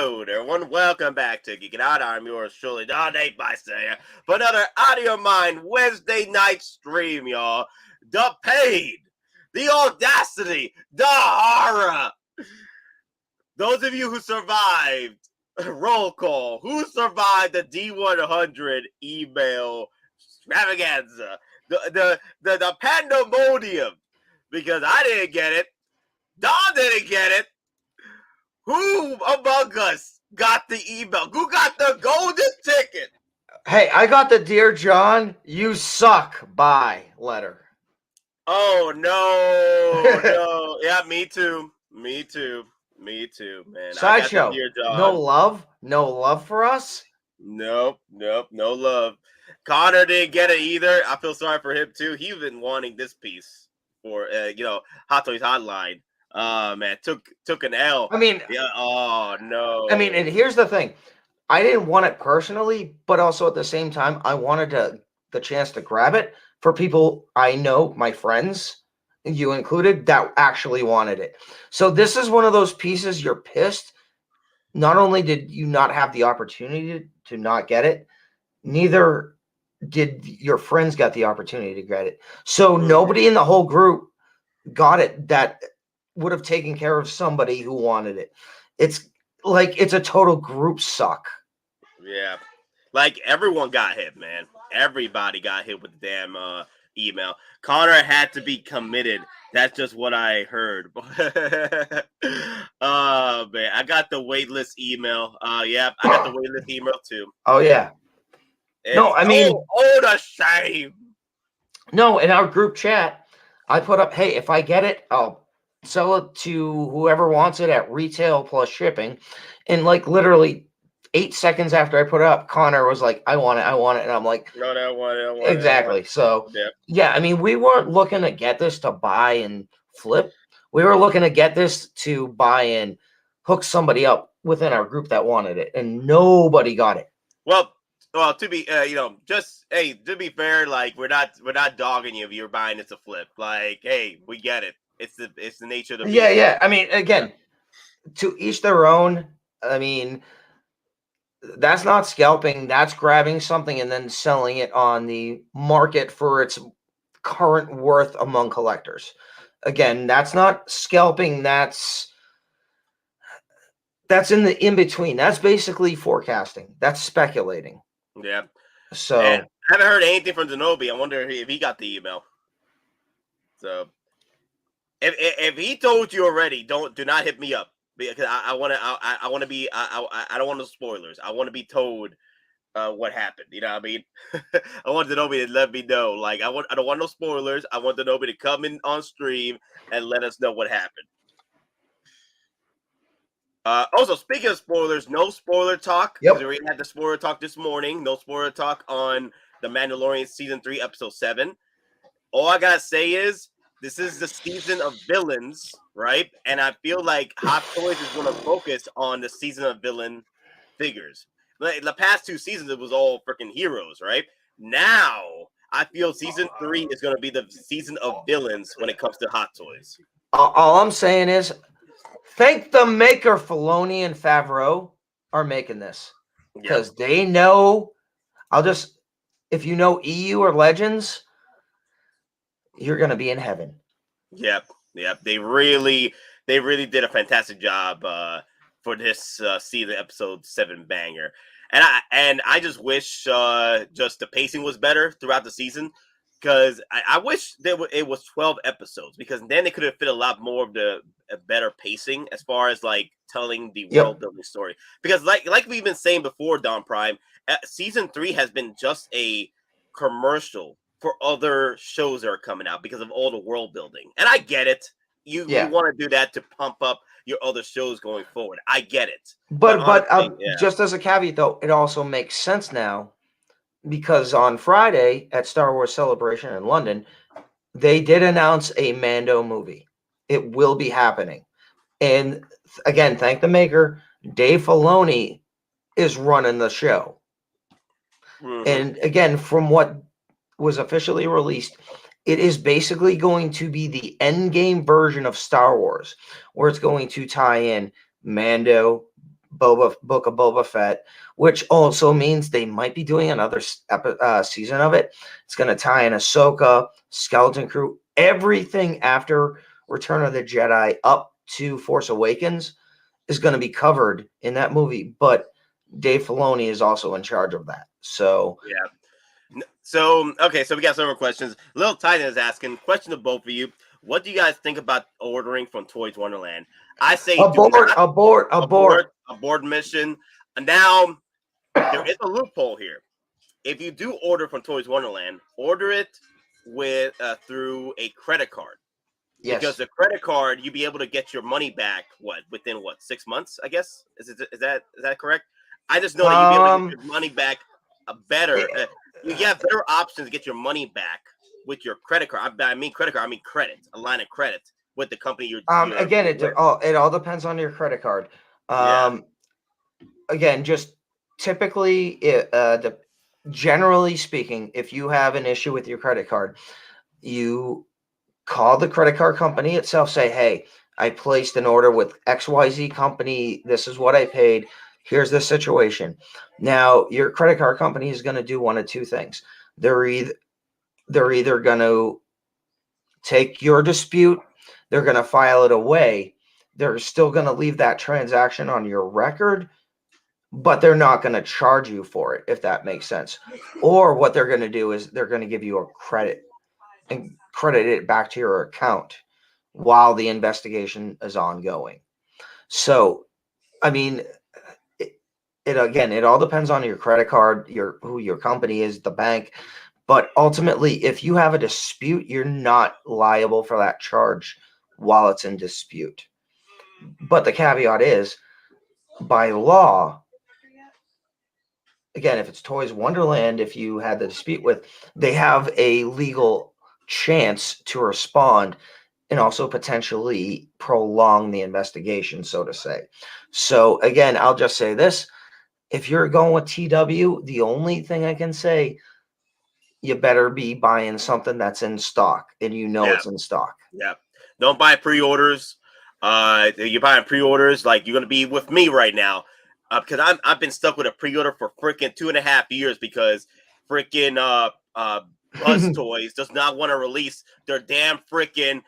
Hello there, everyone. Welcome back to Geekin Out. I'm yours truly, Nate Bystander, for another Audio Mind Wednesday night stream, y'all. The pain, the audacity, the horror. Those of you who survived, roll call, who survived the D100 email extravaganza, the pandemonium, because I didn't get it, Don didn't get it. Who among us got the email? Who got the golden ticket? Hey, I got the Dear John, you suck, bye letter. Oh, no. Yeah, me too, man. Sideshow, no love for us? Nope, no love. Connor didn't get it either. I feel sorry for him, too. He's been wanting this piece for, Hot Toys Hotline. Man, took an L. I mean, yeah. Oh no. I mean, and here's the thing: I didn't want it personally, but also at the same time, I wanted the chance to grab it for people I know, my friends, you included, that actually wanted it. So this is one of those pieces you're pissed. Not only did you not have the opportunity to not get it, neither did your friends get the opportunity to get it. So nobody in the whole group got it that would have taken care of somebody who wanted it. It's like it's a total group suck. Yeah, like everyone got hit, man. Everybody got hit with the damn email. Connor had to be committed. That's just what I heard. Man, I got the waitlist email. Yeah, I got the waitlist email too. Oh yeah. No, I mean, the shame. No, in our group chat, I put up, hey, if I get it, I'll sell it to whoever wants it at retail plus shipping. And like literally 8 seconds after I put it up, Connor was like, I want it. And I'm like, no, I want it. Exactly. So, yeah, I mean, we weren't looking to get this to buy and flip. We were looking to get this to buy and hook somebody up within our group that wanted it. And nobody got it. Well, to be, to be fair, like we're not dogging you if you're buying it to flip. Like, hey, we get it. It's the nature of the beast. Yeah. I mean, again, to each their own. I mean, that's not scalping. That's grabbing something and then selling it on the market for its current worth among collectors. Again, that's not scalping. That's in the in between. That's basically forecasting. That's speculating. Yeah. So and I haven't heard anything from Zenobi. I wonder if he got the email. So if he told you already, do not hit me up, because I want to be I don't want no spoilers. I want to be told what happened. You know what I mean? I want Zenobi to let me know. Like I don't want no spoilers. I want Zenobi to come in on stream and let us know what happened. Also, speaking of spoilers, no spoiler talk. Yep. We already had the spoiler talk this morning. No spoiler talk on The Mandalorian Season 3, Episode 7. All I gotta say is, this is the season of villains, right? And I feel like Hot Toys is going to focus on the season of villain figures. Like, the past 2 seasons, it was all freaking heroes, right? Now, I feel Season 3 is going to be the season of villains when it comes to Hot Toys. All I'm saying is, thank the maker. Filoni and Favreau are making this because they know. If you know EU or Legends, you're gonna be in heaven. Yep. They really did a fantastic job for this season, Episode 7 banger. And I just wish just the pacing was better throughout the season. Because I wish it was 12 episodes, because then they could have fit a lot more of the better pacing as far as like telling the world building story. Because like we've been saying before, Don Prime, Season 3 has been just a commercial for other shows that are coming out because of all the world building. And I get it. You want to do that to pump up your other shows going forward. I get it. But just as a caveat, though, it also makes sense now. Because on Friday at Star Wars Celebration in London, they did announce a Mando movie. It will be happening. And again, thank the maker. Dave Filoni is running the show. Mm-hmm. And again, from what was officially released, it is basically going to be the endgame version of Star Wars, where it's going to tie in Mando, Book of Boba Fett, which also means they might be doing another season of it. It's going to tie in Ahsoka, Skeleton Crew, everything after Return of the Jedi up to Force Awakens is going to be covered in that movie. But Dave Filoni is also in charge of that. So yeah. So okay, so we got some more questions. Little Titan is asking, question to both of you: what do you guys think about ordering from Toys Wonderland? I say abort mission. Now there is a loophole here. If you do order from Toys Wonderland, order it with through a credit card. Yes. Because the credit card, you'll be able to get your money back. Within 6 months? I guess is that correct? I just know that you'll be able to get your money back better. You have better options to get your money back with your credit card. I mean credit card. I mean credit. A line of credit with the company you're. Again, it all depends on your credit card. Again, just typically, generally speaking, if you have an issue with your credit card, you call the credit card company itself. Say, hey, I placed an order with XYZ company. This is what I paid. Here's the situation. Now, your credit card company is going to do one of two things. They're either going to take your dispute, they're going to file it away. They're still going to leave that transaction on your record, but they're not going to charge you for it, if that makes sense. Or what they're going to do is they're going to give you a credit and credit it back to your account while the investigation is ongoing. So, I mean, it all depends on your credit card, who your company is, the bank. But ultimately, if you have a dispute, you're not liable for that charge while it's in dispute. But the caveat is, by law, again, if it's Toys Wonderland, if you had the dispute with, they have a legal chance to respond and also potentially prolong the investigation, so to say. So again, I'll just say this. If you're going with TW, the only thing I can say, you better be buying something that's in stock and it's in stock. Yeah. Don't buy pre-orders. You're buying pre-orders like you're going to be with me right now. Because I've been stuck with a pre-order for freaking 2.5 years because freaking Buzz Toys does not want to release their damn freaking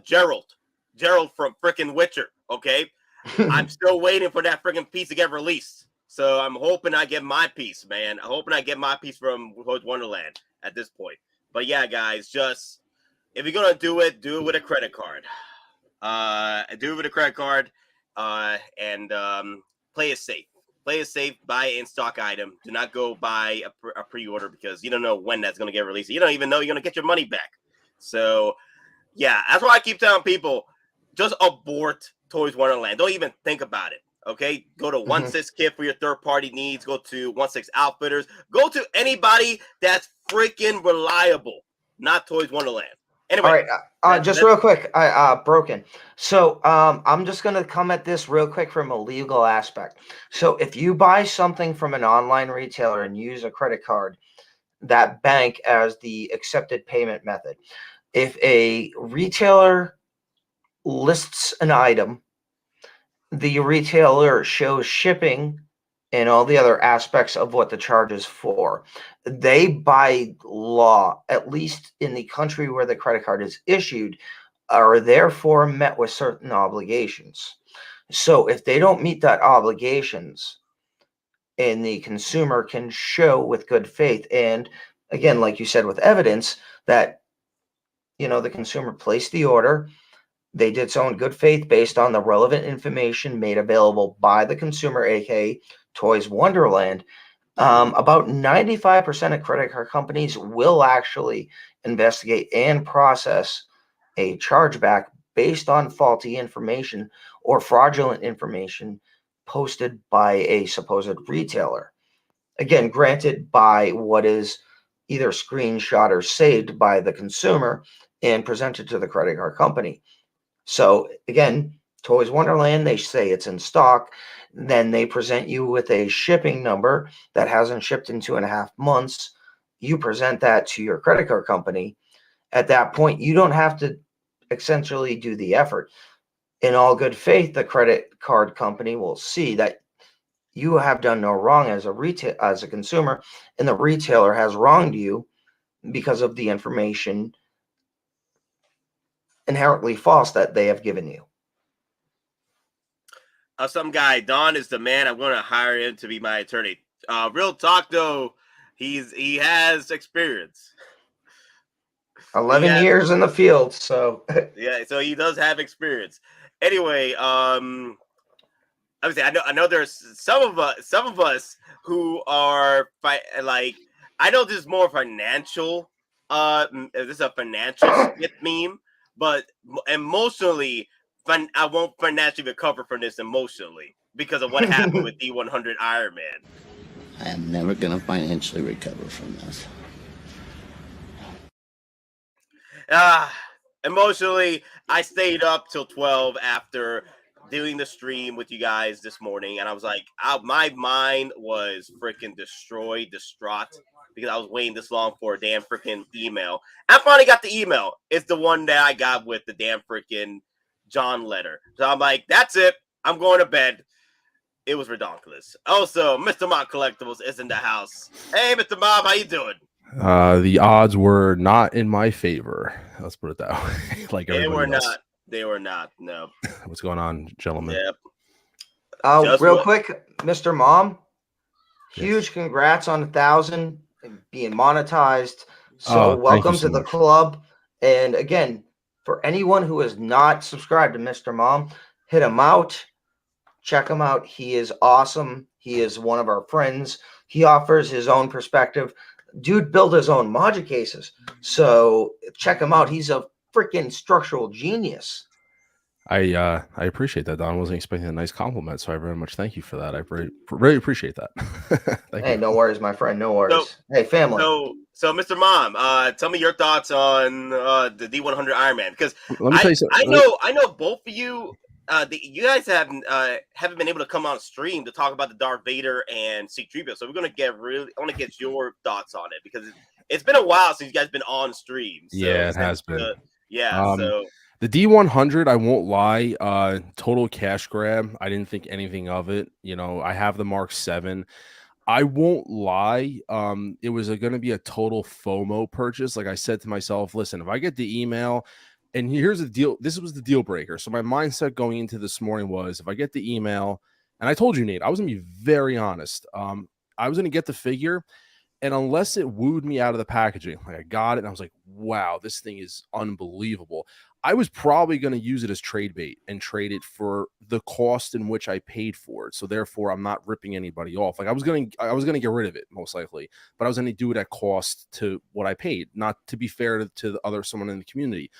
Gerald from freaking Witcher. Okay, I'm still waiting for that freaking piece to get released. So I'm hoping I get my piece, man. I'm hoping I get my piece from Toys Wonderland at this point. But yeah, guys, just if you're gonna do it with a credit card. Do it with a credit card, and play it safe. Play it safe. Buy an in-stock item. Do not go buy a pre-order because you don't know when that's going to get released. You don't even know you're going to get your money back. So, yeah, that's why I keep telling people, just abort Toys Wonderland. Don't even think about it. Okay? Go to 1/6 Kit for your third-party needs. Go to 1/6 Outfitters. Go to anybody that's freaking reliable, not Toys Wonderland. Anyway, all right. Just real quick, broken. So I'm just gonna come at this real quick from a legal aspect. So if you buy something from an online retailer and use a credit card, that bank as the accepted payment method. If a retailer lists an item, the retailer shows shipping and all the other aspects of what the charge is for. They, by law, at least in the country where the credit card is issued, are therefore met with certain obligations. So if they don't meet that obligations, and the consumer can show with good faith, and again, like you said, with evidence that, the consumer placed the order, they did so in good faith based on the relevant information made available by the consumer, aka Toys Wonderland. About 95% of credit card companies will actually investigate and process a chargeback based on faulty information or fraudulent information posted by a supposed retailer. Again, granted by what is either screenshot or saved by the consumer and presented to the credit card company. So again, Toys Wonderland, they say it's in stock. Then they present you with a shipping number that hasn't shipped in 2.5 months. You present that to your credit card company. At that point, you don't have to essentially do the effort. in all good faith, the credit card company will see that you have done no wrong as a consumer, and the retailer has wronged you because of the information inherently false that they have given you. Some guy, Don is the man. I'm going to hire him to be my attorney. Real talk, though, he has experience. 11 years in the field, so yeah, so he does have experience. Anyway, obviously, I know there's some of us who are like, I know this is more financial. This is a financial skit meme, but emotionally, I won't financially recover from this emotionally because of what happened with D100 Iron Man. I am never gonna financially recover from this. Emotionally, I stayed up till 12 after doing the stream with you guys this morning, and I was like, my mind was freaking destroyed, distraught, because I was waiting this long for a damn freaking email. I finally got the email. It's the one that I got with the damn freaking John letter. So I'm like, that's it. I'm going to bed. It was redonkulous. Also, Mr. Mob Collectibles is in the house. Hey, Mr. Mob, how you doing? The odds were not in my favor. Let's put it that way. Like they were else. not. They were not. No. What's going on, gentlemen? Yep. Real quick, Mr. Mom, huge congrats on 1,000 being monetized. So welcome to the club. And again, for anyone who is not subscribed to Mr. Mom, hit him out. Check him out. He is awesome. He is one of our friends. He offers his own perspective. Dude built his own module cases. So check him out. He's a freaking structural genius. I appreciate that, Don. I wasn't expecting a nice compliment, so I very much thank you for that. I really appreciate that. Hey, no worries, my friend. No worries. Hey, family. So Mr. Mom, tell me your thoughts on the D100 Iron Man, because let me tell you something. I know both of you. You guys haven't been able to come on stream to talk about the Darth Vader and C3PO. So we're gonna I want to get your thoughts on it, because it's been a while since you guys been on stream. So yeah, it has been. So the D100, I won't lie, total cash grab. I didn't think anything of it. You know, I have the Mark 7. I won't lie. It was going to be a total FOMO purchase. Like I said to myself, listen, if I get the email. And here's the deal. This was the deal breaker. So my mindset going into this morning was, if I get the email, and I told you, Nate, I was going to be very honest. I was going to get the figure, and unless it wooed me out of the packaging, like I got it, and I was like, wow, this thing is unbelievable. I was probably going to use it as trade bait and trade it for the cost in which I paid for it. So therefore, I'm not ripping anybody off. Like I was going to get rid of it most likely, but I was going to do it at cost to what I paid, not to be fair to the someone in the community.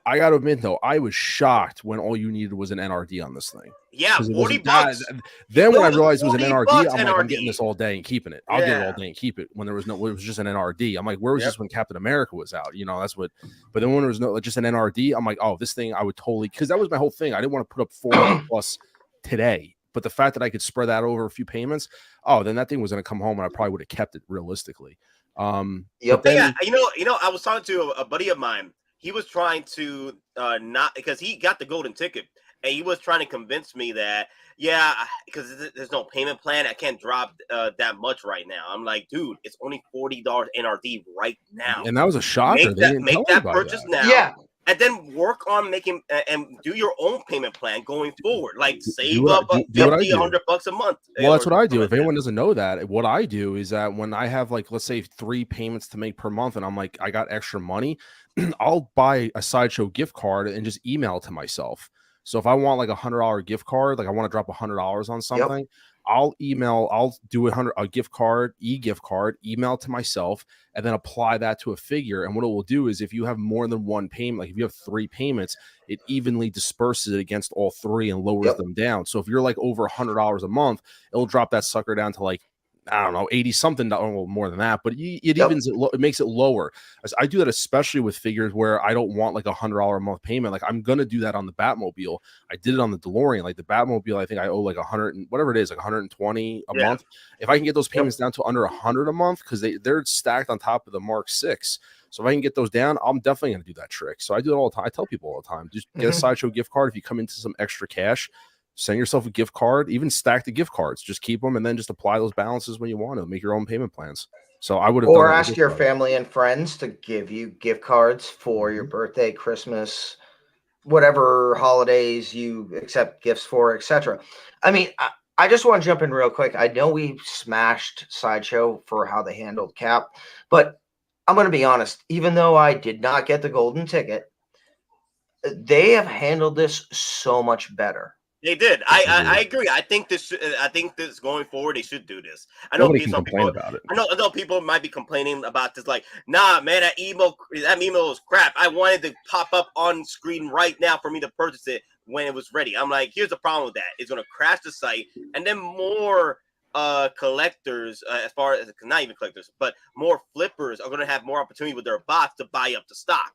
I got to admit, though, I was shocked when all you needed was an NRD on this thing. Yeah, $40. Then when I realized it was an NRD, I'm like, I'm getting this all day and keeping it. I'll get it all day and keep it. When it was just an NRD, I'm like, where was this when Captain America was out? You know, that's what. But then when there was just an NRD, I'm like, oh, this thing I would totally, because that was my whole thing. I didn't want to put up 400 plus today. But the fact that I could spread that over a few payments, then that thing was going to come home and I probably would have kept it realistically. Yep. Then, you know, I was talking to a buddy of mine. He was trying to not, because he got the golden ticket, and he was trying to convince me that, because there's no payment plan, I can't drop that much right now. I'm like, dude, it's only $40 NRD right now. And that was a shocker. Make that purchase now. Yeah. And then work on making and do your own payment plan going forward. Like save up $100 a month. Well, that's what I do. If anyone doesn't know that, what I do is that when I have, like, let's say 3 payments to make per month, and I'm like, I got extra money, I'll buy a Sideshow gift card and just email it to myself. So if I want like $100 gift card, like I want to drop $100 on something, I'll do a gift card, e-gift card, email it to myself, and then apply that to a figure. And what it will do is, if you have more than one payment, like if you have 3 payments, it evenly disperses it against all 3 and lowers them down. So if you're like over $100 a month, it'll drop that sucker down to like I don't know, 80 something, well, more than that, but it Yep. evens it, it makes it lower. I do that especially with figures where I don't want like $100 a month payment. Like I'm gonna do that on the Batmobile. I did it on the DeLorean. Like the Batmobile, I think I owe like 100 and whatever it is, like 120 a month. If I can get those payments down to under 100 a month, because they're stacked on top of the Mark 6. So if I can get those down, I'm definitely going to do that trick. So I do it all the time. I tell people all the time, just get a Sideshow gift card. If you come into some extra cash, send yourself a gift card, even stack the gift cards, just keep them and then just apply those balances when you want to make your own payment plans. So I would have or ask your family and friends to give you gift cards for your birthday, Christmas, whatever holidays you accept gifts for, etc. I mean, I just want to jump in real quick. I know we smashed Sideshow for how they handled Cap, but I'm going to be honest, even though I did not get the golden ticket, they have handled this so much better. They did. I agree. I think this going forward, they should do this. I know some people about it. I know people might be complaining about this, like, nah, man, that email is crap. I wanted to pop up on screen right now for me to purchase it when it was ready. I'm like, here's the problem with that. It's gonna crash the site, and then more collectors, as far as not even collectors, but more flippers are gonna have more opportunity with their box to buy up the stock.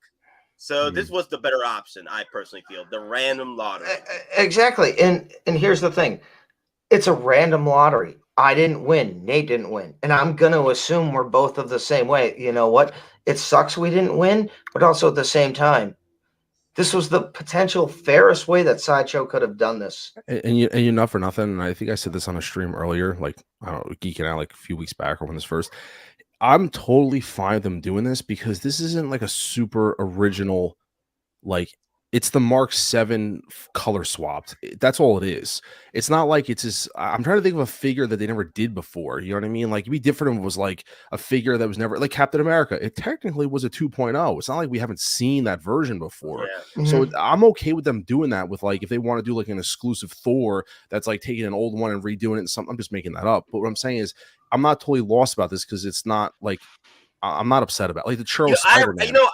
So this was the better option, I personally feel, the random lottery. Exactly. And here's the thing. It's a random lottery. I didn't win. Nate didn't win. And I'm going to assume we're both of the same way. You know what? It sucks we didn't win, but also at the same time, this was the potential fairest way that Sideshow could have done this. And you're not for nothing. And I think I said this on a stream earlier, like, I don't know, Geeking Out like a few weeks back or when this first. I'm totally fine with them doing this because this isn't like a super original, like it's the Mark 7 color swapped. That's all it is. It's not like it's just, I'm trying to think of a figure that they never did before. You know what I mean? Like it'd be different if it was like a figure that was never like Captain America. It technically was a 2.0. It's not like we haven't seen that version before. Yeah. So I'm okay with them doing that with like, if they want to do like an exclusive Thor, that's like taking an old one and redoing it. And something, I'm just making that up. But what I'm saying is I'm not totally lost about this because it's not like, I'm not upset about it. Like the churro Spider-Man. You're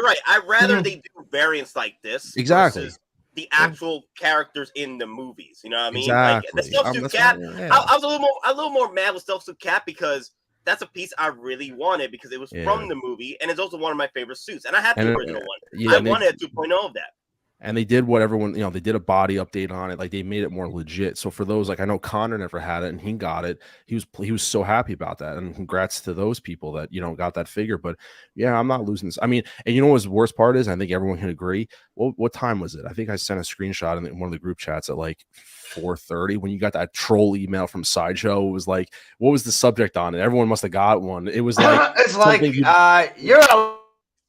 right. I'd rather they do variants like this versus the actual characters in the movies. You know what I mean? Exactly. Like the Stealth Suit Cap. I was a little more mad with Stealth Suit Cap because that's a piece I really wanted because it was from the movie and it's also one of my favorite suits. And I had the original one. I wanted a 2.0 of that. And they did what everyone, you know, they did a body update on it. Like they made it more legit. So for those, like I know Connor never had it and he got it. He was so happy about that. And congrats to those people that, you know, got that figure. But yeah, I'm not losing this. I mean, and you know what the worst part is? I think everyone can agree. Well, what time was it? I think I sent a screenshot in one of the group chats at like 4:30 when you got that troll email from Sideshow. It was like, what was the subject on it? Everyone must have got one. It was like, it's like, you're a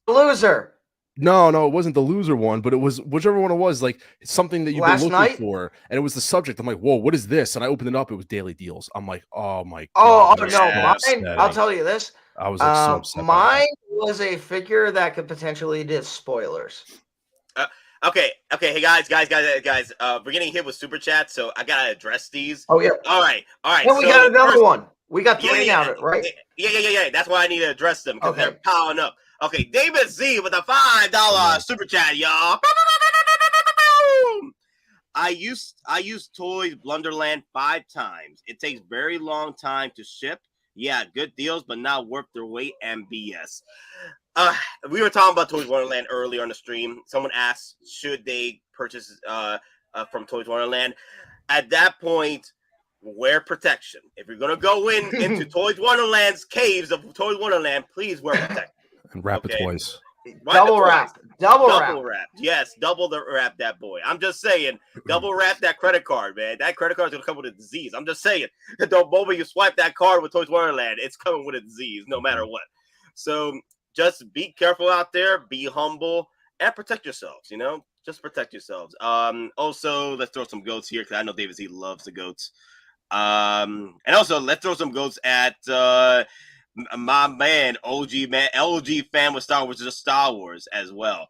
loser. No, it wasn't the loser one, but it was whichever one it was, like something that you've been looking for, and it was the subject. I'm like, whoa, what is this? And I opened it up, it was daily deals. I'm like, oh my god. Oh no, mine, I'll tell you this. I was like so upset. Mine was a figure that could potentially do spoilers. Okay. Hey guys. We're getting hit with super chats, so I gotta address these. Oh yeah. All right. Well, we got another one. We got three now, right? Yeah. That's why I need to address them because they're piling up. Okay, David Z with a $5 super chat, y'all. I used Toys Wonderland 5 times. It takes very long time to ship. Yeah, good deals, but not worth their weight and BS. We were talking about Toys Wonderland earlier on the stream. Someone asked, should they purchase from Toys Wonderland? At that point, wear protection. If you're gonna go into Toys Wonderland's caves of Toys Wonderland, please wear protection. And wrap it twice. Double wrap. Yes, double the wrap that boy. I'm just saying, double wrap that credit card, man. That credit card's gonna come with a disease. I'm just saying, the moment you swipe that card with Toys Wonderland, it's coming with a disease, no matter what. So just be careful out there, be humble, and protect yourselves. You know, just protect yourselves. Also, let's throw some goats here because I know David Z loves the goats. And also, let's throw some goats at my man, LG fan with Star Wars, just Star Wars as well.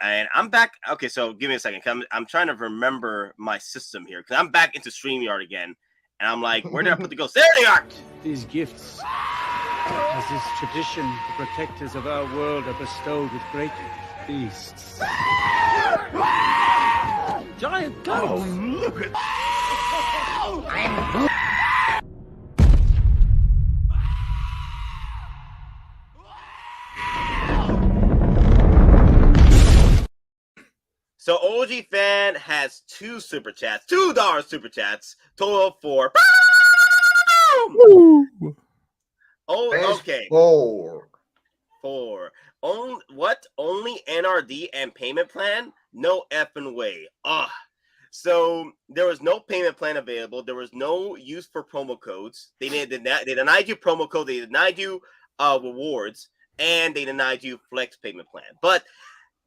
And I'm back. Okay, so give me a second. I'm trying to remember my system here because I'm back into StreamYard again. And I'm like, where did I put the ghosts? There they are! These gifts, as is tradition, the protectors of our world are bestowed with great feasts. Giant goats! Oh, look at... So OG fan has two super chats, $2 super chats, total of 4. Woo! Oh, okay. 4. 4. What? Only NRD and payment plan? No effing way. So there was no payment plan available. There was no use for promo codes. They denied you promo code. They denied you rewards, and they denied you flex payment plan. But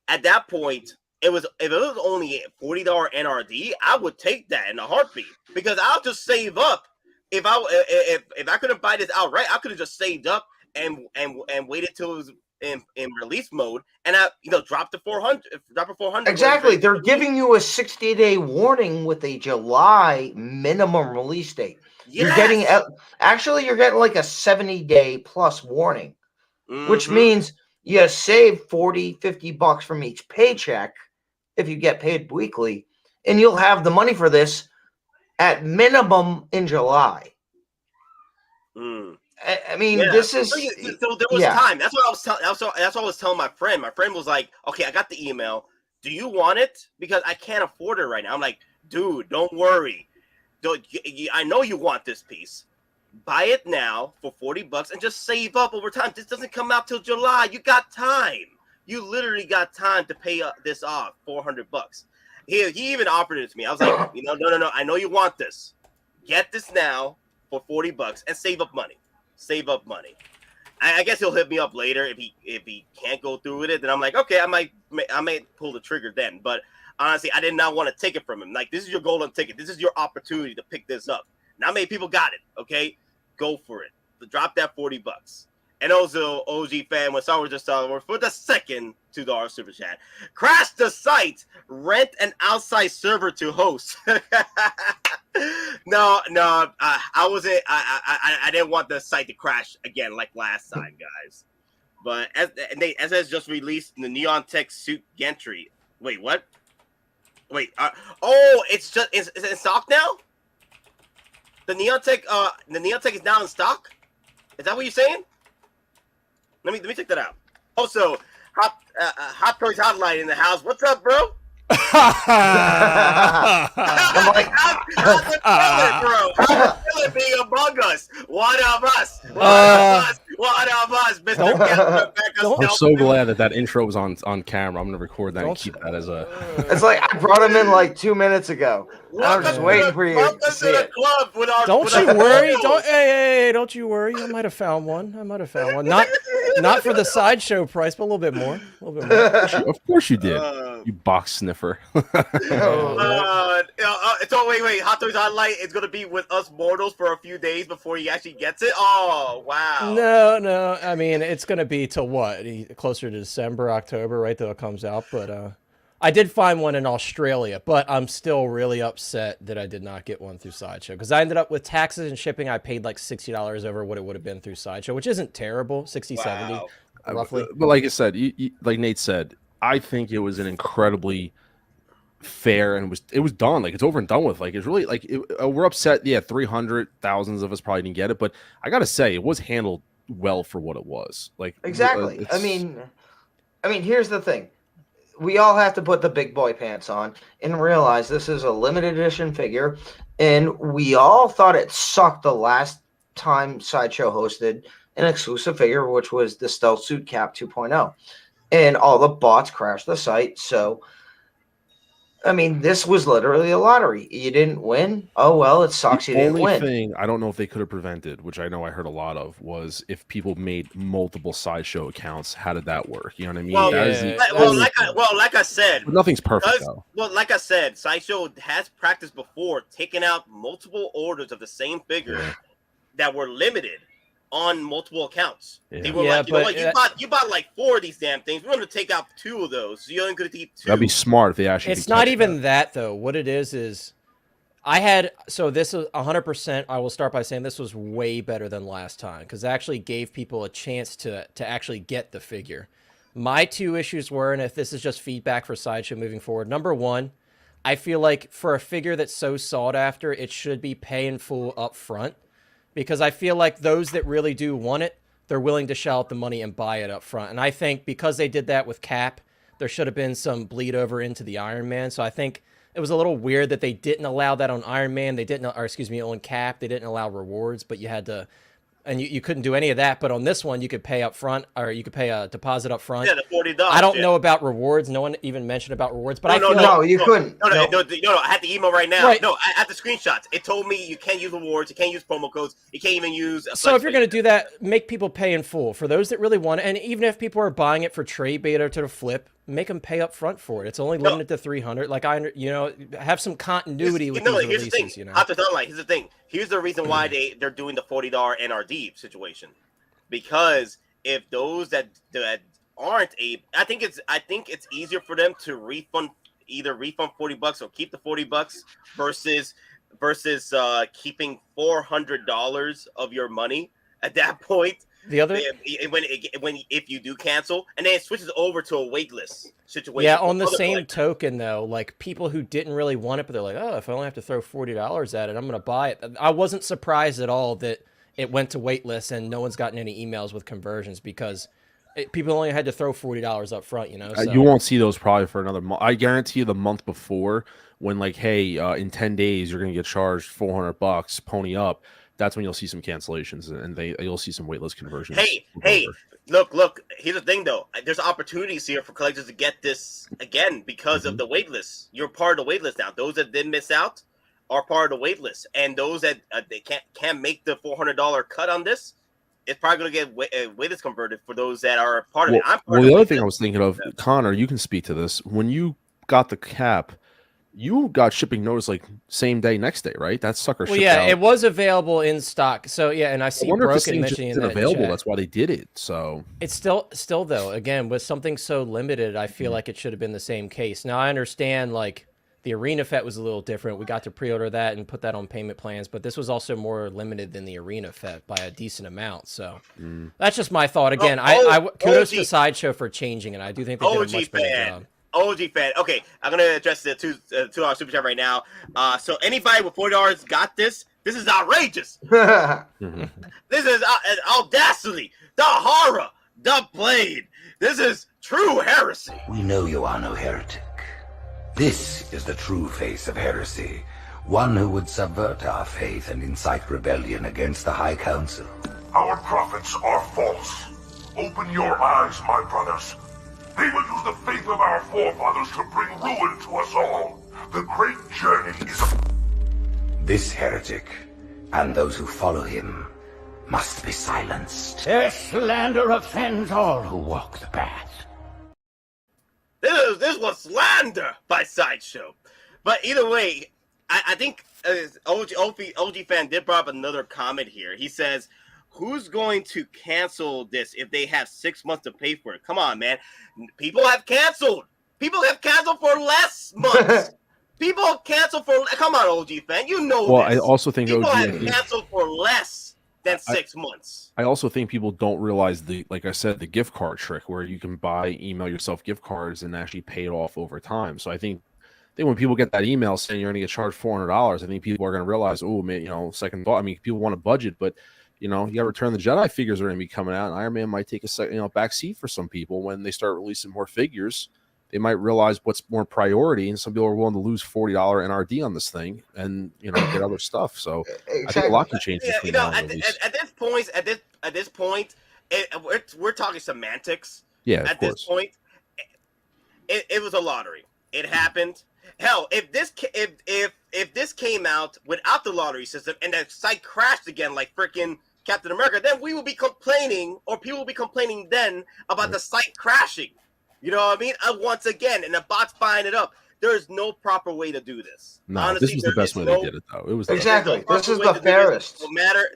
at that point, if it was only $40 NRD, I would take that in a heartbeat because I'll just save up. If I couldn't buy this outright, I could have just saved up and waited till it was in release mode, and I drop the 400. Exactly, they're giving you a 60-day warning with a July minimum release date. Yes. You're getting like a 70-day plus warning, which means you save $40-$50 from each paycheck if you get paid weekly, and you'll have the money for this at minimum in July. I mean, this is so there was time. That's what I was telling. That's what I was telling my friend. My friend was like, "Okay, I got the email. Do you want it? Because I can't afford it right now." I'm like, "Dude, don't worry. I know you want this piece. Buy it now for $40 and just save up over time. This doesn't come out till July. You got time. You literally got time to pay this off. $400. He even offered it to me. I was like, no. I know you want this. Get this now for $40 and save up money. Save up money. I guess he'll hit me up later if he can't go through with it. Then I'm like, okay, I might pull the trigger then. But honestly, I did not want to take it from him. Like, this is your golden ticket. This is your opportunity to pick this up. Not many people got it. Okay, go for it. Drop that $40. And also, OG fan, when Star Wars just for the second $2 super chat, crash the site, rent an outside server to host. No, I wasn't. I didn't want the site to crash again like last time, guys. But as has just released the Neon Tech suit gantry. Wait, what? Wait, it's in stock now. The Neon Tech is now in stock. Is that what you're saying? Let me check that out. Also, Hot Toys Hotline in the house. What's up, bro? I'm like, how's the killer, being among us? One of us. One of us, Mr. I'm so glad that intro was on camera. I'm gonna record that and keep that as a. It's like I brought him in like 2 minutes ago. I'm just waiting for you to see it. Don't you worry. Don't you worry. I might have found one. Not for the sideshow price, but a little bit more. Of course you did. You box sniffer. So wait. Hot Toys Hotline is gonna be with us mortals for a few days before he actually gets it. Oh wow. No. I mean, it's gonna be till what? Closer to December, October, right? Till it comes out. But I did find one in Australia, but I'm still really upset that I did not get one through Sideshow because I ended up with taxes and shipping. I paid like $60 over what it would have been through Sideshow, which isn't terrible, 60, 70 roughly. But like I said, like Nate said, I think it was an incredibly fair and it was done. Like, it's over and done with. Like, it's really like we're upset. Yeah, 300,000 of us probably didn't get it, but I gotta say it was handled well for what it was. Like, exactly. I mean, here's the thing. We all have to put the big boy pants on and realize this is a limited edition figure, and we all thought it sucked the last time Sideshow hosted an exclusive figure, which was the Stealth Suit Cap 2.0, and all the bots crashed the site. So, I mean, this was literally a lottery. You didn't win. Oh well, it sucks. You didn't win. The only thing I don't know if they could have prevented, which I know I heard a lot of, was if people made multiple Sideshow accounts. How did that work? You know what I mean? Like I said, but nothing's perfect though. Well, like I said, Sideshow has practiced before taking out multiple orders of the same figure that were limited on multiple accounts. Yeah. They were like, you know what, you bought like 4 of these damn things. We're going to take out 2 of those. So you're only going to keep 2. That'd be smart if they actually. It's not even that though. What it is I had, so this is 100%. I will start by saying this was way better than last time because it actually gave people a chance to actually get the figure. My 2 issues were, and if this is just feedback for Sideshow moving forward, number 1, I feel like for a figure that's so sought after, it should be pay in full up front. Because I feel like those that really do want it, they're willing to shell out the money and buy it up front. And I think because they did that with Cap, there should have been some bleed over into the Iron Man. So I think it was a little weird that they didn't allow that on Iron Man. They didn't, or excuse me, on Cap. They didn't allow rewards, but you had to, and you couldn't do any of that. But on this one, you could pay up front, or you could pay a deposit up front. Yeah, the $40. I don't know about rewards. No one even mentioned about rewards, but I feel no, like, you couldn't. No, I had the email right now. Right. No, I had the screenshots. It told me you can't use rewards, you can't use promo codes, you can't even use. So if you're going to do that, make people pay in full for those that really want it. And even if people are buying it for trade beta to the flip, make them pay up front for it. It's only limited to 300. Like have some continuity with these here's releases. The thing. Here's the thing. Here's the reason why they're doing the $40 NRD situation, because if those that aren't I think it's easier for them to refund $40 or keep the $40 versus keeping $400 of your money at that point. The other if you do cancel, and then it switches over to a waitlist situation. Yeah, on the same token though, like people who didn't really want it, but they're like, oh, if I only have to throw $40 at it, I'm gonna buy it. I wasn't surprised at all that it went to waitlist and no one's gotten any emails with conversions because people only had to throw $40 up front. So. You won't see those probably for another month. I guarantee you, the month before, when like, hey, in 10 days you're gonna get charged $400, pony up. That's when you'll see some cancellations and you'll see some waitlist conversions. Hey, look. Here's the thing, though. There's opportunities here for collectors to get this again because of the waitlist. You're part of the waitlist now. Those that did miss out are part of the waitlist, and those that they can't make the $400 cut on this, it's probably going to get waitlist converted for those that are part of it. The other thing I was thinking of, Connor, you can speak to this. When you got the cap, you got shipping notice like same day, next day, right? That sucker. Well, yeah, it was available in stock. So yeah, and I see Broken mentioning that available. That's why they did it. So it's still though. Again, with something so limited, I feel like it should have been the same case. Now I understand like the Arena Fet was a little different. We got to pre-order that and put that on payment plans, but this was also more limited than the Arena Fet by a decent amount. So that's just my thought. Again, I kudos to Sideshow for changing it. I do think they did a much better job. OG fan. Okay, I'm gonna address the $2 super chat right now. So anybody with $40 got this. This is outrageous. This is audacity, the horror, the blade. This is true heresy. We know you are no heretic. This is the true face of heresy, one who would subvert our faith and incite rebellion against the High Council. Our prophets are false. Open your eyes, my brothers. They will use the faith of our forefathers to bring ruin to us all. The great journey is This heretic, and those who follow him, must be silenced. Their slander offends all who walk the path. This was slander by Sideshow. But either way, I think OG fan did bring up another comment here. He says, who's going to cancel this if they have 6 months to pay for it? Come on, man. People have canceled. People have canceled for less months. People cancel for... Come on, OG fan. You know well, this. I also think people have canceled for less than 6 months. I also think people don't realize like I said, the gift card trick where you can email yourself gift cards and actually pay it off over time. So I think when people get that email saying you're going to get charged $400, I think people are going to realize, oh, man, second thought. I mean, people want a budget, but you got Return of the Jedi figures are going to be coming out, and Iron Man might take a back seat for some people when they start releasing more figures. They might realize what's more priority, and some people are willing to lose $40 NRD on this thing and get other stuff. So exactly. I think a lot can change between now and at this point, we're talking semantics. Yeah, at this point, it was a lottery. It happened. Hell, if this came out without the lottery system and the site crashed again like freaking Captain America, then we will be complaining, or people will be complaining then about the site crashing. You know what I mean? Once again, and the bots buying it up. There is no proper way to do this. No, honestly, this was the best way they did it, though. It was exactly. This is the fairest.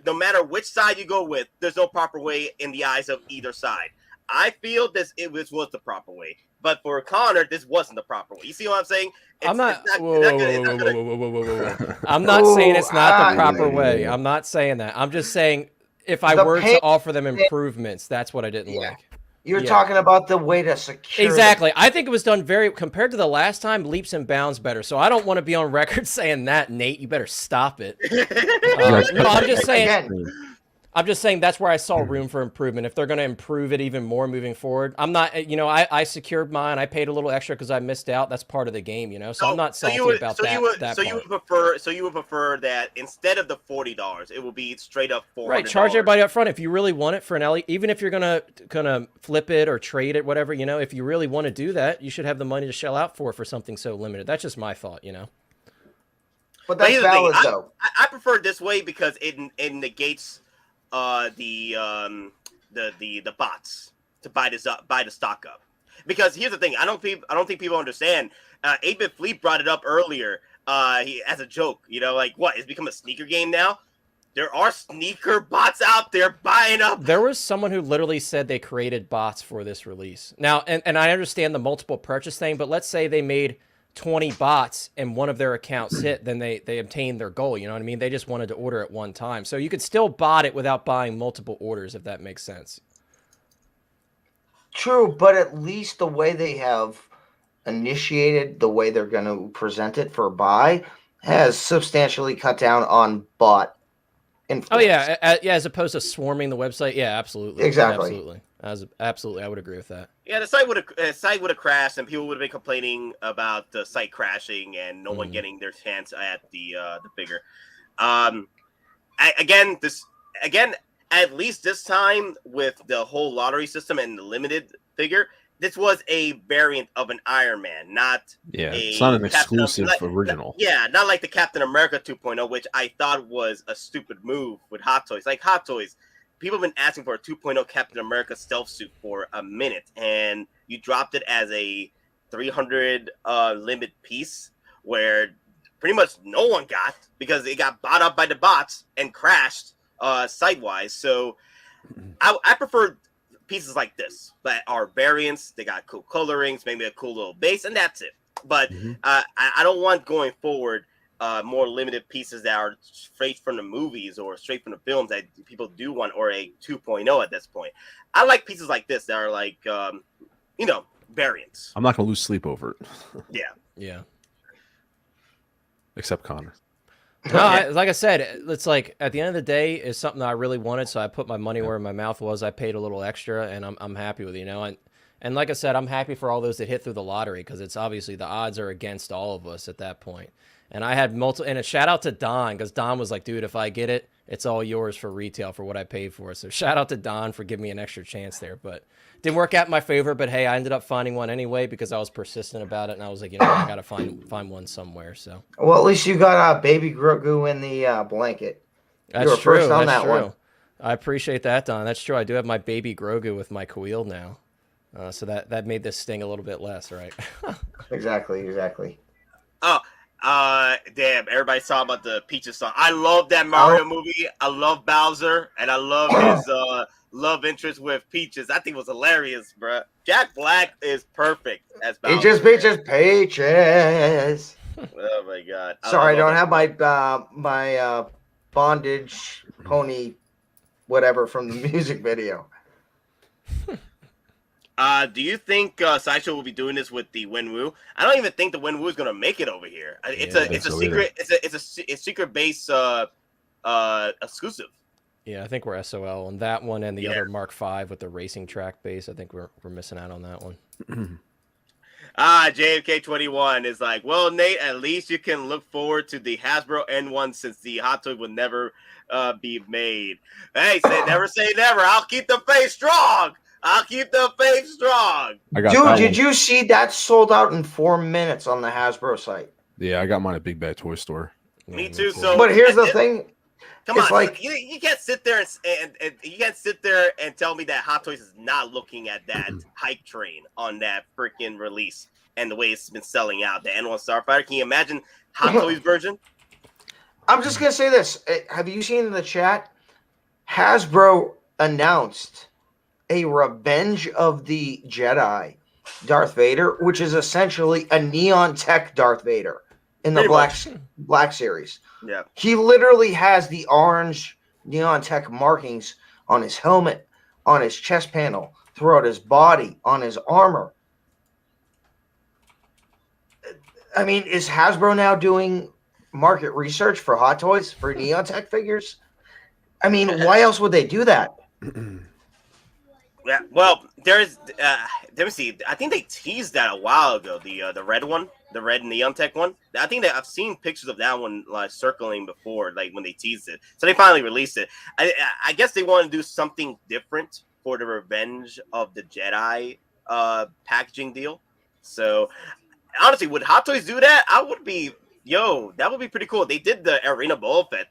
No matter which side you go with, there's no proper way in the eyes of either side. I feel this was the proper way, but for Connor, this wasn't the proper way. You see what I'm saying? I'm not saying it's not the proper way. I'm not saying that. I'm just saying if I were to offer them improvements, that's what I didn't like. You're talking about the way to secure. Exactly. I think it was done compared to the last time, leaps and bounds better. So I don't want to be on record saying that, Nate. You better stop it. No, I'm just saying. I'm just saying that's where I saw room for improvement. If they're going to improve it even more moving forward, I'm not, you know, I secured mine. I paid a little extra because I missed out. That's part of the game, you know. So I'm not salty about that. You would prefer that instead of the $40, it will be straight up $400. Right, charge everybody up front if you really want it for an LE. Even if you're gonna flip it or trade it, whatever, you know. If you really want to do that, you should have the money to shell out for something so limited. That's just my thought, you know. But that's valid though. I prefer it this way because it negates the bots to buy the stock up. Because here's the thing, I don't think people understand. 8-Bit Fleet brought it up earlier as a joke. You know, like what? It's become a sneaker game now. There are sneaker bots out there buying up. There was someone who literally said they created bots for this release. Now, and I understand the multiple purchase thing, but let's say they made 20 bots and one of their accounts hit, then they obtained their goal. You know what I mean? They just wanted to order at one time. So you could still bot it without buying multiple orders, if that makes sense. True, but at least the way they have initiated the way they're going to present it for buy has substantially cut down on bot influence. Oh yeah, as opposed to swarming the website. Yeah, absolutely. Exactly. Absolutely, I would agree with that. Yeah, the site would have crashed, and people would have been complaining about the site crashing and no one getting their chance at the figure. At least this time with the whole lottery system and the limited figure, this was a variant of an Iron Man, not it's not an exclusive original. Not like the Captain America 2.0, which I thought was a stupid move with Hot Toys. Like Hot Toys, people have been asking for a 2.0 Captain America stealth suit for a minute, and you dropped it as a 300 limit piece where pretty much no one got because it got bought up by the bots and crashed sidewise. So I prefer pieces like this that are variants. They got cool colorings, maybe a cool little base, and that's it. But I don't want going forward more limited pieces that are straight from the movies or straight from the films that people do want, or a 2.0 at this point. I like pieces like this that are like, variants. I'm not going to lose sleep over it. Yeah. Except Connor. No, like I said, it's like at the end of the day, it's something that I really wanted, so I put my money where my mouth was. I paid a little extra, and I'm happy with it, you know. And like I said, I'm happy for all those that hit through the lottery because it's obviously the odds are against all of us at that point. And I had multiple, and a shout out to Don because Don was like, dude, if I get it, it's all yours for retail for what I paid for. So shout out to Don for giving me an extra chance there, but didn't work out in my favor. But hey, I ended up finding one anyway because I was persistent about it, and I was like, you know, I gotta find one somewhere. So well, at least you got Baby Grogu in the blanket. That's true. First on that one. I appreciate that, Don. That's true. I do have my Baby Grogu with my Quill now, so that made this sting a little bit less, right? Exactly. Oh. Damn, everybody's talking about the Peaches song. I love that Mario movie. I love Bowser, and I love his love interest with Peaches. I think it was hilarious, bro. Jack Black is perfect as Bowser. Peaches. Oh my god. Sorry, I don't have my bondage pony whatever from the music video. Do you think Sideshow will be doing this with the Wenwu? I don't even think the Wenwu is going to make it over here. It's a secret base exclusive. Yeah, I think we're SOL on that one and the other Mark V with the racing track base. I think we're missing out on that one. JFK21 is like, well, Nate, at least you can look forward to the Hasbro N1 since the hot toy would never be made. Hey, never say never. I'll keep the faith strong. I'll keep the faith strong. Dude, did you see that sold out in 4 minutes on the Hasbro site? Yeah, I got mine at Big Bad Toy Store. Me too. So, but here's the thing. Come on, like you can't sit there and you can't sit there and tell me that Hot Toys is not looking at that hype train on that freaking release and the way it's been selling out. The N1 Starfighter. Can you imagine Hot Toys version? I'm just gonna say this. Have you seen in the chat? Hasbro announced a Revenge of the Jedi Darth Vader, which is essentially a neon tech Darth Vader in the Black series. Yeah. He literally has the orange neon tech markings on his helmet, on his chest panel, throughout his body, on his armor. I mean, is is Hasbro now doing market research for Hot Toys for neon tech figures? I mean, why else would they do that? Yeah, well, there's. Let me see. I think they teased that a while ago. The red one, the red neon tech one. I think that I've seen pictures of that one like circling before, like when they teased it. So they finally released it. I guess they want to do something different for the Revenge of the Jedi packaging deal. So honestly, would Hot Toys do that? I would be. That would be pretty cool. They did the Arena Boba Fett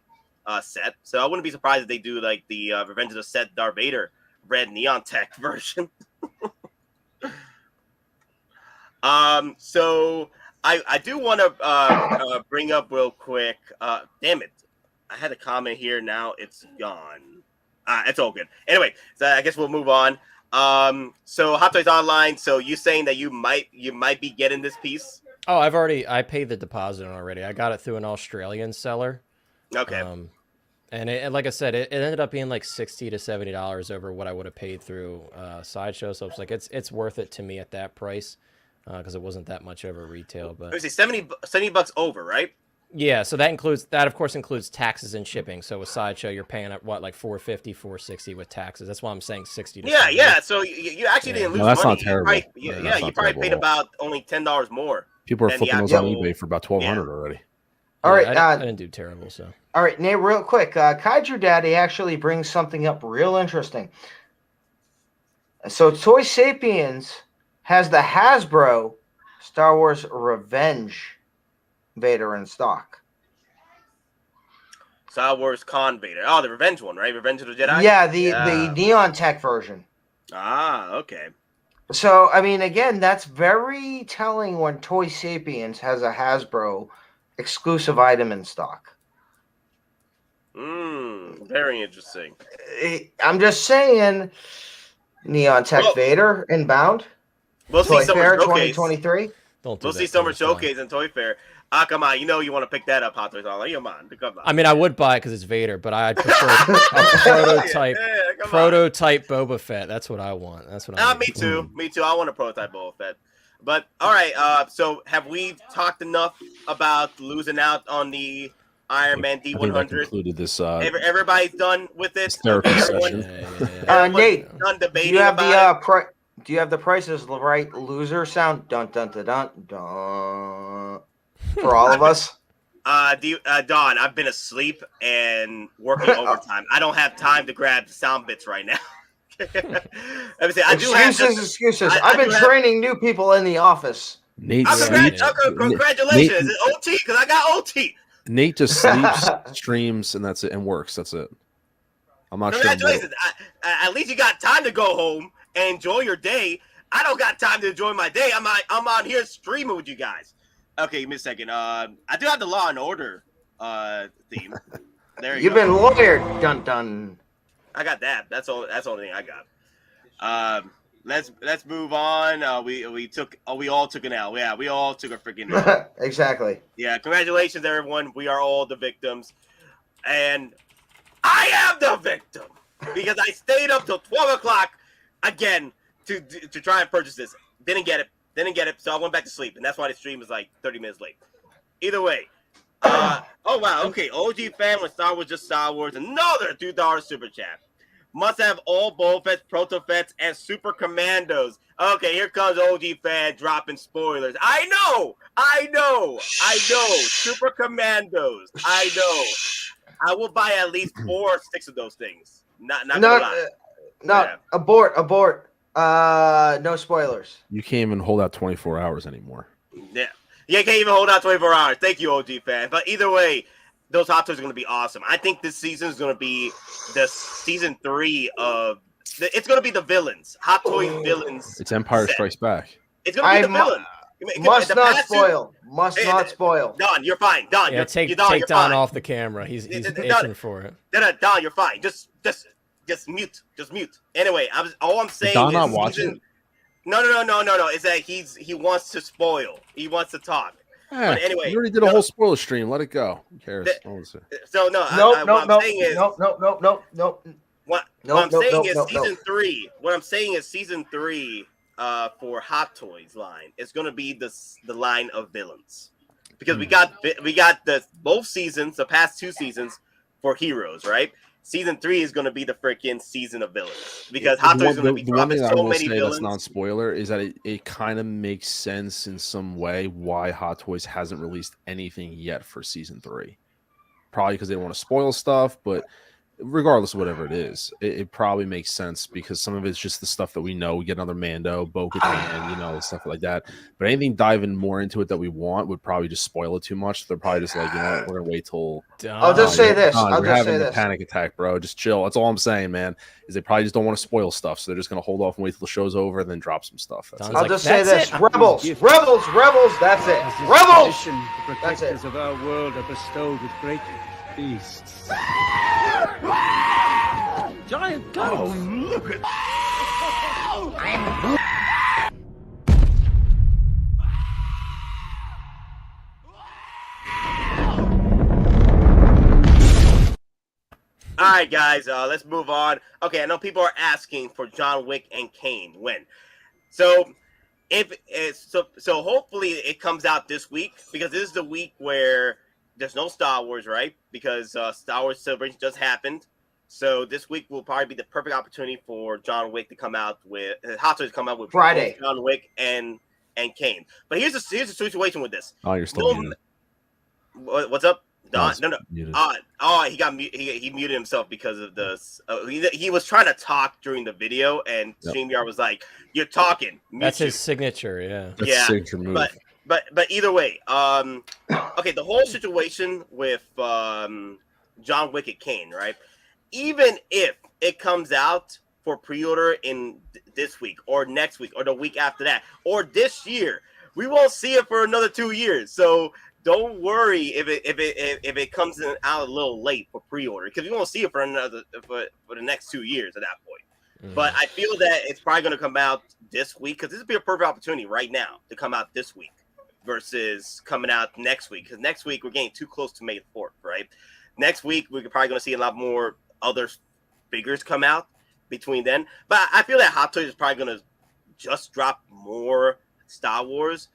set, so I wouldn't be surprised if they do like the Revenge of the Sith Darth Vader red neon tech version. So I do want to bring up real quick. Damn it, I had a comment here. Now it's gone. It's all good. Anyway, so I guess we'll move on. So Hot Toys Online. So you saying that you might be getting this piece? Oh, I paid the deposit already. I got it through an Australian seller. Okay. And like I said, it ended up being like $60 to $70 over what I would have paid through Sideshow. So it's like it's worth it to me at that price because it wasn't that much over retail. But I say $70 over, right? Yeah, so that of course includes taxes and shipping. So with Sideshow, you're paying at what, like $450, $460 with taxes. That's why I'm saying 60 to 70. Yeah. So you actually didn't lose money. That's not terrible. You probably paid about only $10 more. People are flipping those on eBay for about $1,200 already. All right, I didn't do terrible. So all right, Nate, real quick, Kaiju Daddy actually brings something up real interesting. So Toy Sapiens has the Hasbro Star Wars Revenge Vader in stock. Star Wars Con Vader. Oh, the Revenge one, right? Revenge of the Jedi? Yeah, the neon tech version. Ah, okay. So, I mean, again, that's very telling when Toy Sapiens has a Hasbro exclusive item in stock. Very interesting. I'm just saying, Neon Tech Vader inbound. We'll Toy see Summer Fair Showcase. 2023. We'll see Summer Showcase and Toy Fair. Come on, you know you want to pick that up, Hot Toys Online. Come on. I mean, I would buy it because it's Vader, but I'd prefer a prototype Boba Fett. That's what I want. That's what I want. Me too. Me too. I want a prototype Boba Fett. But all right. So have we talked enough about losing out on the Iron Man D100? Concluded this. Everybody's done with it. Therapy session. Nate, done debating. Do you have the do you have the prices right loser sound? Dun dun dun dun dun. For all of us. Don, I've been asleep and working overtime. I don't have time to grab the sound bits right now. Let me say, excuses. I've been training new people in the office. Nate congratulations. It's OT because I got OT. Nate just sleeps, streams, and that's it, and works. That's it. I'm not sure. Congratulations. At least you got time to go home and enjoy your day. I don't got time to enjoy my day. I'm out here streaming with you guys. Okay, give me a second. I do have the Law and Order theme. There You've been lawyered. Dun dun. I got that. That's the only thing I got. Let's move on. We all took an L. Yeah, we all took a freaking L. Exactly. Yeah, congratulations, everyone. We are all the victims, and I am the victim because I stayed up till 12 o'clock again to try and purchase this. Didn't get it, so I went back to sleep, and that's why the stream was like 30 minutes late. Either way, oh wow, okay, OG fan when Star Wars just Star Wars, another $2 super chat. Must have all Boba Fett's, Proto Fett's, and Super Commandos. Okay, here comes OG fan dropping spoilers. I know. Super Commandos. I know. I will buy at least 4 or 6 of those things. Not gonna lie. Abort. No spoilers. You can't even hold out 24 hours anymore. Yeah. You can't even hold out 24 hours. Thank you, OG fan. But either way, those Hot Toys are going to be awesome. I think this season is going to be the season 3 of... It's going to be the villains. Hot Toys villains. It's Empire Strikes Back. It's going to be the villain. Must not spoil. Don, you're fine. Don, yeah, take Don off the camera. He's itching for it. Don, you're fine. Just mute. Just mute. Anyway, all I'm saying Don is not watching. No. Is that he wants to spoil. He wants to talk. But anyway, you already did a whole spoiler stream. Let it go. Who cares? So what I'm saying is season 3. What I'm saying is season 3 for Hot Toys line is going to be the line of villains because we got both seasons, the past 2 seasons for heroes, right? season 3 is going to be the freaking season of villains because Hot Toys is going to be the one dropping thing I so will many say villains. that's non-spoiler is that it kind of makes sense in some way why Hot Toys hasn't released anything yet for season 3. Probably because they don't want to spoil stuff, but regardless of whatever it is, it probably makes sense because some of it's just the stuff that we know. We get another Mando, Bo-Katan, stuff like that. But anything diving more into it that we want would probably just spoil it too much. They're probably just like, you know what, we're gonna wait till. I'll just say this. We're having a panic attack, bro. Just chill. That's all I'm saying, man. Is they probably just don't want to spoil stuff, so they're just gonna hold off and wait till the show's over and then drop some stuff. I'll just say this: rebels. That's it. Rebels. The protectors of our world are bestowed with great beasts. Giant guns! Oh, look at... All right, guys, let's move on. Okay, I know people are asking for John Wick and Kane when. So so hopefully it comes out this week because this is the week where there's no Star Wars, right? Because Star Wars Celebration just happened. So this week will probably be the perfect opportunity for John Wick to come out with Hot Toys to come out with Friday. John Wick and Kane. But here's the situation with this. Oh, you're still muted. What's up? No. Muted. He muted himself because of the. He was trying to talk during the video, and StreamYard was like, "You're talking." That's his signature, yeah. That's his signature move. But either way, okay, the whole situation with John Wick and Kane, right? Even if it comes out for pre-order in this week or next week or the week after that or this year, we won't see it for another 2 years. So don't worry if it comes out a little late for pre-order because we won't see it for the next 2 years at that point. But I feel that it's probably going to come out this week because this would be a perfect opportunity right now to come out this week versus coming out next week. Because next week we're getting too close to May 4th, right? Next week we're probably going to see a lot more other figures come out between then. But I feel that Hot Toys is probably going to just drop more Star Wars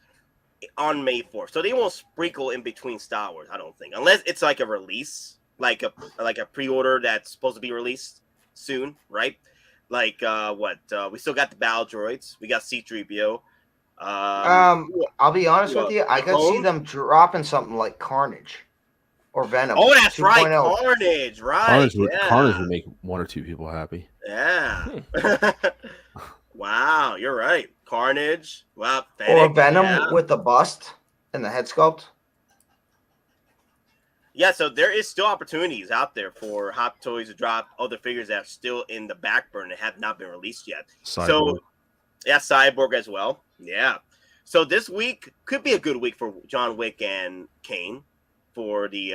on May 4th. So they won't sprinkle in between Star Wars, I don't think. Unless it's like a release, like a pre-order that's supposed to be released soon, right? Like we still got the Battle Droids. We got C3PO. I'll be honest with you. I can see them dropping something like Carnage or Venom. Oh, that's 2.0. right. Carnage, right. Carnage would make one or two people happy. Yeah. Wow, you're right. Carnage. Wow. Or Venom with the bust and the head sculpt. Yeah, so there is still opportunities out there for Hot Toys to drop other figures that are still in the back burner and have not been released yet. Cyborg. So, yeah, Cyborg as well. Yeah. So this week could be a good week for John Wick and Kane for the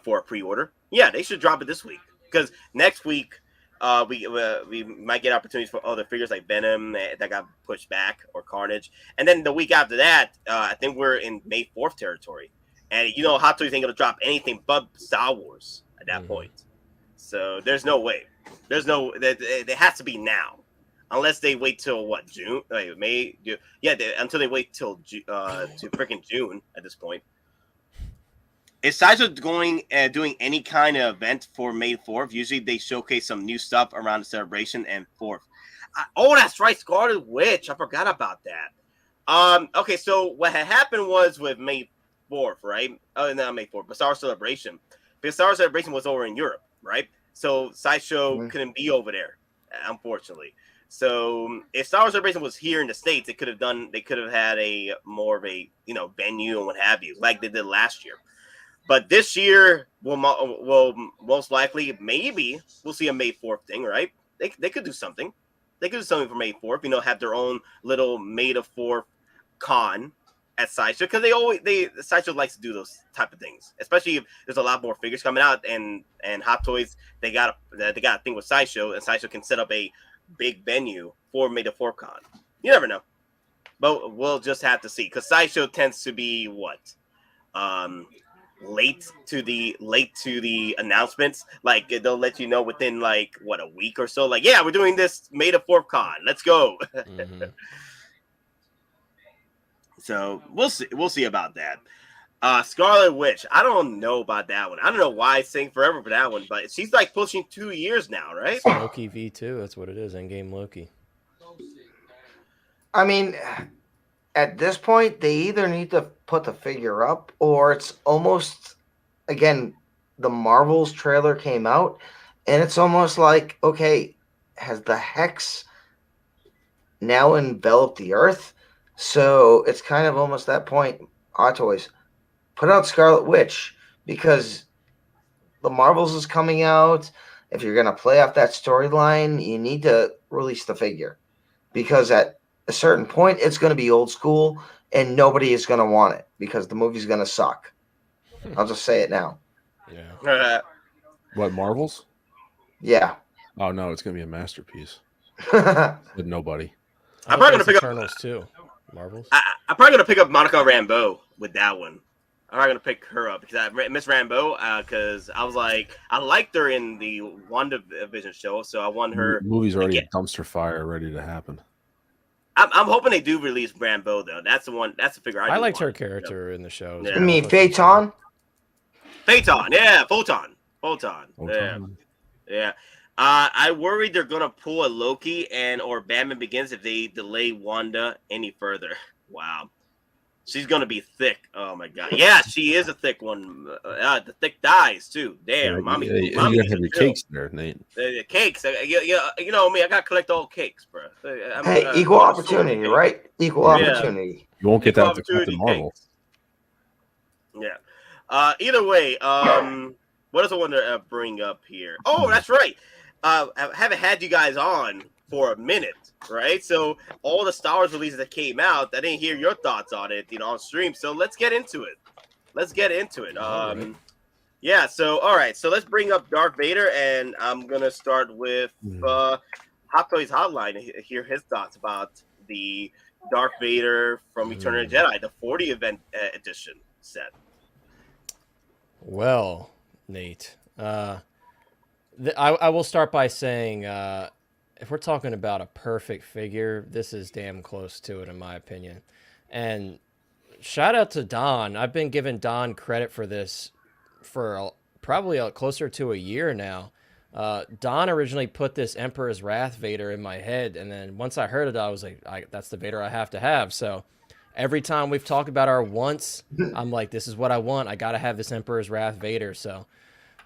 for a pre-order. Yeah, they should drop it this week because next week we might get opportunities for other figures like Venom that got pushed back or Carnage, and then the week after that, I think we're in May 4th territory. And Hot Toys ain't gonna drop anything but Star Wars at that point. So there's no way. There has to be now, unless they wait till what, June, like May? Yeah, until they wait till to freaking June at this point. Is Sideshow doing any kind of event for May 4th? Usually they showcase some new stuff around the celebration and 4th. Oh, that's right, Scarlet Witch. I forgot about that. Okay, so what had happened was with May 4th, right? Oh, not May 4th, but Star Wars Celebration. Because Star Wars Celebration was over in Europe, right? So Sideshow couldn't be over there, unfortunately. So if Star Wars Celebration was here in the States, they could have had a more of a venue and what have you, like they did last year. But this year, will most likely, maybe we'll see a May 4th thing, right? They could do something. They could do something for May 4th. Have their own little May the 4th con at Sideshow because Sideshow likes to do those type of things, especially if there's a lot more figures coming out and Hot Toys they got a thing with Sideshow and Sideshow can set up a big venue for May the 4th con. You never know, but we'll just have to see because Sideshow tends to be late to the announcements. Like they'll let you know within a week or so. Like, yeah, we're doing this May the 4th con. Let's go. So we'll see about that. Scarlet Witch. I don't know about that one. I don't know why it's saying forever for that one, but she's like pushing 2 years now, right? It's Loki V2. That's what it is. Endgame Loki. I mean, at this point, they either need to put the figure up, or it's almost, again, the Marvels trailer came out, and it's almost like, okay, has the Hex now enveloped the Earth? So it's kind of almost that point. Hot Toys, put out Scarlet Witch, because the Marvels is coming out. If you're going to play off that storyline, you need to release the figure, because at a certain point, it's going to be old school, and nobody is going to want it because the movie's going to suck. I'll just say it now. Yeah. What, Marvels? Yeah. Oh no, it's gonna be a masterpiece. Yeah. With nobody. I'm probably gonna pick Eternals too. Marvels. I'm probably gonna pick up Monica Rambeau with that one. I'm probably gonna pick her up because I miss Rambeau because I was like, I liked her in the WandaVision show, so I want her. The movie's already a dumpster fire, ready to happen. I'm hoping they do release Rambeau though. That's the one. That's the figure I liked her want. character in the show. Yeah. You mean Phaeton? Phaeton, yeah, Photon. Yeah. I worried they're gonna pull a Loki or Batman Begins if they delay Wanda any further. Wow, she's gonna be thick. Oh my god, yeah, she is a thick one. The thick thighs too. Damn, mommy, you mommy gotta have your cakes there, Nate. Cakes. You know me. I gotta collect all cakes, bro. Hey, equal opportunity, right? Equal opportunity. You won't get that with opportunity Captain Marvel. cakes. Yeah. Either way, what else I want to bring up here? Oh, that's right. I haven't had you guys on for a minute, right? So all the Star Wars releases that came out, I didn't hear your thoughts on it, on stream. So let's get into it. Yeah. So all right. So let's bring up Darth Vader, and I'm gonna start with Hot Toys Hotline. Hear his thoughts about the Darth Vader from Return of the Jedi, the 40 event edition set. Well, Nate, I will start by saying, if we're talking about a perfect figure, this is damn close to it, in my opinion. And shout out to Don. I've been giving Don credit for this for probably closer to a year now. Don originally put this Emperor's Wrath Vader in my head, and then once I heard it, I was like, that's the Vader I have to have. So every time we've talked about our wants, I'm like, this is what I want. I got to have this Emperor's Wrath Vader. So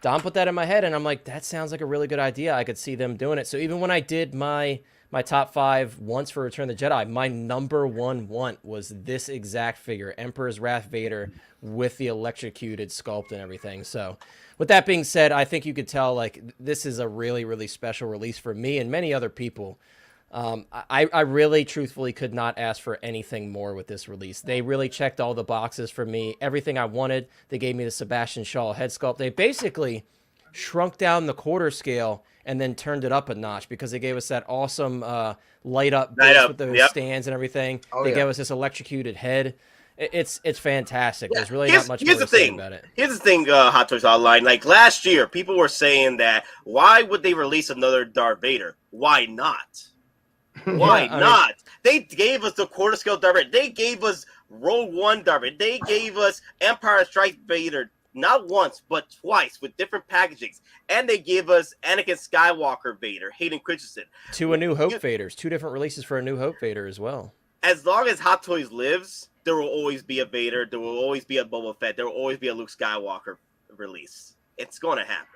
Don put that in my head, and I'm like, that sounds like a really good idea. I could see them doing it. So even when I did my top 5 wants for Return of the Jedi, my number 1 want was this exact figure, Emperor's Wrath Vader, with the electrocuted sculpt and everything. So with that being said, I think you could tell, like, this is a really, really special release for me and many other people. I really truthfully could not ask for anything more with this release. They really checked all the boxes for me, everything I wanted. They gave me the Sebastian Shaw head sculpt. They basically shrunk down the quarter scale and then turned it up a notch because they gave us that awesome light up base with those stands and everything. They gave us this electrocuted head. It's fantastic. There's really not much more to say about it. Here's the thing, Hot Toys Online. Like last year, people were saying that why would they release another Darth Vader? Why not? Why not? They gave us the quarter scale Darth Vader. They gave us Rogue One Darth Vader. They gave us Empire Strikes Vader not once but twice with different packagings, and they gave us Anakin Skywalker Vader, Hayden Christensen. 2 A New Hope Vaders, 2 different releases for A New Hope Vader as well. As long as Hot Toys lives, there will always be a Vader. There will always be a Boba Fett. There will always be a Luke Skywalker release. It's going to happen.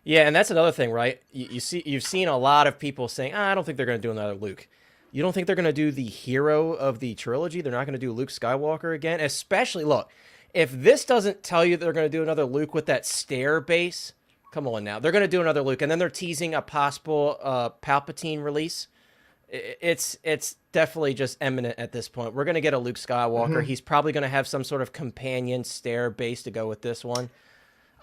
Yeah, and that's another thing, right? You've seen a lot of people saying, I don't think they're going to do another Luke. You don't think they're going to do the hero of the trilogy? They're not going to do Luke Skywalker again? Especially, look, if this doesn't tell you they're going to do another Luke with that stair base, come on now. They're going to do another Luke, and then they're teasing a possible Palpatine release. It's definitely just imminent at this point. We're going to get a Luke Skywalker. He's probably going to have some sort of companion stair base to go with this one.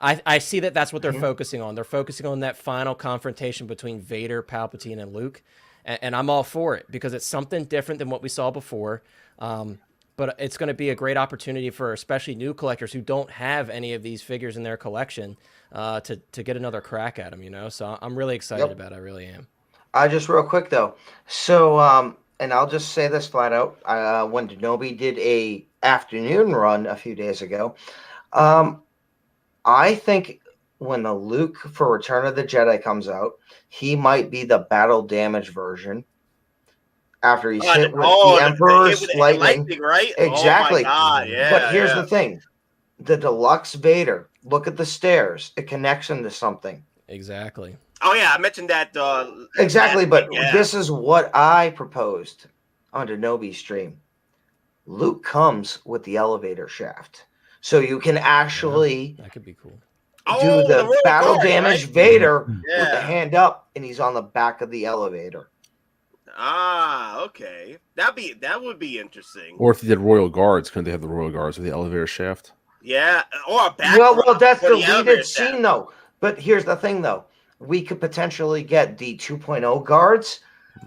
I see that's what they're focusing on. They're focusing on that final confrontation between Vader, Palpatine, and Luke. And I'm all for it because it's something different than what we saw before. But it's going to be a great opportunity for especially new collectors who don't have any of these figures in their collection to get another crack at them, So I'm really excited about it. I really am. Just real quick, though. So, and I'll just say this flat out. When Denobi did a afternoon run a few days ago. I think when the Luke for Return of the Jedi comes out, he might be the battle damage version. After he's hit with the Emperor's hit with lightning, right? Exactly. Oh my god! Yeah. But here's the thing: the Deluxe Vader. Look at the stairs; it connects into something. Exactly. Oh yeah, I mentioned that. Exactly, but this is what I proposed on Denobi's stream. Luke comes with the elevator shaft, so you can actually that could be cool. Do the battle damage Vader Yeah. with the hand up, and he's on the back of the elevator. Ah, okay. That would be interesting. Or if they did Royal Guards, couldn't they have the Royal Guards with the elevator shaft? Yeah, or a back. Well, that's for the deleted scene though. But here's the thing though: we could potentially get the 2.0 guards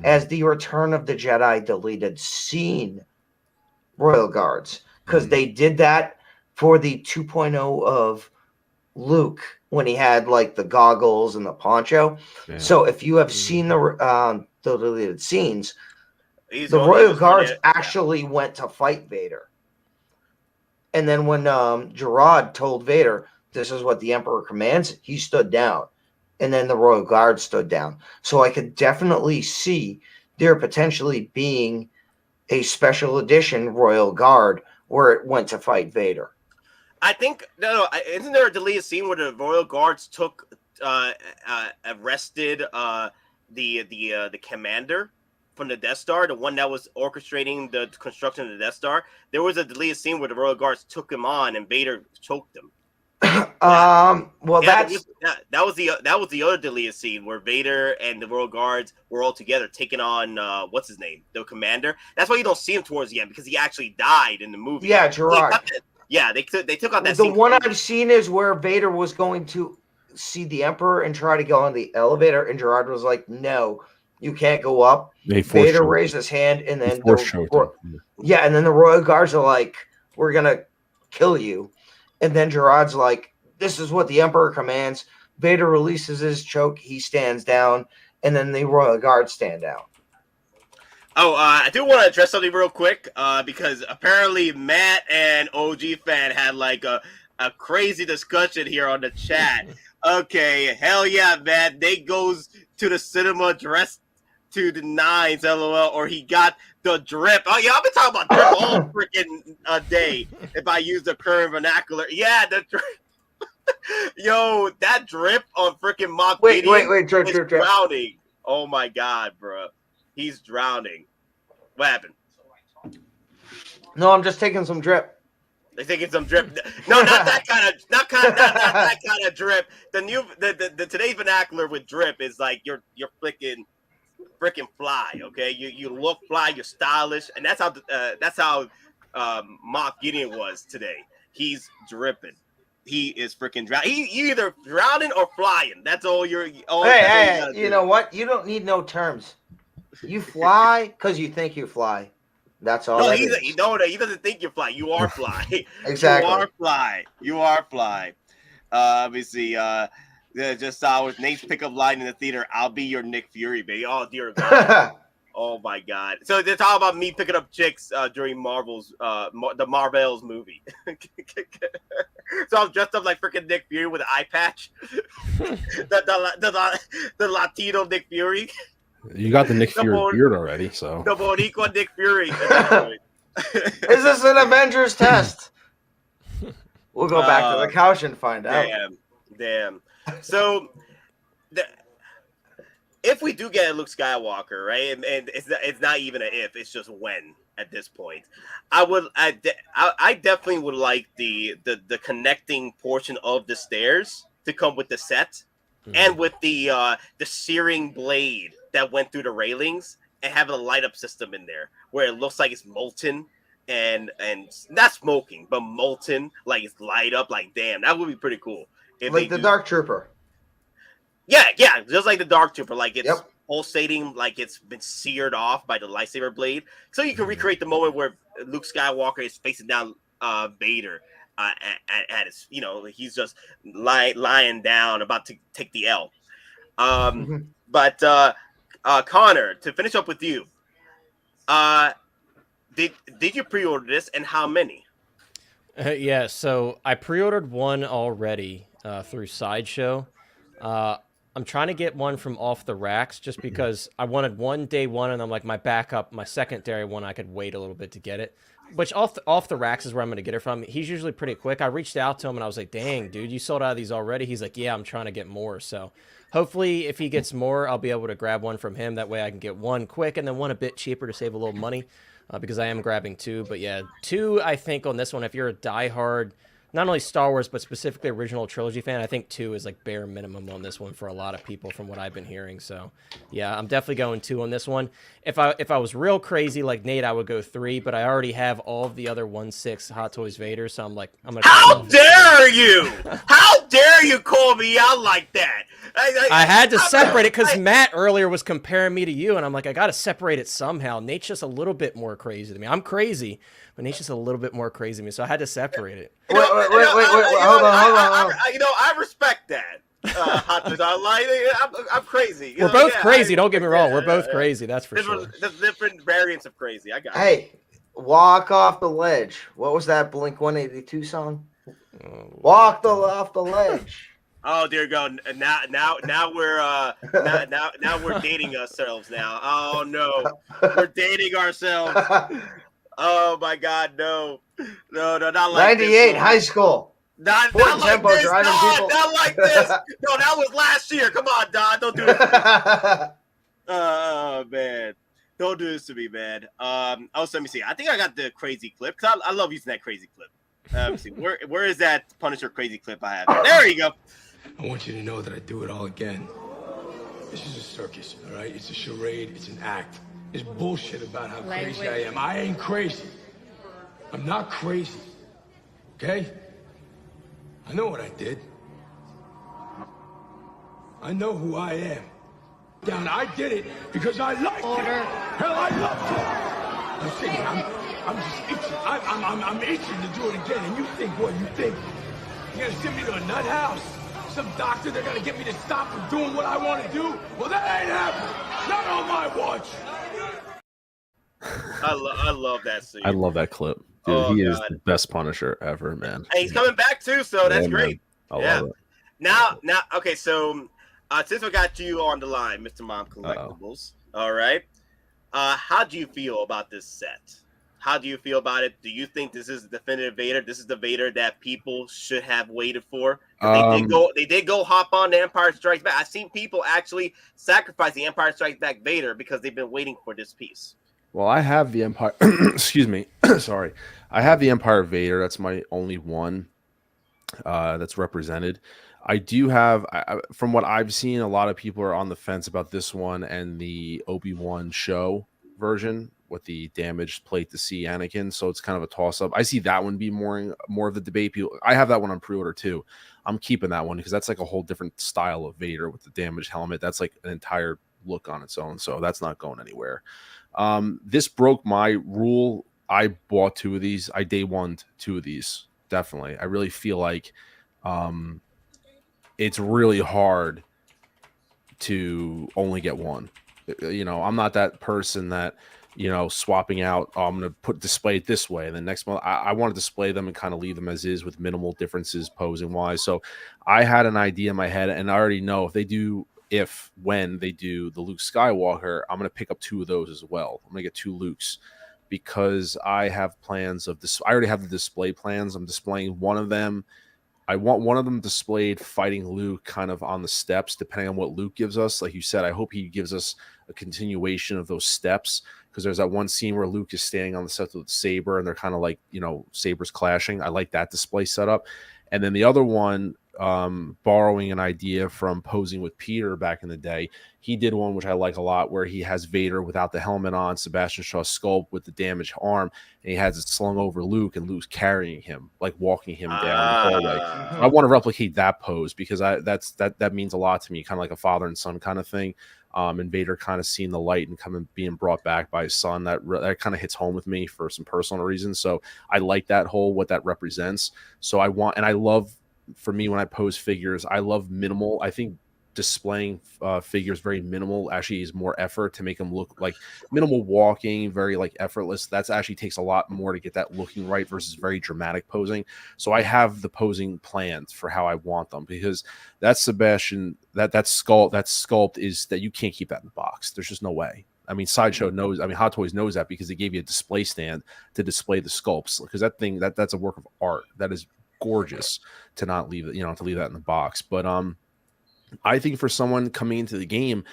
as the Return of the Jedi deleted scene Royal Guards, because they did that for the 2.0 of Luke when he had like the goggles and the poncho. Yeah. So if you have seen the deleted scenes, the Royal Guards actually went to fight Vader. And then when Gerard told Vader, this is what the Emperor commands, he stood down. And then the Royal Guard stood down. So I could definitely see there potentially being a special edition Royal Guard where it went to fight Vader. I think isn't there a deleted scene where the Royal Guards took arrested the commander from the Death Star, the one that was orchestrating the construction of the Death Star? There was a deleted scene where the Royal Guards took him on and Vader choked him. Well, that was the other deleted scene where Vader and the Royal Guards were all together taking on what's his name, the commander. That's why you don't see him towards the end, because he actually died in the movie. Yeah, Gerard. Yeah, they took out that the scene. one I've seen is where Vader was going to see the Emperor and try to go on the elevator, and Gerard was like, "No, you can't go up." Vader raised his hand, and then and then the Royal Guards are like, "We're gonna kill you," and then Gerard's like, "This is what the Emperor commands." Vader releases his choke, he stands down, and then the Royal Guards stand down. Oh, I do want to address something real quick, because apparently Matt and OG Fan had like a crazy discussion here on the chat. Okay, hell yeah, Matt. Nate goes to the cinema dressed to the nines, LOL, or he got the drip. Oh yeah, I've been talking about drip all freaking day. If I use the current vernacular, yeah, the drip. Yo, that drip on freaking Mock Wait, drip. Drowning. Oh my god, bro. He's drowning. What happened? No, I'm just taking some drip. They're taking some drip. No, not that kind of, not that kind of drip. The today's vernacular with drip is like you're freaking fly. Okay, you look fly, you're stylish, and that's how Moff Gideon was today. He's dripping. He is freaking drowning. He either drowning or flying. That's all you're. Hey, you know what? You don't need no terms. You fly because you think you fly. That's all. No, he doesn't think you fly. You are fly. Exactly. You are fly. You are fly. Let me see. Just saw with Nate's pickup line in the theater. I'll be your Nick Fury, baby. Oh dear God. Oh my God. So they're talking about me picking up chicks during Marvel's the Marvels movie. So I'm dressed up like freaking Nick Fury with an eye patch. the Latino Nick Fury. You got the Nick Fury beard already, so the Boricua Nick Fury. Is this an Avengers test? We'll go back to the couch and find out. Damn. So, if we do get a Luke Skywalker, right, and it's not even an if, it's just when at this point. I definitely would like the connecting portion of the stairs to come with the set, and with the searing blade that went through the railings, and have a light up system in there where it looks like it's molten and not smoking, but molten, like it's light up. Like damn, that would be pretty cool. Like the Dark Trooper. Yeah, just like the Dark Trooper, like it's pulsating, like it's been seared off by the lightsaber blade. So you can recreate the moment where Luke Skywalker is facing down Vader at his, he's just lying down, about to take the L. But Connor, to finish up with you, did you pre-order this, and how many? Yeah, so I pre-ordered one already through Sideshow. I'm trying to get one from Off the Racks just because I wanted one day one, and I'm like, my backup, my secondary one, I could wait a little bit to get it. Which off the Racks is where I'm going to get it from. He's usually pretty quick. I reached out to him and I was like, dang, dude, you sold out of these already? He's like, yeah, I'm trying to get more. So hopefully if he gets more, I'll be able to grab one from him. That way I can get one quick and then one a bit cheaper to save a little money. Because I am grabbing two. But yeah, two, I think, on this one, if you're a diehard, not only Star Wars, but specifically original trilogy fan, I think two is like bare minimum on this one for a lot of people from what I've been hearing. So yeah, I'm definitely going two on this one. If I was real crazy like Nate, I would go three, but I already have all of the other 1/6 Hot Toys Vader, so I'm like, I'm gonna. How dare you? How dare you call me out like that? I had to separate it because Matt earlier was comparing me to you, and I'm like, I got to separate it somehow. Nate's just a little bit more crazy than me. I'm crazy, but Nate's just a little bit more crazy than me, so I had to separate it. Wait, hold on. I respect that. I'm crazy. We're both crazy. Don't get me wrong. We're both crazy. That's for sure. There's different variants of crazy. I got it. Hey, Walk Off the Ledge. What was that Blink 182 song? Walk off the ledge. Oh dear God! Now we're dating ourselves now. Oh no, we're dating ourselves. Oh my God, no, not like 98 this. high school. Not like tempo this. driving people. Not like this. No, that was last year. Come on, Don, don't do this. Oh man, don't do this to me, man. Also, let me see. I think I got the crazy clip because I love using that crazy clip. Let me see. Where is that Punisher crazy clip I have? There you go. I want you to know that I do it all again. This is a circus, all right? It's a charade. It's an act. There's bullshit about how crazy I am. I ain't crazy. I'm not crazy. Okay? I know what I did. I know who I am. Down, I did it because I liked it. Hell, I loved it. I'm saying, I'm just itching. I'm itching to do it again. And you think what? You think you're gonna send me to a nut house? Some doctor, they're gonna get me to stop from doing what I want to do? Well, that ain't happening. Not on my watch. I love that scene. I love that clip. Dude, he is the best Punisher ever, man. And he's coming back too, so that's great. Man. I love it. Now, okay, so since I got you on the line, Mr. Mom Collectibles, all right, how do you feel about this set? How do you feel about it? Do you think this is the definitive Vader? This is the Vader that people should have waited for? They did go hop on the Empire Strikes Back. I've seen people actually sacrifice the Empire Strikes Back Vader because they've been waiting for this piece. Well, I have the Empire. Excuse me. Sorry. I have the Empire Vader. That's my only one that's represented. I do have, from what I've seen, a lot of people are on the fence about this one and the Obi-Wan show version with the damaged plate to see Anakin. So it's kind of a toss-up. I see that one be more of the debate. I have that one on pre-order too. I'm keeping that one because that's like a whole different style of Vader with the damaged helmet. That's like an entire look on its own. So that's not going anywhere. This broke my rule. I bought two of these. I day one two of these. Definitely. I really feel like it's really hard to only get one. You know, I'm not that person that, you know, swapping out, I'm going to display it this way. And then next month, I want to display them and kind of leave them as is with minimal differences posing wise. So I had an idea in my head, and I already know when they do the Luke Skywalker, I'm going to pick up two of those as well. I'm going to get two Lukes because I have plans of this. I already have the display plans. I'm displaying one of them. I want one of them displayed fighting Luke kind of on the steps, depending on what Luke gives us. Like you said, I hope he gives us a continuation of those steps, because there's that one scene where Luke is standing on the set with the saber and they're kind of like, you know, sabers clashing. I like that display setup. And then the other one, borrowing an idea from posing with Peter back in the day, he did one which I like a lot, where he has Vader without the helmet on, Sebastian Shaw's sculpt with the damaged arm, and he has it slung over Luke, and Luke's carrying him, like walking him down the hallway. I want to replicate that pose because that means a lot to me, kind of like a father and son kind of thing. And Vader kind of seeing the light and being brought back by his son, that kind of hits home with me for some personal reasons. So I like that what that represents. So I love, for me, when I pose figures, I love minimal. I think displaying figures very minimal actually is more effort to make them look like minimal walking, very like effortless. That's actually takes a lot more to get that looking right versus very dramatic posing. So I have the posing planned for how I want them, because that Sebastian, that sculpt is that you can't keep that in the box. There's just no way. I mean, Sideshow knows. I mean, Hot Toys knows that because they gave you a display stand to display the sculpts. Because that thing, that's a work of art. That is gorgeous to not leave it, to leave that in the box. But I think for someone coming into the game,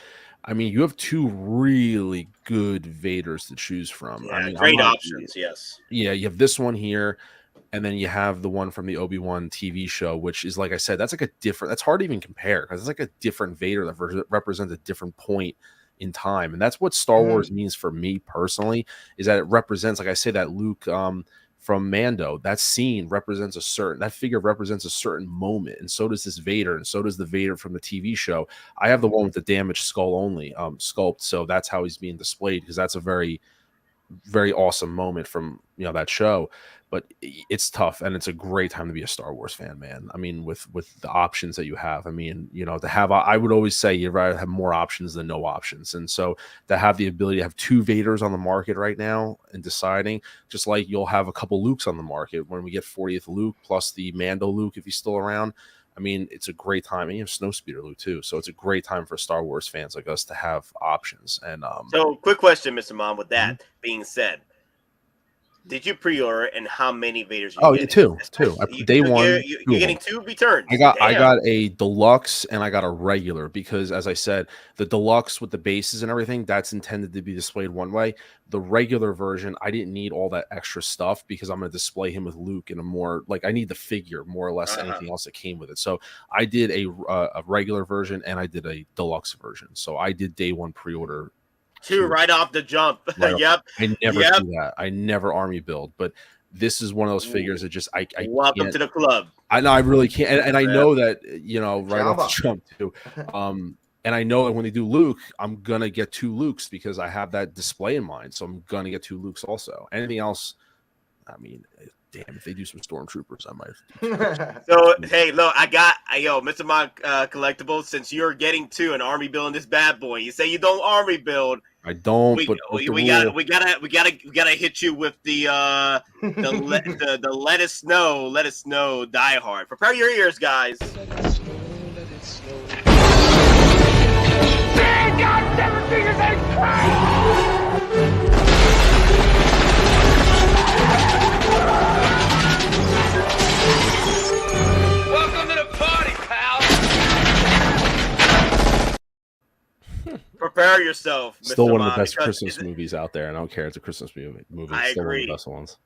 I mean, you have two really good Vaders to choose from. Yeah, I mean, great options. Yes. Yeah, you have this one here, and then you have the one from the Obi-Wan TV show, which is, like I said, that's like a different. That's hard to even compare because it's like a different Vader that represents a different point in time, and that's what Star Wars means for me personally. Is that it represents, like I say, that Luke from Mando, that scene represents that figure represents a certain moment, and so does this Vader, and so does the Vader from the TV show. I have the one with the damaged skull only sculpt, so that's how he's being displayed, because that's a very, very awesome moment from that show. But it's tough, and it's a great time to be a Star Wars fan, man. I mean, with the options that you have, I mean, to have, I would always say you'd rather have more options than no options. And so to have the ability to have two Vaders on the market right now and deciding, just like you'll have a couple Lukes on the market when we get 40th Luke plus the Mando Luke if he's still around. I mean, it's a great time. And you have Snowspeeder Luke too, so it's a great time for Star Wars fans like us to have options. And so, quick question, Mr. Mom. With that being said, did you pre-order, and how many Vaders? Oh, yeah, two. Day one, you're getting two returns. I got a deluxe and I got a regular, because, as I said, the deluxe with the bases and everything, that's intended to be displayed one way. The regular version, I didn't need all that extra stuff because I'm going to display him with Luke in a more, like, I need the figure more or less anything else that came with it. So I did a regular version and I did a deluxe version. So I did day one pre-order. Two right off the jump. Yep. I never do that. I never army build, but this is one of those figures that just I welcome to the club. I know I really can't, and I know that right off the jump too. And I know that when they do Luke, I'm gonna get two Lukes because I have that display in mind. So I'm gonna get two Lukes also. Anything else? I mean, damn, if they do some stormtroopers, I might. So hey, look, Mr. Mon Collectibles, since you're getting to an army build in this bad boy, you say you don't army build. I don't. We gotta hit you with the let us know Die Hard. Prepare your ears, guys. Welcome to the party, pal. Prepare yourself, Mr. Still one of Mom, the best Christmas movies out there. I don't care. It's a Christmas movie. I Still agree. One of the best ones.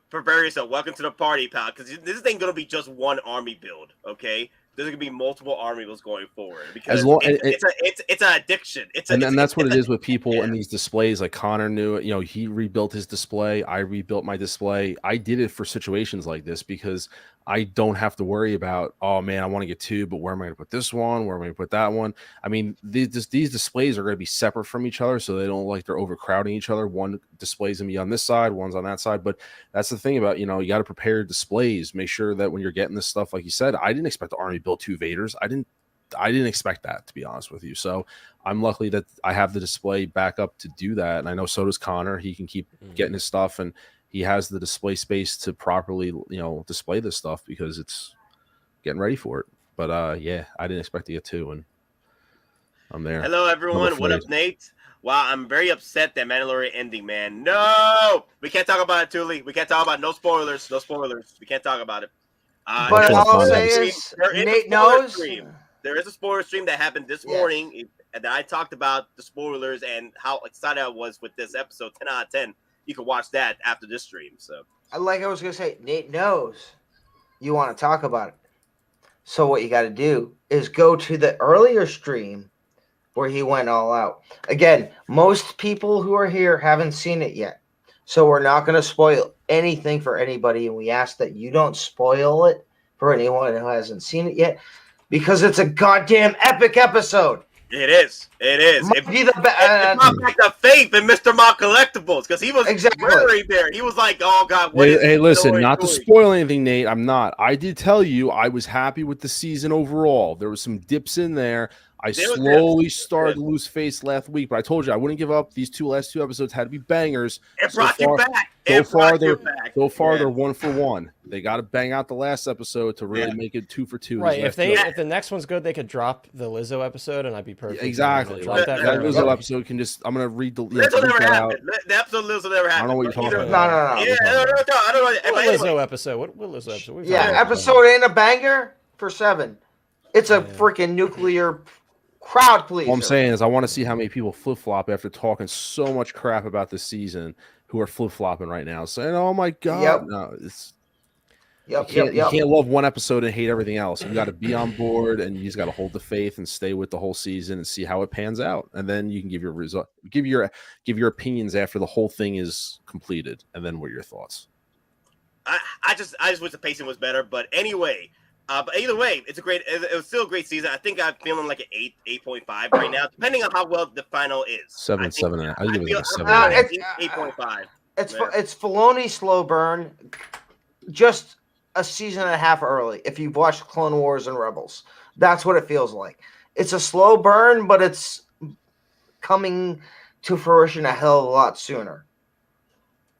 Prepare yourself. Welcome to the party, pal. Because this ain't gonna be just one army build, okay? There's gonna be multiple army builds going forward because it's an addiction. And that's what it is with people in these displays. Like Connor knew it. He rebuilt his display. I rebuilt my display. I did it for situations like this because I don't have to worry about, oh man, I want to get two, but where am I going to put this one? Where am I going to put that one? I mean, these displays are going to be separate from each other, so they don't like they're overcrowding each other. One display's going to be on this side, one's on that side. But that's the thing about, you got to prepare your displays. Make sure that when you're getting this stuff, like you said, I didn't expect the army build two Vaders. I didn't expect that, to be honest with you. So I'm lucky that I have the display back up to do that. And I know so does Connor. He can keep getting his stuff, and he has the display space to properly, display this stuff because it's getting ready for it. But yeah, I didn't expect to get two, and I'm there. Hello, everyone. What up, Nate? Wow, I'm very upset that Mandalorian ending, man. No, we can't talk about it, Thule. We can't talk about no spoilers. No spoilers. We can't talk about it. But all I'll say is, Nate knows. There is a spoiler stream that happened this morning that I talked about the spoilers and how excited I was with this episode. 10 out of 10. You can watch that after this stream. So, like I was gonna say, Nate knows you want to talk about it. So what you got to do is go to the earlier stream where he went all out. Again, most people who are here haven't seen it yet, so we're not going to spoil anything for anybody, and we ask that you don't spoil it for anyone who hasn't seen it yet, because it's a goddamn epic episode. It is. It brought back the faith in Mr. Mom Collectibles because he was right there. He was like, "Oh God, hey, listen, not to spoil anything, Nate. I'm not. I did tell you I was happy with the season overall. There was some dips in there, I slowly started to lose face last week, but I told you I wouldn't give up. These last two episodes had to be bangers. It brought you back. So far, they're 1 for 1. They got to bang out the last episode to really make it 2 for 2. Right. If the next one's good, they could drop the Lizzo episode, and I'd be perfect. Exactly. Drop that Lizzo episode can just. I'm gonna read the. Lizzo never happened. The episode Lizzo never happened. I don't know what you're talking about. No. Yeah, I don't know. What Lizzo episode? What Lizzo episode? Episode ain't a banger for 7. It's a freaking nuclear crowd pleaser. All I'm saying is I want to see how many people flip-flop after talking so much crap about this season who are flip-flopping right now, saying, oh my God. No, it's you can't love one episode and hate everything else. You got to be on board, and you just got to hold the faith and stay with the whole season and see how it pans out. And then you can give your result, give your opinions after the whole thing is completed. And then what are your thoughts? I just wish the pacing was better. But anyway, but either way, it was still a great season. I think I'm feeling like an 8.5 right now, depending on how well the final is. 7, 7.5. I give it a 7. 8.5. It's Filoni slow burn, just a season and a half early. If you've watched Clone Wars and Rebels, that's what it feels like. It's a slow burn, but it's coming to fruition a hell of a lot sooner.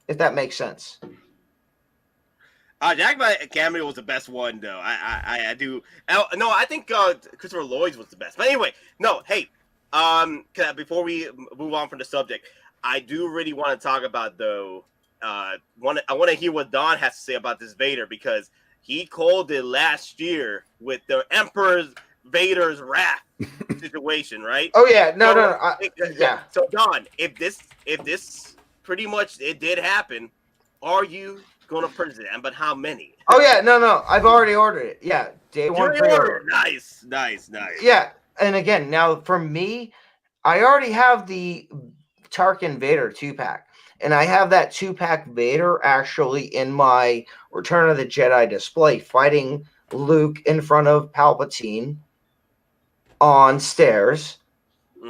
If that makes sense. Jack cameo was the best one, though. I do. No, I think Christopher Lloyd's was the best. But anyway, no. Hey, before we move on from the subject, I do really want to talk about though. I want to hear what Don has to say about this Vader, because he called it last year with the Emperor's Vader's wrath situation, right? Oh yeah, no. Yeah. So Don, if this pretty much it did happen, are you going to present? But how many? Oh yeah, no. I've already ordered it. Yeah, day one pre-order. Nice. Yeah, and again, now for me, I already have the Tarkin Vader 2-pack, and I have that 2-pack Vader actually in my Return of the Jedi display, fighting Luke in front of Palpatine on stairs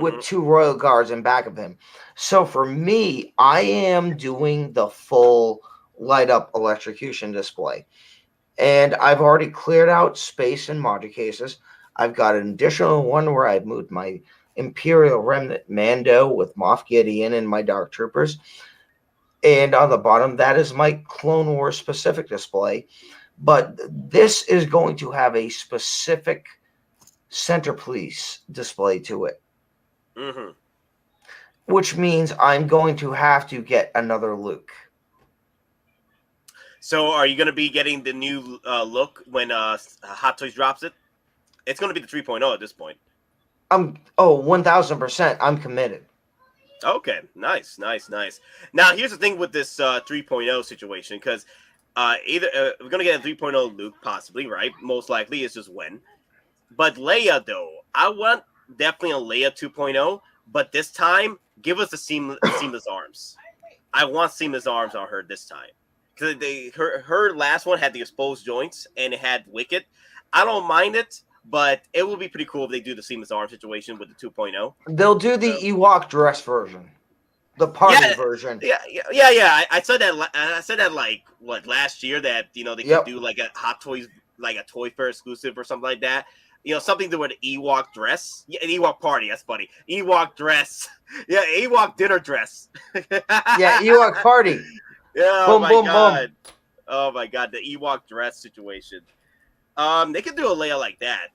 with 2 royal guards in back of him. So for me, I am doing the full light up electrocution display, and I've already cleared out space and module cases. I've got an additional one where I've moved my Imperial Remnant Mando with Moff Gideon and my Dark Troopers, and on the bottom that is my Clone Wars specific display. But this is going to have a specific centerpiece display to it, which means I'm going to have to get another Luke. So are you going to be getting the new look when Hot Toys drops it? It's going to be the 3.0 at this point. 1,000%. I'm committed. Okay, nice. Now, here's the thing with this 3.0 situation, because either we're going to get a 3.0 Luke, possibly, right? Most likely, it's just when. But Leia, though, I want definitely a Leia 2.0, but this time, give us the seamless arms. I want seamless arms on her this time. Because her last one had the exposed joints, and it had Wicket. I don't mind it, but it will be pretty cool if they do the seamless arm situation with the 2.0. They'll do the Ewok dress version, the party version. Yeah. I said that. I said that like last year that they could do like a Hot Toys, like a Toy Fair exclusive or something like that. Something to wear the Ewok dress. Yeah, an Ewok party. That's funny. Ewok dress. Yeah, Ewok dinner dress. Yeah, Ewok party. Yeah. Boom, boom. Oh my god, the Ewok dress situation. They could do a Leia like that.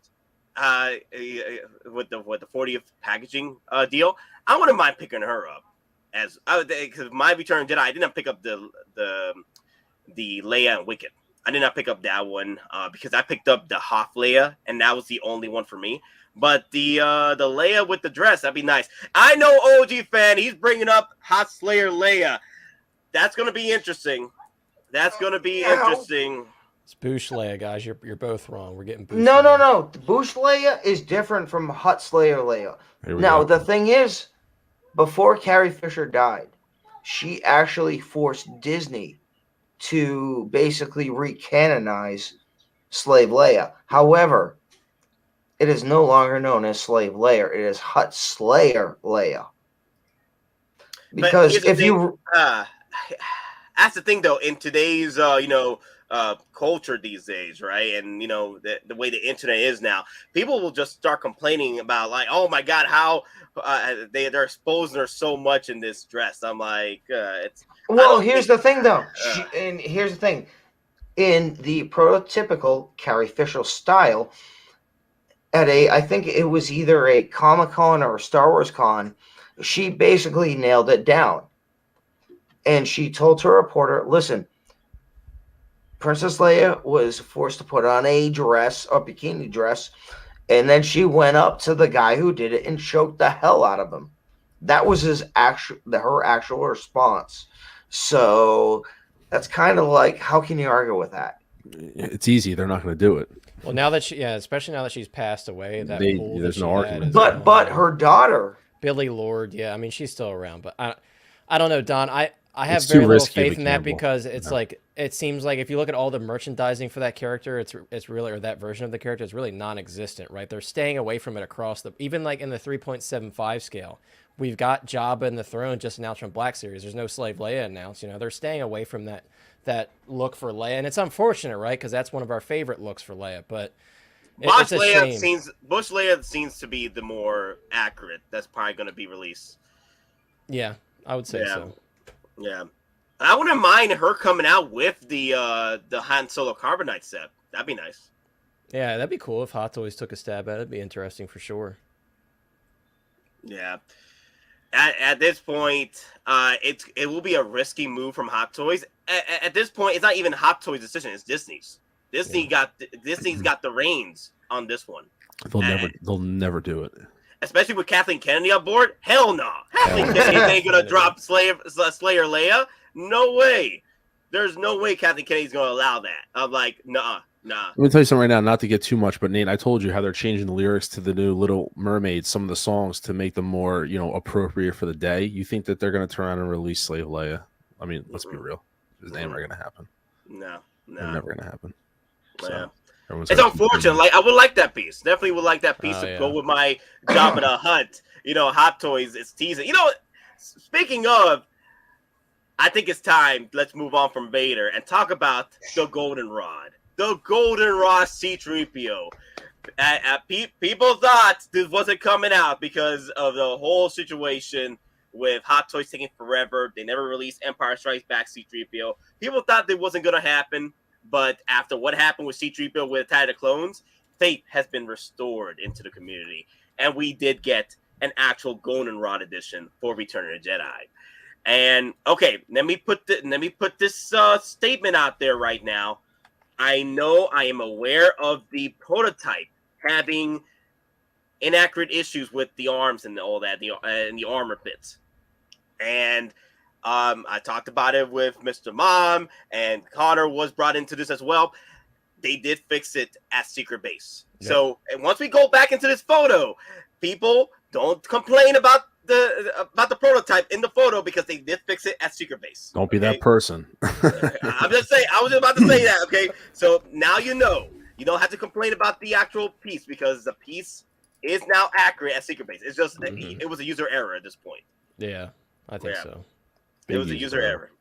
With the 40th packaging deal. I wouldn't mind picking her up as because my Return Jedi, I didn't pick up the Leia and Wicket. I did not pick up that one because I picked up the Hoth Leia, and that was the only one for me. But the Leia with the dress, that'd be nice. I know OG fan, he's bringing up Hot Slayer Leia. That's gonna be interesting. Interesting. It's Boosh Leia, guys. You're both wrong. We're getting Boosh. No. Boosh Leia is different from Hut Slayer Leia. Now, the thing is, before Carrie Fisher died, she actually forced Disney to basically recanonize Slave Leia. However, it is no longer known as Slave Leia. It is Hut Slayer Leia. Because if you... that's the thing, though. In today's, culture these days, right? And you know the way the internet is now, people will just start complaining about like, oh my god, how they're exposing her so much in this dress. I'm like, it's. Well, here's the thing, though. And here's the thing. In the prototypical Carrie Fisher style, at I think it was either a Comic-Con or a Star Wars Con, she basically nailed it down. And she told her reporter, listen, Princess Leia was forced to put on a dress, a bikini dress, and then she went up to the guy who did it and choked the hell out of him. That was her actual response. So that's kind of like, how can you argue with that? It's easy. They're not going to do it. Well, now that especially now that she's passed away, there's no argument. But her daughter, Billie Lourd, I mean, she's still around, but I don't know, Don. I have It's very too little risky of a faith in that gamble. because it's like it seems like if you look at all the merchandising for that character, it's really, or that version of the character, it's really non-existent, right? They're staying away from it across even like in the 3.75 scale. We've got Jabba and the Throne just announced from Black Series. There's no Slave Leia announced. You know, they're staying away from that look for Leia, and it's unfortunate, right? Because that's one of our favorite looks for Leia. But Bush it's a shame. Leia seems to be the more accurate. That's probably going to be released. Yeah, I would say so. Yeah, I wouldn't mind her coming out with the Han Solo Carbonite set. That'd be nice. Yeah, that'd be cool if Hot Toys took a stab at it. It'd be interesting for sure. Yeah. At this point, it will be a risky move from Hot Toys. At this point, it's not even Hot Toys' decision; it's Disney's. Disney's got the reins on this one. They'll never do it. Especially with Kathleen Kennedy on board. Hell no. Kathleen Kennedy ain't gonna drop Slayer Leia. No way. There's no way Kathleen Kennedy's gonna allow that. I'm like, nah. Let me tell you something right now, not to get too much, but Nate, I told you how they're changing the lyrics to the new Little Mermaid, some of the songs to make them more, appropriate for the day. You think that they're going to turn around and release Slave Leia? I mean, let's be real. It's never going to happen. No. It's never going to happen. Yeah. So, it's unfortunate. Like I would like that piece. Definitely would like that piece to go with my Jabba the Hutt. Hot Toys is teasing. Speaking of, I think it's time. Let's move on from Vader and talk about the Goldenrod. The Goldenrod C3PO. People thought this wasn't coming out because of the whole situation with Hot Toys taking forever. They never released Empire Strikes Back C3PO. People thought that wasn't going to happen, but after what happened with C3PO with Attack of the Clones, faith has been restored into the community, and we did get an actual Goldenrod edition for Return of the Jedi. And okay, let me put this statement out there right now. I know I am aware of the prototype having inaccurate issues with the arms and all that, and the armor bits. And I talked about it with Mr. Mom, and Connor was brought into this as well. They did fix it at Secret Base. Yep. So, and once we go back into this photo, people don't complain about the prototype in the photo because they did fix it at Secret Base. Don't be that person. I'm just saying. I was just about to say that. Okay, so now you don't have to complain about the actual piece because the piece is now accurate at Secret Base. It's just it was a user error at this point. Yeah, I think so. It was a user error.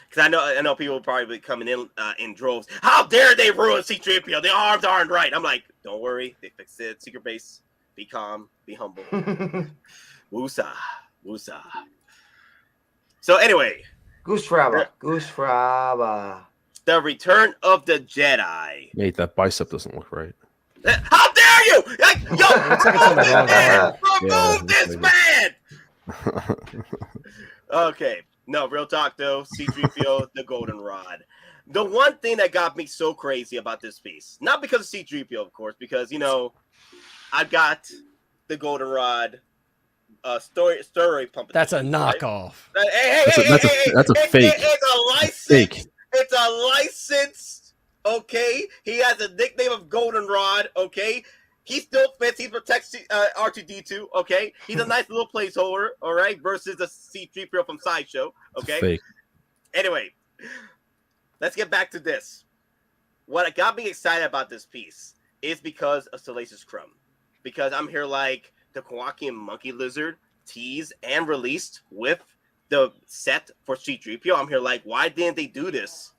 Because I know people will probably be coming in droves. How dare they ruin C3PO? The arms aren't right. I'm like, don't worry, they fixed it. Secret Base. Be calm, be humble. Woosah. So anyway. Goose Fraba. The Return of the Jedi. Nate, that bicep doesn't look right. How dare you! Remove this man! Okay. No, real talk though. C3PO, the Goldenrod. The one thing that got me so crazy about this piece, not because of C3PO, of course, because I've got the Goldenrod story pump. That's a knockoff. That's a fake. It's a license. Fake. It's a license. Okay, he has a nickname of Goldenrod. Okay, he still fits. He protects R2D2. Okay, he's a nice little placeholder. All right, versus the C3PO from Sideshow. Okay. Fake. Anyway, let's get back to this. What got me excited about this piece is because of Salacious Crumb. Because I'm here like the Kowakian Monkey Lizard teased and released with the set for C3PO. I'm here like, why didn't they do this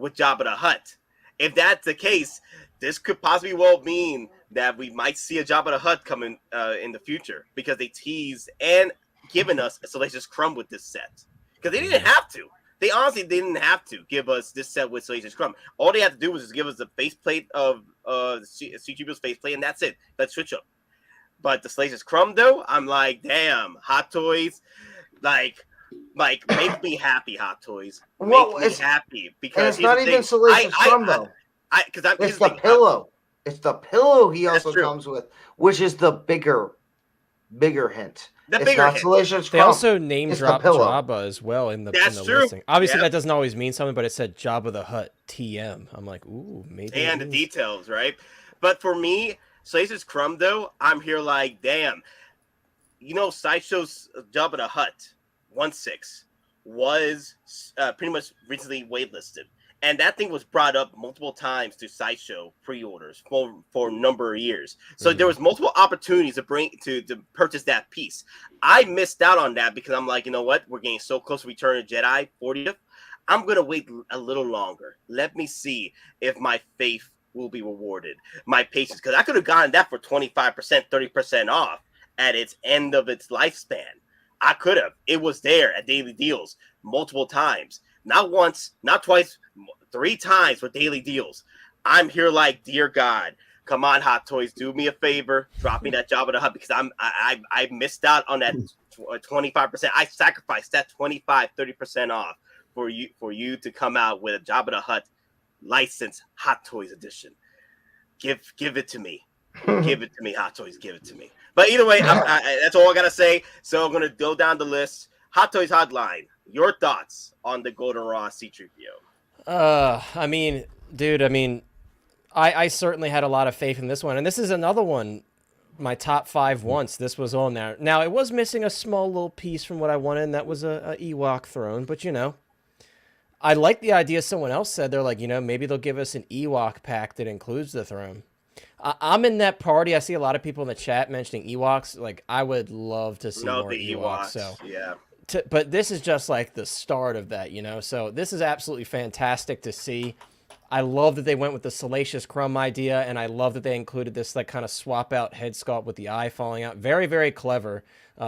with Jabba the Hutt. If that's the case, this could possibly well mean that we might see a Jabba the Hutt coming in the future, because they teased and given us a Salacious Crumb with this set. Because they didn't have to. They honestly didn't have to give us this set with Salacious Crumb. All they had to do was just give us the faceplate of C3PO's faceplate, and that's it. Let's switch up. But the Salacious Crumb, though, I'm like, damn, Hot Toys, like make me happy, Hot Toys. Make me happy, because it's not even Salacious Crumb though. It's the pillow. It's the pillow he also comes with, which is the bigger hint. It's not Salacious Crumb. They also name dropped Jabba as well in the listing. Obviously, that doesn't always mean something, but it said Jabba the Hutt TM. I'm like, ooh, maybe. And the details, right? But for me, Salacious Crumb, though, I'm here like, damn. You know, Sideshow's Jabba the Hutt 1/6 was pretty much recently waitlisted. And that thing was brought up multiple times to Sideshow pre-orders for a number of years. So there was multiple opportunities to purchase that piece. I missed out on that because I'm like, you know what? We're getting so close to Return of Jedi 40th. I'm going to wait a little longer. Let me see if my faith will be rewarded. My patience. Because I could have gotten that for 25%, 30% off at its end of its lifespan. I could have. It was there at Daily Deals multiple times. Not once, not twice, 3 times with Daily Deals. I'm here like, dear God, come on, Hot Toys, do me a favor, drop me that Jabba the Hutt, because I missed out on that 25%. I sacrificed that 25-30% off for you to come out with a Jabba the Hutt licensed Hot Toys edition. Give it to me. Give it to me, Hot Toys. Give it to me. But either way, that's all I gotta say. So I'm gonna go down the list. Hot Toys Hotline. Your thoughts on the Golden Raw C3PO? I mean, dude, I certainly had a lot of faith in this one. And this is another one, my top 5 once this was on there. Now, it was missing a small little piece from what I wanted, and that was a Ewok throne. But, you know, I like the idea someone else said. They're like, you know, maybe they'll give us an Ewok pack that includes the throne. I'm in that party. I see a lot of people in the chat mentioning Ewoks. Like, I would love to see more Ewoks. So, yeah. But this is just like the start of that, you know? So this is absolutely fantastic to see. I love that they went with the Salacious Crumb idea, and I love that they included this like kind of swap out head sculpt with the eye falling out. Very, very clever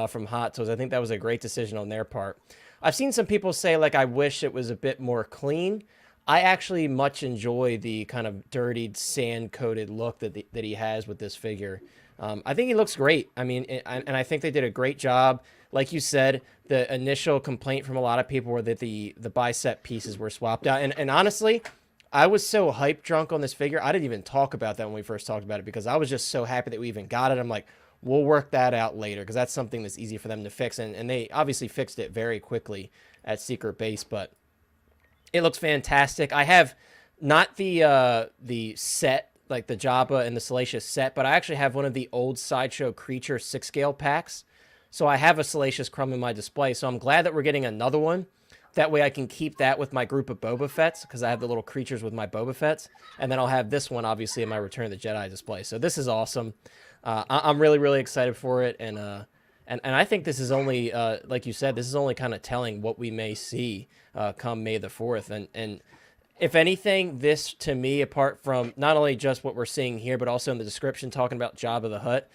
from Hot Toys. I think that was a great decision on their part. I've seen some people say, like, I wish it was a bit more clean. I actually much enjoy the kind of dirtied, sand-coated look that he has with this figure. I think he looks great. I mean, and I think they did a great job. Like you said, the initial complaint from a lot of people were that the bicep pieces were swapped out. And honestly, I was so hype drunk on this figure, I didn't even talk about that when we first talked about it, because I was just so happy that we even got it. I'm like, we'll work that out later, because that's something that's easy for them to fix. And they obviously fixed it very quickly at Secret Base, but it looks fantastic. I have not the set, like the Jabba and the Salacious set, but I actually have one of the old Sideshow Creature 6-scale packs. So I have a Salacious Crumb in my display. So I'm glad that we're getting another one. That way I can keep that with my group of Boba Fett's, because I have the little creatures with my Boba Fett's. And then I'll have this one, obviously, in my Return of the Jedi display. So this is awesome. I'm really, really excited for it. And I think this is only, like you said, this is only kind of telling what we may see come May the 4th. And if anything, this, to me, apart from not only just what we're seeing here, but also in the description talking about Jabba the Hutt,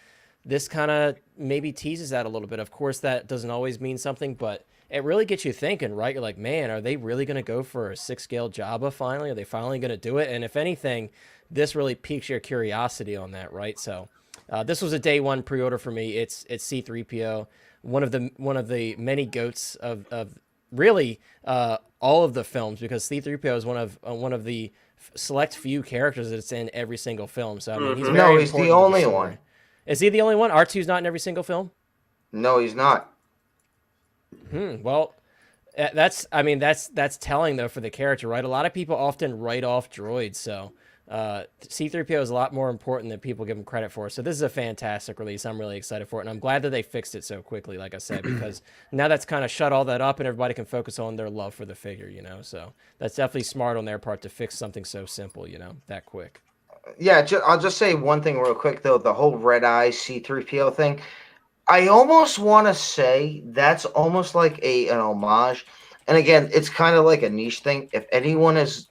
this kind of maybe teases that a little bit. Of course, that doesn't always mean something, but it really gets you thinking, right? You're like, man, are they really going to go for a 6-scale Jabba finally? Are they finally going to do it? And if anything, this really piques your curiosity on that, right? So this was a day one pre-order for me. It's C3PO, one of the many goats of really all of the films, because C3PO is one of the select few characters that's in every single film. So I mean, he's very he's the only one. Is he the only one? R2's not in every single film? No, he's not. Well, that's telling, though, for the character, right? A lot of people often write off droids, so C3PO is a lot more important than people give him credit for. So this is a fantastic release. I'm really excited for it, and I'm glad that they fixed it so quickly, like I said, because now that's kind of shut all that up, and everybody can focus on their love for the figure, you know? So that's definitely smart on their part to fix something so simple, you know, that quick. Yeah, I'll just say one thing real quick, though. The whole red eye C3PO thing, I almost want to say that's almost like an homage. And again, it's kind of like a niche thing. If anyone is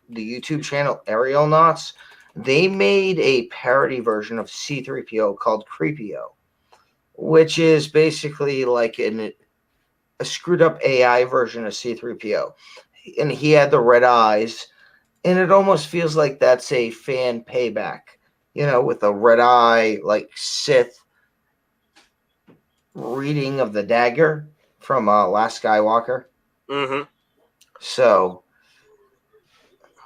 the YouTube channel Aerial Knots, they made a parody version of C3PO called Creepio, which is basically like a screwed up AI version of C3PO. And he had the red eyes, and it almost feels like that's a fan payback, with a red eye, like Sith reading of the dagger from Last Skywalker. Mm-hmm. So,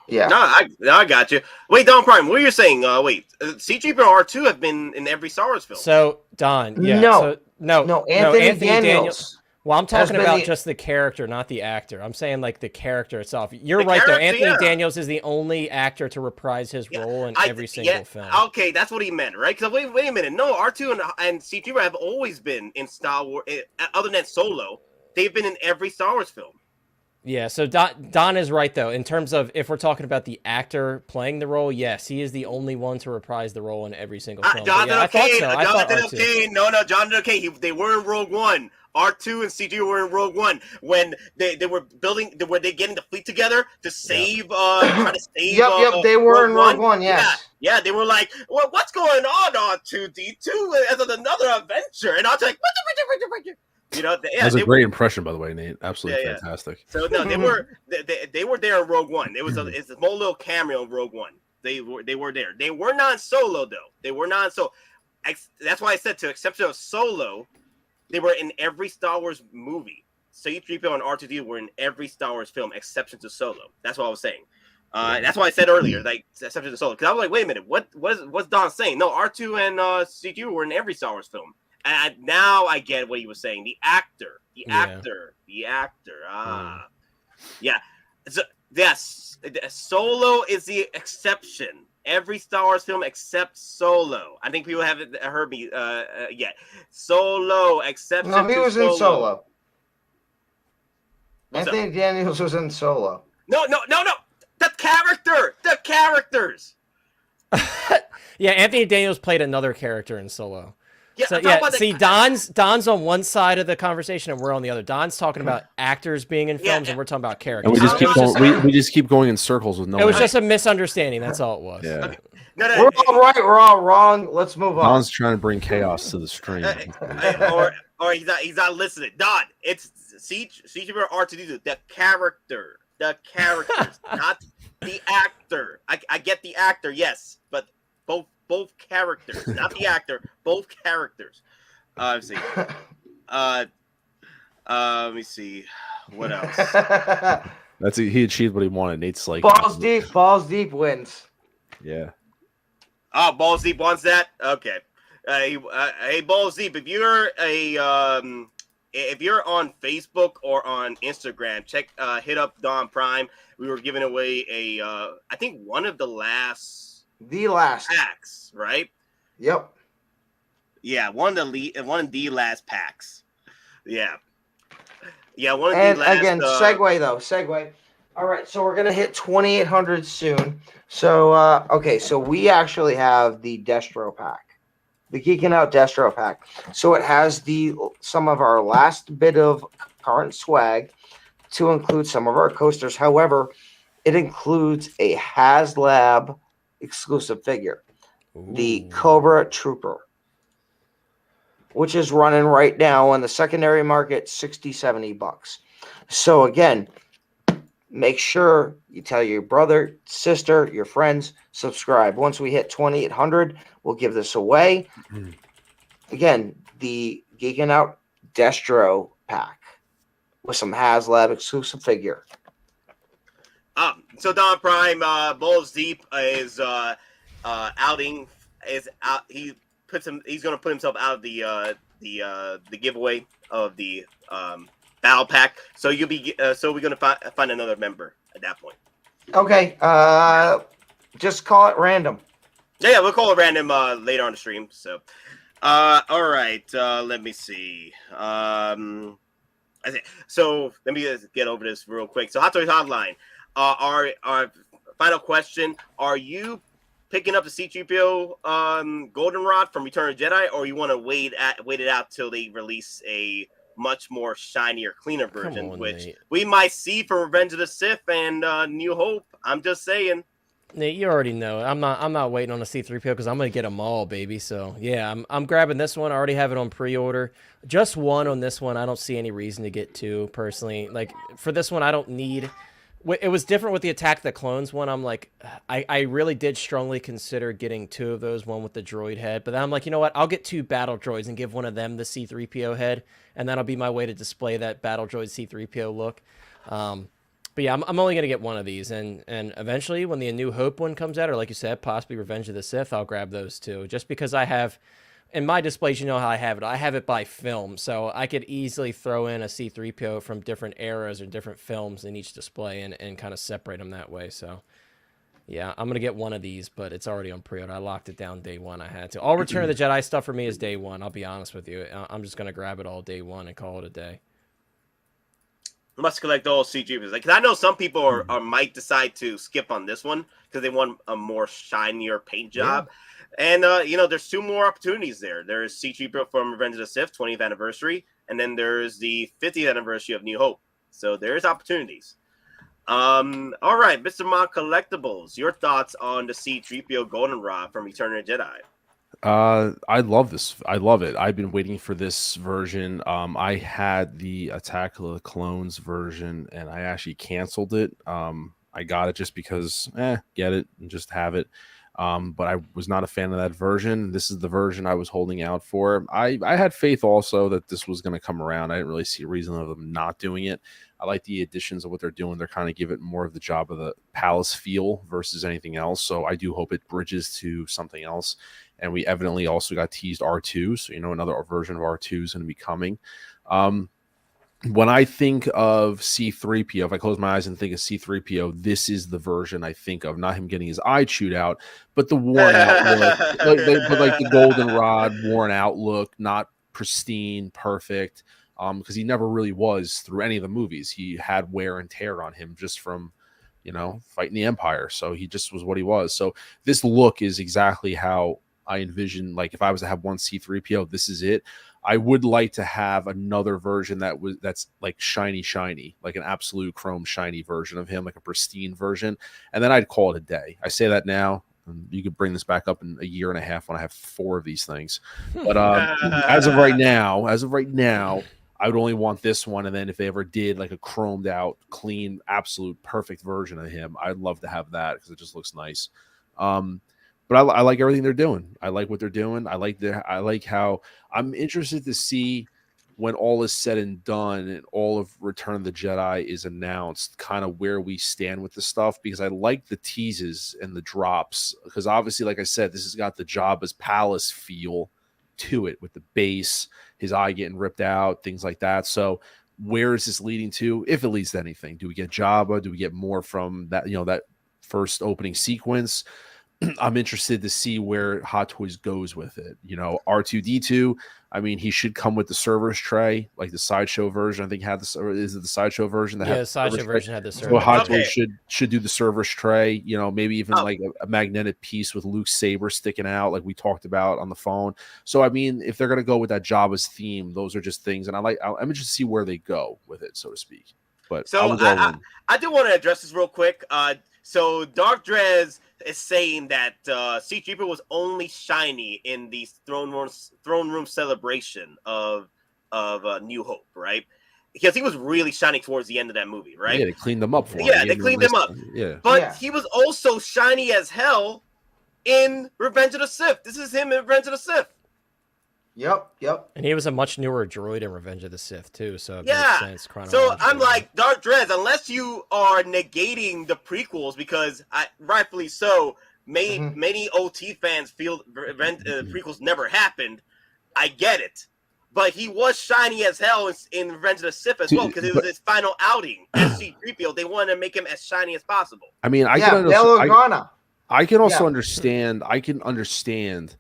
yeah. No, I got you. Wait, Don Prime, what are you saying? C3PO and R2 have been in every Star Wars film. So, Don, yeah. No. No, Anthony Daniels. Well, I'm talking about just the character, not the actor. I'm saying like the character itself. You're right, though. Anthony Daniels is the only actor to reprise his role in every single film. Okay, that's what he meant, right? Because wait a minute. No, R2 and C3PO have always been in Star Wars. Other than Solo, they've been in every Star Wars film. Yeah, so Don is right, though. In terms of if we're talking about the actor playing the role, yes, he is the only one to reprise the role in every single film. Jonathan O'Kane. No, Jonathan O'Kane. They were in Rogue One. R2 and C3 were in Rogue One when they were building. Were they getting the fleet together to save? Try to save. Yep. They were in Rogue One. Yes. Yeah. They were like, well, what's going on R2D2 as another adventure? And I was like, That's a great impression, by the way, Nate. Absolutely fantastic. So no, they were there in Rogue One. It's a small little cameo in Rogue One. They were there. They were not in Solo though. They were not in Solo. That's why I said, to exception of Solo, they were in every Star Wars movie. C3PO and R2D2 were in every Star Wars film, exception to Solo. That's what I was saying. That's why I said earlier, like, exception to Solo, because I was like, wait a minute, what's Don saying? No, R2 and C3PO were in every Star Wars film. And now I get what he was saying. The actor. Yeah. So, yes, Solo is the exception. Every Star Wars film except Solo. I think people haven't heard me yet. Solo, exception. No, he was in Solo. What's Anthony Daniels was in Solo. No. The characters. Yeah, Anthony Daniels played another character in Solo. Yeah, so, see, Don's on one side of the conversation and we're on the other. Don's talking about actors being in films and we're talking about characters. And we just keep going in circles with no. It was just a misunderstanding. That's all it was. Yeah. Okay. No, we're all right. We're all wrong. Let's move on. Don's trying to bring chaos to the stream. Or he's not listening. Don, it's C3PO R2D2. The characters, not the actor. I get the actor, yes, but both characters, not the actor, both characters. Let's see. Let me see. What else? He achieved what he wanted. Nate's like balls deep wins. Yeah. Oh, balls deep wants that. Okay. Hey, balls deep. If you're if you're on Facebook or on Instagram, hit up Don Prime. We were giving away I think one of the last packs, right? Yep. Yeah, one of the last packs. Yeah. Yeah, one of and the last. And again, segue. All right, so we're gonna hit 2,800 soon. So okay, so we actually have the Destro pack, the Geekin Out Destro pack. So it has some of our last bit of current swag to include some of our coasters. However, it includes a HasLab exclusive figure, the Cobra Trooper, which is running right now on the secondary market $60-$70. So again, make sure you tell your brother, sister, your friends, subscribe. Once we hit 2,800, we'll give this away. Again, the Geekin Out Destro pack with some HasLab exclusive figure. So Don Prime, Balls Deep is outing is out. He's going to put himself out of the giveaway of the battle pack. So you'll be so we're going to find another member at that point. Okay. Just call it random. Yeah, we'll call it random later on the stream. So, all right. Let me see. So let me just get over this real quick. So Hot Toys Hotline. Our final question: are you picking up the C3PO Goldenrod from Return of the Jedi, or you want to wait it out till they release a much more shinier, cleaner version, on, which Nate. we might see for Revenge of the Sith and New Hope. I'm just saying. Nate, you already know. I'm not waiting on a C3PO because I'm gonna get them all, baby. So yeah, I'm grabbing this one. I already have it on pre-order. Just one on this one. I don't see any reason to get two personally. Like for this one, I don't need. It was different with the Attack of the Clones one. I'm like, I really did strongly consider getting two of those, one with the droid head. But then I'm like, you know what? I'll get two battle droids and give one of them the C3PO head, and that'll be my way to display that battle droid C3PO look. But yeah, I'm only going to get one of these, and eventually when the A New Hope one comes out, or like you said, possibly Revenge of the Sith, I'll grab those too. Just because I have, in my displays, you know how I have it by film, so I could easily throw in a C3PO from different eras or different films in each display and kind of separate them that way. So yeah, I'm going to get one of these, but it's already on pre-order. I locked it down day one. I had to. All Return of the Jedi stuff for me is day one. I'll be honest with you. I'm just going to grab it all day one and call it a day. Must collect all CGs. Like, cause I know some people are might decide to skip on this one because they want a more shinier paint job. Yeah. And you know, there's two more opportunities there. There's C3PO from Revenge of the Sith 20th anniversary, and then there's the 50th anniversary of New Hope. So there's opportunities. All right, Mr. Mon Collectibles, your thoughts on the C3PO Goldenrod from Return of the Jedi? I love this. I love it. I've been waiting for this version. I had the Attack of the Clones version, and I actually canceled it. I got it just because, get it and just have it. But I was not a fan of that version. This is the version I was holding out for. I had faith also that this was going to come around. I didn't really see a reason of them not doing it. I like the additions of what they're doing. They're kind of give it more of the job of the palace feel versus anything else. So I do hope it bridges to something else. And we evidently also got teased R2. So, you know, another version of R2 is going to be coming. When I think of C3PO, if I close my eyes and think of C3PO, this is the version I think of. Not him getting his eye chewed out, but the worn out look, like the goldenrod worn out look, not pristine, perfect. Because he never really was through any of the movies. He had wear and tear on him just from, you know, fighting the Empire. So he just was what he was. So this look is exactly how I envision. Like if I was to have one C3PO, this is it. I would like to have another version that's like shiny, like an absolute chrome shiny version of him, like a pristine version, and then I'd call it a day. I say that now. You could bring this back up in a year and a half when I have 4 of these things. But as of right now, I would only want this one, and then if they ever did like a chromed out, clean, absolute perfect version of him, I'd love to have that because it just looks nice. But I like everything they're doing. I like what they're doing. I like how I'm interested to see when all is said and done and all of Return of the Jedi is announced, kind of where we stand with the stuff, because I like the teases and the drops, because obviously, like I said, this has got the Jabba's palace feel to it with the base, his eye getting ripped out, things like that. So where is this leading to? If it leads to anything, do we get Jabba? Do we get more from that, you know, that first opening sequence? I'm interested to see where Hot Toys goes with it. You know, R2-D2, I mean, he should come with the server's tray, like the Sideshow version. I think had this, or is it the Sideshow version that had the Sideshow version had the server. So Hot Toys should do the server's tray, you know, maybe even like a magnetic piece with Luke's saber sticking out, like we talked about on the phone. So I mean, if they're gonna go with that Jabba's theme, those are just things, and I'm interested to see where they go with it, so to speak. But so I do want to address this real quick. So Dark Drez is saying that C3PO was only shiny in the throne room celebration of New Hope, right? Because he was really shining towards the end of that movie, right? Yeah, they cleaned them up for him. Yeah, they cleaned him up. Yeah, but he was also shiny as hell in Revenge of the Sith. This is him in Revenge of the Sith. Yep. And he was a much newer droid in Revenge of the Sith too, so it makes sense. So I'm like, Darth Drez, unless you are negating the prequels, because rightfully so, many OT fans feel the prequels never happened. I get it, but he was shiny as hell in Revenge of the Sith as well, because it was his final outing as C3PO. They wanted to make him as shiny as possible. I mean, I can also understand. I can understand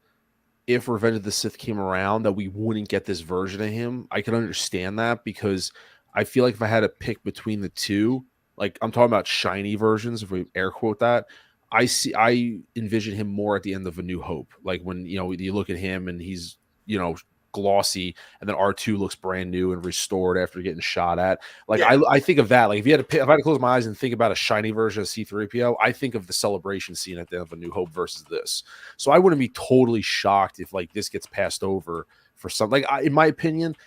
if Revenge of the Sith came around that we wouldn't get this version of him. I can understand that, because I feel like if I had to pick between the two, like I'm talking about shiny versions, if we air quote that, I envision him more at the end of A New Hope. Like when, you know, you look at him and he's, you know, glossy, and then R2 looks brand new and restored after getting shot at. Like I think of that. Like if I had to close my eyes and think about a shiny version of C3PO, I think of the celebration scene at the end of A New Hope versus this. So I wouldn't be totally shocked if like this gets passed over for something. Like in my opinion,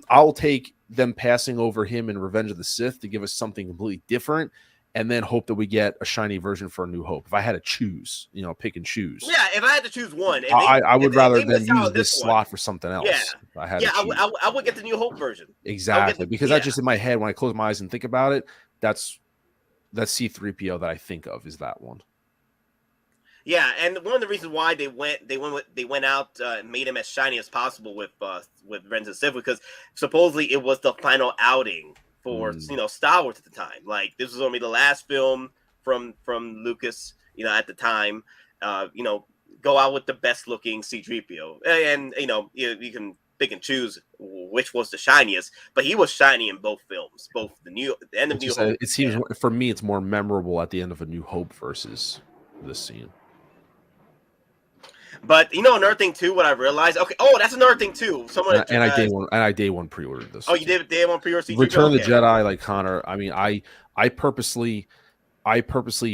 I'll take them passing over him in Revenge of the Sith to give us something completely different, and then hope that we get a shiny version for A New Hope. If I had to choose, pick and choose. Yeah, if I had to choose one, I would rather than use this slot for something else. Yeah, if I had I would get the New Hope version. Exactly, because that's just in my head when I close my eyes and think about it. That's C3PO that I think of is that one. Yeah, and one of the reasons why they went out and made him as shiny as possible with Revenge of the Sith, because supposedly it was the final outing for Star Wars at the time. Like this was only the last film from Lucas, at the time. Go out with the best looking C3PO, and you can pick and choose which was the shiniest, but he was shiny in both films, both the end of New Hope. It seems for me it's more memorable at the end of A New Hope versus this scene. But another thing too, what I realized. Okay, that's another thing too. I day one pre-ordered this. Oh, you did day one pre-order? Return of the Jedi, like Connor. I mean, I purposely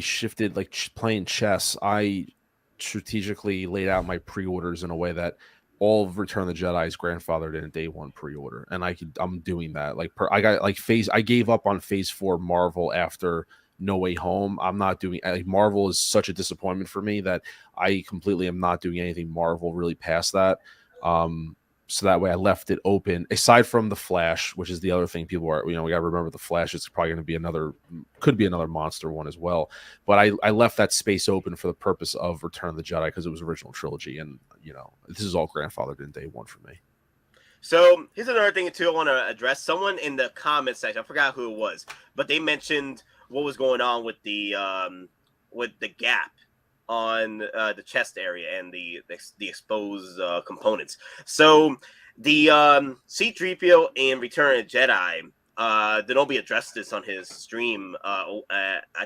shifted like playing chess. I strategically laid out my pre-orders in a way that all of Return of the Jedi is grandfathered in a day one pre-order, and I'm doing that. Like I got like I gave up on Phase 4 Marvel after No Way Home. I'm not doing Marvel is such a disappointment for me that I completely am not doing anything Marvel really past that. So that way I left it open, aside from the Flash, which is the other thing people are, we got to remember the Flash is probably going to be could be another monster one as well. But I left that space open for the purpose of Return of the Jedi because it was original trilogy. And, this is all grandfathered in day one for me. So here's another thing too I want to address. Someone in the comment section, I forgot who it was, but they mentioned what was going on with the gap on the chest area and the exposed components. So the C3PO in Return of the Jedi, Denobi addressed this on his stream, I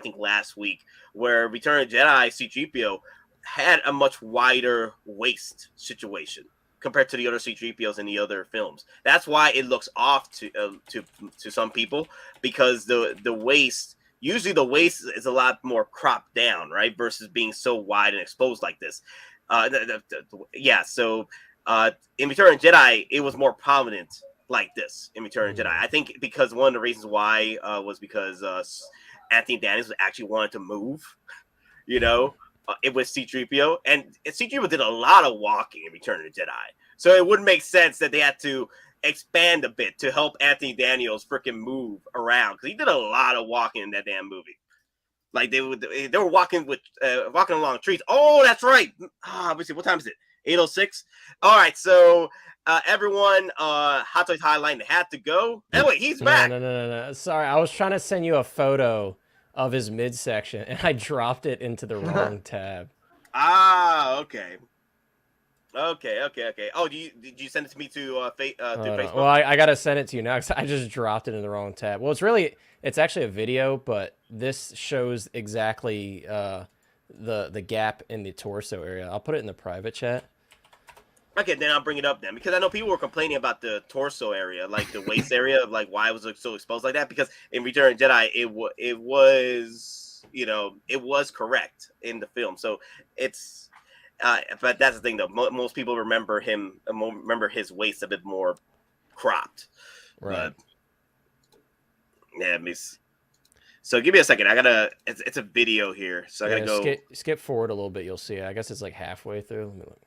think last week, where Return of the Jedi C3PO had a much wider waist situation compared to the other C3POs in the other films. That's why it looks off to some people, because the waist. Usually the waist is a lot more cropped down, right? Versus being so wide and exposed like this. So in Return of the Jedi, it was more prominent like this in Return of the Jedi. I think because one of the reasons why was because Anthony Daniels actually wanted to move, it was C3PO. And C3PO did a lot of walking in Return of the Jedi. So it wouldn't make sense that they had to expand a bit to help Anthony Daniels freaking move around, because he did a lot of walking in that damn movie. Like they were walking along trees. Oh, that's right. Let me see, what time is it? 8:06. All right, so everyone, Hot Toys Highline had to go. Anyway, he's back. No. Sorry, I was trying to send you a photo of his midsection, and I dropped it into the wrong tab. Okay. Oh, did you send it to me to Facebook? Well, I gotta send it to you now because I just dropped it in the wrong tab. Well, it's actually a video, but this shows exactly the gap in the torso area. I'll put it in the private chat. Okay, then I'll bring it up then, because I know people were complaining about the torso area, like the waist area, of like why it was so exposed like that. Because in Return of the Jedi, it was correct in the film, so it's. But that's the thing, though. Most people remember his waist a bit more cropped. Right. So give me a second. It's a video here. So I gotta go. Skip forward a little bit. You'll see it. I guess it's like halfway through. Let me look.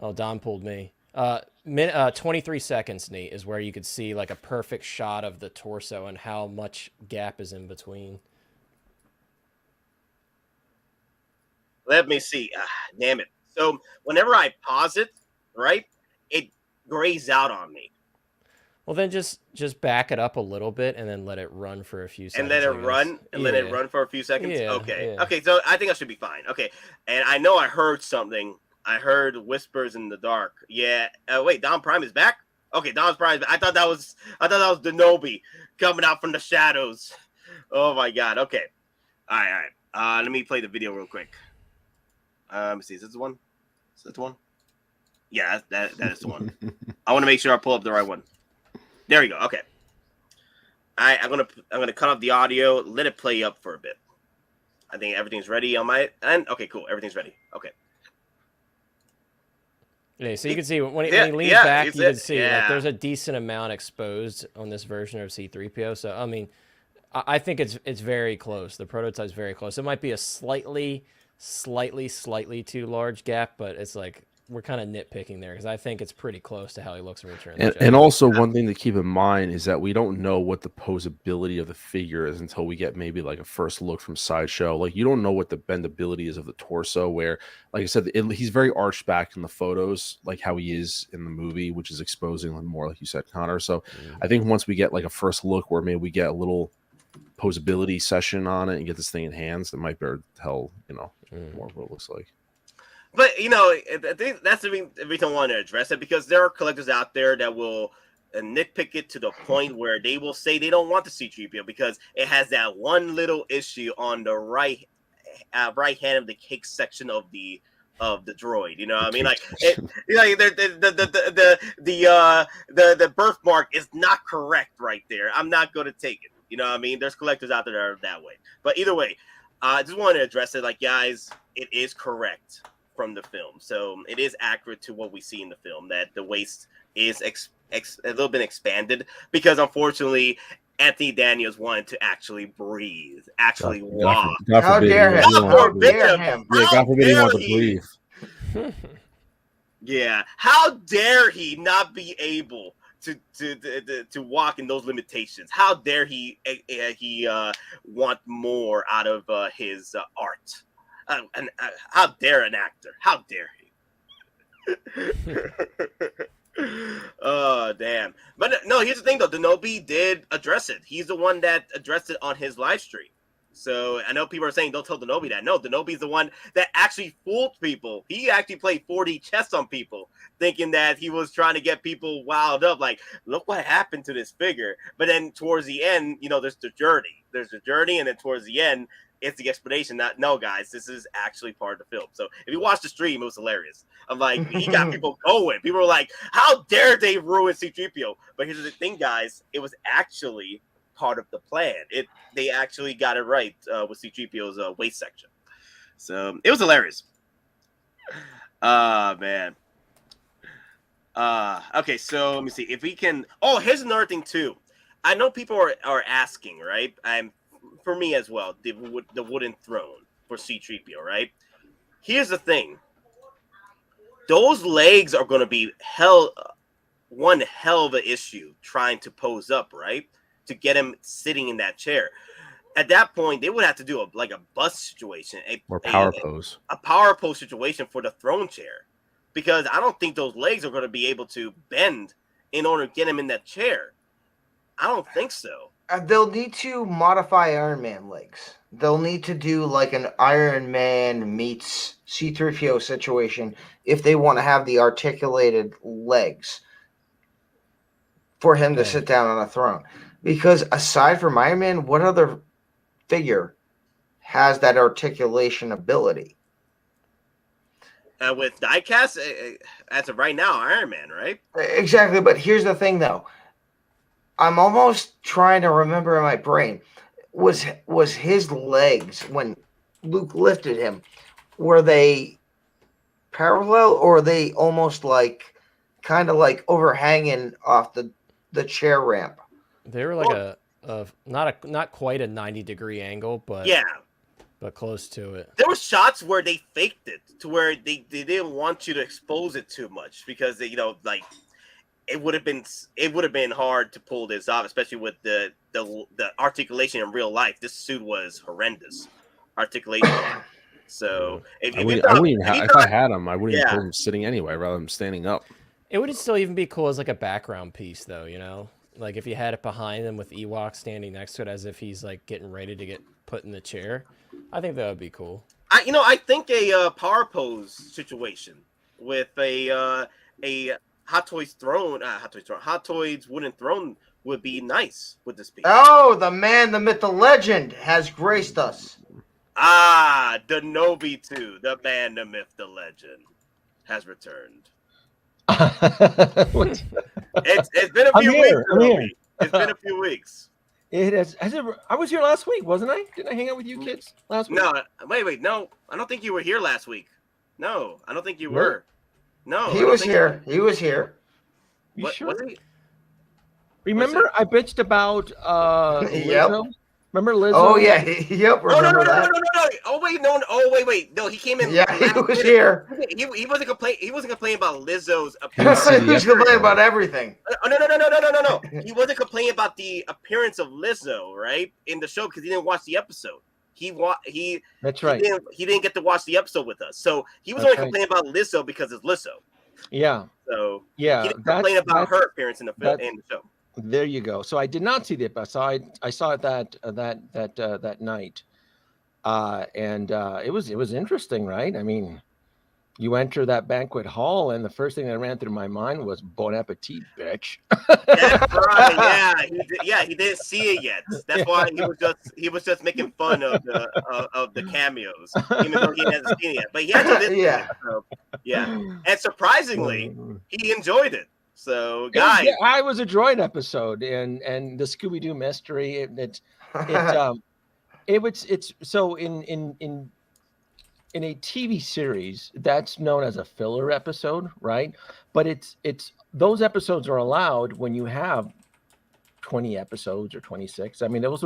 Oh, Don pulled me. 23 seconds, Nate, is where you could see like a perfect shot of the torso and how much gap is in between. Let me see. Damn it. So whenever I pause it, right, it grays out on me. Well, then just back it up a little bit and then let it run for a few seconds. And let it run? And let it run for a few seconds? Yeah, okay. Yeah. Okay, so I think I should be fine. Okay. And I know I heard something. I heard whispers in the dark. Yeah. Wait, Don Prime is back? Okay, Don Prime is back. I thought that was Denobi coming out from the shadows. Oh, my God. Okay. All right. Let me play the video real quick. Let me see. Is this the one? Yeah, that is the one. I want to make sure I pull up the right one. There we go. Okay. I'm gonna cut off the audio, let it play up for a bit. I think everything's ready on my end. Okay, cool. Everything's ready. Okay. Yeah, so you can see when he leans back, you can see like there's a decent amount exposed on this version of C3PO. So I mean, I think it's very close. The prototype's very close. It might be a slightly too large gap, but it's like we're kind of nitpicking there because I think it's pretty close to how he looks in Return of the Jedi. And also one thing to keep in mind is that we don't know what the posability of the figure is until we get maybe like a first look from Sideshow. Like you don't know what the bendability is of the torso, where, like I said, he's very arched back in the photos, like how he is in the movie, which is exposing him more, like you said, Connor. So I think once we get like a first look where maybe we get a little posability session on it and get this thing in hands, that might better tell, more of what it looks like. But, I think that's the reason I want to address it, because there are collectors out there that will nitpick it to the point where they will say they don't want the C3PO because it has that one little issue on the right hand of the cake section of the droid. You know what I mean? Like, the birthmark is not correct right there. I'm not going to take it. You know what I mean? There's collectors out there that are that way. But either way, I just wanted to address it. Like, guys, it is correct from the film. So it is accurate to what we see in the film, that the waist is a little bit expanded because, unfortunately, Anthony Daniels wanted to actually breathe, actually walk. How dare him? How dare him? Yeah, God forbid he wanted to breathe. Yeah, how dare he not be able to walk in those limitations? How dare he want more out of his art? And how dare an actor? How dare he? Oh, damn. But no, here's the thing though. Denobi did address it. He's the one that addressed it on his live stream. So I know people are saying don't tell Denobi that. No, Denobi's the one that actually fooled people. He actually played 4D chess on people, thinking that he was trying to get people wild up. Like, look what happened to this figure. But then towards the end, there's the journey. There's the journey, and then towards the end, it's the explanation that, no, guys, this is actually part of the film. So if you watch the stream, it was hilarious. I'm like, he got people going. People were like, how dare they ruin C3PO? But here's the thing, guys. It was actually part of the plan. They actually got it right with C3PO's waist section. So it was hilarious. Man. Okay, so let me see if we can. Oh, here's another thing too. I know people are asking, right? For me as well, the wooden throne for C3PO, right? Here's the thing. Those legs are going to be one hell of an issue trying to pose up, right? To get him sitting in that chair. At that point, they would have to do a bust situation. Or power pose. A power pose situation for the throne chair. Because I don't think those legs are going to be able to bend in order to get him in that chair. I don't think so. They'll need to modify Iron Man legs. They'll need to do like an Iron Man meets C3PO situation if they want to have the articulated legs for him to sit down on a throne. Because aside from Iron Man, what other figure has that articulation ability? With diecast, as of right now, Iron Man, right? Exactly, but here's the thing, though. I'm almost trying to remember in my brain. Was his legs, when Luke lifted him, were they parallel, or are they almost like kind of like overhanging off the chair ramp? They were like not quite a 90-degree angle, but yeah, but close to it. There were shots where they faked it to where they didn't want you to expose it too much because they, it would have been hard to pull this off, especially with the articulation in real life. This suit was horrendous articulation. So if I had him, I wouldn't even put him sitting anyway, rather than standing up. It would still even be cool as like a background piece, though. Like if you had it behind him with Ewok standing next to it, as if he's like getting ready to get put in the chair. I think that would be cool. I think a power pose situation with a Hot Toys wooden throne would be nice with this piece. Oh, the man, the myth, the legend has graced us. Denobi 2, the man, the myth, the legend has returned. It's been a I'm few here, weeks. I'm here. Toby. It's been a few weeks. It has it, I was here last week, wasn't I? Didn't I hang out with you kids last week? No, wait, no. I don't think you were here last week. No, I don't think you Really? were. No, He was here. He was here. You What sure? was he? Remember, I bitched about Yep. Lizzo? Remember Lizzo? Oh yeah. Yep. Oh no, Remember no, no, that? no, no, no. Oh wait, no. Oh wait. No, he came in. Yeah, he last was minute. here. He wasn't complaining. He wasn't complaining about Lizzo's He was appearance. complaining about everything. Oh, no. He wasn't complaining about the appearance of Lizzo, right, in the show because he didn't watch the episode. That's right. He didn't get to watch the episode with us, so he was That's only complaining about Lizzo because it's Lizzo. Yeah. So Yeah. he didn't complain about her appearance in the film in the show. There you go. So I did not see the episode. I saw it that night, and it was interesting, right? I mean, you enter that banquet hall, and the first thing that ran through my mind was "Bon appetit, bitch." That's right. Yeah, he didn't see it yet. That's why he was just making fun of the cameos, even though he hasn't seen it yet. But he actually did. Yeah. So, yeah, and surprisingly, he enjoyed it. So, guys, I was a droid episode, and the Scooby Doo mystery. It's so in a TV series that's known as a filler episode, right? But it's those episodes are allowed when you have 20 episodes or 26. I mean, those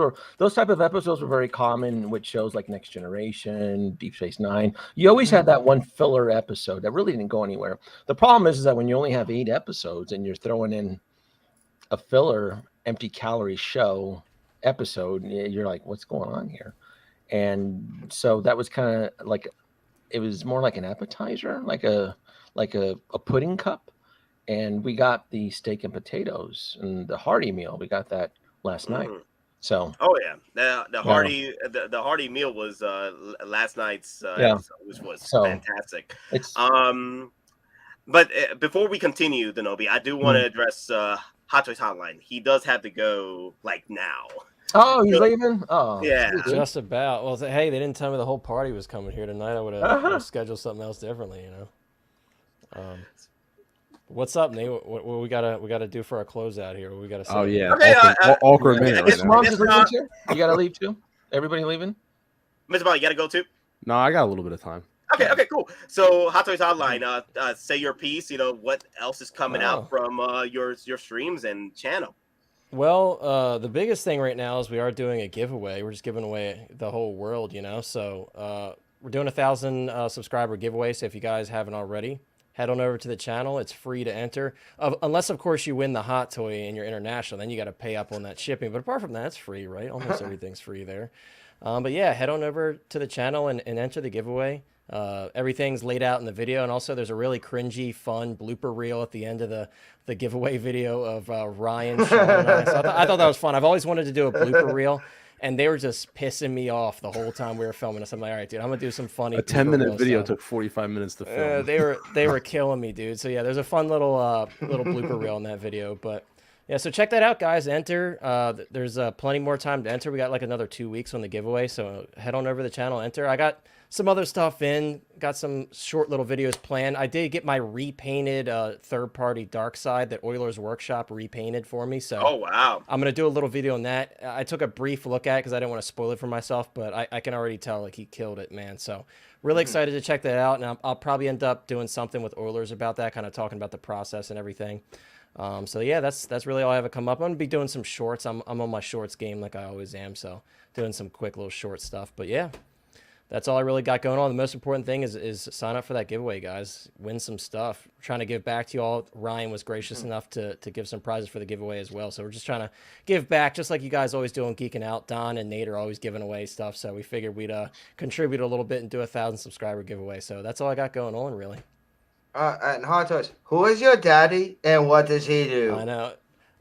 type of episodes were very common with shows like Next Generation, Deep Space Nine. You always had that one filler episode that really didn't go anywhere. The problem is that when you only have 8 episodes and you're throwing in a filler, empty calorie show episode, you're like, what's going on here? And so that was kind of like, it was more like an appetizer, like a pudding cup. And we got the steak and potatoes and the hearty meal. We got that last night. So. Oh yeah, the hearty meal was last night's episode, which was fantastic. But before we continue, Denobi, I do want to address Hot Toys Hotline. He does have to go like now. Oh, he's leaving? Oh, yeah, just about. Well, hey, they didn't tell me the whole party was coming here tonight. I would have scheduled something else differently, you know. What's up, Nate? What we gotta do for our closeout here? What we gotta say? Oh yeah, okay, awkward minute. Right now. Leaving too? You gotta leave too. Everybody leaving? Mr. Ball, you gotta go too. No, I got a little bit of time. Okay, cool. So, Hot Toys Hotline, say your piece. You know what else is coming out from your streams and channel. Well, the biggest thing right now is we are doing a giveaway. We're just giving away the whole world, you know. So we're doing 1,000 subscriber giveaway. So if you guys haven't already, head on over to the channel. It's free to enter, unless of course you win the hot toy and you're international. Then you got to pay up on that shipping. But apart from that, it's free, right? Almost everything's free there. But yeah, head on over to the channel and enter the giveaway. Everything's laid out in the video, and also there's a really cringy, fun blooper reel at the end of the giveaway video of Ryan, Sean, and I. So I thought that was fun. I've always wanted to do a blooper reel, and they were just pissing me off the whole time we were filming this. I'm like, all right, dude, I'm gonna do some funny. A 10-minute video took 45 minutes to film. They were killing me, dude. So yeah, there's a fun little blooper reel in that video, but. Yeah, so check that out, guys. Enter. There's plenty more time to enter. We got like another 2 weeks on the giveaway, so head on over to the channel, enter. I got some other stuff in, got some short little videos planned. I did get my repainted third-party dark side that Oilers Workshop repainted for me. So oh wow, I'm gonna do a little video on that. I took a brief look at it because I didn't want to spoil it for myself, but I can already tell like he killed it, man. So really excited to check that out, and I'll probably end up doing something with Oilers about that, kind of talking about the process and everything. So yeah, that's really all I have to come up. I'm gonna be doing some shorts. I'm on my shorts game like I always am. So doing some quick little short stuff. But yeah, that's all I really got going on. The most important thing is sign up for that giveaway, guys. Win some stuff. I'm trying to give back to you all. Ryan was gracious enough to give some prizes for the giveaway as well. So we're just trying to give back, just like you guys always do on Geekin Out. Don and Nate are always giving away stuff. So we figured we'd contribute a little bit and do 1,000 subscriber giveaway. So that's all I got going on, really. And Hot Toys, who is your daddy and what does he do? I know.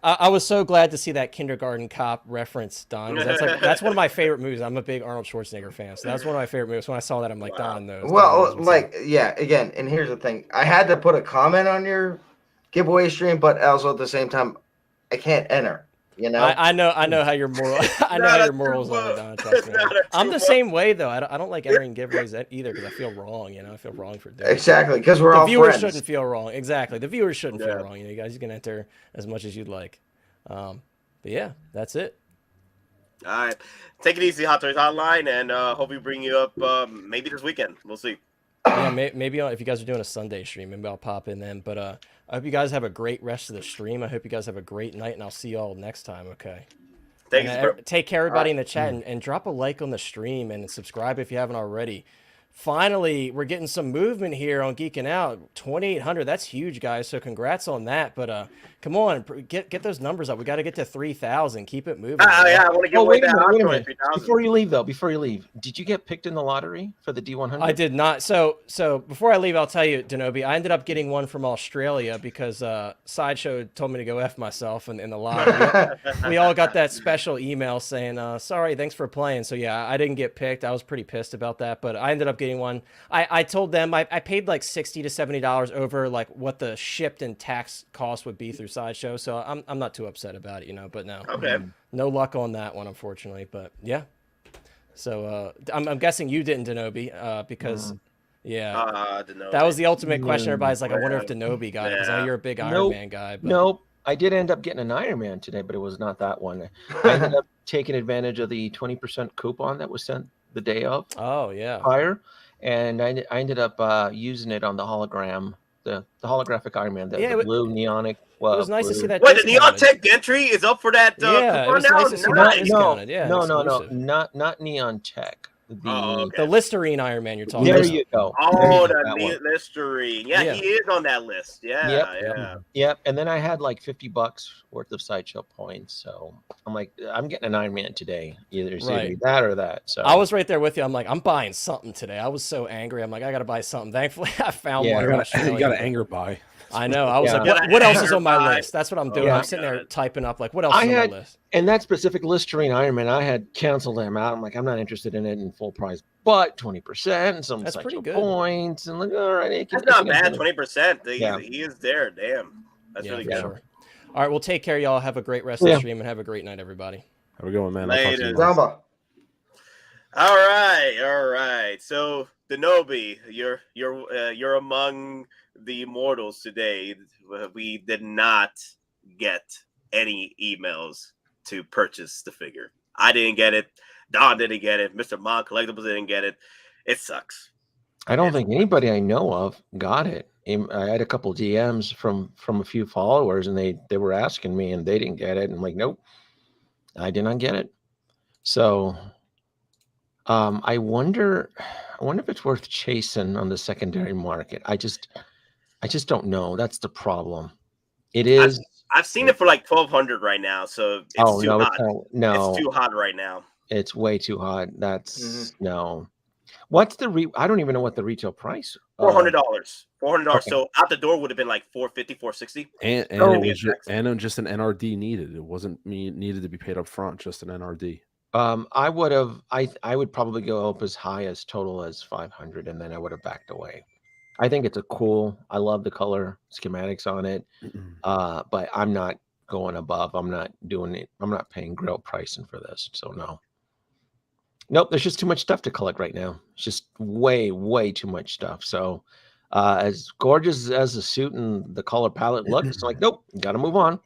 I was so glad to see that Kindergarten Cop reference, Don. 'Cause that's one of my favorite movies. I'm a big Arnold Schwarzenegger fan, so that's one of my favorite movies. When I saw that, I'm like, Don knows. Well, like, yeah, again, and here's the thing. I had to put a comment on your giveaway stream, but also at the same time, I can't enter. You know, I know how your moral. I know how your morals are, Don. Trust me. I'm the same way though. I don't like entering giveaways either because I feel wrong. You know, I feel wrong for doing exactly because we're the all viewers friends. shouldn't feel wrong. Exactly, the viewers shouldn't feel wrong. You know, you guys, you can enter as much as you'd like. But yeah, that's it. All right, take it easy, Hot Toys Hotline, and hope we bring you up maybe this weekend. We'll see. Yeah, maybe if you guys are doing a Sunday stream, maybe I'll pop in then. But I hope you guys have a great rest of the stream. I hope you guys have a great night, and I'll see you all next time. Okay. Thanks, bro. Take care, everybody in the chat, and drop a like on the stream and subscribe if you haven't already. Finally, we're getting some movement here on Geekin Out. 2,800, that's huge, guys. So congrats on that. But come on, get those numbers up. We got to get to 3,000. Keep it moving. Yeah, I want to get away that Hot Toys 3,000. Before you leave, did you get picked in the lottery for the D100? I did not. So before I leave, I'll tell you, Denobi, I ended up getting one from Australia because Sideshow told me to go F myself in the lottery. We all got that special email saying, sorry, thanks for playing. So yeah, I didn't get picked. I was pretty pissed about that, but I ended up getting one. I told them I paid like $60 to $70 over like what the shipped and tax cost would be through Sideshow. So I'm not too upset about it, you know, but no. Okay. No luck on that one, unfortunately, but yeah. So I'm guessing you didn't, Denobi, because yeah, that was the ultimate question. Everybody's like, I wonder if Denobi got it because I know you're a big Iron Man guy. But... Nope, I did end up getting an Iron Man today, but it was not that one. I ended up taking advantage of the 20% coupon that was sent the day of. Oh yeah, prior, and I ended up using it on the hologram, the holographic Iron Man, the blue neonic. Well, it was nice to see that. Wait, the Neon Tech entry is up for that. Yeah, it was nice to see that discounted. Yeah, no, not Neon Tech. The Listerine Iron Man you're talking about. There you go. Oh, the Listerine. Yeah, he is on that list. Yeah, Yep. And then I had like $50 worth of Sideshow points. So I'm like, I'm getting an Iron Man today. Either that or that. So I was right there with you. I'm like, I'm buying something today. I was so angry. I'm like, I got to buy something. Thankfully, I found one. You got an anger buy. I know. I was like, what else is on my list? That's what I'm doing. I'm sitting there typing up, like, what else is on my list? And that specific Listerine Iron Man, I had canceled them out. I'm like, I'm not interested in it in full price, but 20% and some Sideshow points. And like, all right. That's not bad, 20%. He is there. Damn. That's really good. Sure. All right. Well, take care, y'all. Have a great rest of the stream and have a great night, everybody. Have a good one, man. Later. All right. So, Denobi, you're among the immortals today. We did not get any emails to purchase the figure. I didn't get it. Don didn't get it. Mr. Mon Collectibles didn't get it. It sucks. I don't think anybody I know of got it. I had a couple DMs from a few followers, and they were asking me, and they didn't get it. And I'm like, nope, I did not get it. So, I wonder if it's worth chasing on the secondary market. I just don't know. That's the problem. It is. I've seen it for like 1,200 right now, so it's too hot. It's too hot right now. It's way too hot. That's no. What's the I don't even know what the retail price. $400. $400. Okay. So out the door would have been like $450, $460. And it was just an NRD needed. It wasn't needed to be paid up front. Just an NRD. I would probably go up as high as total as 500, and then I would have backed away. I think it's I love the color schematics on it. But I'm not going above. I'm not doing it. I'm not paying grill pricing for this. So no. Nope, there's just too much stuff to collect right now. It's just way, way too much stuff. So as gorgeous as the suit and the color palette looks, it's like, nope, gotta move on.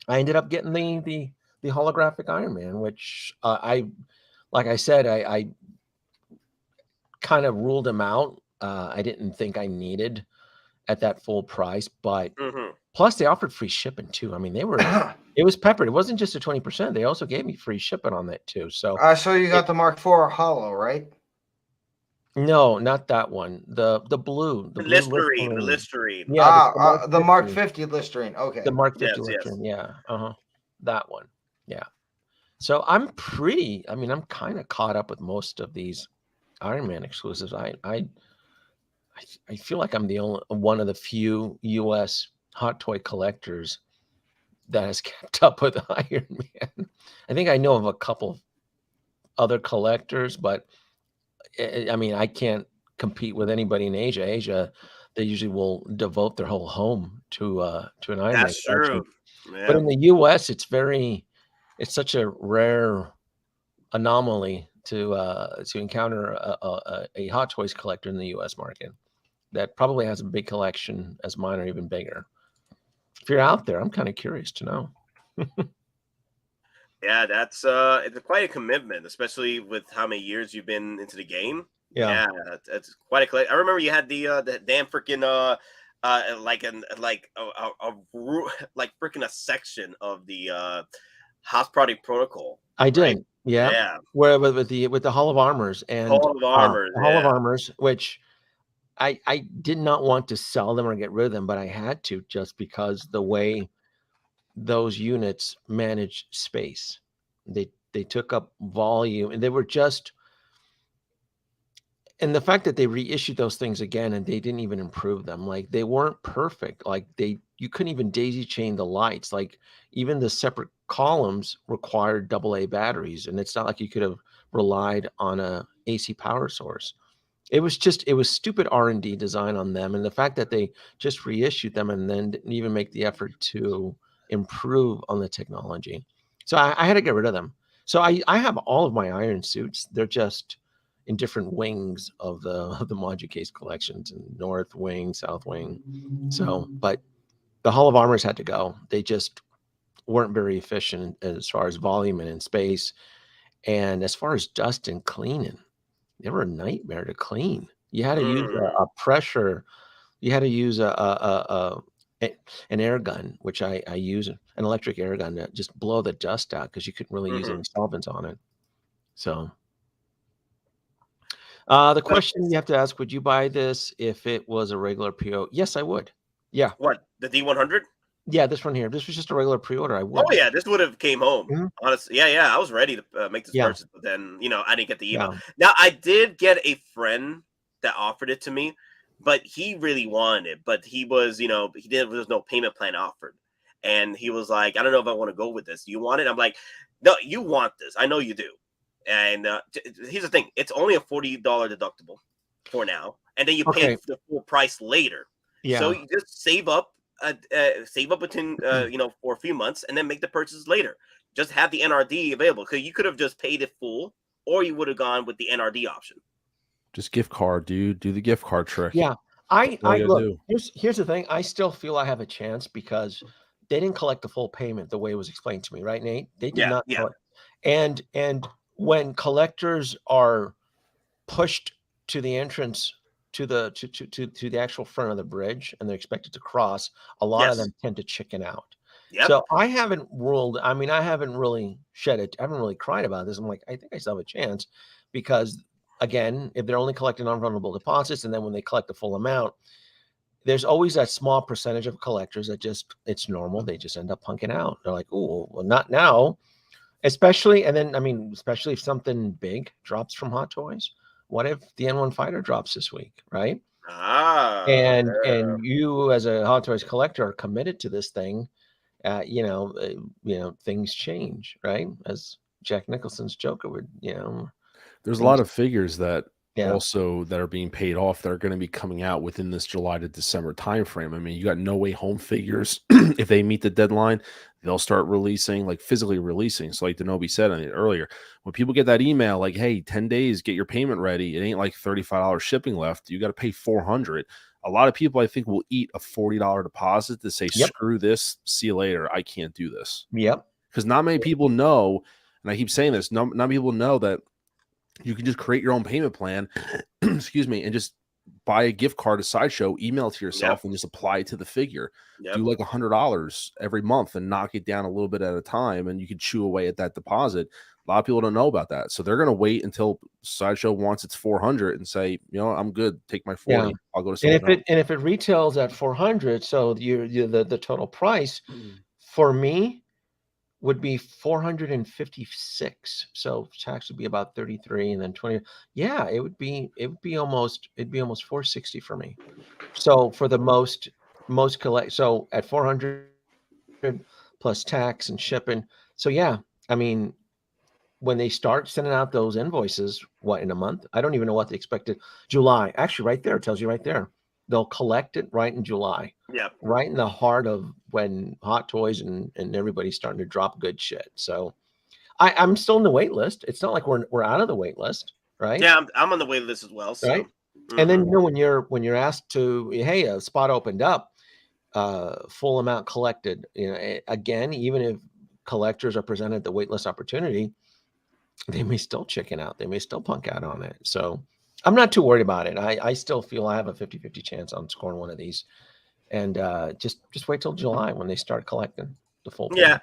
I ended up getting the holographic Iron Man, which I kind of ruled him out. I didn't think I needed at that full price, but plus they offered free shipping too. I mean, it was peppered. It wasn't just a 20%. They also gave me free shipping on that too. So so you got the Mark IV Holo, right? No, not that one. The blue, the Listerine. Yeah, the Mark 50 Listerine. Okay. The Mark 50 Listerine. Yeah. That one. Yeah. So I'm kind of caught up with most of these Iron Man exclusives. I feel like I'm the only one of the few US hot toy collectors that has kept up with Iron Man. I think I know of a couple other collectors, but I mean, I can't compete with anybody in Asia. Asia, they usually will devote their whole home to an Iron Man. That's true. Yeah. But in the US, it's very it's such a rare anomaly to encounter a Hot Toys collector in the U.S. market that probably has a big collection as mine or even bigger. If you're out there, I'm kind of curious to know. Yeah, that's it's quite a commitment, especially with how many years you've been into the game. Yeah, it's quite a collect. I remember you had the damn freaking like like freaking a section of the House Project Protocol. I did. Right? Yeah. Yeah. Where with the Hall of Armors and Hall of Armors, the Hall of yeah. Armors, which I did not want to sell them or get rid of them, but I had to just because the way those units manage space. They took up volume and they were just, and the fact that they reissued those things again and they didn't even improve them, like they weren't perfect. Like you couldn't even daisy chain the lights. Like even the separate columns required AA batteries, and it's not like you could have relied on a AC power source. It was stupid R&D design on them, and the fact that they just reissued them and then didn't even make the effort to improve on the technology. So I had to get rid of them. So I have all of my iron suits. They're just in different wings of the Module Case collections, and North Wing, South Wing. So, but the Hall of Armors had to go. They just weren't very efficient as far as volume and in space, and as far as dust and cleaning, they were a nightmare to clean. You had to use a pressure. You had to use an air gun, which I use, an electric air gun to just blow the dust out because you couldn't really use any solvents on it. So the question you have to ask, would you buy this if it was a regular PO? Yes, I would. Yeah. What, the D100? Yeah, this one here. This was just a regular pre-order. I would. Oh yeah, this would have came home. Honestly, yeah. I was ready to make this purchase, but then I didn't get the email. Now I did get a friend that offered it to me, but he really wanted it. But he was, there was no payment plan offered, and he was like, I don't know if I want to go with this. Do you want it? I'm like, no, you want this. I know you do. And here's the thing: it's only a $40 deductible for now, and then you pay the full price later. Yeah. So you just save up within for a few months and then make the purchases later. Just have the NRD available, because you could have just paid it full, or you would have gone with the NRD option. Just gift card, dude. Do the gift card trick. Yeah. I look, here's the thing. I still feel I have a chance because they didn't collect the full payment the way it was explained to me, right, Nate? They did not. Yeah. And when collectors are pushed to the entrance to the actual front of the bridge and they're expected to cross, a lot of them tend to chicken out. Yep. So I haven't ruled. I mean, I haven't really shed it. I haven't really cried about this. I'm like, I think I still have a chance, because again, if they're only collecting non-refundable deposits, and then when they collect the full amount, there's always that small percentage of collectors that it's normal. They just end up punking out. They're like, oh, well, not now. Especially if something big drops from Hot Toys. What if the N1 Fighter drops this week, right? And you as a Hot Toys collector are committed to this thing. Things change, right? As Jack Nicholson's Joker would, There's a lot of figures that also that are being paid off that are going to be coming out within this July to December timeframe. I mean, you got No Way Home figures. If they meet the deadline, they'll start releasing, like physically releasing. So like Denobi said on it earlier, when people get that email like, hey, 10 days, get your payment ready, it ain't like $35 shipping left. You got to pay $400. A lot of people, I think, will eat a $40 deposit to say, screw this, see you later. I can't do this. Yep. Because not many people know, and I keep saying this, not many people know that you can just create your own payment plan, excuse me, and just buy a gift card to Sideshow, email it to yourself, and just apply it to the figure. Do like $100 every month and knock it down a little bit at a time, and you can chew away at that deposit. A lot of people don't know about that, so they're going to wait until Sideshow wants its 400 and say, I'm good. Take my 40. I'll go to someone else. And if it retails at 400, so the total price for me would be 456. So tax would be about 33, and then 20. Yeah, it would be almost 460 for me. So for the most collect, so at 400 plus tax and shipping. So yeah, I mean, when they start sending out those invoices, in a month? I don't even know what they expected. July, actually, right there, it tells you right there. They'll collect it right in July. Yeah. Right in the heart of when Hot Toys and everybody's starting to drop good shit. So I'm still in the wait list. It's not like we're out of the wait list, right? Yeah, I'm on the wait list as well. So. Right. And then when you're asked to, hey, a spot opened up, full amount collected. Again, even if collectors are presented the waitlist opportunity, they may still chicken out. They may still punk out on it. So I'm not too worried about it. I still feel I have a 50-50 chance on scoring one of these. And just wait till July when they start collecting the full thing. Yeah.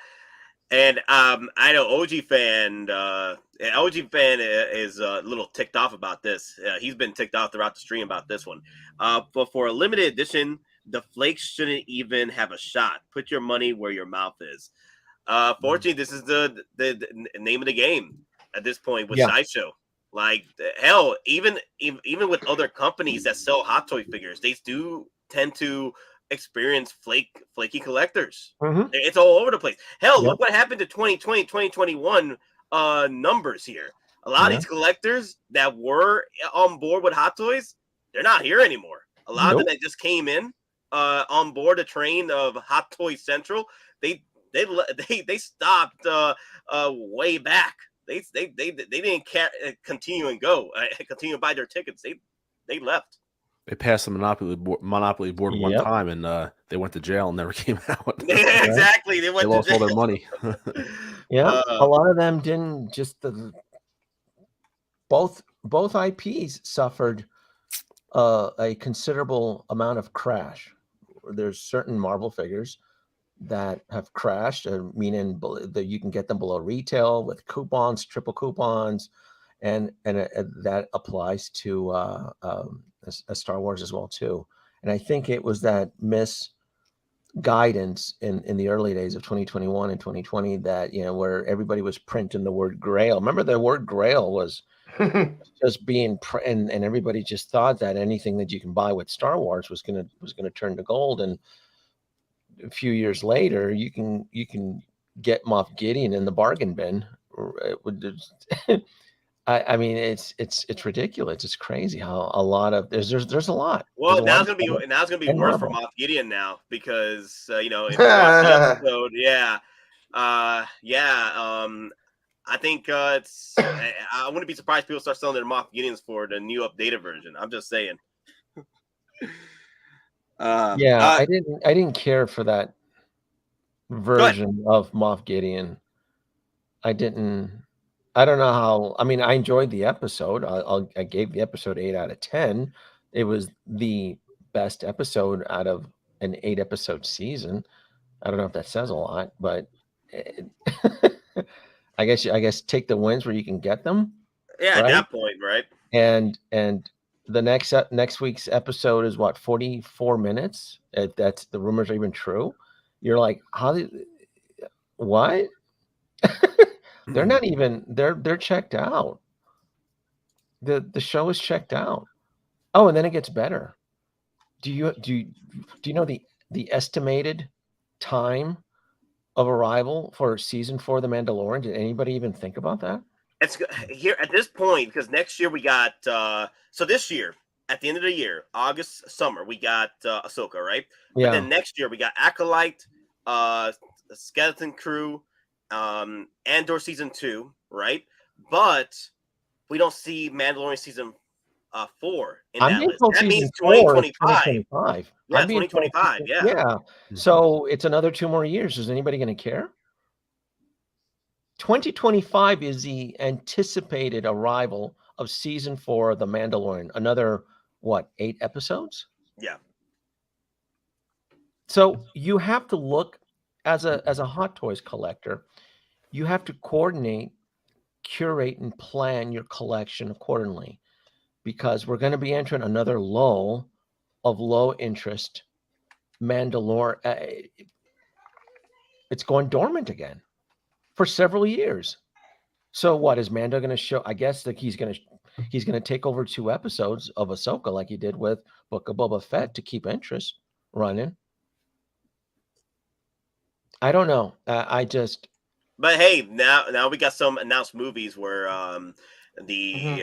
And I know OG fan is a little ticked off about this. He's been ticked off throughout the stream about this one. But for a limited edition, the flakes shouldn't even have a shot. Put your money where your mouth is. Fortunately, this is the name of the game at this point with Sideshow. Like hell, even with other companies that sell hot toy figures, they do tend to experience flaky collectors. It's all over the place. Hell, look what happened to 2020, 2021 numbers here. A lot of these collectors that were on board with hot toys, they're not here anymore. A lot of them that just came in on board a train of Hot Toy Central, they stopped way back. They didn't continue and go, continue to buy their tickets. They left. They passed the Monopoly board one time, and they went to jail and never came out. Exactly, they lost all their money. A lot of them didn't. Just both IPs suffered a considerable amount of crash. There's certain Marvel figures that have crashed, meaning that you can get them below retail with coupons, triple coupons, and that applies to Star Wars as well too. And I think it was that misguidance in the early days of 2021 and 2020 that where everybody was printing the word Grail. Remember, the word Grail was just being and everybody just thought that anything that you can buy with Star Wars was gonna turn to gold. And a few years later, you can get Moff Gideon in the bargain bin. I mean, it's ridiculous. It's crazy how a lot of there's a lot. Well, now it's gonna be worse for Moff Gideon now because if you watch the episode, I think it's. I wouldn't be surprised if people start selling their Moff Gideons for the new updated version. I'm just saying. I didn't care for that version of Moff Gideon. I don't know how. I mean, I enjoyed the episode. I gave the episode 8 out of 10. It was the best episode out of an 8-episode season. I don't know if that says a lot, but I guess take the wins where you can get them. Yeah, right? At that point, right? And the next week's episode is what, 44 minutes? If that's the rumors are even true, you're like, what? They're not even they're checked out. The show is checked out. Oh, and then it gets better. Do you know the estimated time of arrival for season 4 of The Mandalorian? Did anybody even think about that? It's here at this point because next year we got so this year at the end of the year, August summer, we got Ahsoka, right? Yeah. But then next year we got Acolyte, Skeleton Crew, Andor season 2, right? But we don't see Mandalorian season 4 in that list. That means 2025. Yeah, 2025. Yeah. Mm-hmm. So it's another 2 more years. Is anybody going to care? 2025 is the anticipated arrival of season 4 of The Mandalorian. Another, 8 episodes? Yeah. So you have to look as a Hot Toys collector, you have to coordinate, curate, and plan your collection accordingly, because we're going to be entering another lull of low interest Mandalorian. It's going dormant again for several years. So what is Mando going to show? I guess that he's going to take over 2 episodes of Ahsoka like he did with Book of Boba Fett to keep interest running. I don't know. But hey, now we got some announced movies where the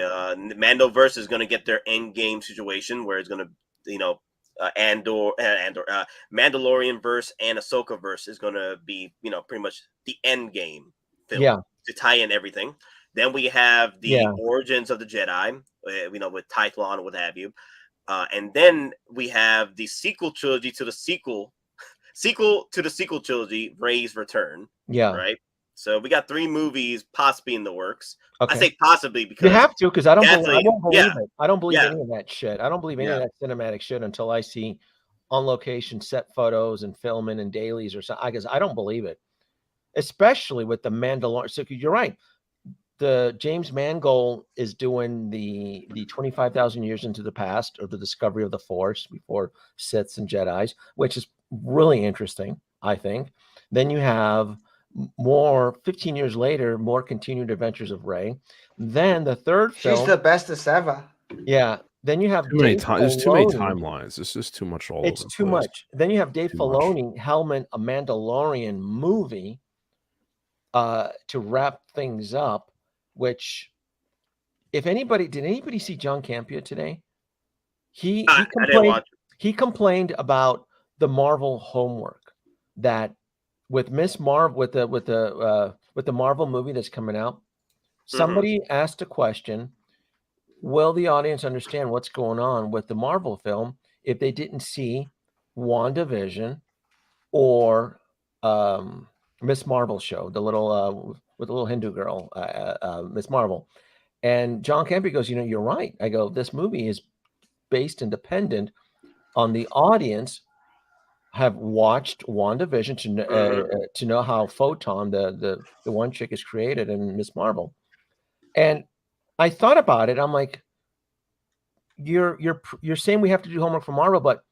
Mandoverse is going to get their end game situation where it's going to, Mandalorian verse and Ahsoka verse is going to be, pretty much the end game film. Yeah. to tie in everything. Then we have the Yeah. origins of the Jedi, with Tython or what have you. And then we have the sequel trilogy to the sequel to the sequel trilogy, Rey's Return. Yeah. Right. So we got 3 movies possibly in the works. Okay. I say possibly because You have to, because I don't definitely- believe yeah. it. I don't believe Yeah. any of that shit. I don't believe any of Yeah. that cinematic shit until I see on location set photos and filming and dailies or something. Because I don't believe it, especially with the Mandalorian. So you're right. The James Mangold is doing the 25,000 years into the past, or the discovery of the Force before Siths and Jedis, which is really interesting, I think. Then you have more 15 years later, more continued adventures of Rey. Then the third film, She's the bestest ever. yeah. Then you have Too many Dave times. There's too many Filoni. timelines. It's just too much all It's over the too place. much. Then you have Dave Too much. Filoni helmet a Mandalorian movie to wrap things up. Which, if anybody did anybody see John Campea today? He I didn't complained. watch it. He complained about the Marvel homework that with Miss Marvel with the Marvel movie that's coming out. Somebody asked a question: will the audience understand what's going on with the Marvel film if they didn't see WandaVision or Miss Marvel show, the little with the little Hindu girl, Miss Marvel? And John Campea goes, you're right. I go, this movie is based and dependent on the audience have watched WandaVision to know how Photon, the one chick, is created in Miss Marvel. And I thought about it. I'm like, you're saying we have to do homework for Marvel, but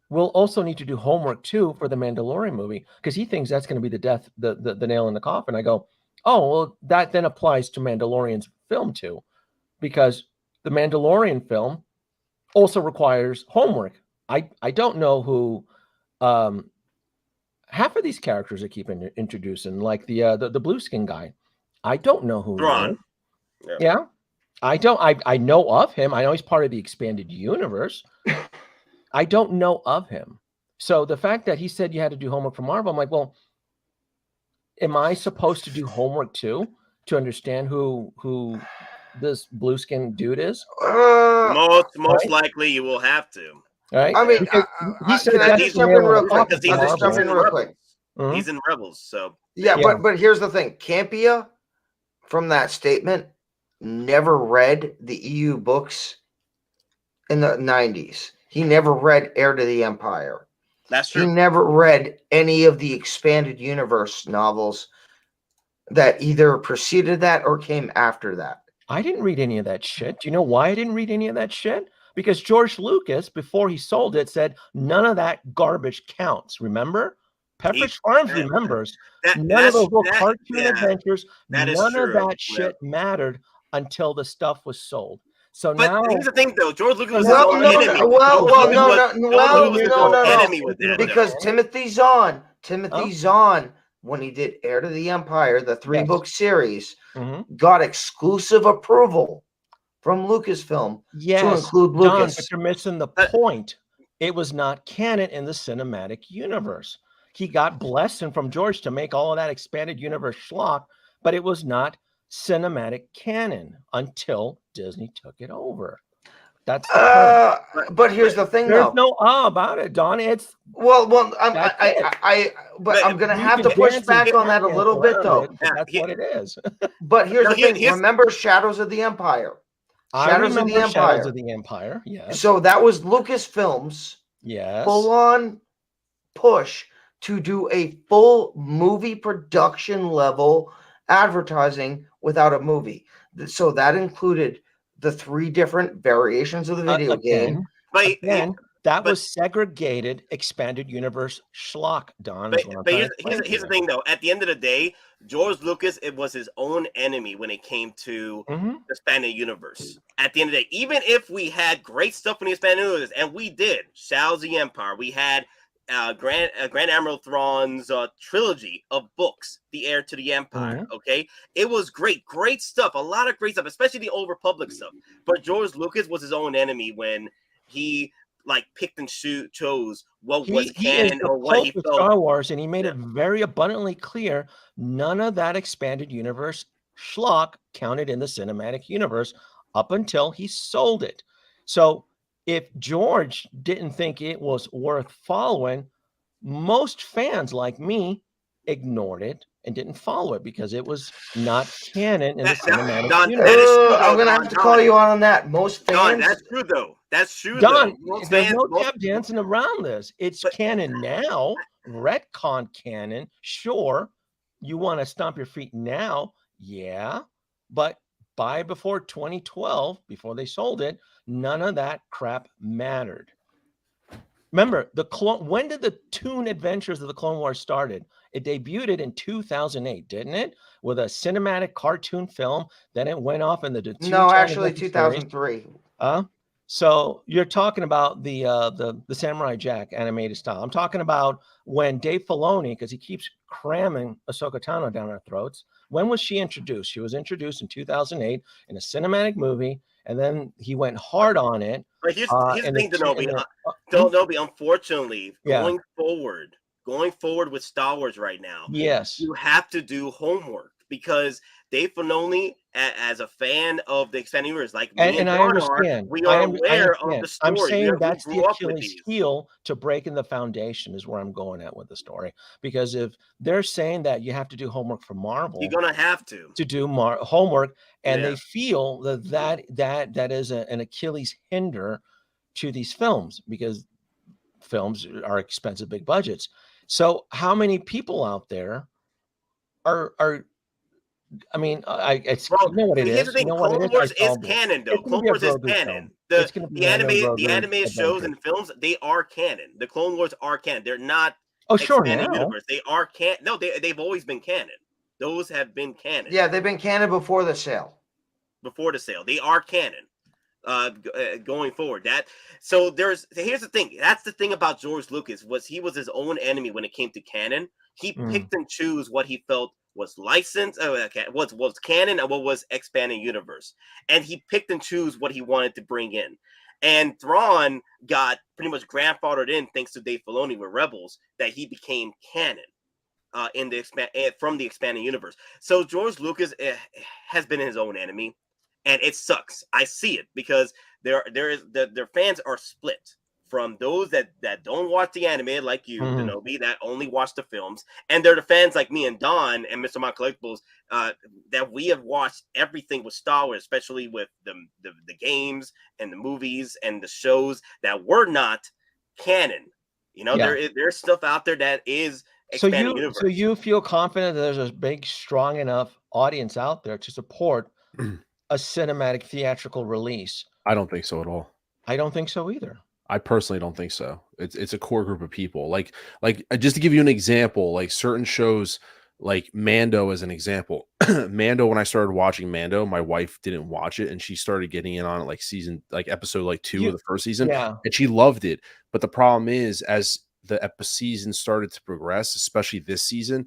we'll also need to do homework too for the Mandalorian movie, because he thinks that's going to be the nail in the coffin. I go, oh, well, that then applies to Mandalorian's film too, because the Mandalorian film also requires homework. I don't know who half of these characters are keeping introducing, like the blue skin guy. I don't know who he is. Yeah. I know of him. I know he's part of the expanded universe. I don't know of him. So the fact that he said you had to do homework for Marvel, I'm like, well, am I supposed to do homework too to understand who this blue skin dude is? Most likely you will have to. Right? I mean, he said can I that's just the jump nail in in the real quick? coffin I'll for just jump in Marvel. real quick. He's in Rebels, so Yeah, but here's the thing. Campea, from that statement, never read the EU books in the 90s. He never read Heir to the Empire. That's true. He never read any of the expanded universe novels that either preceded that or came after that. I didn't read any of that shit. Do you know why I didn't read any of that shit? Because George Lucas, before he sold it, said none of that garbage counts. Remember? Pepperidge Farms remembers. None of those little cartoon adventures, none of that shit mattered until the stuff was sold. So but now, here's the thing, though. George Lucas was Well, his own enemy. No. Because Timothy Zahn, when he did Heir to the Empire, the 3-book series, got exclusive approval from Lucasfilm to include Lucas. But you're missing the point. It was not canon in the cinematic universe. He got blessing from George to make all of that expanded universe schlock, but it was not cinematic canon until Disney took it over. That's the point. But here's the thing, There's though. no about it, Don. It's I'm gonna have to push back on that a little bit, though. That's what it is. But here's the thing. Remember Shadows of the Empire? Shadows of the Empire. Yes. So that was Lucasfilm's full-on push to do a full movie production level advertising without a movie. So that included the 3 different variations of the video game. But was segregated expanded universe schlock, Don. But here's the thing, though. At the end of the day, George Lucas, it was his own enemy when it came to the expanded universe. At the end of the day, even if we had great stuff in the expanded universe, and we did, Shadows of the Empire, we had Grand Admiral Thrawn's trilogy of books, The Heir to the Empire. Okay, it was great stuff, a lot of great stuff, especially the Old Republic stuff. But George Lucas was his own enemy when he picked and chose what was canon or what he felt. Star Wars, and he made it very abundantly clear none of that expanded universe schlock counted in the cinematic universe up until he sold it. So if George didn't think it was worth following, most fans like me ignored it and didn't follow it because it was not canon in the cinematic Don, universe. that is true, though, I'm gonna Don, have to call you on that. Most Don, fans. that's true though. That's true Don, though. Most there's fans, no most- tap dancing around this. It's canon now, retcon canon. Sure, you want to stomp your feet now, yeah, but by before 2012, before they sold it, none of that crap mattered. Remember, when did the Toon Adventures of the Clone Wars started? It debuted in 2008, didn't it? With a cinematic cartoon film. Then it went off in the No, actually 2003. So you're talking about the Samurai Jack animated style. I'm talking about when Dave Filoni, because he keeps cramming Ahsoka Tano down our throats. When was she introduced? She was introduced in 2008 in a cinematic movie, and then he went hard on it. But here's the thing, Denobi. Unfortunately, going forward with Star Wars right now, yes, you have to do homework because Dave Filoni, as a fan of the expanded universe, like me and I John understand. we are aware of the story. I'm saying that's the Achilles heel to breaking the foundation is where I'm going at with the story. Because if they're saying that you have to do homework for Marvel, you're gonna have to do homework, and they feel that is an Achilles hinder to these films because films are expensive, big budgets. So how many people out there are I mean, you know what it is. Here's the thing: Clone Wars is canon, though. Clone Wars is canon. The animated shows and films, they are canon. The Clone Wars are canon. They're not expanded universe. They are canon. No, they've always been canon. Those have been canon. Yeah, they've been canon before the sale. Before the sale, they are canon. Going forward, here's the thing. That's the thing about George Lucas he was his own enemy when it came to canon. He picked and chose what he felt was licensed, was canon, and what was expanding universe, and he picked and chose what he wanted to bring in. And Thrawn got pretty much grandfathered in thanks to Dave Filoni with Rebels, that he became canon from the expanding universe. So George Lucas has been his own enemy. And it sucks. I see it because their fans are split from those that don't watch the anime like you, Denobi, that only watch the films, and they're the fans like me and Don and Mr. Mon Collectibles that we have watched everything with Star Wars, especially with the games and the movies and the shows that were not canon. You know, there's stuff out there that is expanding universe. So you feel confident that there's a big, strong enough audience out there to support a cinematic theatrical release? I don't think so at all. I don't think so either. I personally don't think so. It's a core group of people. Like just to give you an example, like certain shows, like Mando as an example. Mando, when I started watching Mando, my wife didn't watch it, and she started getting in on it episode 2 of the first season, and she loved it. But the problem is, as the season started to progress, especially this season,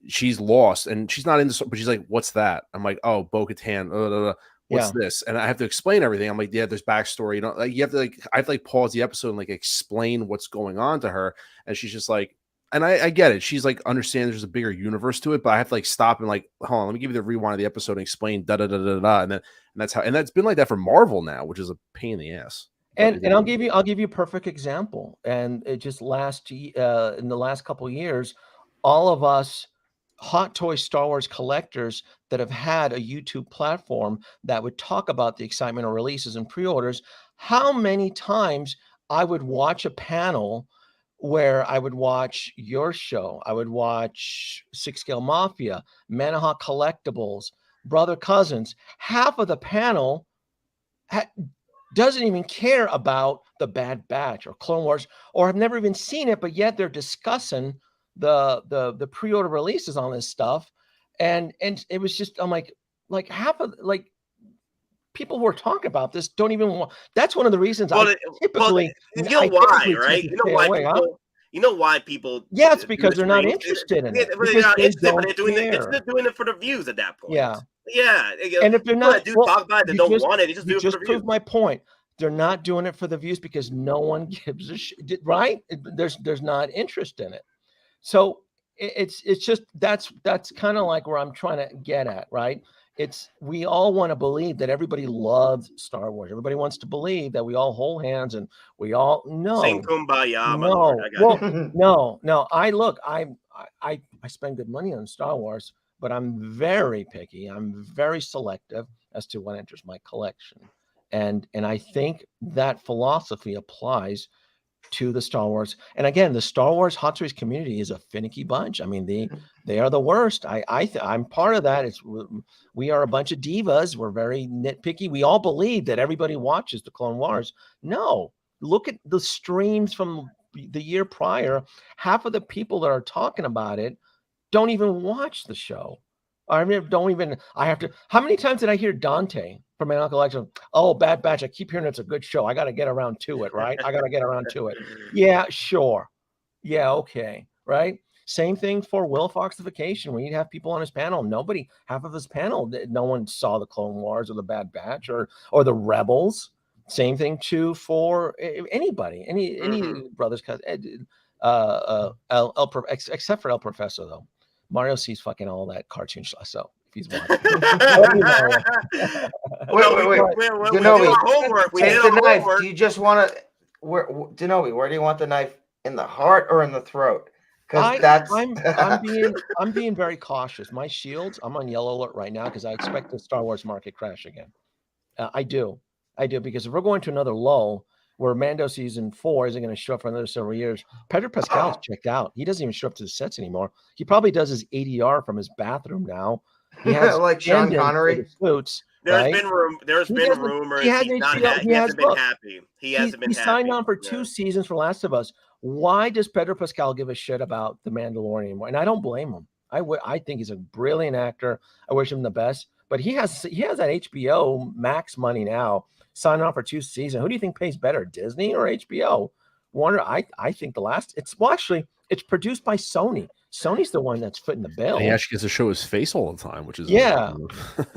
she's lost and she's not in this, but she's like, what's that? I'm like, oh, Bo-Katan, what's this? And I have to explain everything. I'm like, yeah, there's backstory. You know, like you have to I have to pause the episode and explain what's going on to her. And she's just like, and I get it. She's like, understand there's a bigger universe to it, but I have to stop and hold on, let me give you the rewind of the episode and explain and that's how, and that's been like that for Marvel now, which is a pain in the ass. And I'll give you a perfect example. And it just in the last couple of years, all of us Hot Toy Star Wars collectors that have had a YouTube platform that would talk about the excitement of releases and pre-orders, how many times I would watch a panel where I would watch your show, I would watch Six Scale Mafia, Manahawk Collectibles, Brother Cousins. Half of the panel doesn't even care about the Bad Batch or Clone Wars, or have never even seen it, but yet they're discussing the pre-order releases on this stuff, and it was just, I'm like half of people who are talking about this don't even want. That's one of the reasons I typically you know why, right? You know why people yeah, it's because they're not interested in it. They're not interested, but they're doing it for the views at that point. Yeah. And if they're not, talk about it, they don't want it. They just do it for the views. Proved my point. They're not doing it for the views because no one gives a shit, right? There's not interest in it. So it's just that's kind of like where I'm trying to get at, right? we all want to believe that everybody loves Star Wars. Everybody wants to believe that we all hold hands and we all Sing no. kumbaya, my No, lord. I got well, you. no. I spend good money on Star Wars, but I'm very picky. I'm very selective as to what enters my collection, and I think that philosophy applies to the Star Wars. And again, the Star Wars Hot Toys community is a finicky bunch. I mean, they are the worst. I'm part of that. We are a bunch of divas. We're very nitpicky. We all believe that everybody watches the Clone Wars. No, look at the streams from the year prior. Half of the people that are talking about it don't even watch the show. I mean, don't even. I have to. How many times did I hear Dante from my Uncle Alexa? Oh, Bad Batch. I keep hearing it's a good show. I got to get around to it, right? I got to get around to it. Yeah, sure. Yeah, okay, right. Same thing for Will Foxification. When you'd have people on his panel, half of his panel, no one saw the Clone Wars or the Bad Batch or the Rebels. Same thing too for anybody, any brothers, except for El Professor though. Mario sees fucking all that cartoon stuff, so if he's watching. Wait. Homework. We Take did the our knife. homework. Do you just want to, Denobi, where do you want the knife? In the heart or in the throat? Because that's. I'm being very cautious. My shields, I'm on yellow alert right now because I expect the Star Wars market crash again. I do because if we're going to another lull where Mando season 4 isn't going to show up for another several years, Pedro Pascal's checked out. He doesn't even show up to the sets anymore. He probably does his ADR from his bathroom now. He has like Sean Connery. Suits. There's right? been rumors. He hasn't been happy. He hasn't been happy. He signed on for 2 seasons for Last of Us. Why does Pedro Pascal give a shit about The Mandalorian anymore? And I don't blame him. I think he's a brilliant actor. I wish him the best. But he has that HBO Max money now. Signed on for 2 seasons. Who do you think pays better, Disney or HBO? Warner. I think it's produced by Sony. Sony's the one that's footing the bill. And he actually gets to show his face all the time, which is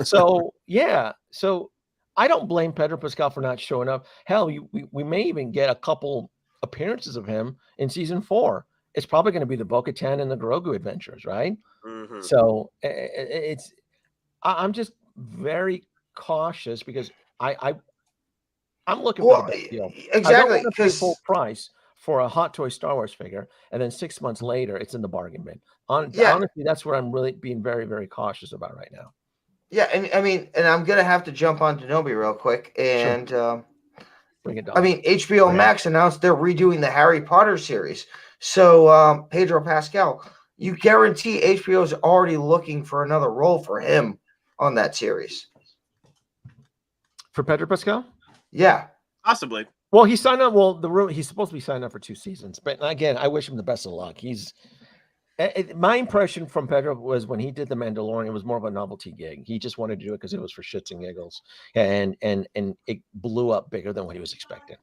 So I don't blame Pedro Pascal for not showing up. Hell, we may even get a couple appearances of him in season 4. It's probably going to be the Bo-Katan and the Grogu adventures, right? Mm-hmm. So I'm just very cautious because I'm looking for the best deal. Exactly, I don't want to pay full price for a Hot Toy Star Wars figure, and then 6 months later, it's in the bargain bin. Honestly, that's where I'm really being very, very cautious about right now. Yeah, and I mean, and I'm gonna have to jump on Denobi real quick, and Bring it down. I mean, HBO Max announced they're redoing the Harry Potter series. So Pedro Pascal, you guarantee HBO is already looking for another role for him on that series. For Pedro Pascal? Yeah, possibly. Well, he signed up. Well, he's supposed to be signed up for 2 seasons. But again, I wish him the best of luck. My impression from Pedro was when he did The Mandalorian, it was more of a novelty gig. He just wanted to do it because it was for shits and giggles, and it blew up bigger than what he was expecting.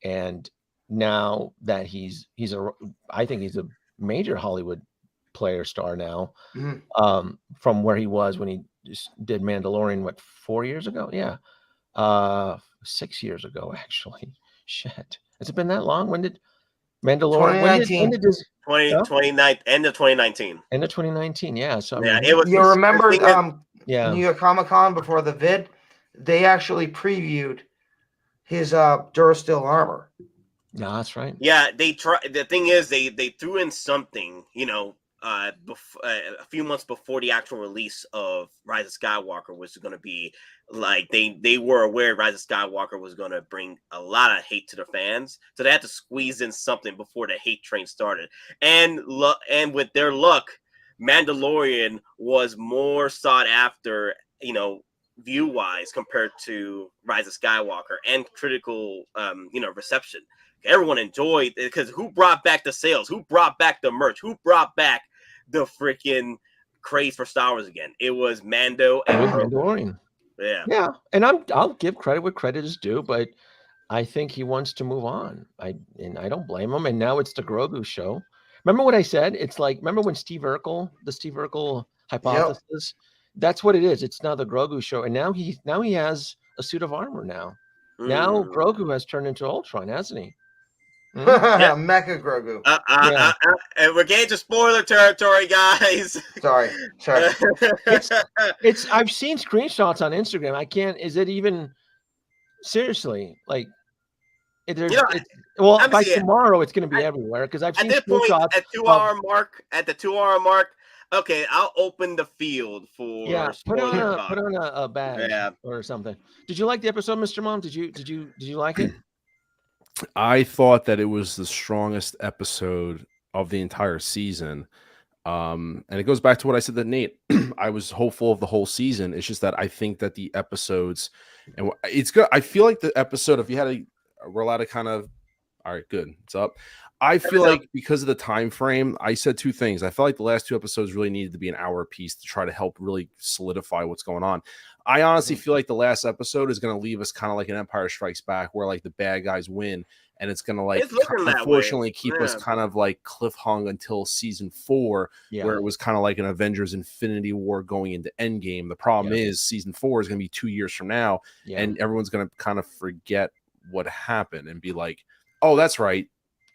And now that I think he's a major Hollywood player star now, from where he was when he just did Mandalorian. 4 years ago? Yeah. 6 years ago, actually. Shit. Has it been that long? When did Mandalorian? 2019. End of 2019. End of 2019. Yeah. So it was. You remember New York Comic Con before the vid? They actually previewed his Durasteel armor. No, that's right. Yeah, they try. The thing is, they threw in something, a few months before the actual release of Rise of Skywalker was going to be like they were aware Rise of Skywalker was going to bring a lot of hate to the fans, so they had to squeeze in something before the hate train started. And with their luck, Mandalorian was more sought after, view wise compared to Rise of Skywalker and critical, reception. Everyone enjoyed it because who brought back the sales? Who brought back the merch? Who brought back the freaking craze for Star Wars again? It was Mando and Mandalorian. Yeah, and I'll give credit where credit is due, but I think he wants to move on. I don't blame him. And now it's the Grogu show. Remember what I said? It's like, remember when the Steve Urkel hypothesis? Yep. That's what it is. It's now the Grogu show, and now he has a suit of armor. Now Grogu has turned into Ultron, hasn't he? Yeah. Mecha Grogu. And we're getting to spoiler territory, guys. Sorry. It's. I've seen screenshots on Instagram. I can't. Is it even seriously like? Well, by tomorrow it's going to be everywhere because I've seen screenshots. At the 2 hour mark. Okay, I'll open the field for put on a badge or something. Did you like the episode, Mr. Mom? Did you like it? I thought that it was the strongest episode of the entire season. And it goes back to what I said to Nate. I was hopeful of the whole season. It's just that I think that the episodes, and it's good. I feel like the episode, if you had we're allowed to kind of, all right, good. It's up. I feel like because of the time frame, I said two things. I felt like the last 2 episodes really needed to be an hour apiece to try to help really solidify what's going on. I honestly feel like the last episode is going to leave us kind of like an Empire Strikes Back, where like the bad guys win, and it's going to like unfortunately keep us kind of like cliffhung until season 4, where it was kind of like an Avengers Infinity War going into Endgame. The problem is season 4 is going to be 2 years from now, and everyone's going to kind of forget what happened and be like, oh, that's right.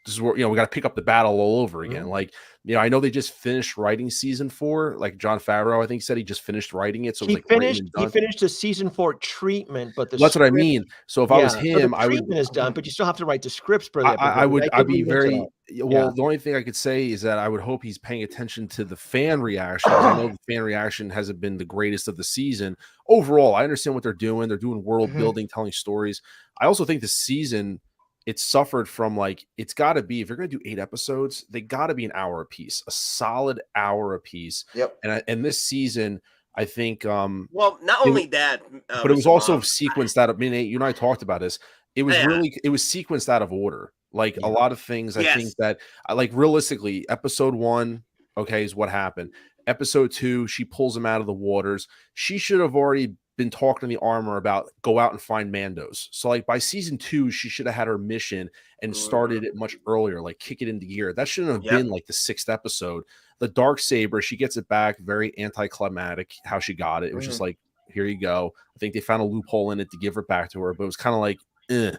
This is where, we got to pick up the battle all over again. Like, I know they just finished writing season 4. Like Jon Favreau, I think said he just finished writing it. So he finished the season 4 treatment, but that's what I mean. So if I was him, I would. Treatment is done, but you still have to write the scripts for that. I'd be very well. The only thing I could say is that I would hope he's paying attention to the fan reaction. I know the fan reaction hasn't been the greatest of the season overall. I understand what they're doing. They're doing world building, telling stories. I also think the season, it suffered from like, it's got to be, if you're going to do 8 episodes, they got to be an hour a piece, a solid hour a piece. Yep. And this season, I think. Well, not only that, but it was also sequenced out of. I mean, you and I talked about this. It was it was sequenced out of order. Like a lot of things, I think that, like realistically, episode 1, okay, is what happened. Episode 2, she pulls him out of the waters. She should have already been talking to the armor about go out and find Mandos. So like by season 2, she should have had her mission and started it much earlier, like kick it into gear. That shouldn't have been like the 6th episode. The Darksaber, she gets it back, very anticlimactic how she got it. It was just like, here you go. I think they found a loophole in it to give her back to her, but it was kind of like, And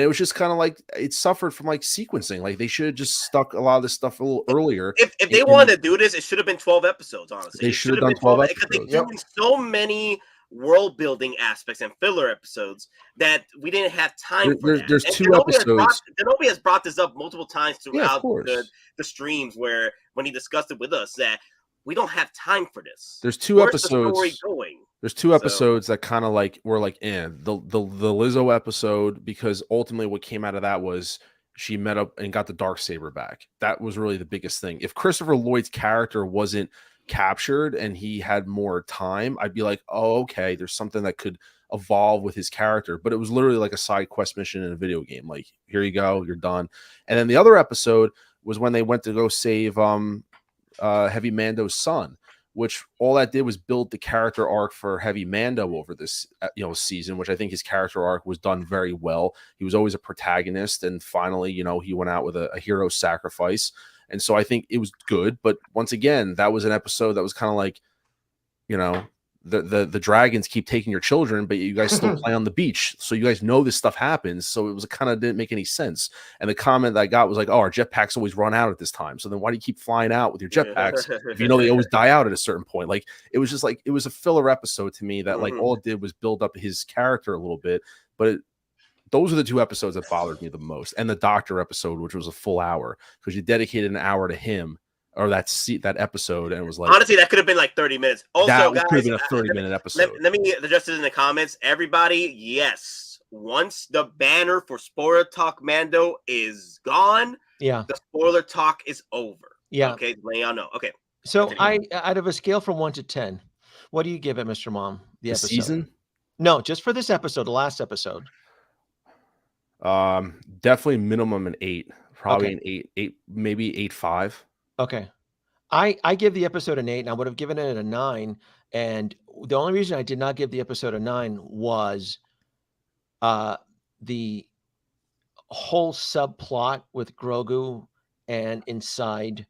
it was just kind of like it suffered from like sequencing. Like they should have just stuck a lot of this stuff a little earlier. If they wanted to do this, it should have been 12 episodes, honestly. They should have done 12 episodes. Because they do so many world building aspects and filler episodes that we didn't have time for that. There's 2 episodes. Kenobi has brought this up multiple times throughout the streams where when he discussed it with us that we don't have time for this. There's 2 episodes. The story going? There's 2 episodes that kind of like were like, the Lizzo episode, because ultimately what came out of that was she met up and got the Darksaber back. That was really the biggest thing. If Christopher Lloyd's character wasn't captured and he had more time, I'd be like, oh, okay, there's something that could evolve with his character. But it was literally like a side quest mission in a video game. Like, here you go, you're done. And then the other episode was when they went to go save Heavy Mando's son, which all that did was build the character arc for Heavy Mando over this season, which I think his character arc was done very well. He was always a protagonist, and finally, he went out with a hero sacrifice. And so I think it was good. But once again, that was an episode that was kind of like, the dragons keep taking your children, but you guys still play on the beach. So you guys know this stuff happens. So it was kind of didn't make any sense. And the comment that I got was like, oh, our jetpacks always run out at this time. So then why do you keep flying out with your jetpacks if you know they always die out at a certain point? Like, it was just like, it was a filler episode to me that like all it did was build up his character a little bit. But those are the 2 episodes that bothered me the most. And the Doctor episode, which was a full hour, because you dedicated an hour to him. Or that episode, and it was like, honestly, that could have been like 30 minutes. Also, that guys, could have been a 30-minute episode. Let me address this in the comments. Everybody, yes, once the banner for Spoiler Talk Mando is gone, the Spoiler Talk is over. Okay, let y'all know. Okay, so out of a scale from 1 to 10, what do you give it, Mr. Mom? The episode season? No, just for this episode, the last episode. Definitely minimum an 8, probably an 8, maybe 8.5. Okay. I give the episode an 8, and I would have given it a 9. And the only reason I did not give the episode a 9 was the whole subplot with Grogu and inside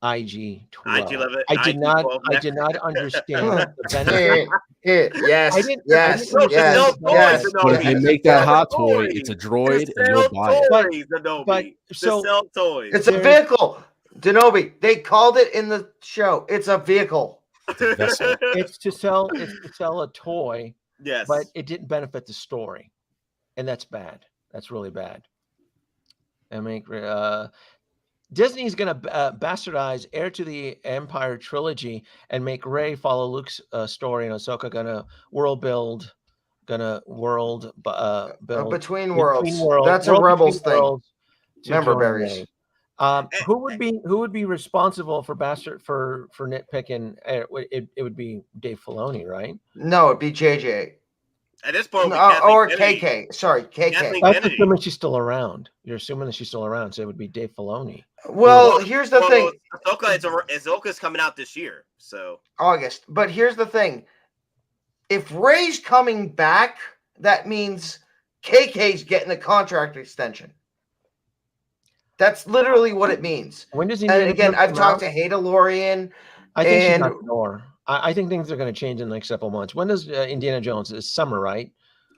IG-12. IG-11, I did not. IG-12 I did not understand the benefit. Yes, I didn't yes, No, to understand sell yes, the toys, benefit. But if they Zenobi. make To that sell hot toy, toys. it's a To droid, and sell you'll buy it. toys, Zenobi. But To so sell toys. it's a vehicle. Denobi, they called it in the show. It's a vehicle. It's a vessel. it's to sell a toy, Yes. but it didn't benefit the story, and that's bad. That's really bad. I mean, Disney's going to bastardize Heir to the Empire trilogy and make Rey follow Luke's story, and Ahsoka going to build Between worlds. That's a Rebels thing. Member berries. Who would be responsible for nitpicking? It would be Dave Filoni, right? No, it'd be JJ. At this point, or KK. Sorry, KK. That's assuming she's still around. You're assuming that she's still around, so it would be Dave Filoni. Well, here's the thing. Ahsoka's coming out this year, so August. But here's the thing. If Rey's coming back, that means KK's getting a contract extension. That's literally what it means. When does he? And again, I've talked to Mandalorian. I think she's out the door. I think things are going to change in the next couple of months. When does Indiana Jones? It's summer, right?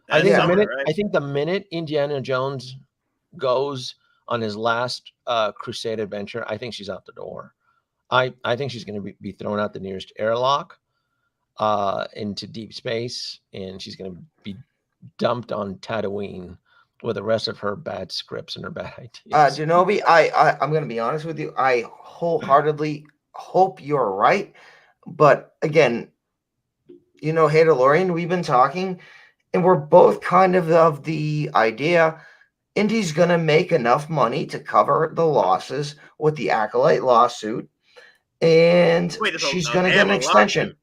I think the minute Indiana Jones goes on his last crusade adventure, I think she's out the door. I think she's going to be thrown out the nearest airlock into deep space, and she's going to be dumped on Tatooine with the rest of her bad scripts and her bad ideas. Denobi, I'm going to be honest with you. I wholeheartedly hope you're right. But again, Mandalorian, we've been talking, and we're both kind of the idea Indy's going to make enough money to cover the losses with the Acolyte lawsuit, and she's going to get an extension.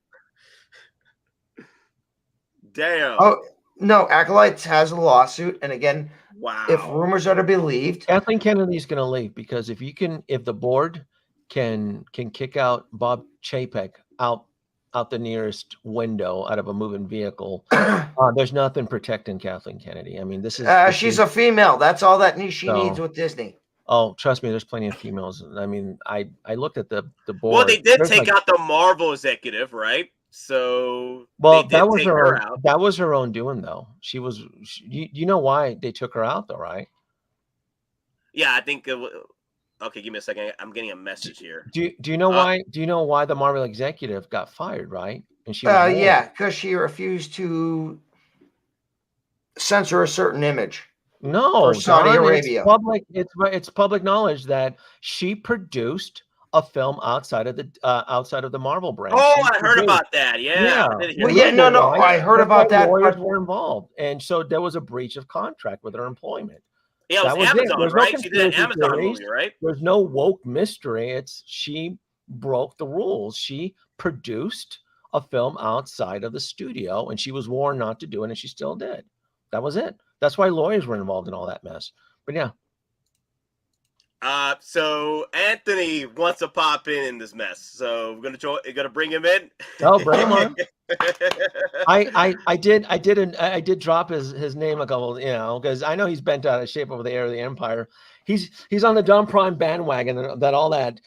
Damn. Oh, no, Acolyte has a lawsuit, and again, wow. If rumors are to be believed, Kathleen Kennedy's going to leave because if the board can kick out Bob Chapek out the nearest window out of a moving vehicle, there's nothing protecting Kathleen Kennedy. I mean, she's a female. That's all that she needs with Disney. Oh, trust me, there's plenty of females. I mean, I looked at the board. Well, they did take out the Marvel executive, right? So that was her own doing, though. You know why they took her out, though, right? Yeah, I think. Okay, give me a second. I'm getting a message here. Do you know why? Do you know why the Marvel executive got fired? Right? And she because she refused to censor a certain image. No, for Saudi Arabia. It's public knowledge that she produced a film outside of the Marvel brand. Oh, I heard about that. Yeah. I heard about that. Lawyers were involved, and so there was a breach of contract with her employment. Yeah, it was Amazon, right? She did an Amazon movie, right? There's no woke mystery. She broke the rules. She produced a film outside of the studio, and she was warned not to do it, and she still did. That was it. That's why lawyers were involved in all that mess. But yeah. So Anthony wants to pop in this mess. So we're gonna bring him in. Oh, bring him on. I did drop his name a couple, because I know he's bent out of shape over the Heir of the Empire. He's on the Don Prime bandwagon that all that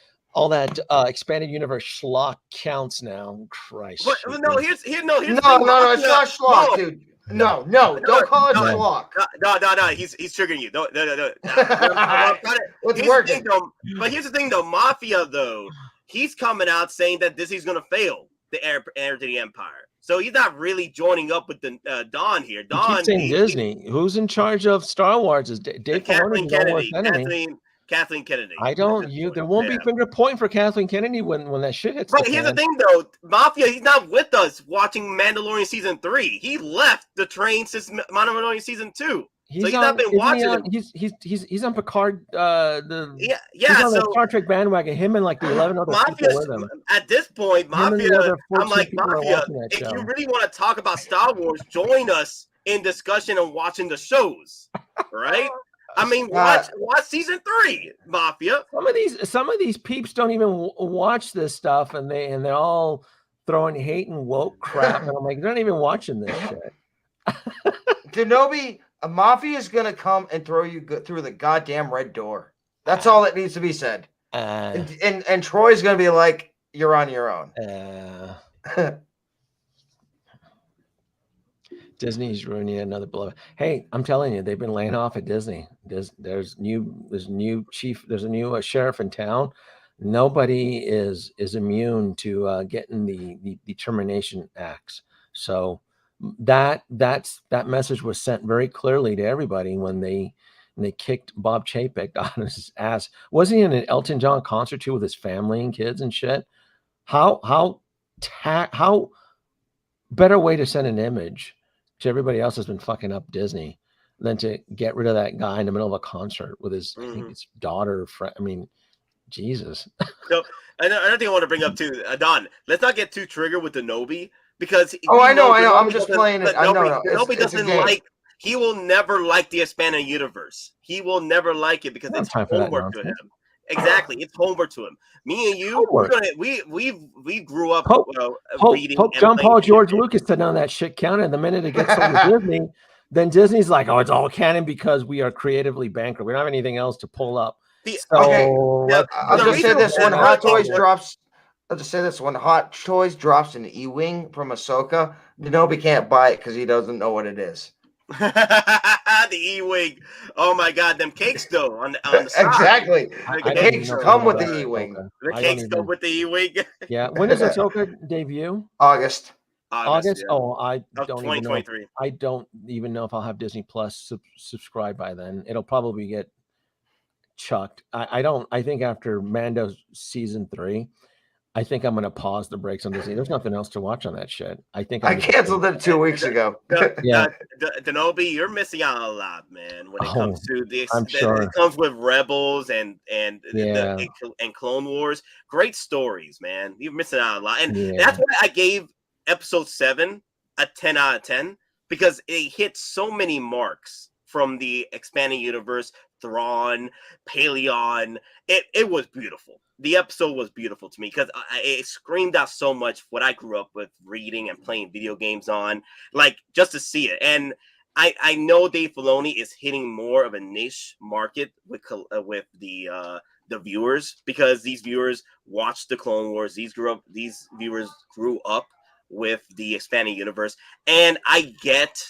expanded universe schlock counts now. Christ. But, no, here's it's not schlock, dude. No, don't call it schlock. No, he's triggering you. No. It's working. But here's the thing, though. Mafia, though, he's coming out saying that Disney's going to fail the Heir to the Empire. So he's not really joining up with the Don here. Don saying Disney. Who's in charge of Star Wars? Is Dave Kathleen Kennedy. Kathleen Kennedy. There won't be finger pointing for Kathleen Kennedy when that shit hits. But here's the thing, though. Mafia, he's not with us watching Mandalorian season 3. He left the train since Mandalorian season 2. He's not been watching. He's on Picard. He's on the Star Trek bandwagon. Him and like the 11 other people with him. At this point, Mafia. I'm like, Mafia. If you really want to talk about Star Wars, join us in discussion and watching the shows, right? I mean, watch season 3, Mafia. Some of these peeps don't even watch this stuff, and they're all throwing hate and woke crap. And I'm like, they're not even watching this shit. Denobi, a Mafia is gonna come and throw you through the goddamn red door. That's all that needs to be said. And Troy's gonna be like, "You're on your own." Disney's ruining another blow. Hey, I'm telling you, they've been laying off at Disney. There's a new sheriff in town. Nobody is immune to getting the termination acts. So that message was sent very clearly to everybody when they kicked Bob Chapek on his ass. Wasn't he in an Elton John concert too with his family and kids and shit? How better way to send an image to everybody else has been fucking up Disney than to get rid of that guy in the middle of a concert with his, I think his daughter. I mean, Jesus. So another thing I want to bring up too, Don. Let's not get too triggered with the Nobi because I know. I'm just playing it. I know. Nobi doesn't like. He will never like the expanded universe. He will never like it because it's homework to him. Exactly, it's homework to him. Me and you, we grew up reading. Pope John Paul George Lucas said none of that shit counted. The minute it gets sold to Disney, then Disney's like, "Oh, it's all canon because we are creatively bankrupt. We don't have anything else to pull up." I'll just say this: when Hot Toys drops, when Hot Toys drops an E-wing from Ahsoka, Nobi can't buy it because he doesn't know what it is. The E-wing. Oh my God, them cakes though on the side. Exactly. The cakes come with the E-wing. The cakes come with the E-wing. Yeah. When does Ahsoka debut? August. August. Yeah. Oh, I don't 2023. even know. I don't even know if I'll have Disney Plus subscribed by then. It'll probably get chucked. I think after Mando season 3, I think I'm going to pause the breaks on Disney. There's nothing else to watch on that shit. I think I canceled it 2 weeks ago. Denobi, you're missing out a lot, man. When it comes to this, I'm sure it comes with Rebels and Clone Wars. Great stories, man. You're missing out a lot, and that's why I gave Episode 7 a 10 out of 10 because it hit so many marks from the expanding universe. Thrawn, Paleon. It was beautiful. The episode was beautiful to me because it screamed out so much what I grew up with reading and playing video games on, like just to see it. And I know Dave Filoni is hitting more of a niche market with the viewers because these viewers watched the Clone Wars. These viewers grew up with the expanding universe, and I get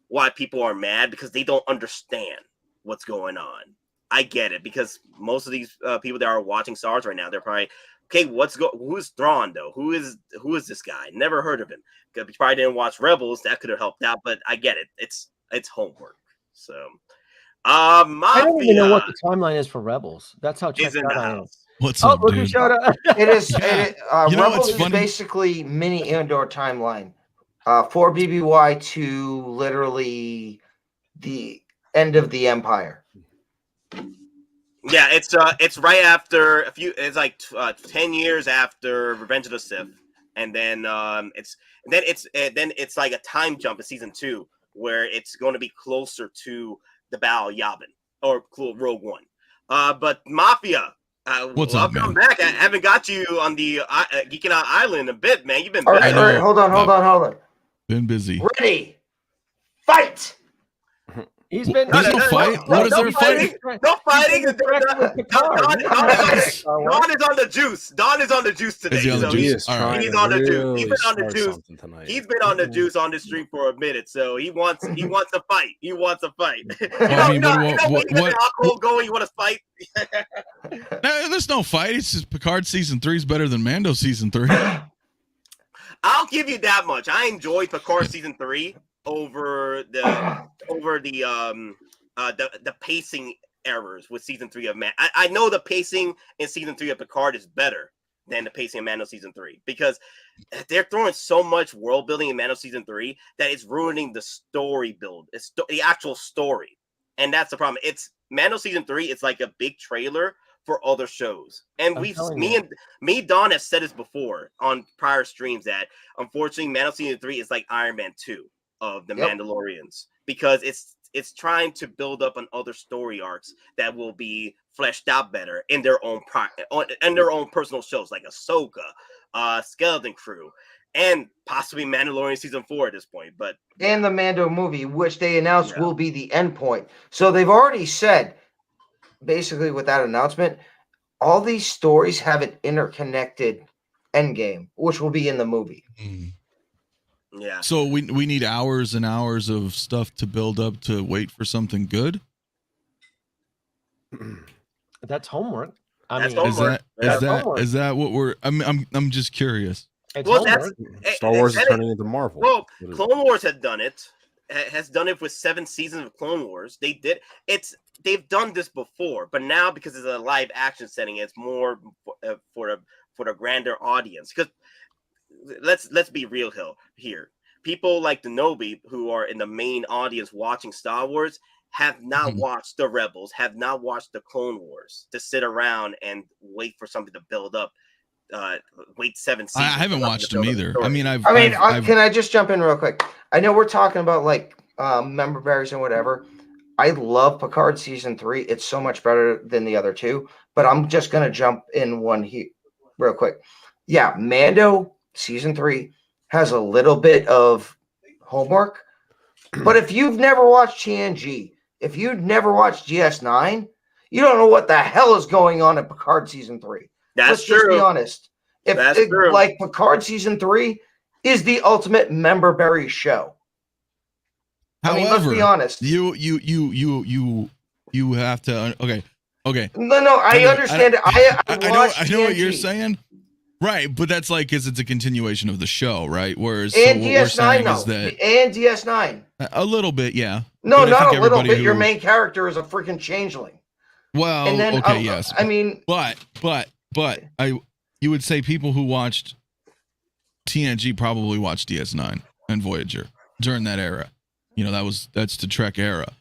why people are mad because they don't understand what's going on. I get it because most of these people that are watching Star Wars right now, they're probably okay. Who's Thrawn though? Who is this guy? Never heard of him. Because you probably didn't watch Rebels. That could have helped out, but I get it. It's homework. So, I don't even know what the timeline is for Rebels. That's how checked out I am. What's up, look dude? who showed up. It is. Rebels is funny? basically mini Andor timeline. 4 BBY to literally the end of the Empire. Yeah, it's right after it's like 10 years after Revenge of the Sith, and then it's like a time jump in season 2 where it's going to be closer to the Battle of Yavin or Rogue One. But Mafia, what's up, man? Welcome back. I haven't got you on the Geekin Out Island a bit, man. You've been all right, hold on. Been busy. Ready, fight. He's been. There's no fight. What is there fighting? No fighting. Don is on the juice. Don is on the juice today. Is he on the juice? He's on the juice. He's been on the juice. He's been on the juice on the stream for a minute, so he wants a fight. He wants a fight. What alcohol going? You want to fight? There's no fight. It's just Picard season 3 is better than Mando season 3. I'll give you that much. I enjoyed Picard season 3 over the pacing errors with season 3 of Man. I know the pacing in season 3 of Picard is better than the pacing of Mando season 3 because they're throwing so much world building in Mando season 3 that it's ruining the story build. It's the actual story, and that's the problem. It's Mando season 3. It's like a big trailer for other shows, and Don has said this before on prior streams that unfortunately Mando season 3 is like Iron Man 2 of the Mandalorians because it's trying to build up on other story arcs that will be fleshed out better in their own personal shows like Ahsoka, Skeleton Crew, and possibly Mandalorian season 4 at this point. But and the Mando movie, which they announced will be the end point. So they've already said, basically with that announcement, all these stories have an interconnected endgame, which will be in the movie. Yeah. So we need hours and hours of stuff to build up to wait for something good. That's homework. That's mean, homework. Is that what we're? I'm just curious. It's Well, homework. Star Wars is turning into Marvel. Well, Clone Wars had done it. Has done it with 7 seasons of Clone Wars. They've done this before, but now because it's a live action setting, it's more for the grander audience. Because let's be real here. People like the Nobi, who are in the main audience watching Star Wars, have not watched the Rebels, have not watched the Clone Wars to sit around and wait for something to build up. Wait 7 seasons. I haven't watched them either. I mean, can I just jump in real quick? I know we're talking about like member berries and whatever. I love Picard season 3. It's so much better than the other two. But I'm just gonna jump in one here real quick. Yeah, Mando season 3 has a little bit of homework. But if you've never watched TNG, if you've never watched GS9, you don't know what the hell is going on in Picard season 3. Let's just be honest. Like Picard season 3 is the ultimate member berry show. However, I mean, let's be honest. You have to. Okay. No, I understand it. I know what you're saying. Right, but that's like, because it's a continuation of the show, right? Whereas and so what DS9 we're saying though, is that and DS9. A little bit, yeah. No, but not a little bit. Your main character is a freaking changeling. Well, and then, okay, yes. I mean, but you would say people who watched TNG probably watched DS9 and Voyager during that era. You know, that's the Trek era.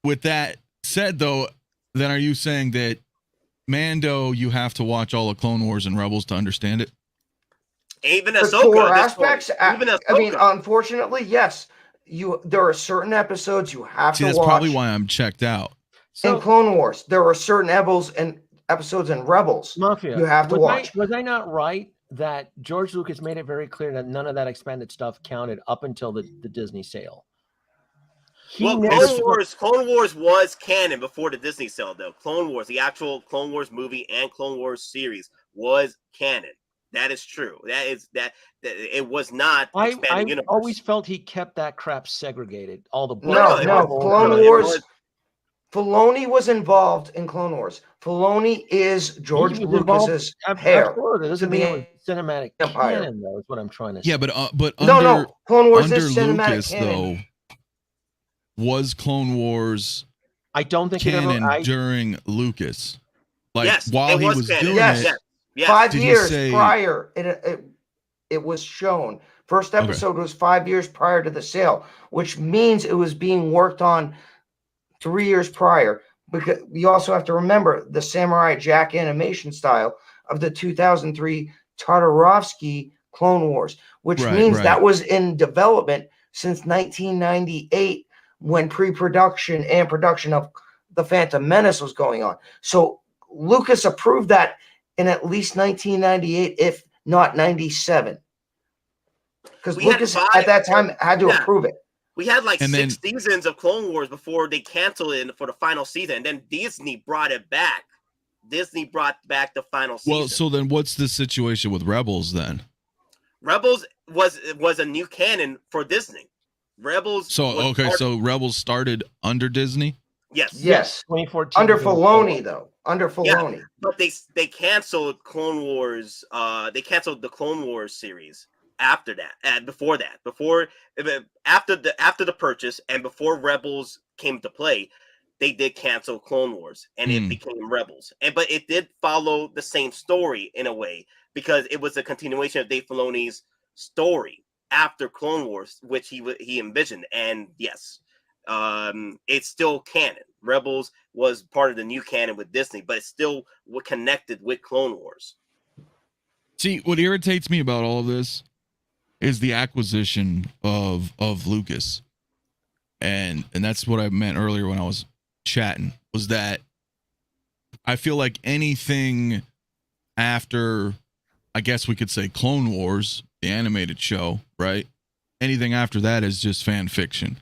With that said, though, then are you saying that Mando, you have to watch all of Clone Wars and Rebels to understand it? Even the Ahsoka, core aspects. Even Ahsoka. I mean, unfortunately, yes. There are certain episodes you have to watch. That's probably why I'm checked out. In Clone Wars, there are certain episodes in Rebels Mafia. you have to watch. Was I not right that George Lucas made it very clear that none of that expanded stuff counted up until the Disney sale? Clone Wars was canon before the Disney sale, though. Clone Wars, the actual Clone Wars movie and Clone Wars series was canon. That is true. That it was not expanded universe. I always felt he kept that crap segregated. All the Clone Wars. Filoni was involved in Clone Wars. Filoni is George Lucas's heir. Absolutely. It doesn't mean it was cinematic canon, though. Is what I'm trying to say. Yeah, but Clone Wars under is cinematic Lucas, canon. though, was Clone Wars? I don't think canon it ever, during Lucas. Like yes, while he was doing it. Yes. 5 years prior, it was shown. First episode was 5 years prior to the sale, which means it was being worked on 3 years prior. Because you also have to remember the Samurai Jack animation style of the 2003 Tartarovsky Clone Wars, which means that was in development since 1998 when pre-production and production of The Phantom Menace was going on. So Lucas approved that in at least 1998, if not 97. Because Lucas at that time had to approve it. We had like 6 seasons of Clone Wars before they canceled it for the final season, and then Disney brought it back. Disney brought back the final season. Well, so then what's the situation with Rebels then? Rebels was a new canon for Disney. Rebels. So Rebels started under Disney? Yes. 2014. Under Filoni, though. Under Filoni. Yeah, but they canceled Clone Wars. They canceled the Clone Wars series after that, after the purchase and before Rebels came to play, they did cancel Clone Wars and it became Rebels. But it did follow the same story in a way because it was a continuation of Dave Filoni's story after Clone Wars, which he envisioned. And yes, it's still canon. Rebels was part of the new canon with Disney, but it's still connected with Clone Wars. See, what irritates me about all of this is the acquisition of Lucas. And that's what I meant earlier when I was chatting, was that I feel like anything after, I guess we could say Clone Wars, the animated show, right? Anything after that is just fan fiction,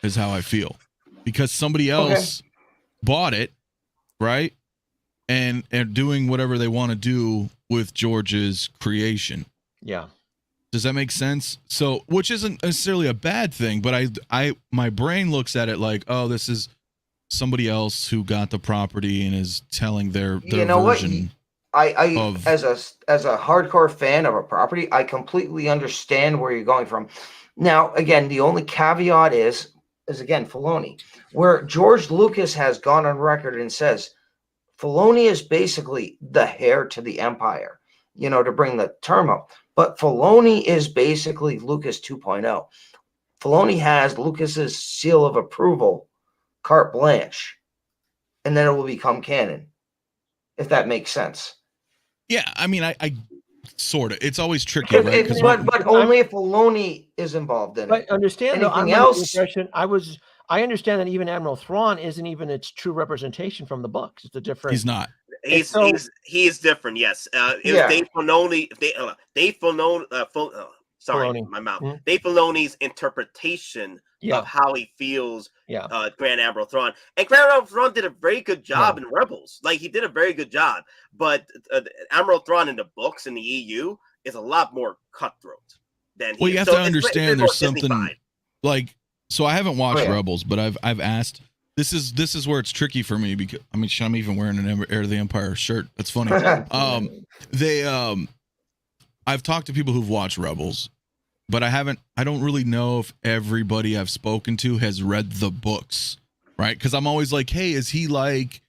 is how I feel. Because somebody else bought it, right? and doing whatever they want to do with George's creation. Yeah. Does that make sense? So, which isn't necessarily a bad thing, but my brain looks at it like, oh, this is somebody else who got the property and is telling their version. I as a hardcore fan of a property, I completely understand where you're going from. Now, again, the only caveat is again Filoni, where George Lucas has gone on record and says Filoni is basically the heir to the Empire, to bring the term up. But Filoni is basically Lucas 2.0. Filoni has Lucas's seal of approval, carte blanche, and then it will become canon, if that makes sense. Yeah, I mean, I sort of. It's always tricky, right? But only if Filoni is involved in it. But understand, anything though, else? I understand that even Admiral Thrawn isn't even its true representation from the books. It's a different. He's not. He is different. Yes. It was Dave Filoni. Dave Filoni. Sorry, Filoni. my mouth. Mhm. Dave Filoni's interpretation Yeah. of how he feels. Yeah. Grand Admiral Thrawn, and Grand Admiral Thrawn did a very good job in Rebels. Like, he did a very good job. But Admiral Thrawn in the books in the EU is a lot more cutthroat than. Well, you have to understand there's something like. So I haven't watched Rebels, but I've asked. This is where it's tricky for me because I'm even wearing an Heir to the Empire shirt. That's funny. I've talked to people who've watched Rebels, but I don't really know if everybody I've spoken to has read the books, right? Because I'm always like, hey, is he like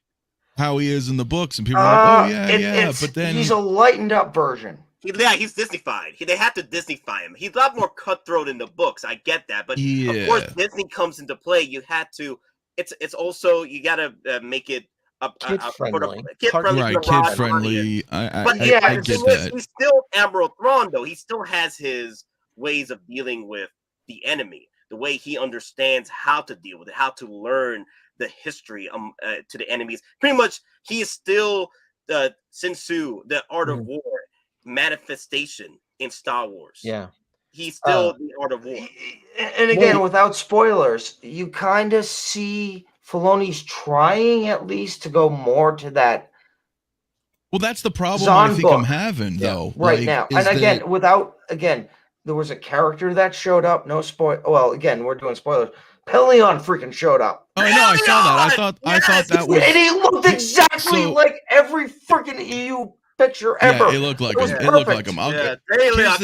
how he is in the books? And people are like, oh yeah. But then he's a lightened up version. He's Disneyfied. They have to Disneyfy him. He's a lot more cutthroat in the books. I get that, but of course Disney comes into play. You had to. It's also you got to make it kid friendly. Kid friendly. I get that. He's still Admiral Thrawn, though. He still has his ways of dealing with the enemy. The way he understands how to deal with it, how to learn the history to the enemies. Pretty much, he is still the Sun Tzu, the art of war manifestation in Star Wars. Yeah. He's still the art of war. And again, without spoilers, you kind of see Filoni's trying at least to go more to that. Well, that's the problem I think I'm having, though. Right now. And again, there was a character that showed up. No spoil. Well, again, we're doing spoilers. Pelion freaking showed up. Oh, I know. I saw that. I thought that was. And he looked exactly like every freaking EU picture ever. Yeah, it looked like him. It looked like him. Yeah, Pelion,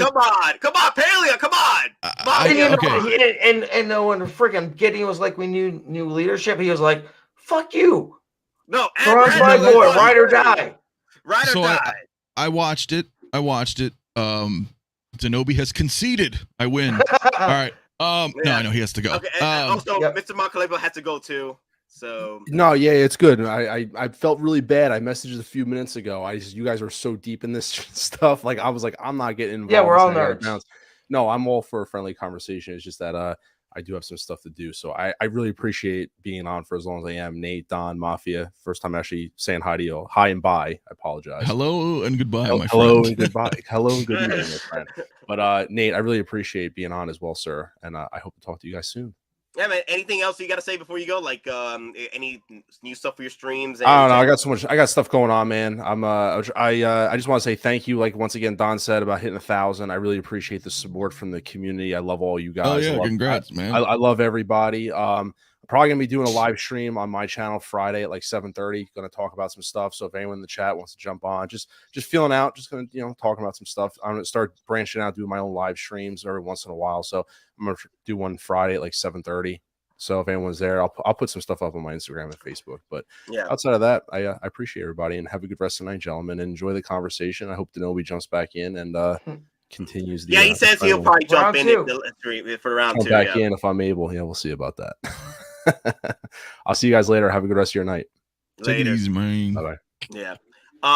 come on, Pelion, come on. And when freaking Gideon was like, we need new leadership, he was like, fuck you. No, Thrawn's my boy, ride or die. Ride or die. I watched it. Denobi has conceded. I win. All right. No, I know he has to go. Okay, also, Mr. Monkalebo had to go too. So no, yeah, it's good. I felt really bad. I messaged a few minutes ago. You guys are so deep in this stuff. Like, I was like, I'm not getting involved. Yeah, we're all nerds. No, I'm all for a friendly conversation. It's just that I do have some stuff to do. So I really appreciate being on for as long as I am. Nate, Don, Mafia. First time actually saying hi to you. Hi and bye. I apologize. Hello and goodbye, my friend. Hello and goodbye. Hello and good evening, my friend. But Nate, I really appreciate being on as well, sir. And I hope to talk to you guys soon. Yeah, man. Anything else you got to say before you go? Like any new stuff for your streams? I don't know. I got so much. I got stuff going on, man. I just want to say thank you. Like, once again, Don said about hitting 1,000. I really appreciate the support from the community. I love all you guys. Oh yeah, congrats, man. I love everybody. I'm probably gonna be doing a live stream on my channel Friday at like 7:30. Gonna talk about some stuff. So if anyone in the chat wants to jump on, just feeling out, just gonna talking about some stuff. I'm gonna start branching out, doing my own live streams every once in a while. So I'm gonna do one Friday at like 7:30. So if anyone's there, I'll put some stuff up on my Instagram and Facebook. But outside of that, I appreciate everybody and have a good rest of the night, gentlemen. And enjoy the conversation. I hope Denobi jumps back in and continues. He says he'll probably jump in for round 2. Back in if I'm able. Yeah, we'll see about that. I'll see you guys later. Have a good rest of your night. Take it easy, man. Bye-bye. Yeah.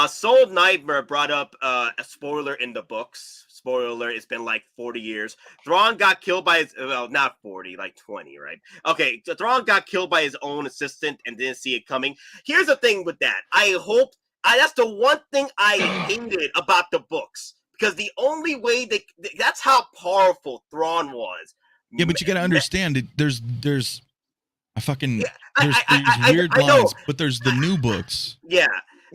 Soul Nightmare brought up a spoiler in the books. Spoiler, it's been like 40 years. Thrawn got killed by his, well, not 40, like 20, right? Okay, so Thrawn got killed by his own assistant and didn't see it coming. Here's the thing with that. That's the one thing I hated about the books. Because the only way that's how powerful Thrawn was. Yeah, but you got to understand it. There's these weird lines, but there's the new books. Yeah.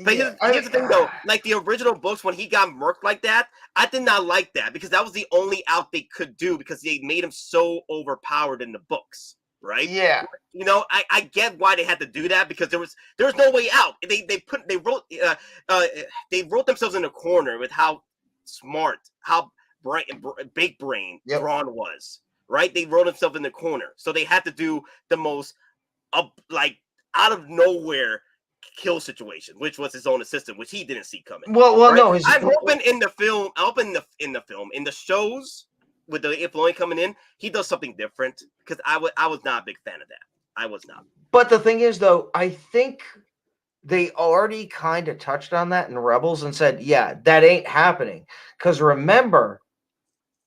But here's the thing, though. Like the original books, when he got murked like that, I did not like that because that was the only out they could do because they made him so overpowered in the books, right? Yeah. You know, I get why they had to do that because there was no way out. They wrote themselves in a corner with how smart, how big brain Thrawn was, right? They wrote themselves in the corner, so they had to do the most like out of nowhere kill situation, which was his own assistant, which he didn't see coming. Well, right? no, I'm hoping in the film, in the shows with the influence coming in, he does something different because I was not a big fan of that. I was not. But the thing is, though, I think they already kind of touched on that in Rebels and said, yeah, that ain't happening. Because remember,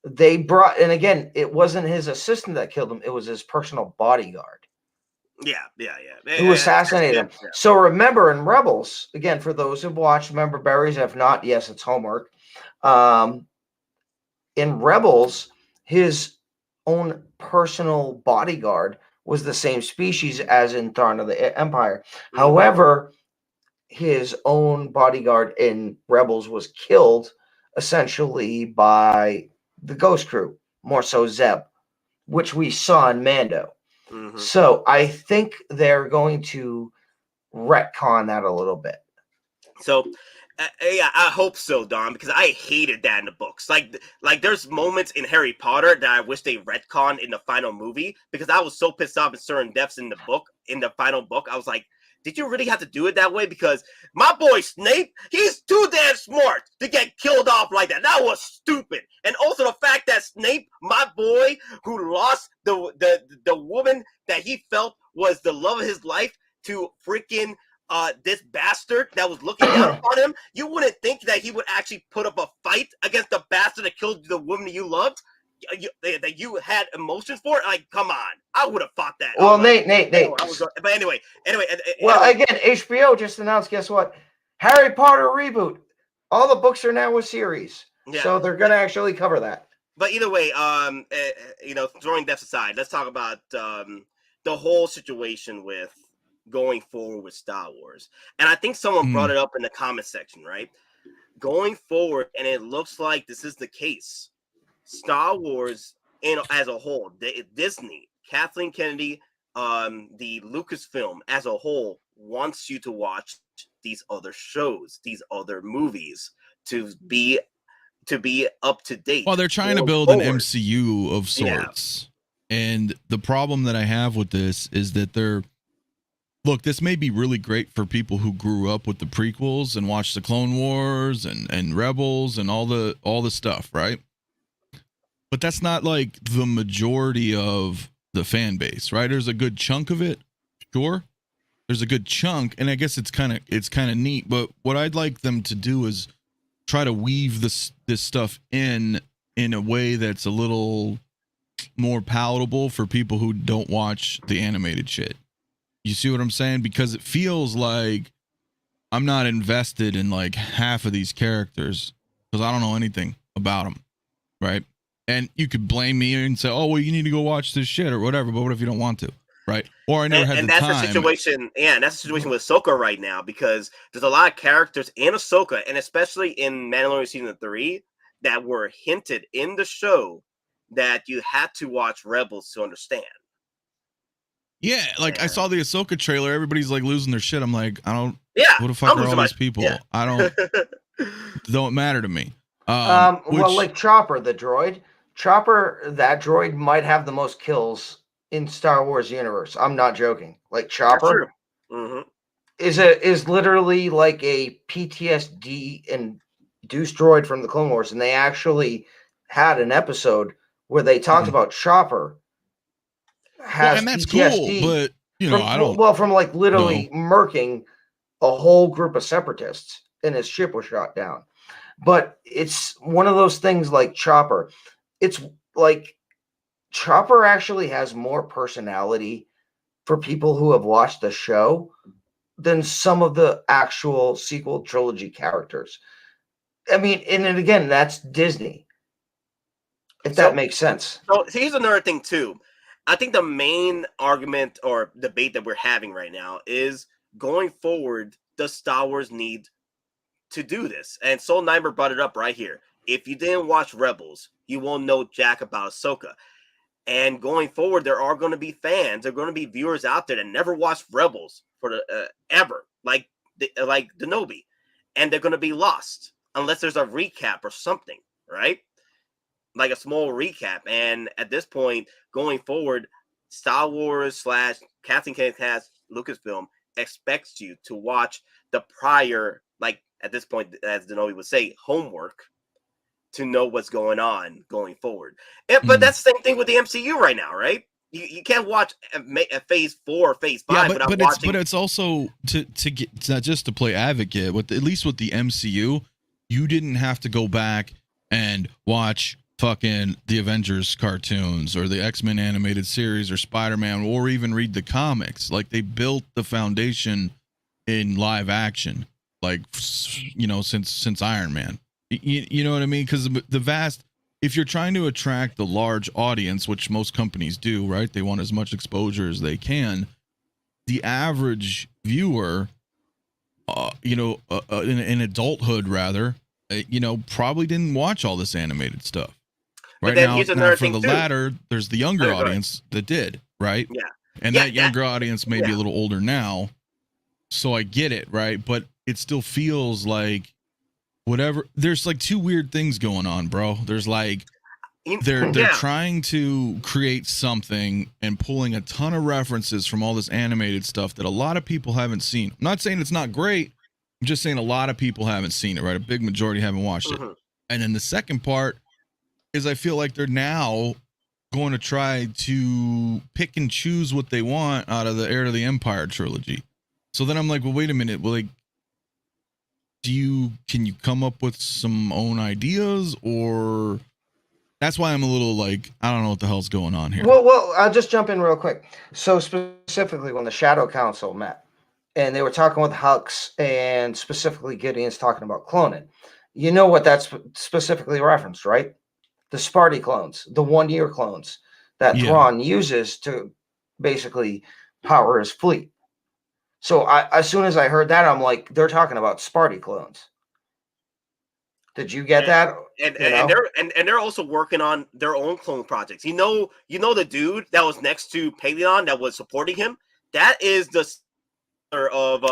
they brought, and again, it wasn't his assistant that killed him, it was his personal bodyguard. Yeah. Who assassinated him. Yeah. So remember in Rebels, again, for those who've watched, remember berries, if not, yes, it's homework. In Rebels, his own personal bodyguard was the same species as in Throne of the Empire. Mm-hmm. However, his own bodyguard in Rebels was killed essentially by the Ghost Crew, more so Zeb, which we saw in Mando. Mm-hmm. So I think they're going to retcon that a little bit. So yeah, I hope so, Don, because I hated that in the books. Like there's moments in Harry Potter that I wish they retconned in the final movie because I was so pissed off at certain deaths in the final book. I was like, did you really have to do it that way? Because my boy Snape, he's too damn smart to get killed off like that. That was stupid. And also the fact that Snape, my boy, who lost the woman that he felt was the love of his life to freaking this bastard that was looking down upon him, you wouldn't think that he would actually put up a fight against the bastard that killed the woman you loved, that you had emotions for. Like, come on, I would have fought that. Well, Nate. But anyway. Well, again, HBO just announced. Guess what? Harry Potter reboot. All the books are now a series, so they're gonna actually cover that. But either way, throwing deaths aside, let's talk about the whole situation with going forward with Star Wars. And I think someone brought it up in the comment section, right? Going forward, and it looks like this is the case. Star Wars as a whole, Disney, Kathleen Kennedy, the Lucasfilm as a whole wants you to watch these other shows, these other movies to be up to date. Well, they're trying to build an MCU of sorts. Yeah. And the problem that I have with this is that look, this may be really great for people who grew up with the prequels and watched the Clone Wars and Rebels and all the stuff, right? But that's not like the majority of the fan base, right? There's a good chunk of it, sure. There's a good chunk, and I guess it's kind of neat. But what I'd like them to do is try to weave this stuff in a way that's a little more palatable for people who don't watch the animated shit. You see what I'm saying? Because it feels like I'm not invested in like half of these characters because I don't know anything about them, right? And you could blame me and say, "Oh, well, you need to go watch this shit or whatever." But what if you don't want to, right? Or I never had the time. And that's the situation. Yeah, and that's the situation with Ahsoka right now because there's a lot of characters in Ahsoka, and especially in Mandalorian season 3, that were hinted in the show that you had to watch Rebels to understand. Yeah, like I saw the Ahsoka trailer. Everybody's like losing their shit. I'm like, I don't. Yeah. What the fuck are all these people? Yeah. I don't matter to me. Well, like Chopper, the droid. That droid might have the most kills in Star Wars universe. I'm not joking. Like Chopper is literally like a PTSD induced droid from the Clone Wars, and they actually had an episode where they talked about Chopper. And that's PTSD cool, but I don't. From like literally murking a whole group of separatists, and his ship was shot down. But it's one of those things like Chopper. It's like Chopper actually has more personality for people who have watched the show than some of the actual sequel trilogy characters. I mean, and again, that's Disney. If that makes sense. So here's another thing too. I think the main argument or debate that we're having right now is going forward, does Star Wars need to do this? And Soul Nimer brought it up right here. If you didn't watch Rebels, you won't know jack about Ahsoka. And going forward, there are going to be fans, there are going to be viewers out there that never watched Rebels for the ever, like Denobi, and they're going to be lost unless there's a recap or something, right? Like a small recap. And at this point, going forward, Star Wars / Casting Cast Lucasfilm expects you to watch the prior, like at this point, as Denobi would say, homework, to know what's going on going forward. But that's the same thing with the MCU right now, right? You can't watch a phase 4 or phase 5 without watching. But it's also to get, not just to play advocate with, at least with the MCU, you didn't have to go back and watch fucking the Avengers cartoons or the X-Men animated series or Spider-Man, or even read the comics. Like, they built the foundation in live action, like, you know, since Iron Man. You know what I mean? Because if you're trying to attract the large audience, which most companies do, right? They want as much exposure as they can. The average viewer, in adulthood rather, probably didn't watch all this animated stuff. Right now, for the latter, there's the younger audience that did, right? Yeah. And that younger audience may be a little older now, so I get it, right? But it still feels like whatever. There's like two weird things going on, bro. There's like they're trying to create something and pulling a ton of references from all this animated stuff that a lot of people haven't seen. I'm not saying it's not great. I'm just saying a lot of people haven't seen it, right? A big majority haven't watched it. And then the second part is I feel like they're now going to try to pick and choose what they want out of the Heir to the Empire trilogy. So then I'm like, well, wait a minute. Well, like, can you come up with some own ideas? Or that's why I'm a little like, I don't know what the hell's going on here. Well, I'll just jump in real quick. So specifically when the Shadow Council met and they were talking with Hux and specifically Gideon's talking about cloning, you know what that's specifically referenced, right? The Sparty clones, the 1-year clones that Thrawn uses to basically power his fleet. So as soon as I heard that, I'm like, they're talking about Sparty clones. Did you get that? And they're also working on their own clone projects. You know the dude that was next to Paleon that was supporting him? That is the of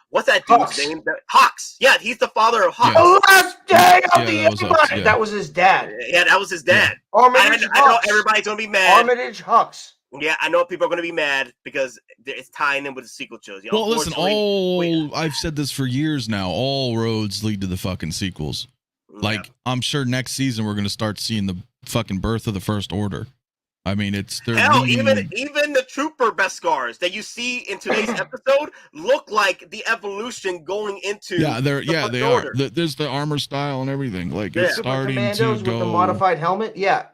what's that dude's name? Hux. Yeah, he's the father of Hux. The last day of the Empire. That was his dad. Yeah, that was his dad. Armitage Hux. I know everybody's gonna be mad. Armitage Hux. Yeah, I know people are going to be mad because it's tying in with the sequel trilogy. Well, listen, I've said this for years now. All roads lead to the fucking sequels. Yeah. Like, I'm sure next season we're going to start seeing the fucking birth of the First Order. I mean, even the Trooper Beskars that you see in today's episode look like the evolution going into. They are. There's the armor style and everything. Like, it's starting to go. With the modified helmet, yeah.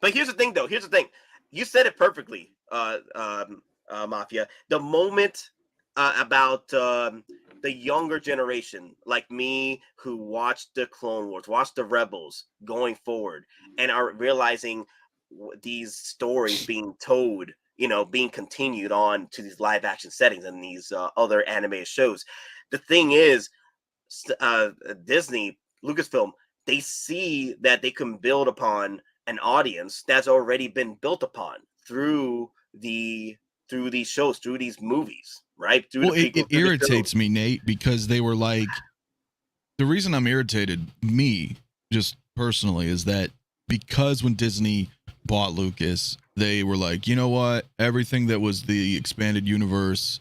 But here's the thing, though. Here's the thing. You said it perfectly, Mafia. The moment about the younger generation, like me, who watched the Clone Wars, watched the Rebels going forward, and are realizing these stories being told, being continued on to these live action settings and these other animated shows. The thing is, Disney, Lucasfilm, they see that they can build upon an audience that's already been built upon through these shows, through these movies, right? It irritates me, Nate, because they were like, the reason I'm irritated, me, just personally, is that because when Disney bought Lucas, they were like, you know what? Everything that was the expanded universe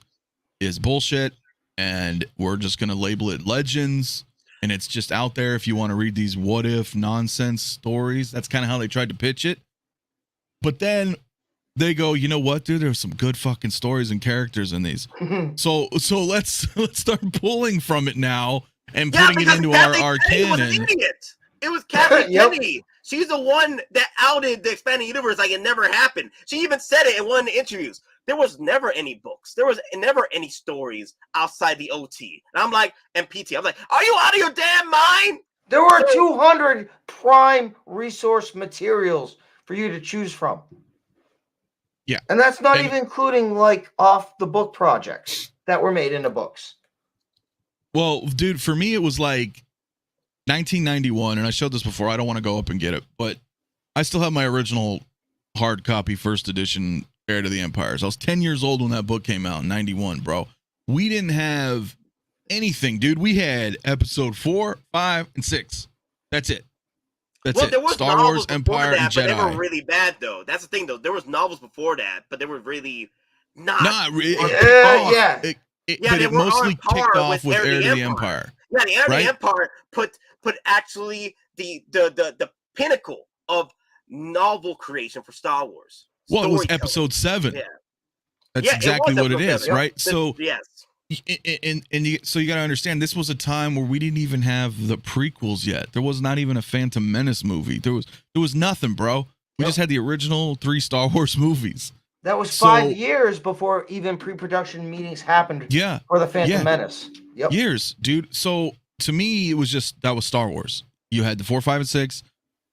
is bullshit, and we're just going to label it Legends. And it's just out there if you want to read these what if nonsense stories. That's kind of how they tried to pitch it. But then they go, you know what, dude? There's some good fucking stories and characters in these. So let's start pulling from it now and putting it into our canon. It was Kathleen Kennedy. She's the one that outed the expanded universe like it never happened. She even said it in one of the interviews. There was never any books. There was never any stories outside the OT. And I'm like, and PT, I'm like, are you out of your damn mind? There were 200 prime resource materials for you to choose from. Yeah. And that's not even including like off the book projects that were made into books. Well, dude, for me, it was like 1991, and I showed this before. I don't want to go up and get it, but I still have my original hard copy first edition Heir to the Empires. I was 10 years old when that book came out in 91, bro. We didn't have anything, dude. We had episode 4, 5, and 6. That's it. That's it. There was Star Wars, Empire, and but they Jedi. were really bad, though. That's the thing, though. There was novels before that, but they were really not really. Yeah, But it mostly kicked off with Heir to the Empire. Yeah, the Heir to right? the Empire put actually the pinnacle of novel creation for Star Wars. Well, it was episode 7. Yeah. That's exactly what it is, right? So yes. So you got to understand, this was a time where we didn't even have the prequels yet. There was not even a Phantom Menace movie. There was nothing, bro. We just had the original 3 Star Wars movies. That was 5 years before even pre-production meetings happened. Yeah, for the Phantom Menace. Yep. Years, dude. So to me, it was just that was Star Wars. You had the 4, 5, and 6,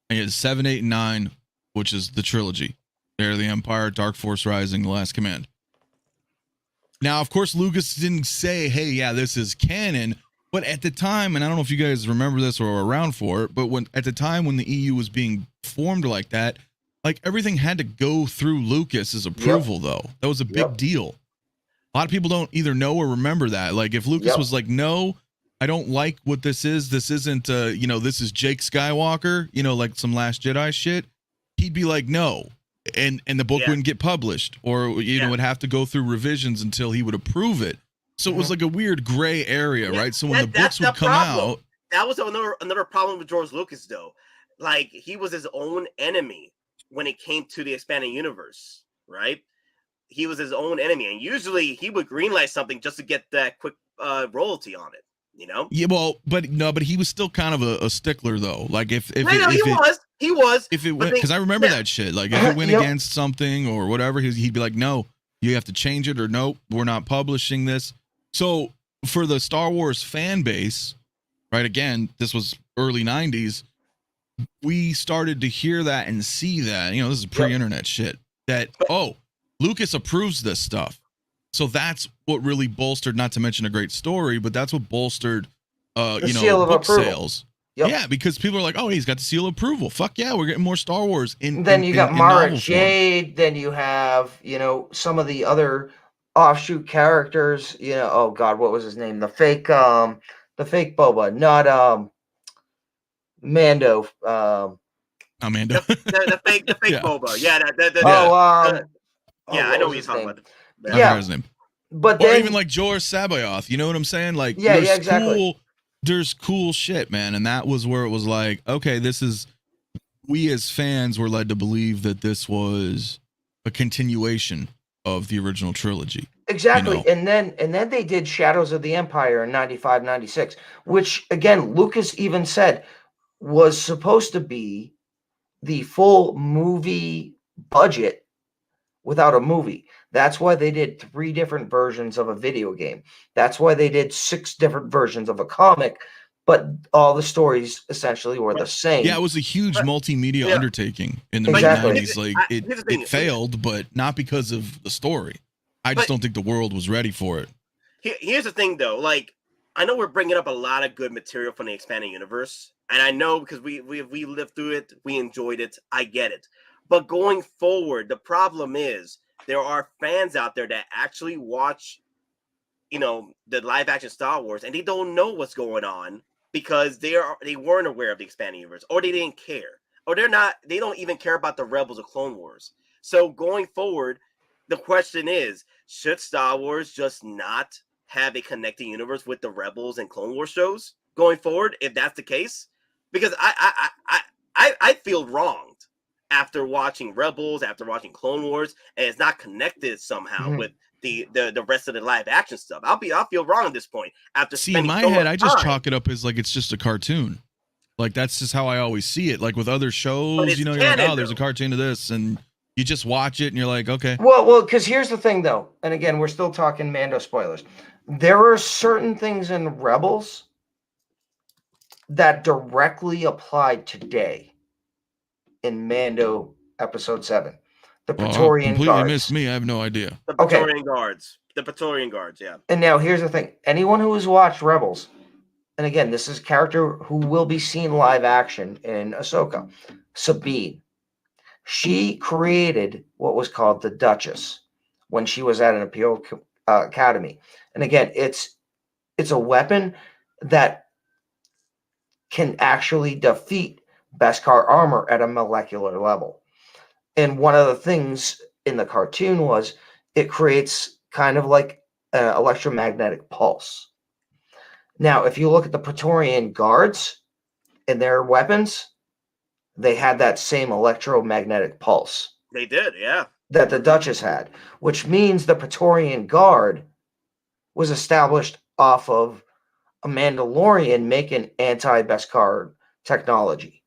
and you had 7, 8, and 9, which is the trilogy: Heir of the Empire, Dark Force Rising, The Last Command. Now, of course, Lucas didn't say, "Hey, yeah, this is canon." But at the time, and I don't know if you guys remember this or were around for it, but at the time when the EU was being formed like that, like everything had to go through Lucas's approval, though. That was a big deal. A lot of people don't either know or remember that. Like if Lucas was like, "No, I don't like what this is. This isn't, this is Jake Skywalker, like some Last Jedi shit," he'd be like, "No." And the book wouldn't get published, or would have to go through revisions until he would approve it. So it was like a weird gray area, right? So when the books would come out, that was another problem with George Lucas, though. Like he was his own enemy when it came to the expanding universe, right? He was his own enemy, and usually he would greenlight something just to get that quick royalty on it. Yeah, well, but he was still kind of a stickler, though. Like if he was. If it went, because I remember that shit. Like if it went against something or whatever, he'd be like, "No, you have to change it," or "Nope, we're not publishing this." So for the Star Wars fan base, right? Again, this was early '90s. We started to hear that and see that. This is pre-internet shit. That Lucas approves this stuff. So that's what really bolstered. Not to mention a great story, but that's what bolstered, book sales. Yep. Yeah, because people are like, "Oh, he's got the seal of approval. Fuck yeah, we're getting more Star Wars." Then you got Mara Jade. Then you have, some of the other offshoot characters. Oh God, what was his name? The fake Boba, not Mando. Mando. the fake Boba. Yeah. I know what you're talking about. I forgot his name. But then, even like George Sabaoth. You know what I'm saying? Like, exactly. There's cool shit, man. And that was where it was like, okay, we as fans were led to believe that this was a continuation of the original trilogy. Exactly. And then they did Shadows of the Empire in 95, 96, which again, Lucas even said was supposed to be the full movie budget without a movie. That's why they did 3 different versions of a video game. That's why they did 6 different versions of a comic, but all the stories essentially were the same. Yeah, it was a huge multimedia undertaking in the mid-90s. Like it failed, but not because of the story. I just don't think the world was ready for it. Here's the thing, though. Like, I know we're bringing up a lot of good material from the expanding universe, and I know because we lived through it, we enjoyed it. I get it. But going forward, the problem is there are fans out there that actually watch, the live action Star Wars, and they don't know what's going on because they weren't aware of the expanding universe, or they didn't care, or they don't even care about the Rebels or Clone Wars. So going forward, the question is, should Star Wars just not have a connecting universe with the Rebels and Clone Wars shows going forward? If that's the case, because I feel wronged after watching Rebels, after watching Clone Wars, and it's not connected somehow with the rest of the live action stuff. I'll feel wrong at this point after. See, in my head, I just chalk it up as like it's just a cartoon. Like that's just how I always see it. Like with other shows, you're like, "Oh, there's a cartoon of this," and you just watch it and you're like, "Okay." Well, because here's the thing, though, and again, we're still talking Mando spoilers. There are certain things in Rebels that directly applied today in Mando Episode 7. The Well, I Praetorian completely Guards. missed me. I have no idea. The Praetorian Guards. The Praetorian Guards, yeah. And now here's the thing. Anyone who has watched Rebels, and again, this is a character who will be seen live action in Ahsoka, Sabine. She created what was called the Duchess when she was at an Imperial Academy. And again, it's a weapon that can actually defeat Beskar armor at a molecular level. And one of the things in the cartoon was it creates kind of like an electromagnetic pulse. Now, if you look at the Praetorian Guards and their weapons, they had that same electromagnetic pulse. They did, yeah. That the Duchess had, which means the Praetorian Guard was established off of a Mandalorian making anti-Beskar technology.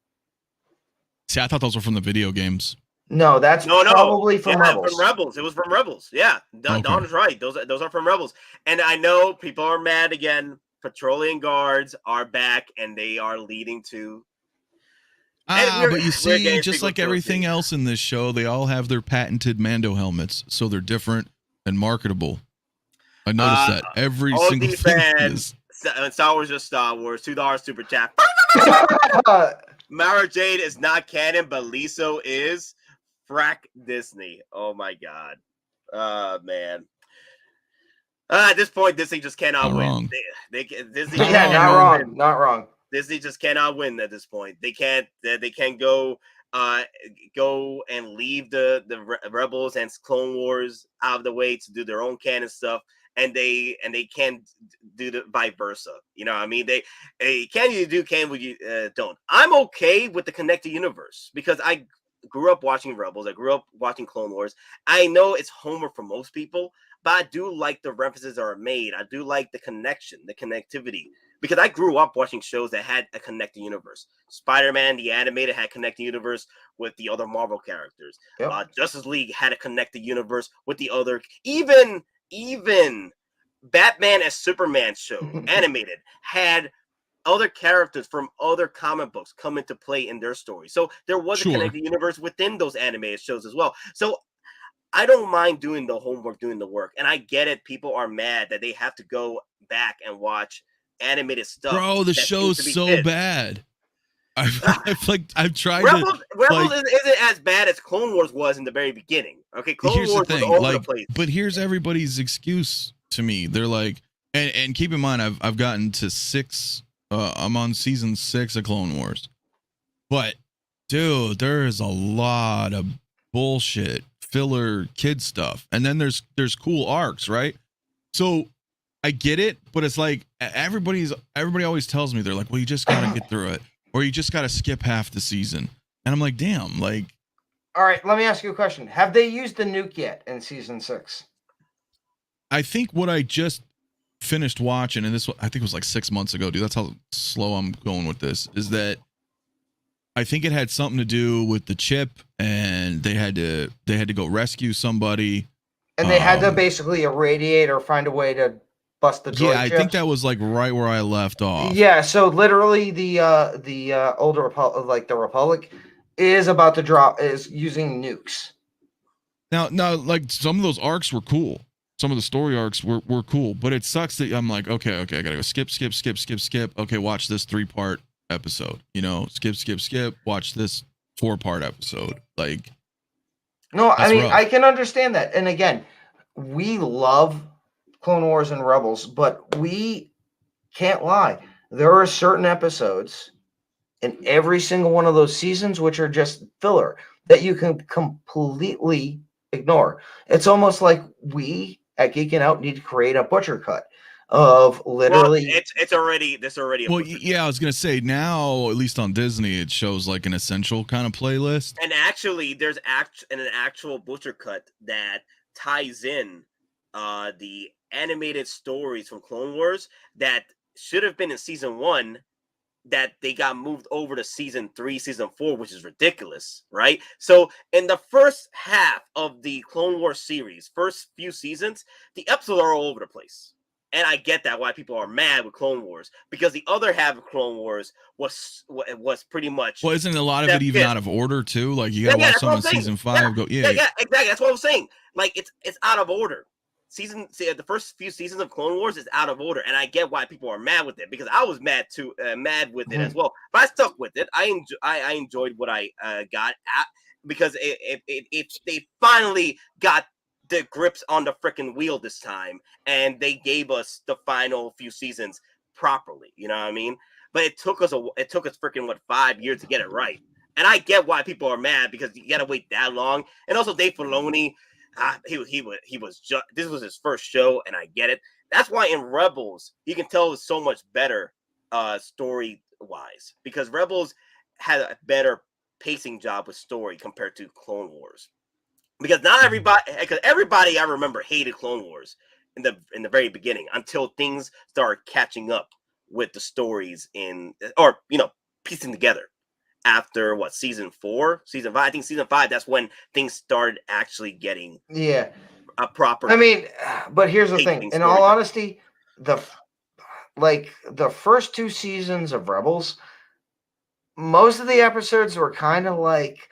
See, I thought those were from the video games. No, that's probably from Rebels. From Rebels. It was from Rebels. Yeah, Don is right. Those are from Rebels. And I know people are mad again. Praetorian Guards are back, and they are leading to. But you see, just like everything else in this show, they all have their patented Mando helmets, so they're different and marketable. I noticed that every single thing. Star Wars just Star Wars. $2 super chat. Mara Jade is not canon, but Liso is. Frack Disney. Oh my god. Man. At this point, Disney just cannot win. Disney not wrong. Disney just cannot win at this point. They can't go and leave the Rebels and Clone Wars out of the way to do their own canon stuff, and they can't do the vice versa. You know what I mean? They can you do, can you don't. I'm okay with the connected universe because I grew up watching Rebels. I grew up watching Clone Wars. I know it's homework for most people, but I do like the references that are made. I do like the connection, the connectivity, because I grew up watching shows that had a connected universe. Spider-Man, the animated, had a connected universe with the other Marvel characters. Yep. Justice League had a connected universe with the other. Even Batman and Superman show, animated, had other characters from other comic books come into play in their story. So there was a connected universe within those animated shows as well. So I don't mind doing the homework, doing the work. And I get it. People are mad that they have to go back and watch animated stuff. Bro, the show's so bad. I've tried Rebels isn't as bad as Clone Wars was in the very beginning. Okay, Clone Wars was all over the place. But here's everybody's excuse to me. They're like, and keep in mind, I've gotten to 6. I'm on season 6 of Clone Wars. But dude, there is a lot of bullshit, filler kid stuff. And then there's cool arcs, right? So I get it, but it's like everybody always tells me, they're like, well, you just gotta get through it, or you just gotta skip half the season. And I'm like, damn, like. All right, let me ask you a question. Have they used the nuke yet in season 6? I think what I just finished watching, and this I think it was like 6 months ago, dude. That's how slow I'm going with this. Is that I think it had something to do with the chip, and they had to go rescue somebody, and they had to basically irradiate or find a way to bust the droid I think that was like right where I left off. Yeah, so literally the older Republic, like the Republic, is about to drop, is using nukes. Now, like some of those arcs were cool. Some of the story arcs were cool, but it sucks that I'm like, okay, I gotta go skip. Okay, watch this 3-part episode. You know, skip. Watch this 4-part episode. Like, no, I mean, rough. I can understand that. And again, we love Clone Wars and Rebels, but we can't lie. There are certain episodes in every single one of those seasons which are just filler that you can completely ignore. It's almost like we at Geekin Out need to create a butcher cut of literally. Well, it's already. Well, yeah, I was gonna say now, at least on Disney, it shows like an essential kind of playlist. And actually, there's an actual butcher cut that ties in the animated stories from Clone Wars that should have been in season 1, that they got moved over to season 3, season 4, which is ridiculous, right? So in the first half of the Clone Wars series, first few seasons, the episodes are all over the place. And I get that why people are mad with Clone Wars, because the other half of Clone Wars was pretty much. Well, isn't a lot of it even out of order too? Like you gotta watch some in season 5. Yeah, exactly. That's what I'm saying. Like it's out of order. The first few seasons of Clone Wars is out of order, and I get why people are mad with it, because I was mad with it as well. But I stuck with it. I enjoyed what I got at, because they finally got the grips on the freaking wheel this time, and they gave us the final few seasons properly. You know what I mean? But it took us freaking 5 years to get it right. And I get why people are mad, because you gotta wait that long. And also Dave Filoni, this was his first show, and I get it. That's why in Rebels you can tell it's so much better story wise, because Rebels had a better pacing job with story compared to Clone Wars. Because everybody I remember hated Clone Wars in the very beginning, until things started catching up with the stories piecing together after season 4, season 5. I think season 5, that's when things started actually getting a proper. I mean, but here's the thing. In all honesty, the first 2 seasons of Rebels, most of the episodes were kind of like,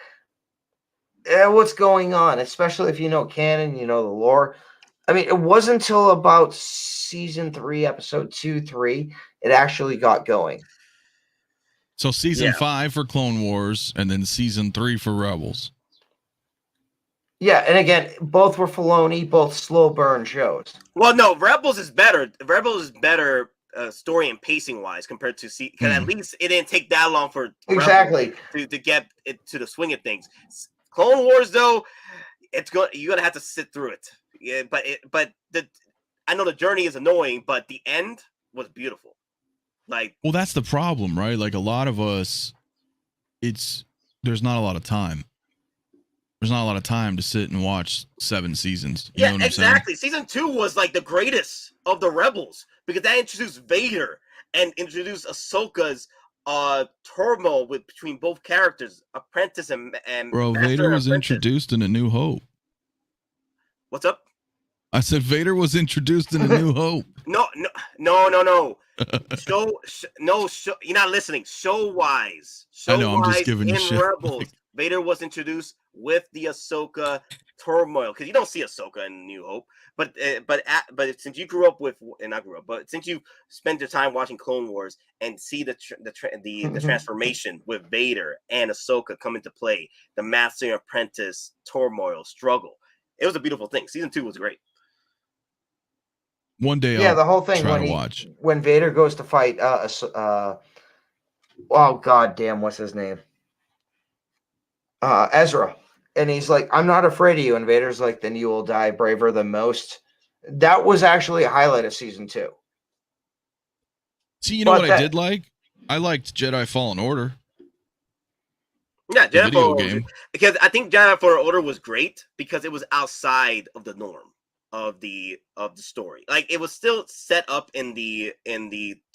what's going on? Especially if you know canon, you know the lore. I mean, it wasn't until about season 3, episode 2, 3, it actually got going. So season 5 for Clone Wars, and then season 3 for Rebels. Yeah, and again, both were Filoni, both slow burn shows. Well, no, Rebels is better. Rebels is better story and pacing wise compared to because at least it didn't take that long for exactly to get it to the swing of things. Clone Wars, though, you're gonna have to sit through it. Yeah, but I know the journey is annoying, but the end was beautiful. Well, that's the problem, right? Like a lot of us, there's not a lot of time. There's not a lot of time to sit and watch 7 seasons. You know what I'm exactly. saying? Season 2 was like the greatest of the Rebels, because that introduced Vader and introduced Ahsoka's turmoil between both characters, Apprentice and Bro, Master Vader was Apprentice. introduced in A New Hope. What's up? I said Vader was introduced in A New Hope. No. Show, you're not listening. Show wise. I know, I'm just giving you shit. Rebels, Vader was introduced with the Ahsoka turmoil, because you don't see Ahsoka in New Hope. But since you grew up with, and not grew up, but since you spent your time watching Clone Wars and see the transformation with Vader and Ahsoka come into play, the Master and Apprentice turmoil struggle, it was a beautiful thing. Season 2 was great. One day, the whole thing when Vader goes to fight oh god damn, what's his name? Ezra, and he's like, I'm not afraid of you, and Vader's like, then you will die braver than most. That was actually a highlight of season 2. See, you know what I did like? I liked Jedi Fallen Order. Yeah, Jedi Fallen Order, because I think Jedi Fallen Order was great because it was outside of the norm of the story. Like, it was still set up in the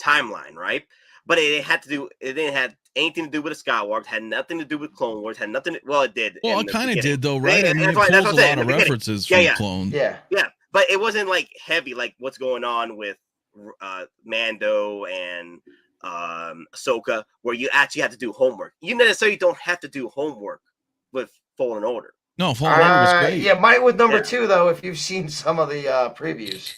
timeline, right? But it didn't have anything to do with the Skywalker, had nothing to do with Clone Wars, had nothing it did. Well, it kind of did though, right? I mean, it pulls a lot of references from Clone. Yeah, but it wasn't like heavy, like what's going on with Mando and Ahsoka, where you actually have to do homework. You necessarily don't have to do homework with Fallen Order. No, Fallen Order was great. Yeah, might with number 2 though, if you've seen some of the previews.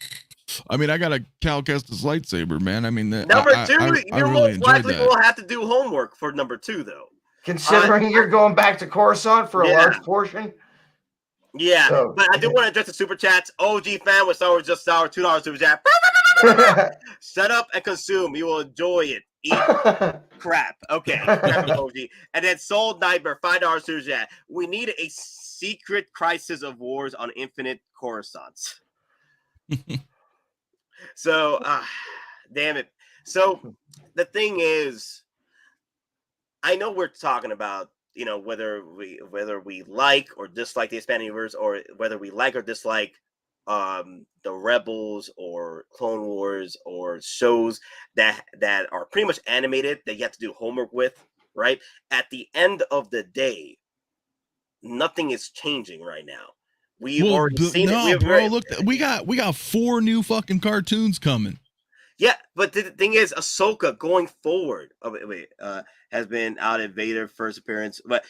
I mean, I got a Cal Kestis lightsaber, man. I mean, number 2, you really most likely will have to do homework for number 2, though. Considering you're going back to Coruscant for a large portion. Yeah, but I do want to address the super chats. OG fan with Star Wars Just Sour, $2 super chat. Shut up and consume. You will enjoy it. Eat crap. Okay. OG. And then Soul Nightmare, $5 super chat. We need a secret crisis of wars on infinite Coruscants. So, damn it. So, the thing is, I know we're talking about, whether we like or dislike the expanded universe, or whether we like or dislike the Rebels or Clone Wars or shows that are pretty much animated that you have to do homework with, right? At the end of the day, nothing is changing right now. We've already seen it. No, bro, look, we got 4 new fucking cartoons coming. Yeah, but the thing is, Ahsoka going forward has been out in Vader first appearance. But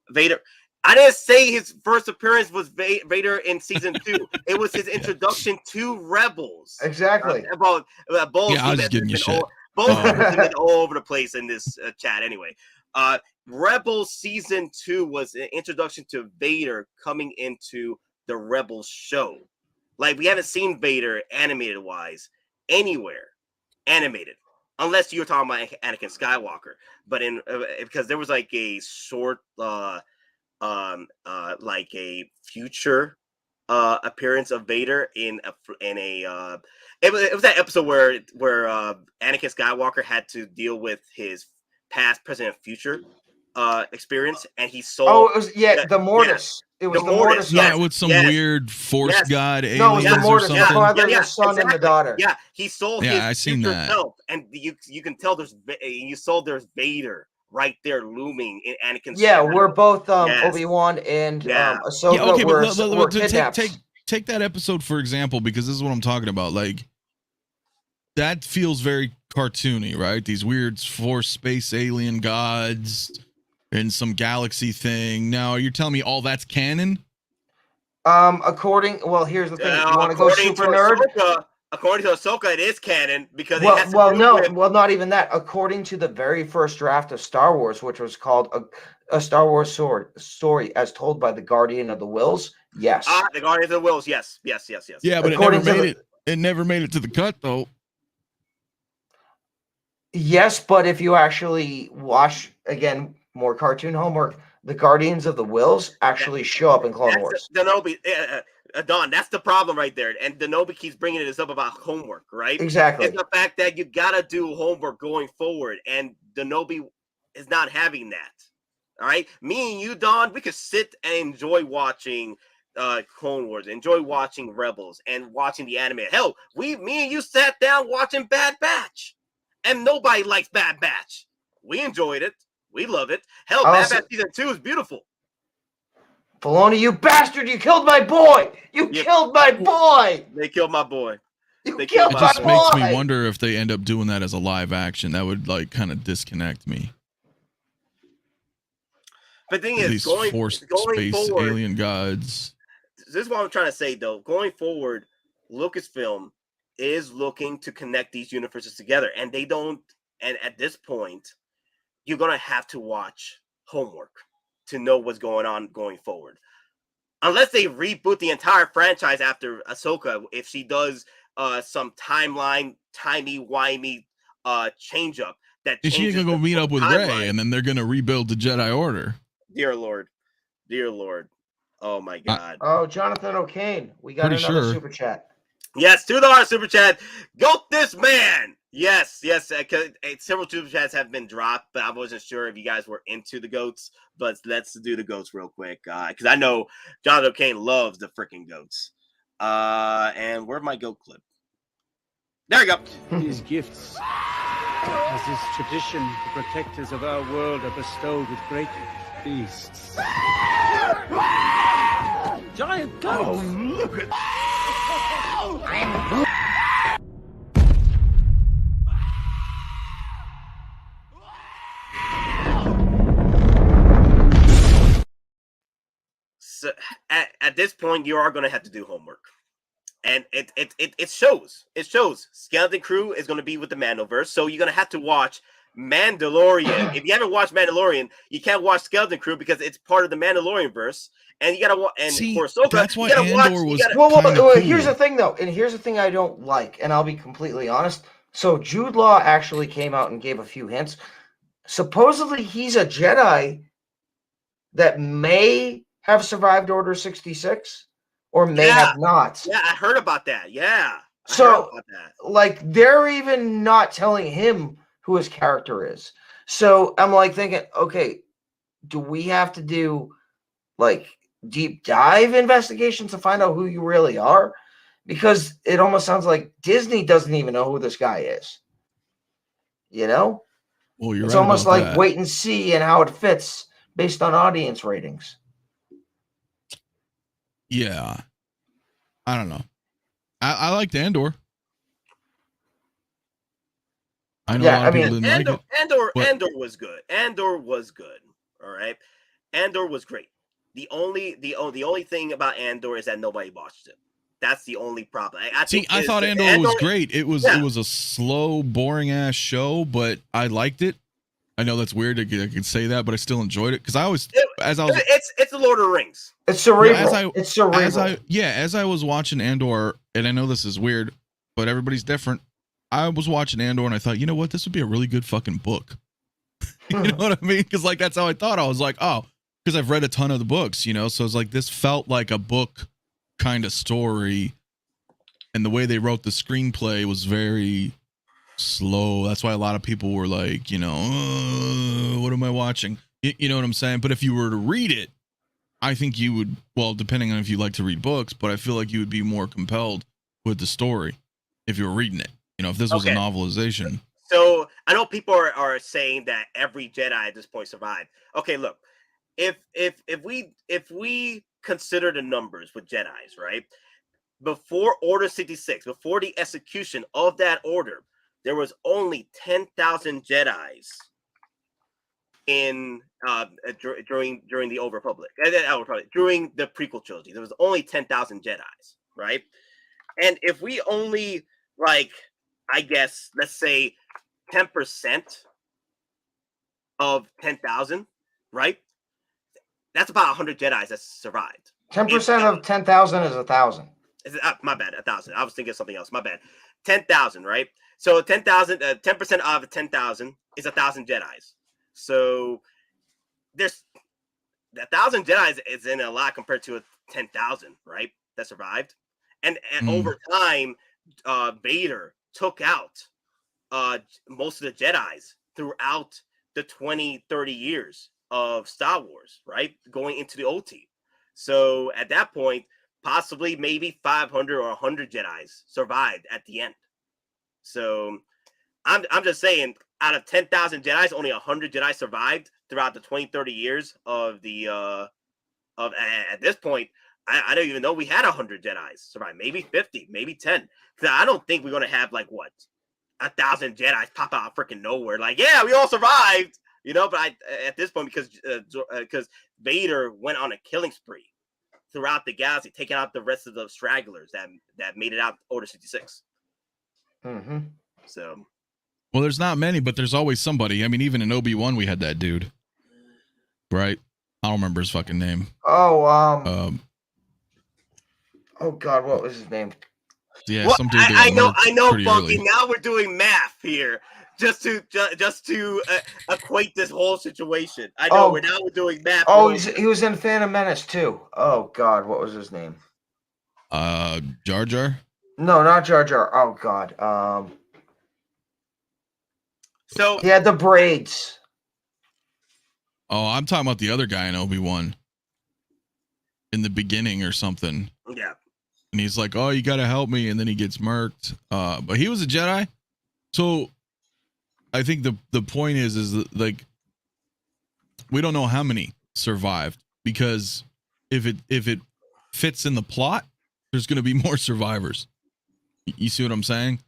Vader, I didn't say his first appearance was Vader in season 2. It was his introduction to Rebels. Exactly. About both. Yeah, I was just giving you shit. Both have been all over the place in this chat. Anyway, Rebels season 2 was an introduction to Vader coming into the Rebels show. Like, we haven't seen Vader animated wise anywhere. Animated, unless you're talking about Anakin Skywalker, but because there was like a short like a future appearance of Vader in a it was that episode where Anakin Skywalker had to deal with his past, present, and future experience, and he saw. Oh, it was the Mortis. It was the Mortis. Yeah, with some weird Force god aliens. No, it was the Mortis. Or The something. father, the son, and the daughter. Yeah, he saw his I seen future that. self, and you can tell there's Vader right there looming in Anakin's. Yeah, we're both Obi-Wan and Ahsoka okay, were but kidnapped. take that episode for example, because this is what I'm talking about. Like, that feels very cartoony, right? These weird Force space alien gods and some galaxy thing. Now you're telling me all that's canon? Well, here's the thing. You want to go super nerd? According to Ahsoka, it is canon because not even that. According to the very first draft of Star Wars, which was called a Star Wars story as told by the Guardian of the Wills. Yes. The Guardian of the Wills. Yes. Yeah, but it never made it to the cut though. Yes, but if you actually watch again, more cartoon homework, the Guardians of the Wills actually show up in Clone Wars. Denobi, Don, that's the problem right there. And Denobi keeps bringing this up about homework, right? Exactly. It's the fact that you gotta do homework going forward, and Denobi is not having that. All right, me and you, Don, we could sit and enjoy watching Clone Wars, enjoy watching Rebels, and watching the anime. Hell, me and you sat down watching Bad Batch, and nobody likes Bad Batch. We enjoyed it. We love it. Hell, Bad Batch season 2 is beautiful. Filoni, you bastard! You killed my boy! You killed my boy! They killed my boy. They killed my boy! It just makes me wonder if they end up doing that as a live action. That would like kind of disconnect me. But the thing is, these going Force forward, space alien gods. This is what I'm trying to say, though. Going forward, Lucasfilm is looking to connect these universes together, and they don't. And at this point, you're gonna have to watch homework to know what's going on going forward. Unless they reboot the entire franchise after Ahsoka, if she does some timeline, timey-wimey change up. Is she gonna go meet up with Rey, and then they're gonna rebuild the Jedi Order? Dear Lord. Oh my God. Jonathan O'Kane, we got another super chat. Yes, $2 super chat. Goat this man. Yes. Several super chats have been dropped, but I wasn't sure if you guys were into the goats. But let's do the goats real quick, because I know Jonathan O'Kane loves the freaking goats. And where's my goat clip? There we go. These gifts, as is tradition, the protectors of our world are bestowed with great feasts. Giant goats! Oh, look at So at this point, you are going to have to do homework. And it shows. It shows. Skeleton Crew is going to be with the Mandoverse, so you're going to have to watch Mandalorian. If you haven't watched Mandalorian, you can't watch Skeleton Crew because it's part of the Mandalorian verse. And you got to watch. And for Ahsoka, that's why Andor was. Well, here's the thing, though, and here's the thing I don't like, and I'll be completely honest. So Jude Law actually came out and gave a few hints. Supposedly, he's a Jedi that may have survived Order 66. Or may have not. Yeah, I heard about that. Yeah. Like, they're even not telling him who his character is. So I'm like thinking, okay, do we have to do like deep dive investigations to find out who you really are? Because it almost sounds like Disney doesn't even know who this guy is. You know? Well, you're it's right almost about like that. wait and see and how it fits based on audience ratings. Yeah. I don't know. I liked Andor. I know a lot of people didn't like it. Andor was good. Andor was good. All right. Andor was great. The only thing about Andor is that nobody watched it. That's the only problem. I thought Andor was great. It was a slow, boring ass show, but I liked it. I know that's weird. I could say that, but I still enjoyed it because it's the Lord of the Rings. It's cerebral. It's cerebral. As I was watching Andor, and I know this is weird, but everybody's different. I was watching Andor and I thought, you know what, this would be a really good fucking book. You know what I mean? Because like that's how I thought. I was like, oh, because I've read a ton of the books, you know. So it's like this felt like a book kind of story, and the way they wrote the screenplay was very slow. That's why a lot of people were like, you know, what am I watching? You know what I'm saying? But if you were to read it, I think you would, well, depending on if you like to read books, but I feel like you would be more compelled with the story if you were reading it. You know, if this was a novelization. So I know people are saying that every Jedi at this point survived. Okay, look, if we consider the numbers with Jedis, right? Before Order 66, before the execution of that order, there was only 10,000 Jedis in during the Old Republic, during the prequel trilogy. There was only 10,000 Jedis, right? And if we only, like, I guess, let's say 10% of 10,000, right? That's about 100 Jedis that survived. 10% of 10,000 is 1,000. My bad, 1,000. I was thinking of something else. My bad. 10,000, right? So 10,000, 10% of 10,000 is 1,000 Jedis. So there's 1,000 Jedis is in a lot compared to 10,000, right? That survived, and over time, Vader took out most of the Jedis throughout the 20, 30 years of Star Wars, right? Going into the OT. So at that point, possibly maybe 500 or 100 Jedis survived at the end. So I'm just saying, out of 10,000 Jedis, only 100 Jedi survived throughout the 20, 30 years of the at this point. I don't even know we had 100 Jedis survive. Maybe 50, maybe 10. Because I don't think we're gonna have like 1,000 Jedis pop out of freaking nowhere. Like, yeah, we all survived, you know. But at this point, because Vader went on a killing spree throughout the galaxy, taking out the rest of the stragglers that made it out Order 66. Mm-hmm. So, well, there's not many, but there's always somebody. I mean, even in Obi-Wan, we had that dude, right? I don't remember his fucking name. Oh, oh God, what was his name? Yeah, well, some dude. I know, Funky. Now we're doing math here, just to equate this whole situation. I know we're doing math. Oh, he was in Phantom Menace too. Oh God, what was his name? Jar Jar. No, not Jar Jar. Oh God. So he had the braids. Oh, I'm talking about the other guy in Obi-Wan. In the beginning or something. Yeah. And he's like, "Oh, you gotta help me," and then he gets murked. But he was a Jedi, so I think the point is that, like, we don't know how many survived, because if it fits in the plot, there's going to be more survivors. You see what I'm saying?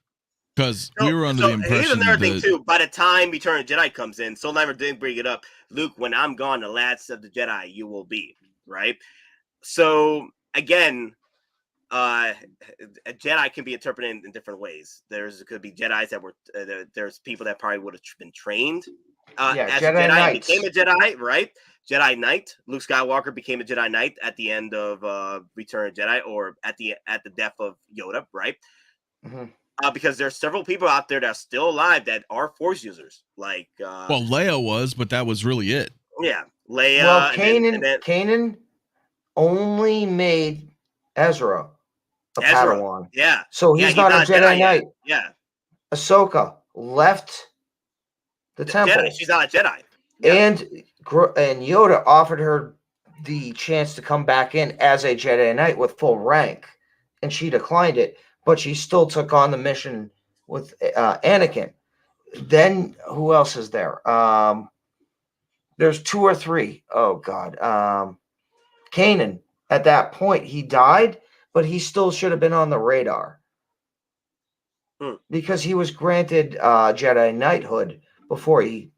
Because we were under the impression. Here's another thing too. By the time Return of the Jedi comes in, Soul Never did bring it up. Luke, when I'm gone, the last of the Jedi you will be, right? So again, a Jedi can be interpreted in different ways. Could be Jedis that were there's people that probably would have been trained as Jedi a Jedi, Knights. became a Jedi, right? Jedi Knight. Luke Skywalker became a Jedi Knight at the end of Return of the Jedi, or at the death of Yoda, right? Mm-hmm. Because there's several people out there that are still alive that are Force users, like well, Leia was, but that was really it. Yeah, Leia. Well, Kanan only made Ezra a Padawan. Yeah. So he's not a Jedi Knight. Yeah. Ahsoka left the temple. Jedi. She's not a Jedi. Yeah. And Yoda offered her the chance to come back in as a Jedi Knight with full rank, and she declined it. But she still took on the mission with Anakin. Then who else is there? There's 2 or 3. Oh God. Kanan at that point he died, but he still should have been on the radar because he was granted Jedi knighthood before he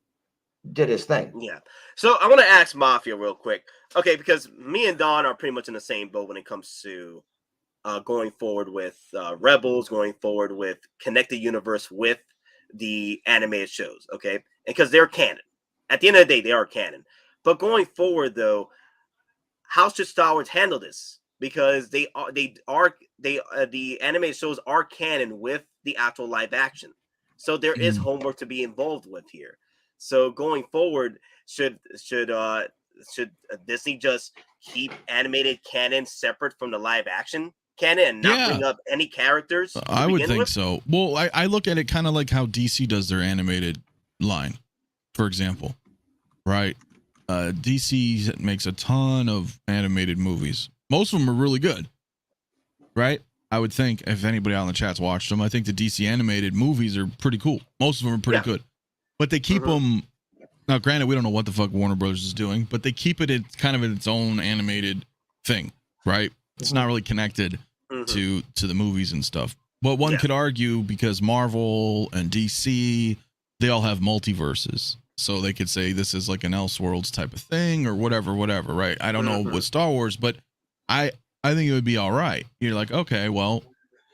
did his thing. Yeah. So I want to ask Mafia real quick. Okay, because me and Don are pretty much in the same boat when it comes to going forward with Rebels, going forward with connected universe with the animated shows. Okay, because they're canon. At the end of the day, they are canon. But going forward, though, how should Star Wars handle this? Because the animated shows are canon with the actual live action, so there is homework to be involved with here. So going forward, should Disney just keep animated canon separate from the live action canon and not bring up any characters? I would think so. Well, I look at it kind of like how DC does their animated line, for example, right? DC makes a ton of animated movies. Most of them are really good, right? I would think if anybody out in the chat's watched them, I think the DC animated movies are pretty cool. Most of them are pretty good, but they keep them. Now, granted, we don't know what the fuck Warner Brothers is doing, but they keep it kind of in its own animated thing, right? It's not really connected to the movies and stuff. But one could argue because Marvel and DC, they all have multiverses. So they could say this is like an Elseworlds type of thing or whatever, right? I don't know with Star Wars, but I think it would be all right. You're like, okay, well,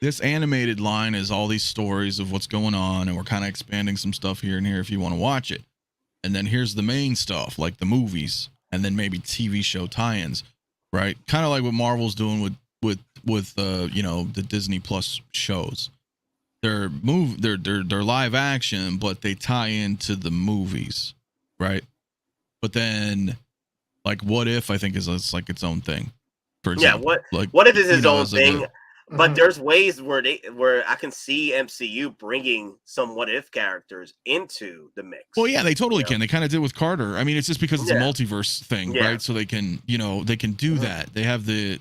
this animated line is all these stories of what's going on, and we're kind of expanding some stuff here and here if you want to watch it. And then here's the main stuff, like the movies, and then maybe TV show tie-ins, right? Kind of like what Marvel's doing with the Disney Plus shows. They're live action, but they tie into the movies, right? But then, like, What If, I think is like its own thing. For example, what if it's his own thing? But there's ways where I can see MCU bringing some What If characters into the mix. Well, yeah, they totally can. They kind of did with Carter. I mean, it's just because it's a multiverse thing, right? So they can do that. They have I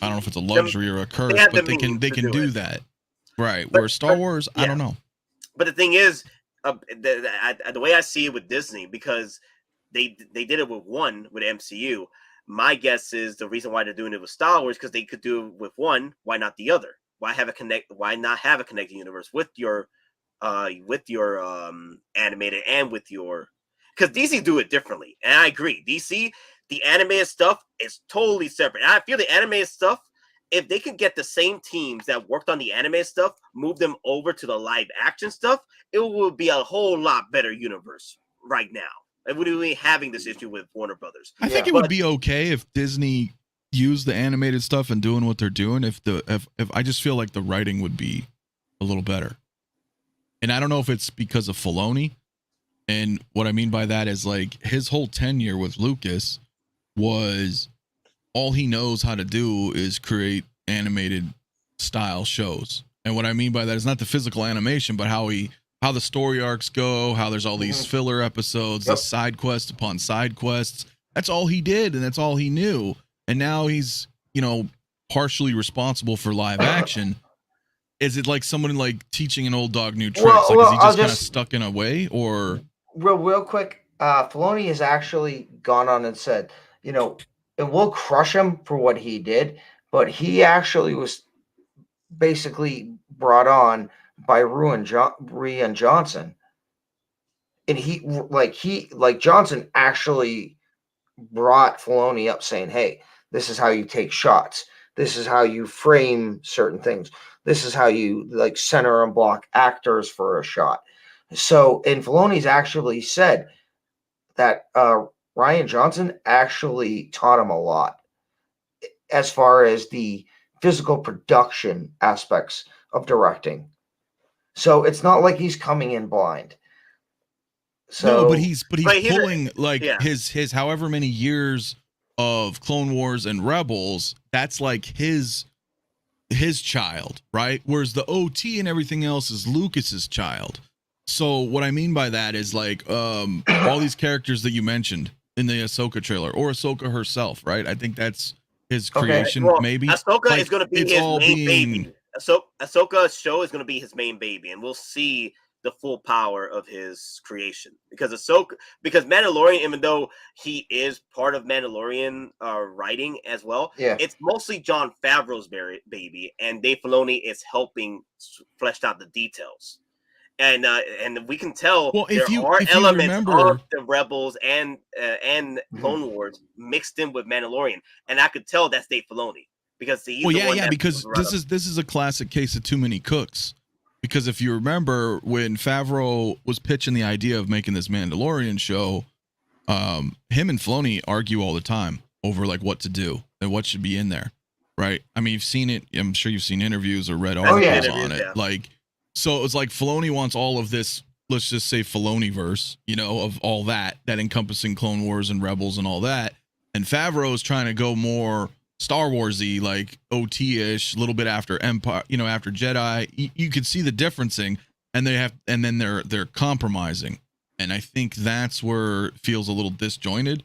don't know if it's a luxury or a curse, but they can do that. Right. Where Star Wars, I don't know. But the thing is, the way I see it with Disney, because they did it with MCU. My guess is the reason why they're doing it with Star Wars, because they could do it with one. Why not the other? Why not have a connected universe with your animated and with your? Because DC do it differently, and I agree. DC, the animated stuff is totally separate. And I feel the animated stuff, if they could get the same teams that worked on the anime stuff, move them over to the live action stuff, it would be a whole lot better universe right now. And we wouldn't be having this issue with Warner Brothers. I think it would be okay if Disney used the animated stuff and doing what they're doing. If I just feel like the writing would be a little better. And I don't know if it's because of Filoni. And what I mean by that is, like, his whole tenure with Lucas was all he knows how to do is create animated style shows. And what I mean by that is not the physical animation, but how the story arcs go, how there's all these filler episodes, the side quest upon side quests. That's all he did, and that's all he knew. And now he's, partially responsible for live action. Is it like someone like teaching an old dog new tricks? Is he just kind of stuck in a way, or real quick? Filoni has actually gone on and said, and we'll crush him for what he did, but he actually was basically brought on by Rian Johnson, and Johnson actually brought Filoni up, saying, "Hey, this is how you take shots. This is how you frame certain things. This is how you center and block actors for a shot." So, and Filoni's actually said that Rian Johnson actually taught him a lot as far as the physical production aspects of directing. So it's not like he's coming in blind. So, no, but he's pulling his however many years of Clone Wars and Rebels. That's like his child, right? Whereas the OT and everything else is Lucas's child. So what I mean by that is all these characters that you mentioned in the Ahsoka trailer, or Ahsoka herself, right? I think that's his creation, maybe. Ahsoka is going to be his main baby. Ahsoka's show is going to be his main baby, and we'll see the full power of his creation, because Mandalorian, even though he is part of Mandalorian writing as well, it's mostly Jon Favreau's baby, and Dave Filoni is helping flesh out the details. And we can tell there are elements of the Rebels and Clone Wars mixed in with Mandalorian, and I could tell that's Dave Filoni, because he's because this is a classic case of too many cooks. Because if you remember when Favreau was pitching the idea of making this Mandalorian show, him and Filoni argue all the time over like what to do and what should be in there, right? I mean, you've seen it. I'm sure you've seen interviews or read articles on it. Yeah. Like, so it was like Filoni wants all of this. Let's just say Filoni-verse, of all that encompassing Clone Wars and Rebels and all that. And Favreau is trying to go more Star Wars-y, like OT-ish, a little bit after Empire, after Jedi. You could see the differencing, and then they're compromising. And I think that's where it feels a little disjointed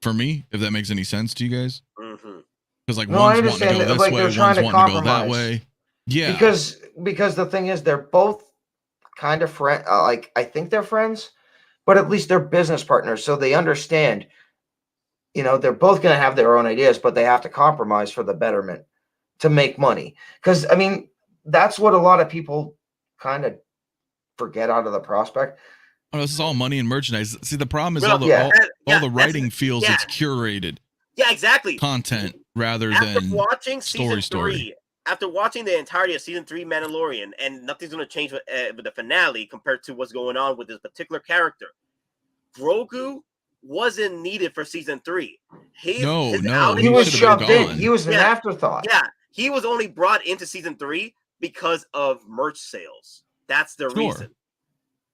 for me, if that makes any sense to you guys. Because one's wanting to go this way, one's wanting to go that way. Yeah. Because the thing is, they're both kind of friends. I think they're friends, but at least they're business partners, so they understand. They're both going to have their own ideas, but they have to compromise for the betterment to make money. Because, I mean, that's what a lot of people kind of forget out of the prospect. Oh, this is all money and merchandise. See, the problem is all the writing feels it's curated. Yeah, exactly. Content rather than watching story. After watching the entirety of season 3 Mandalorian, and nothing's going to change with the finale compared to what's going on with this particular character, Grogu wasn't needed for season 3. He was shoved in. He was an afterthought. Yeah, he was only brought into season 3 because of merch sales. That's the reason.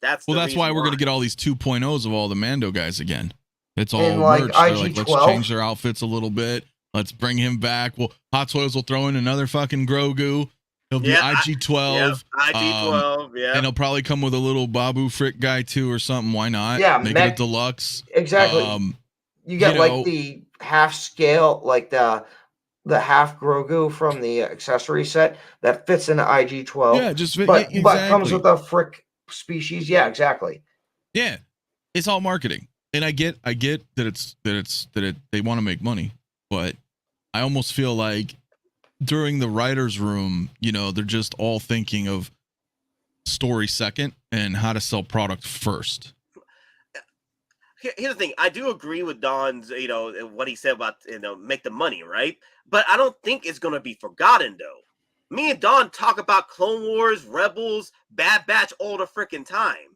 That's why we're gonna get all these 2.0s of all the Mando guys again. It's all like merch. IG-12. Let's change their outfits a little bit. Let's bring him back. Well, Hot Toys will throw in another fucking Grogu. He'll be IG-12. IG-12, and he'll probably come with a little Babu Frick guy too or something. Why not? Yeah, make it a deluxe. Exactly. You get the half scale, like the half Grogu from the accessory set that fits in the IG-12. Yeah, but comes with a Frick species. Yeah, exactly. Yeah, it's all marketing, and I get that they want to make money, but I almost feel like during the writer's room, they're just all thinking of story second and how to sell product first. Here's the thing. I do agree with Don's, what he said about, make the money, right? But I don't think it's going to be forgotten, though. Me and Don talk about Clone Wars, Rebels, Bad Batch all the freaking time.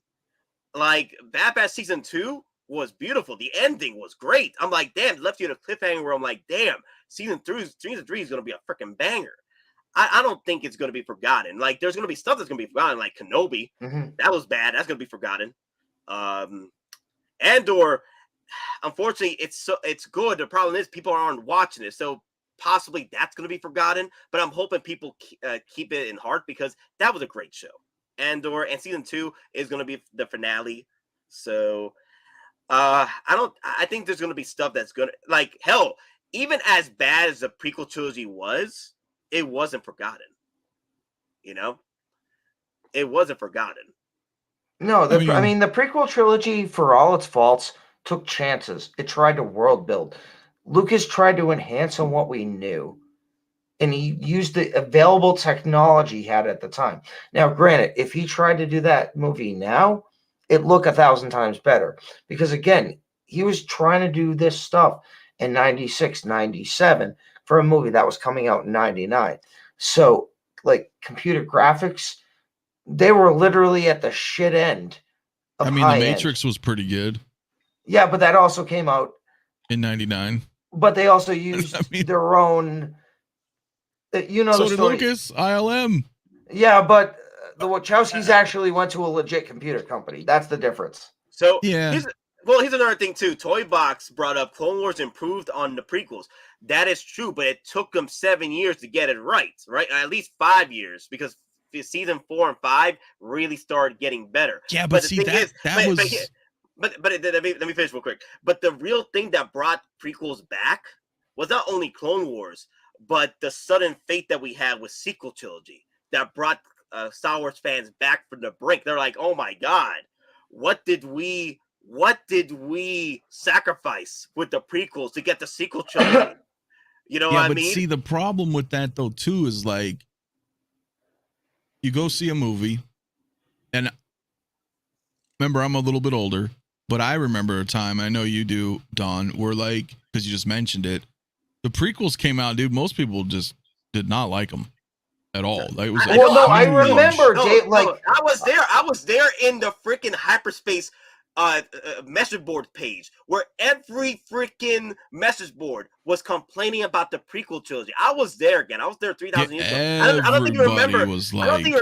Like, Bad Batch Season 2 was beautiful. The ending was great. I'm like, damn, left you at a cliffhanger where I'm like, damn, season 3 is going to be a freaking banger. I don't think it's going to be forgotten. Like, there's going to be stuff that's going to be forgotten, like Kenobi. That was bad. That's going to be forgotten. Andor, unfortunately, it's good. The problem is people aren't watching it, so possibly that's going to be forgotten. But I'm hoping people keep it in heart, because that was a great show. Andor, and season 2 is going to be the finale. So I think there's going to be stuff that's going to, like, hell, even as bad as the prequel trilogy was, it wasn't forgotten. It wasn't forgotten. No, the prequel trilogy, for all its faults, took chances. It tried to world build. Lucas tried to enhance on what we knew, and he used the available technology he had at the time. Now, granted, if he tried to do that movie now, it'd look 1,000 times better, because again, he was trying to do this stuff in 96, 97 for a movie that was coming out in 99. So, like, computer graphics, they were literally at the shit end of The Matrix was pretty good. Yeah, but that also came out in 99. But they also used their own, so the did story. Lucas, ILM. Yeah, but the Wachowskis actually went to a legit computer company. That's the difference. So here's another thing too. Toy Box brought up Clone Wars improved on the prequels. That is true, but it took them 7 years to get it right? At least 5 years, because season 4 and 5 really started getting better. Yeah, but see, let me finish real quick. But the real thing that brought prequels back was not only Clone Wars, but the sudden fate that we had with sequel trilogy that brought Star Wars fans back from the brink. They're like, oh my god, what did we sacrifice with the prequels to get the sequel trilogy? You know what I but mean? see, the problem with that though too is like, you go see a movie, and remember, I'm a little bit older, but I remember a time, I know you do, Don, where like, because you just mentioned it, the prequels came out, dude. Most people just did not like them at all. Like, it was I remember, Dave. Like, I was there in the freaking hyperspace message board page where every freaking message board was complaining about the prequel trilogy. I was there again. I was there 3,000 years ago. I don't think you remember. Was I don't think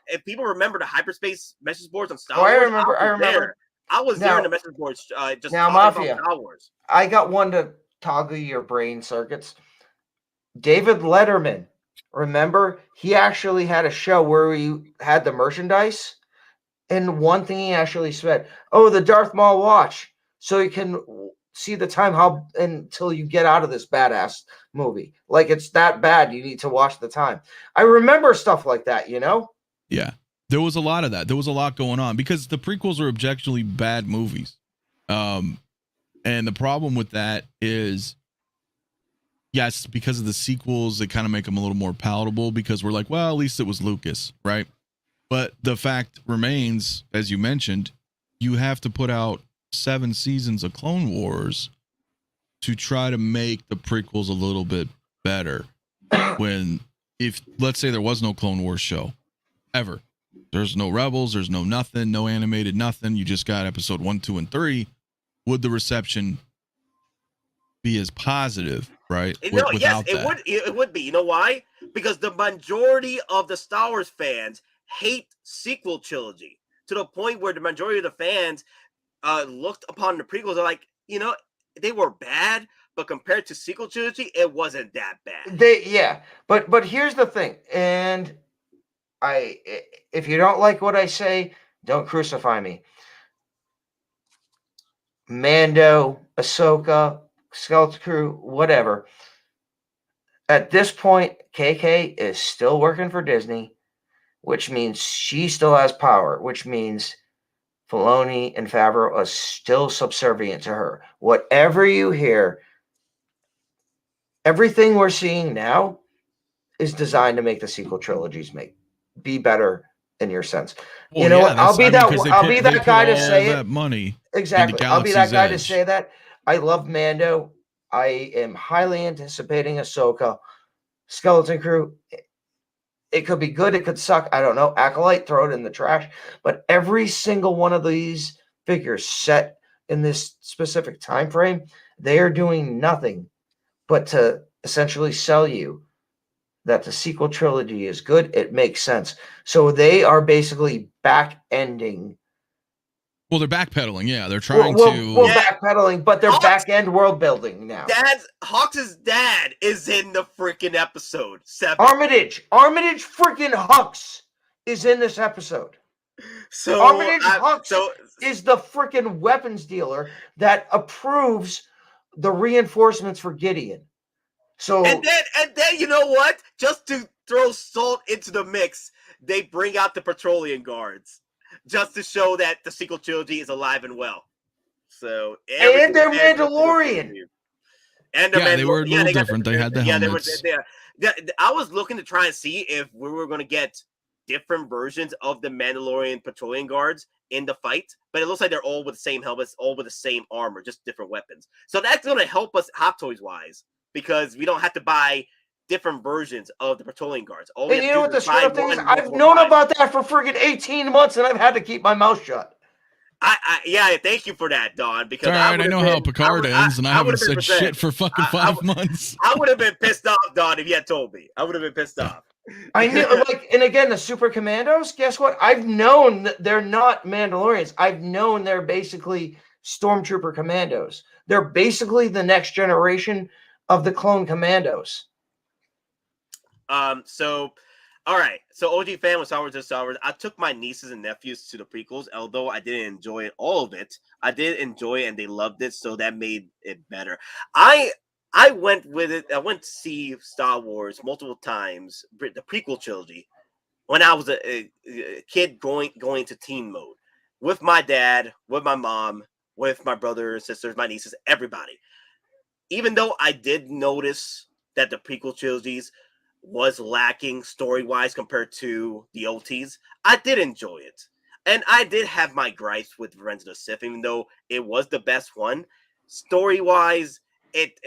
if people remember the hyperspace message boards on Star Wars. I remember. I was there in the message boards just now, talking Mafia. about Star Wars. I got one to toggle your brain circuits. David Letterman, remember? He actually had a show where he had the merchandise. And one thing he actually said, "Oh, the Darth Maul watch, so you can see the time until you get out of this badass movie. Like, it's that bad. You need to watch the time." I remember stuff like that, you know? Yeah, there was a lot of that. There was a lot going on because the prequels are objectively bad movies. And the problem with that is, yes, because of the sequels, they kind of make them a little more palatable because we're like, well, at least it was Lucas, right? But the fact remains, as you mentioned, you have to put out 7 seasons of Clone Wars to try to make the prequels a little bit better. When, if let's say there was no Clone Wars show ever, there's no Rebels, there's no nothing, no animated nothing, you just got episode 1, 2, and 3, would the reception be as positive, right? Yes, it would be. You know why? Because the majority of the Star Wars fans hate sequel trilogy to the point where the majority of the fans looked upon the prequels. They're like, you know, they were bad, but compared to sequel trilogy, it wasn't that bad. But here's the thing, and if you don't like what I say, don't crucify me. Mando, Ahsoka, Skeleton Crew, whatever. At this point, KK is still working for Disney, which means she still has power, which means Filoni and Favreau are still subservient to her. Whatever you hear, everything we're seeing now is designed to make the sequel trilogies be better in your sense. Well, you know yeah, what? I'll be that guy to say that money exactly. I'll be that guy to Edge. say that. I love Mando. I am highly anticipating Ahsoka. Skeleton Crew. It could be good. It could suck. I don't know. Acolyte, throw it in the trash. But every single one of these figures set in this specific time frame, they are doing nothing but to essentially sell you that the sequel trilogy is good. It makes sense. So they are basically back-ending. Well, they're backpedaling. Yeah, they're trying to. Backpedaling, but they're back-end world building now. Hawks' dad is in the freaking episode 7. Armitage freaking Hux is in this episode. So Armitage Hux is the freaking weapons dealer that approves the reinforcements for Gideon. So and then you know what? Just to throw salt into the mix, they bring out the Petroleum Guards just to show that the sequel trilogy is alive and well. So and they're Mandalorian. And they were a little different. They had the helmets. I was looking to try and see if we were going to get different versions of the Mandalorian Petroleum Guards in the fight, but it looks like they're all with the same helmets, all with the same armor, just different weapons. So that's going to help us Hot Toys wise, because we don't have to buy different versions of the Petroleum Guards. And you know what the screwed up thing is? I've known about that for freaking 18 months, and I've had to keep my mouth shut. Yeah, thank you for that, Don. Because I know how Picard ends, and I haven't said shit for fucking 5 months. I would have been pissed off, Don, if you had told me. I would have been pissed off. I knew, and again, the Super Commandos. Guess what? I've known that they're not Mandalorians. I've known they're basically Stormtrooper Commandos. They're basically the next generation of the clone Commandos. So, all right. So, OG fan with Star Wars is Star Wars. I took my nieces and nephews to the prequels, although I didn't enjoy all of it. I did enjoy it, and they loved it, so that made it better. I went with it. I went to see Star Wars multiple times, the prequel trilogy, when I was a kid going into teen mode with my dad, with my mom, with my brothers, sisters, my nieces, everybody. Even though I did notice that the prequel trilogies was lacking story-wise compared to the OTs, I did enjoy it. And I did have my gripes with Revenge of the Sith, even though it was the best one. Story-wise, it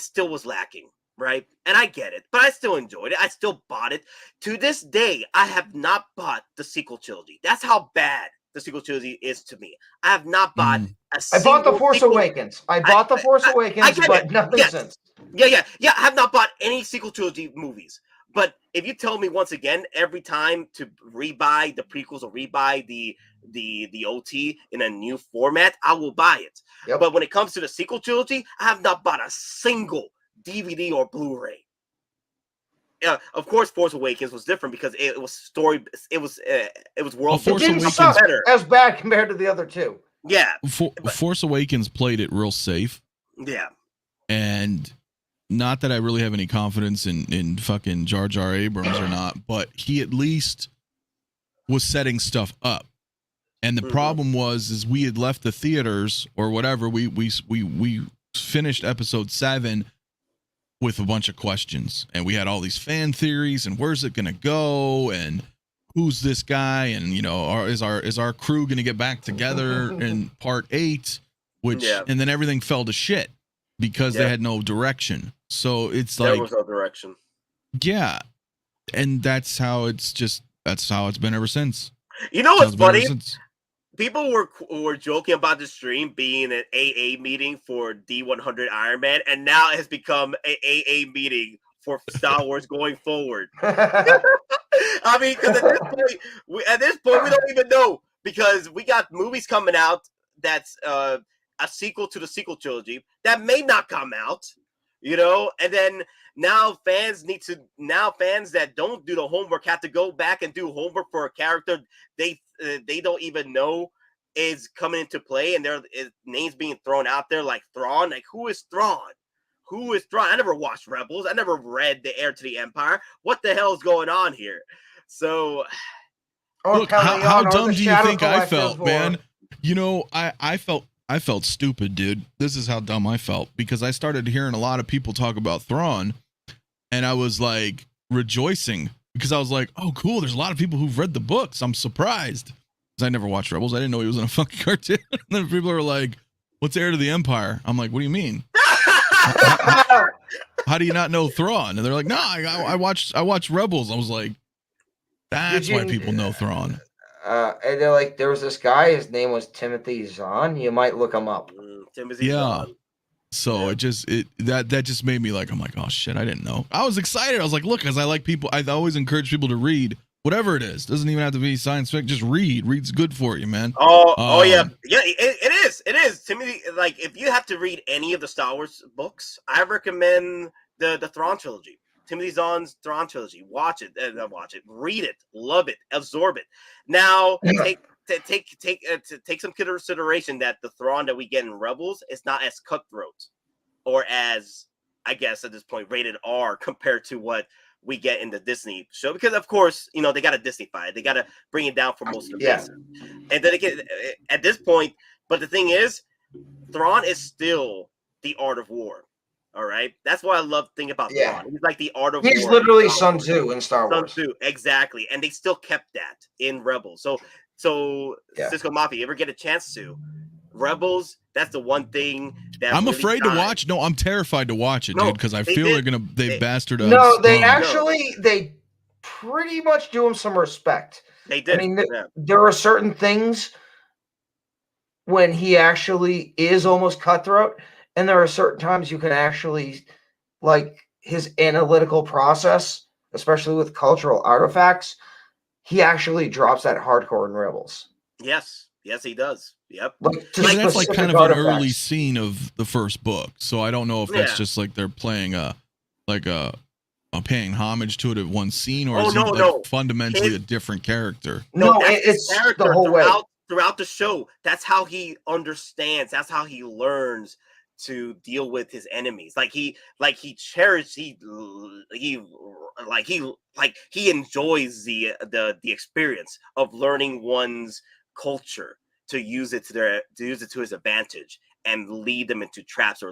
still was lacking, right? And I get it, but I still enjoyed it. I still bought it. To this day, I have not bought the sequel trilogy. That's how bad the sequel trilogy is to me. I have not bought a single I bought The Force Awakens. I bought The Force Awakens, but nothing since. Yeah. I have not bought any sequel trilogy movies. But if you tell me once again every time to rebuy the prequels or rebuy the OT in a new format, I will buy it. Yep. But when it comes to the sequel trilogy, I have not bought a single DVD or Blu-ray. Of course, Force Awakens was different because it was story. It was world. Force Awakens better. As bad compared to the other two. Yeah, Force Awakens played it real safe. Yeah, and not that I really have any confidence in fucking Jar Jar Abrams or not, but he at least was setting stuff up. And the problem is we had left the theaters or whatever. We finished episode 7 with a bunch of questions, and we had all these fan theories and where's it going to go and who's this guy, and is our crew going to get back together in part 8, and then everything fell to shit because they had no direction. So it's there like was no direction. Yeah, and that's how it's been ever since. You know what's funny? People were joking about the stream being an AA meeting for D100 Iron Man, and now it has become an AA meeting for Star Wars going forward. I mean, because at this point, we don't even know, because we got movies coming out that's a sequel to the sequel trilogy that may not come out, and then now fans that don't do the homework have to go back and do homework for a character they don't even know is coming into play, and their names being thrown out there like Thrawn. Like, who is Thrawn? Who is Thrawn? I never watched Rebels. I never read The Heir to the Empire. What the hell is going on here? So, look, how dumb do you think I felt, man? I felt stupid, dude. This is how dumb I felt, because I started hearing a lot of people talk about Thrawn, and I was like rejoicing because I was like, oh, cool. There's a lot of people who've read the books. I'm surprised. Because I never watched Rebels. I didn't know he was in a fucking cartoon. And then people are like, what's Heir to the Empire? I'm like, what do you mean? How do you not know Thrawn? And they're like, no, I watched Rebels. I was like, that's why people know Thrawn. And they're like, there was this guy, his name was Timothy Zahn. You might look him up. Timothy Zahn. So that just made me like, I'm like, oh shit, I didn't know. I was excited. I was like, look, because I like people, I always encourage people to read whatever it is. Doesn't even have to be science fiction. Just read. Read's good for you, man. Yeah, it is. Timothy, like, if you have to read any of the Star Wars books, I recommend the Thrawn trilogy. Timothy Zahn's Thrawn trilogy. Watch it. Read it. Love it. Absorb it. Now, take some consideration that the Thrawn that we get in Rebels is not as cutthroat, or as, I guess at this point, rated R compared to what we get in the Disney show, because of course, they got to Disneyfy it. They got to bring it down for most of the basics. And then again, at this point, but the thing is, Thrawn is still the art of war. All right, that's what I love thinking about Thrawn. He's like the art of war. He's literally Sun Tzu in Star Wars. Sun Tzu, exactly, and they still kept that in Rebels. So Cisco Mafia, you ever get a chance to Rebels? That's the one thing that I'm really afraid to watch. No, I'm terrified to watch it, dude, because I feel they bastardized. No, they pretty much do him some respect. They did. I mean, there are certain things when he actually is almost cutthroat, and there are certain times you can actually, like, his analytical process, especially with cultural artifacts, he actually drops that hardcore in Rebels. Yes, he does. Yep. That's like kind of an early scene of the first book, so I don't know if that's just like they're playing paying homage to it at one scene, or is he fundamentally a different character? No, it's the whole way throughout the show. That's how he understands. That's how he learns to deal with his enemies. He he enjoys the experience of learning one's culture to use it to his advantage and lead them into traps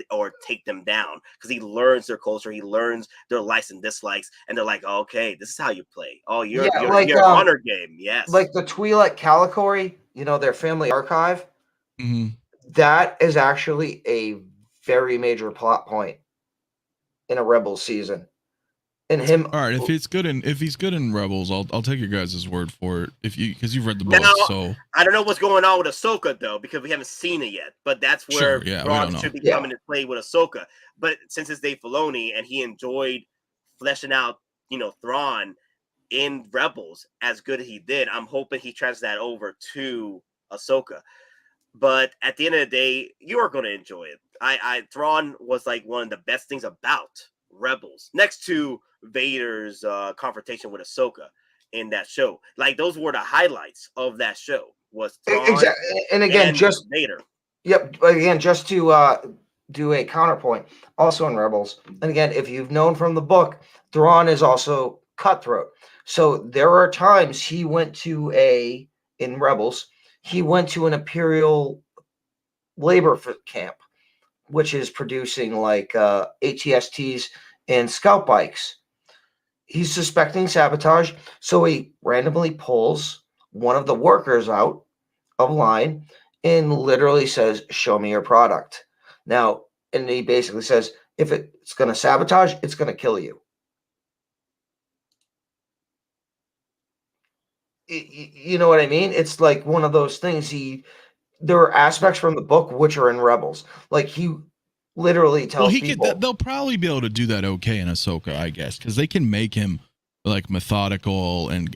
or take them down, because he learns their culture, he learns their likes and dislikes, and they're like, oh, okay, this is how you play. Oh, you're honor game, yes. Like the Twi'lek Calicori, their family archive. Mm-hmm. That is actually a very major plot point in a Rebels season. And him. All right, if he's good in Rebels, I'll take your guys' word for it. Because you've read the book, so I don't know what's going on with Ahsoka though, because we haven't seen it yet. But that's where Thrawn should be coming to play with Ahsoka. But since it's Dave Filoni and he enjoyed fleshing out, Thrawn in Rebels as good as he did, I'm hoping he transfers that over to Ahsoka. But at the end of the day, you are going to enjoy it. Thrawn was like one of the best things about Rebels, next to Vader's confrontation with Ahsoka in that show. Like, those were the highlights of that show. Was Thrawn exactly. And again, just Vader. Yep. Again, just to do a counterpoint, also in Rebels, and again, if you've known from the book, Thrawn is also cutthroat. So there are times in Rebels, he went to an Imperial labor camp, which is producing like ATSTs and scout bikes. He's suspecting sabotage, so he randomly pulls one of the workers out of line and literally says, show me your product. Now, and he basically says, if it's going to sabotage, it's going to kill you. You know what I mean? It's like one of those things. There are aspects from the book which are in Rebels. Like, he literally tells people. They'll probably be able to do that okay in Ahsoka, I guess, because they can make him like methodical and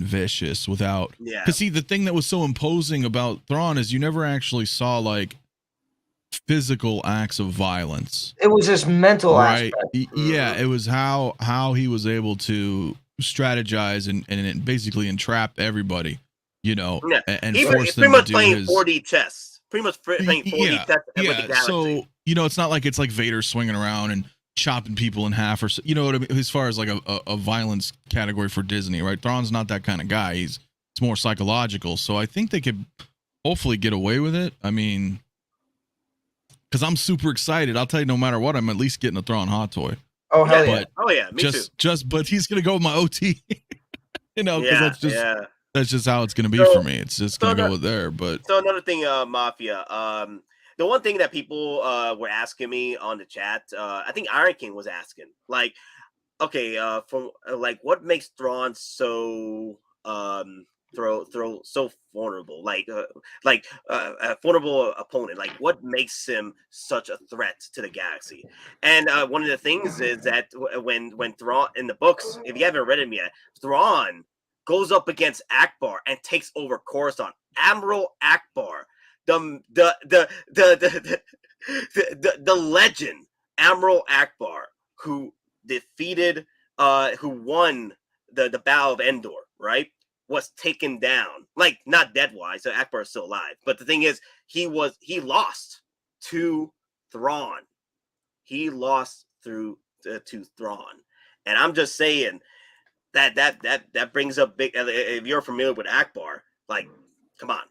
vicious without. Yeah. Because see, the thing that was so imposing about Thrawn is you never actually saw like physical acts of violence. It was this mental aspect. Yeah, it was how he was able to strategize and basically entrap everybody, and force them to do his 4D chess. Pretty much playing 4D chess with the galaxy. So it's not like it's like Vader swinging around and chopping people in half, or you know what I mean, as far as like a violence category for Disney, right? Thrawn's not that kind of guy. It's more psychological. So I think they could hopefully get away with it. I mean, because I'm super excited. I'll tell you, no matter what, I'm at least getting a Thrawn hot toy. Oh hell yeah! Me too. But he's gonna go with my OT. Because that's just how it's gonna be for me. It's just gonna go with there. But so another thing, Mafia. The one thing that people were asking me on the chat, I think Iron King was asking, like, okay, from like, what makes Thrawn so so vulnerable, like a vulnerable opponent, like what makes him such a threat to the galaxy? And one of the things is that when Thrawn in the books, if you haven't read them yet, Thrawn goes up against Akbar and takes over Coruscant. Admiral Akbar, the legend Admiral Akbar, who defeated who won the Battle of Endor, right? Was taken down, like not dead wise, so Akbar is still alive. But the thing is, he lost to Thrawn. He lost to Thrawn, and I'm just saying that brings up big. If you're familiar with Akbar, like, come on,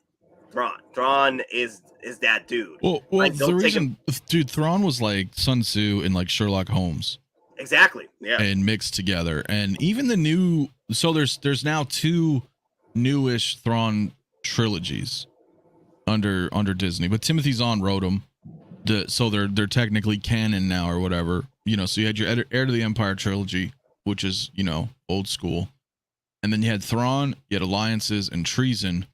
Thrawn is that dude. Well, like, the reason, dude, Thrawn was like Sun Tzu and like Sherlock Holmes. Exactly. Yeah. And mixed together. And even the new, so there's now 2 newish Thrawn trilogies under Disney, but Timothy Zahn wrote them. So they're technically canon now or whatever. So you had your Heir to the Empire trilogy, which is, old school. And then you had Thrawn, you had Alliances and Treason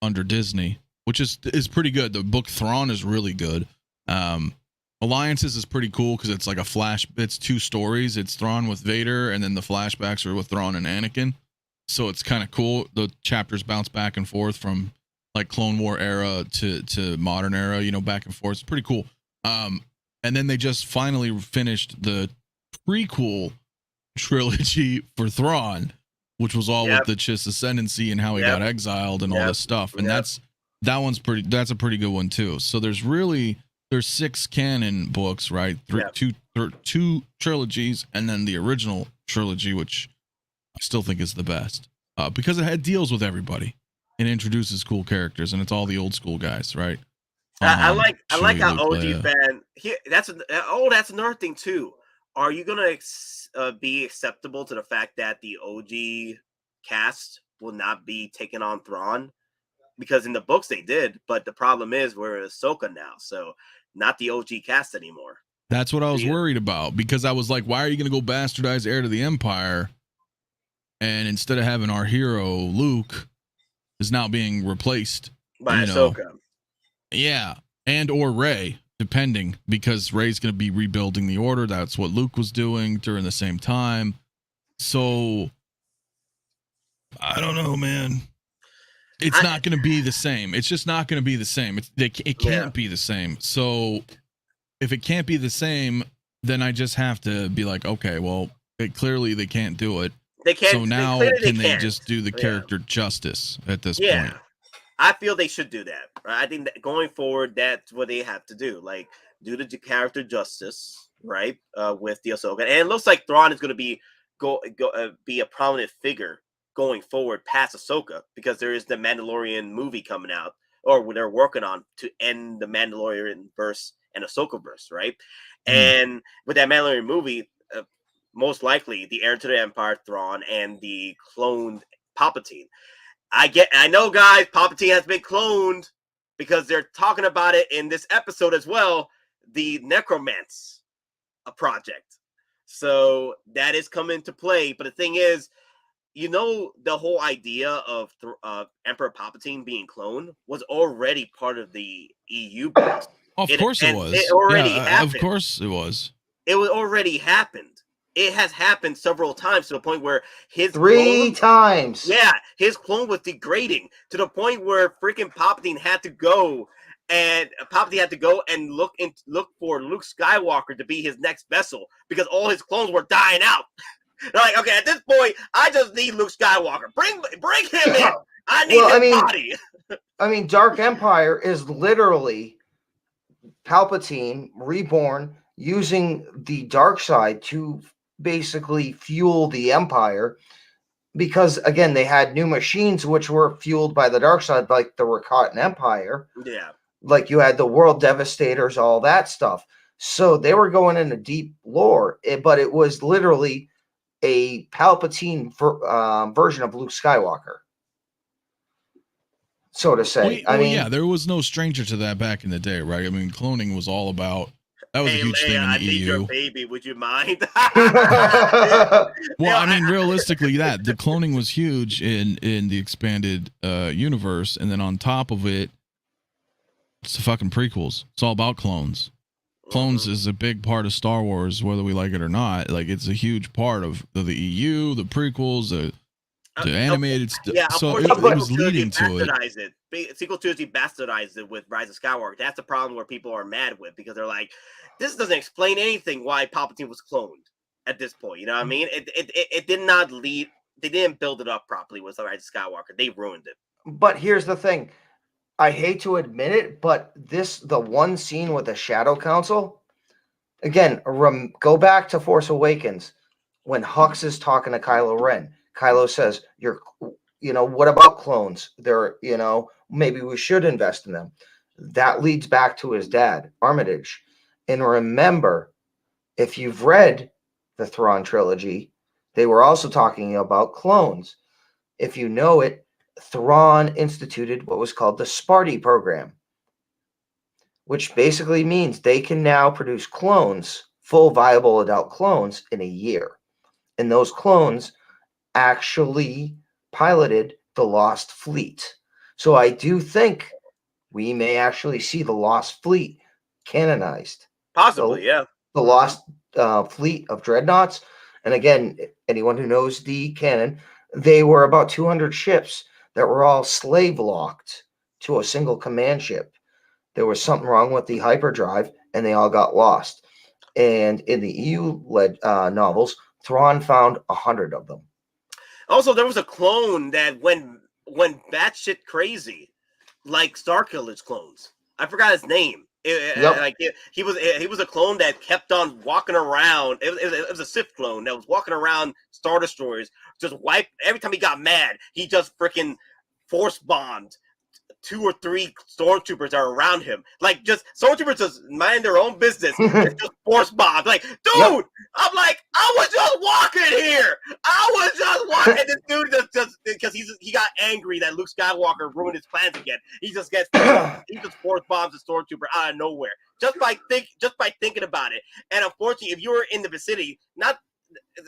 under Disney, which is pretty good. The book Thrawn is really good. Alliances is pretty cool because it's like it's 2 stories. It's Thrawn with Vader, and then the flashbacks are with Thrawn and Anakin. So it's kind of cool. The chapters bounce back and forth from like Clone War era to modern era, back and forth. It's pretty cool. And then they just finally finished the prequel trilogy for Thrawn, which was all with the Chiss Ascendancy and how he got exiled and all this stuff. And that's a pretty good one too. So there's 6 canon books, right? 2 trilogies, and then the original trilogy, which I still think is the best, because it had deals with everybody and introduces cool characters, and it's all the old school guys, right? I like how Luke, OG fan. That's another thing too. Are you gonna be acceptable to the fact that the OG cast will not be taking on Thrawn? Because in the books they did, but the problem is we're Ahsoka now, so not the OG cast anymore. That's what I was worried about, because I was like, why are you going to go bastardize Heir to the Empire? And instead of having our hero, Luke, is now being replaced by Ahsoka. Yeah. And or Rey, depending, because Rey's going to be rebuilding the Order. That's what Luke was doing during the same time. So, I don't know, man. It's not going to be the same. It's just not going to be the same. It can't be the same. So if it can't be the same, then I just have to be like, okay, well, clearly they can't do it. They can't. So now can they just do the character justice at this point? I feel they should do that. Right? I think that going forward, that's what they have to do. Like, do the character justice, right? With the Ahsoka, and it looks like Thrawn is going to be a prominent figure going forward past Ahsoka, because there is the Mandalorian movie coming out, or they're working on to end the Mandalorian verse and Ahsoka verse, right? And with that Mandalorian movie, most likely the heir to the Empire, Thrawn, and the cloned Palpatine. I know, guys, Palpatine has been cloned because they're talking about it in this episode as well. The Necromance project, so that is coming into play. But the thing is, the whole idea of Emperor Palpatine being cloned was already part of the EU books. Of course it was. It already happened. Of course it was. It was already happened. It has happened several times, to the point where his three times. Yeah, his clone was degrading to the point where freaking Palpatine had to go and look for Luke Skywalker to be his next vessel, because all his clones were dying out. They're like, okay, at this point, I just need Luke Skywalker. Bring him in. I need his body. I mean, Dark Empire is literally Palpatine reborn using the dark side to basically fuel the Empire, because, again, they had new machines which were fueled by the dark side, like the Rakatan Empire. Yeah. Like you had the World Devastators, all that stuff. So they were going into deep lore, but it was literally a Palpatine version of Luke Skywalker, so to say. Yeah, there was no stranger to that back in the day, right? I mean, cloning was all about. That was a huge thing in the EU. Need your baby. Would you mind? Well, I mean, realistically, the cloning was huge in the expanded universe, and then on top of it, it's the fucking prequels. It's all about clones. Clones is a big part of Star Wars, whether we like it or not. Like, it's a huge part of the EU, the prequels, the animated stuff. Yeah, so it was leading to it. Sequel trilogy bastardized it with Rise of Skywalker. That's the problem where people are mad with, because they're like, this doesn't explain anything why Palpatine was cloned at this point. You know what I mean? It did not lead. They didn't build it up properly with Rise of Skywalker. They ruined it. But here's the thing. I hate to admit it, but the one scene with the Shadow Council, again, go back to Force Awakens when Hux is talking to Kylo Ren. Kylo says, what about clones? Maybe we should invest in them. That leads back to his dad, Armitage. And remember, if you've read the Thrawn trilogy, they were also talking about clones. If you know it, Thrawn instituted what was called the Sparty program, which basically means they can now produce clones, full viable adult clones, in a year. And those clones actually piloted the Lost Fleet. So I do think we may actually see the Lost Fleet canonized. Possibly, yeah. The Lost Fleet of Dreadnoughts. And again, anyone who knows the canon, they were about 200 ships that were all slave locked to a single command ship. There was something wrong with the hyperdrive, and they all got lost. And in the EU-led novels, Thrawn found 100 of them. Also, there was a clone that went batshit crazy, like Starkiller's clones. I forgot his name. Like he was a clone that kept on walking around. It was a Sith clone that was walking around Star Destroyers, just wipe. Every time he got mad, he just freaking force bombed 2 or 3 stormtroopers are around him. Like, just stormtroopers just mind their own business and just force bomb. Like, dude, I'm like, I was just walking here. I was just walking. And this dude just because he got angry that Luke Skywalker ruined his plans again. He just force bombs a stormtrooper out of nowhere just by thinking about it. And unfortunately, if you were in the vicinity, not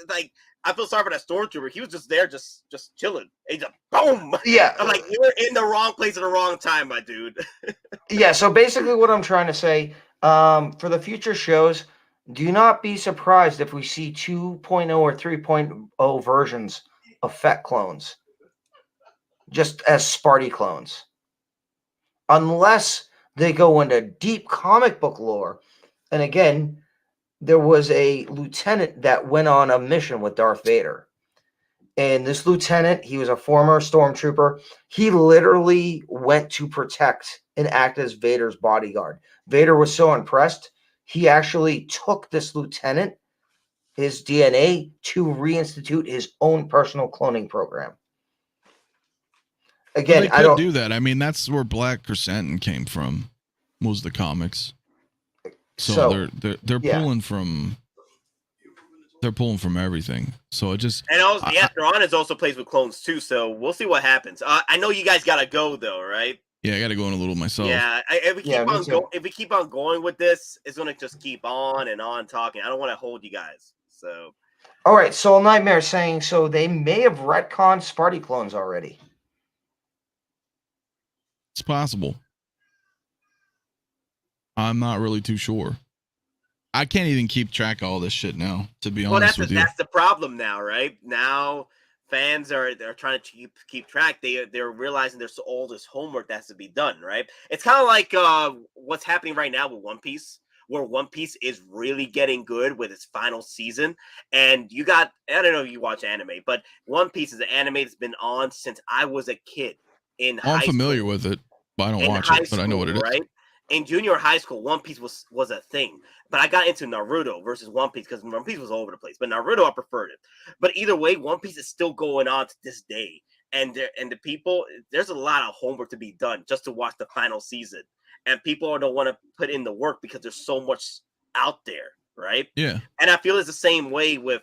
like. I feel sorry for that stormtrooper. He was just there, just chilling. He just boom. Yeah, I'm like, you were in the wrong place at the wrong time, my dude. Yeah. So basically, what I'm trying to say, for the future shows, do not be surprised if we see 2.0 or 3.0 versions of Fett clones, just as Sparty clones, unless they go into deep comic book lore. And again, there was a lieutenant that went on a mission with Darth Vader. And this lieutenant, he was a former stormtrooper. He literally went to protect and act as Vader's bodyguard. Vader was so impressed, he actually took this lieutenant, his DNA, to reinstitute his own personal cloning program. Again, they could do that. I mean, that's where Black Chrysanthemum came from, was the comics. So they're pulling from everything. So it just and also the Astronaut also plays with clones too. So we'll see what happens. I know you guys gotta go though, right? Yeah, I gotta go in a little myself. Yeah, if we keep on going with this, it's gonna just keep on and on talking. I don't want to hold you guys. So all right, Soul Nightmare saying so they may have retconned Sparty clones already. It's possible. I'm not really too sure. I can't even keep track of all this shit now, to be honest with you. That's the problem now, right? Now fans they're trying to keep track. They're realizing there's all this homework that has to be done, right? It's kind of like what's happening right now with One Piece, where One Piece is really getting good with its final season. And I don't know if you watch anime, but One Piece is an anime that's been on since I was a kid in high school. I'm familiar with it, but I don't watch it, but I know what it is. Right? In junior high school, One Piece was a thing. But I got into Naruto versus One Piece because One Piece was all over the place. But Naruto, I preferred it. But either way, One Piece is still going on to this day. And the people, there's a lot of homework to be done just to watch the final season. And people don't want to put in the work because there's so much out there, right? Yeah. And I feel it's the same way with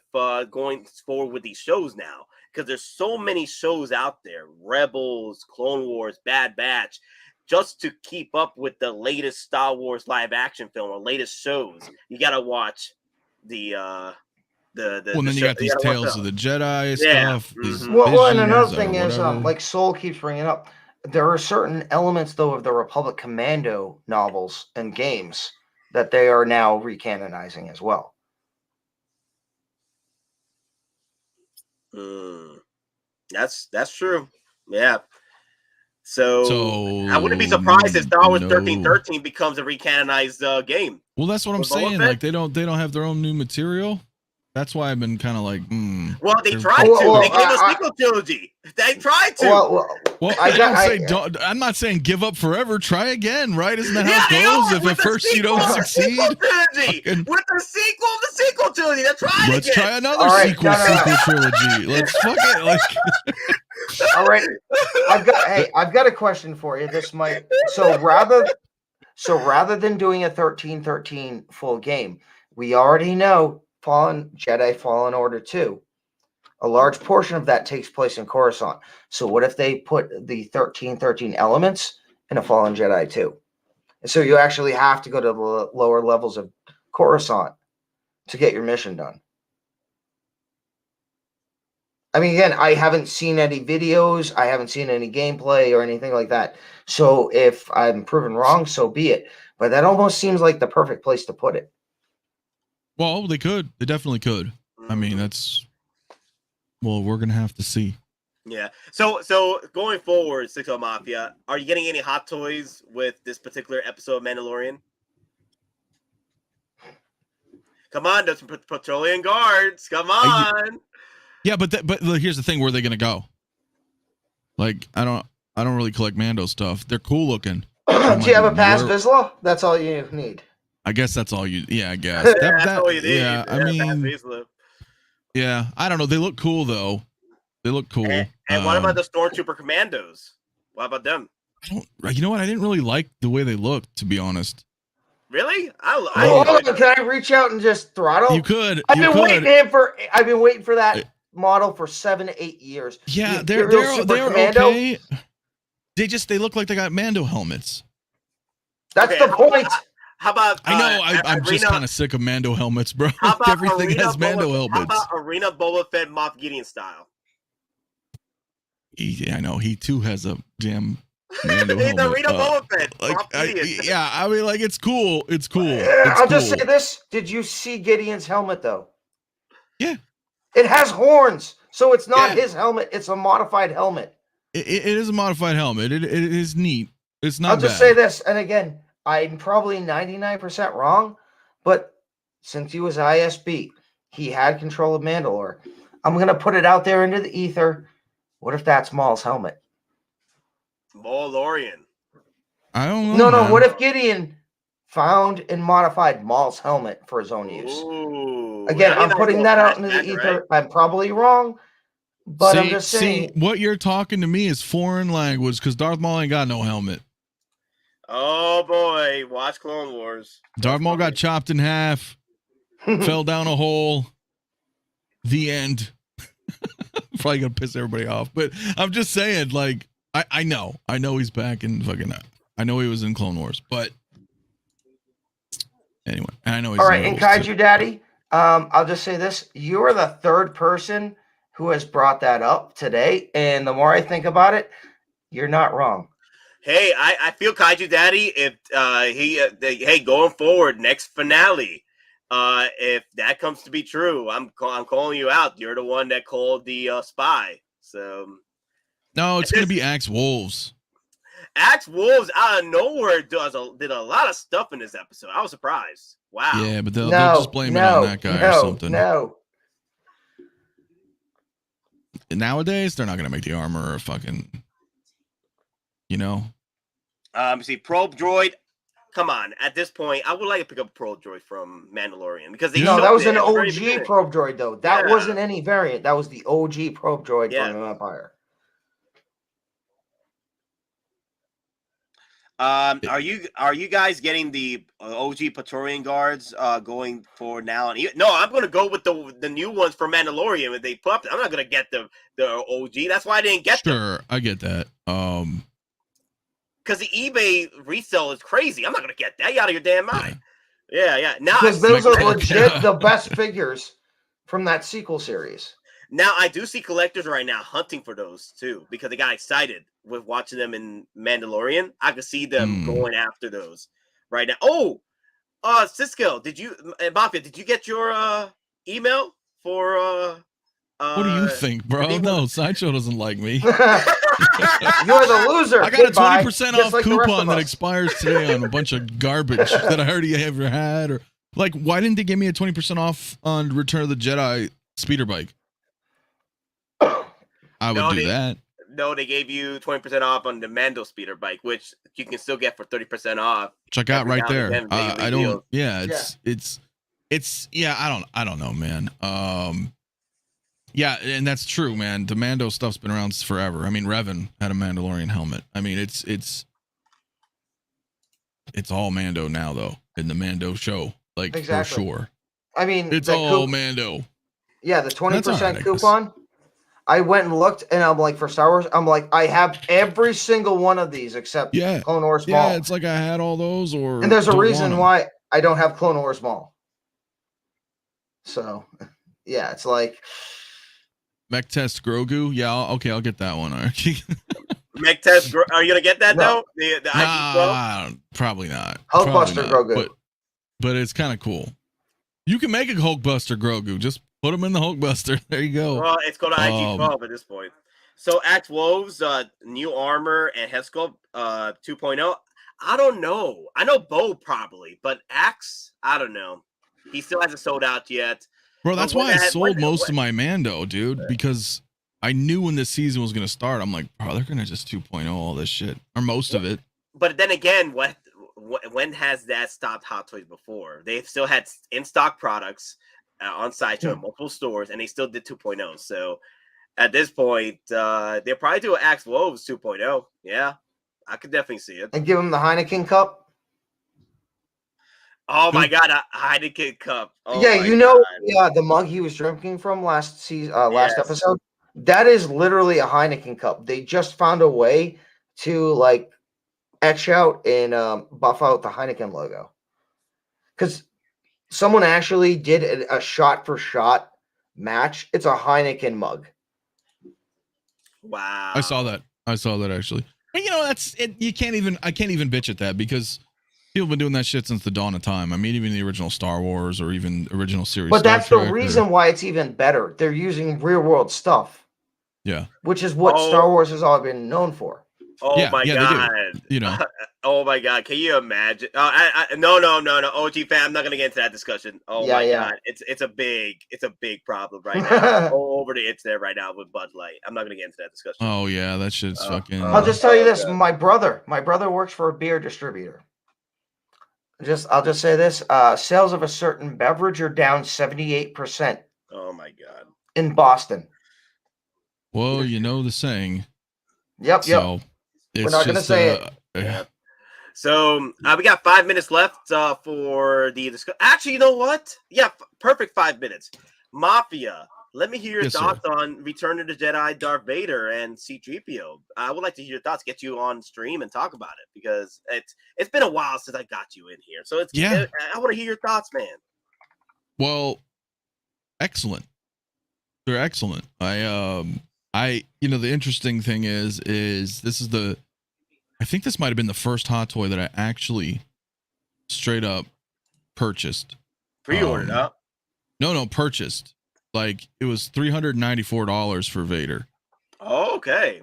going forward with these shows now. Because there's so many shows out there. Rebels, Clone Wars, Bad Batch. Just to keep up with the latest Star Wars live action film or latest shows, you gotta watch the well, and then you got these Tales of the Jedi stuff. Mm-hmm. Well, and another thing is, like Soul keeps bringing up, there are certain elements though of the Republic Commando novels and games that they are now recanonizing as well. That's true. Yeah. So I wouldn't be surprised if Star Wars 1313 becomes a recanonized game. Well, that's what I'm saying. Like they don't have their own new material. That's why I've been kind of like, Well, they tried to. They gave a sequel trilogy. They tried to. Well, I'm not saying give up forever. Try again, right? Isn't that how it goes? If at first you don't succeed, with the sequel trilogy, let's try it Let's again. try another sequel trilogy. Let's fuck it. Like, all right, I've got a question for you. This might rather than doing a 1313 full game, we already know Jedi Fallen Order 2. A large portion of that takes place in Coruscant. So what if they put the 1313 elements in a Fallen Jedi 2? And so you actually have to go to the lower levels of Coruscant to get your mission done. I mean, again, I haven't seen any videos. I haven't seen any gameplay or anything like that. So if I'm proven wrong, so be it. But that almost seems like the perfect place to put it. Well, they could. They definitely could. I mean, well, we're going to have to see. Yeah. So going forward, 6-0 Mafia, are you getting any hot toys with this particular episode of Mandalorian? Come on, there's some Petroleum guards. Come on. Yeah, but here's the thing: where are they going to go? Like, I don't really collect Mando stuff. They're cool looking. Do you have a pass Vizsla? That's all you need. I guess that's all you. Yeah, I guess. That's all you need. Yeah, I mean, yeah, I don't know. They look cool though. They look cool. And what about the Stormtrooper Commandos? What about them? You know what? I didn't really like the way they looked, to be honest. Really? Hold on, can I reach out and just throttle? You could. I've been waiting for that model for 7 to 8 years. Yeah, they're okay. They look like they got Mando helmets. That's the point. How about I know I'm just kind of sick of Mando helmets, bro. Everything has Mando helmets. How about Arena Boba Fett Moff Gideon style? I know he too has a damn Mando helmet. Arena Boba Fett. I mean, like it's cool. It's cool. I'll just say this: did you see Gideon's helmet though? Yeah. It has horns, so it's not his helmet. It's a modified helmet. It is a modified helmet. It is neat. It's not. I'll just say this, and again, I'm probably 99% wrong, but since he was ISB, he had control of Mandalore. I'm gonna put it out there into the ether. What if that's Maul's helmet? Mandalorian. I don't know. No. What if Gideon found and modified Maul's helmet for his own use? Ooh, again, I'm putting that out into the ether. Right? I'm probably wrong, but I'm just saying. See, what you're talking to me is foreign language because Darth Maul ain't got no helmet. Oh boy, watch Clone Wars. Darth Maul got chopped in half, fell down a hole. The end. Probably gonna piss everybody off, but I'm just saying, like, I know he's back in fucking. I know he was in Clone Wars, but anyway, I know he's all right. And Kaiju Daddy, I'll just say this: you are the third person who has brought that up today, and the more I think about it, you're not wrong. Hey, I feel Kaiju Daddy. If hey, going forward, next finale, if that comes to be true, I'm calling you out. You're the one that called the spy. So no, it's gonna be Axe Wolves. Axe Wolves out of nowhere did a lot of stuff in this episode. I was surprised. Wow. Yeah, but they'll just blame it on that guy or something. No. Nowadays, they're not gonna make the armor or fucking. You know. See, probe droid. Come on, at this point, I would like to pick up a probe droid from Mandalorian because that was an OG probe droid though. That wasn't any variant. That was the OG probe droid from the Empire. Are you guys getting the OG Praetorian guards going for now? No, I'm going to go with the new ones for Mandalorian. If they put up, I'm not going to get the OG. That's why I didn't get them. Sure, I get that. Because the eBay resale is crazy. I'm not going to get that. You out of your damn mind. Yeah. Now because those are legit the best figures from that sequel series. Now I do see collectors right now hunting for those too because they got excited with watching them in Mandalorian. I could see them going after those right now. Oh, Cisco, Mafia, did you get your email for what do you think, bro? No, Sideshow doesn't like me. You're the loser. I got a 20% off coupon that expires today on a bunch of garbage that I already ever had. Or like, why didn't they give me a 20% off on Return of the Jedi speeder bike? I would do that. No, they gave you 20% off on the Mando speeder bike, which you can still get for 30% off. Check out right there. I don't. Yeah, it's. Yeah, I don't know, man. Yeah, and that's true, man. The Mando stuff's been around forever. I mean, Revan had a Mandalorian helmet. I mean, it's all Mando now, though, in the Mando show, like for sure. I mean, it's all Mando. Yeah, the 20% coupon. I went and looked, and I'm like, for Star Wars, I'm like, I have every single one of these except Clone Wars Maul. Yeah, it's like I had all those, and there's a reason why I don't have Clone Wars Maul. So, yeah, it's like. Mech Test Grogu, I'll get that one. Mech Test, are you gonna get that though? Probably not. Hulkbuster Grogu, but it's kind of cool. You can make a Hulkbuster Grogu. Just put him in the Hulkbuster. There you go. Well, it's called IG-12 at this point. So Axe Wolves, new armor and head sculpt 2.0. I don't know. I know Bo probably, but Axe, I don't know. He still hasn't sold out yet. Bro, that's why I sold most of my Mando, dude, because I knew when this season was going to start. I'm like, bro, they're going to just 2.0 all this shit, or most of it. but then again, when has that stopped Hot Toys before? They've still had in stock products on Sideshow in multiple stores, and they still did 2.0. So at this point, they'll probably do an Axe Woves 2.0. Yeah, I could definitely see it. And give him the Heineken cup. Oh my God, a Heineken cup. Oh yeah, you know, the mug he was drinking from last season, last episode. That is literally a Heineken cup. They just found a way to like etch out and buff out the Heineken logo, because someone actually did a shot for shot match. It's a Heineken mug. Wow, I saw that actually. And that's it. I can't even bitch at that because people have been doing that shit since the dawn of time. I mean, even the original Star Wars or even original series. But Star that's the Trek reason why it's even better. They're using real world stuff. Yeah. Which is what Star Wars has all been known for. Oh my God. Oh my God. Can you imagine? No. OG fan, I'm not gonna get into that discussion. Oh my God. It's a big problem right now. All over the internet right now with Bud Light. I'm not gonna get into that discussion. Oh yeah, that shit's fucking. I'll just tell you this. My brother works for a beer distributor. I'll just say this. Sales of a certain beverage are down 78%. Oh my God. In Boston. Well, you know the saying. Yep. So we're not going to say it. Yeah. So we got 5 minutes left for the discussion. Actually, you know what? Yeah, perfect 5 minutes. Mafia. Let me hear your thoughts on Return of the Jedi, Darth Vader, and C3PO. I would like to hear your thoughts. Get you on stream and talk about it because it's been a while since I got you in here. So I want to hear your thoughts, man. Well, excellent. They're excellent. The interesting thing is this is I think this might have been the first hot toy that I actually straight up purchased. Pre-ordered, huh? No, purchased. Like it was $394 for Vader. Oh, okay.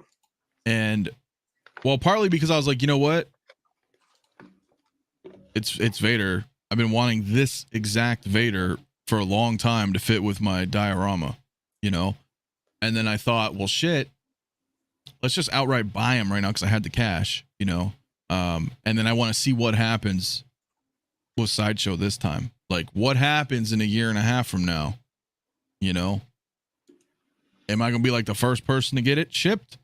And well, partly because I was like, you know what? It's Vader. I've been wanting this exact Vader for a long time to fit with my diorama, And then I thought, well, shit, let's just outright buy him right now because I had the cash, And then I want to see what happens with Sideshow this time. Like, what happens in a year and a half from now? Am I going to be like the first person to get it shipped?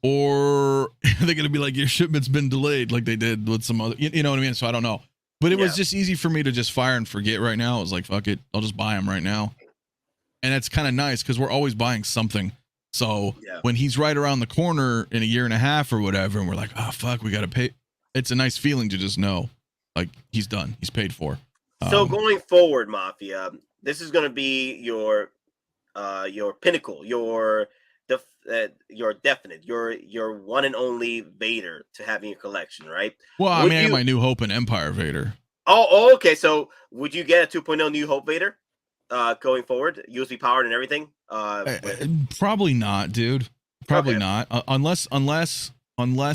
Or are they going to be like, your shipment's been delayed like they did with some other, you know what I mean? So I don't know. But it was just easy for me to just fire and forget right now. I was like, fuck it. I'll just buy him right now. And that's kind of nice because we're always buying something. So when he's right around the corner in a year and a half or whatever, and we're like, oh, fuck, we got to pay. It's a nice feeling to just know, like, he's done. He's paid for. So going forward, Mafia, this is going to be your pinnacle, your definite, your one and only Vader to have in your collection, right? Well, I have my New Hope and Empire Vader. Oh, okay. So would you get a 2.0 New Hope Vader going forward, USB powered and everything? Probably not, dude. Probably not, unless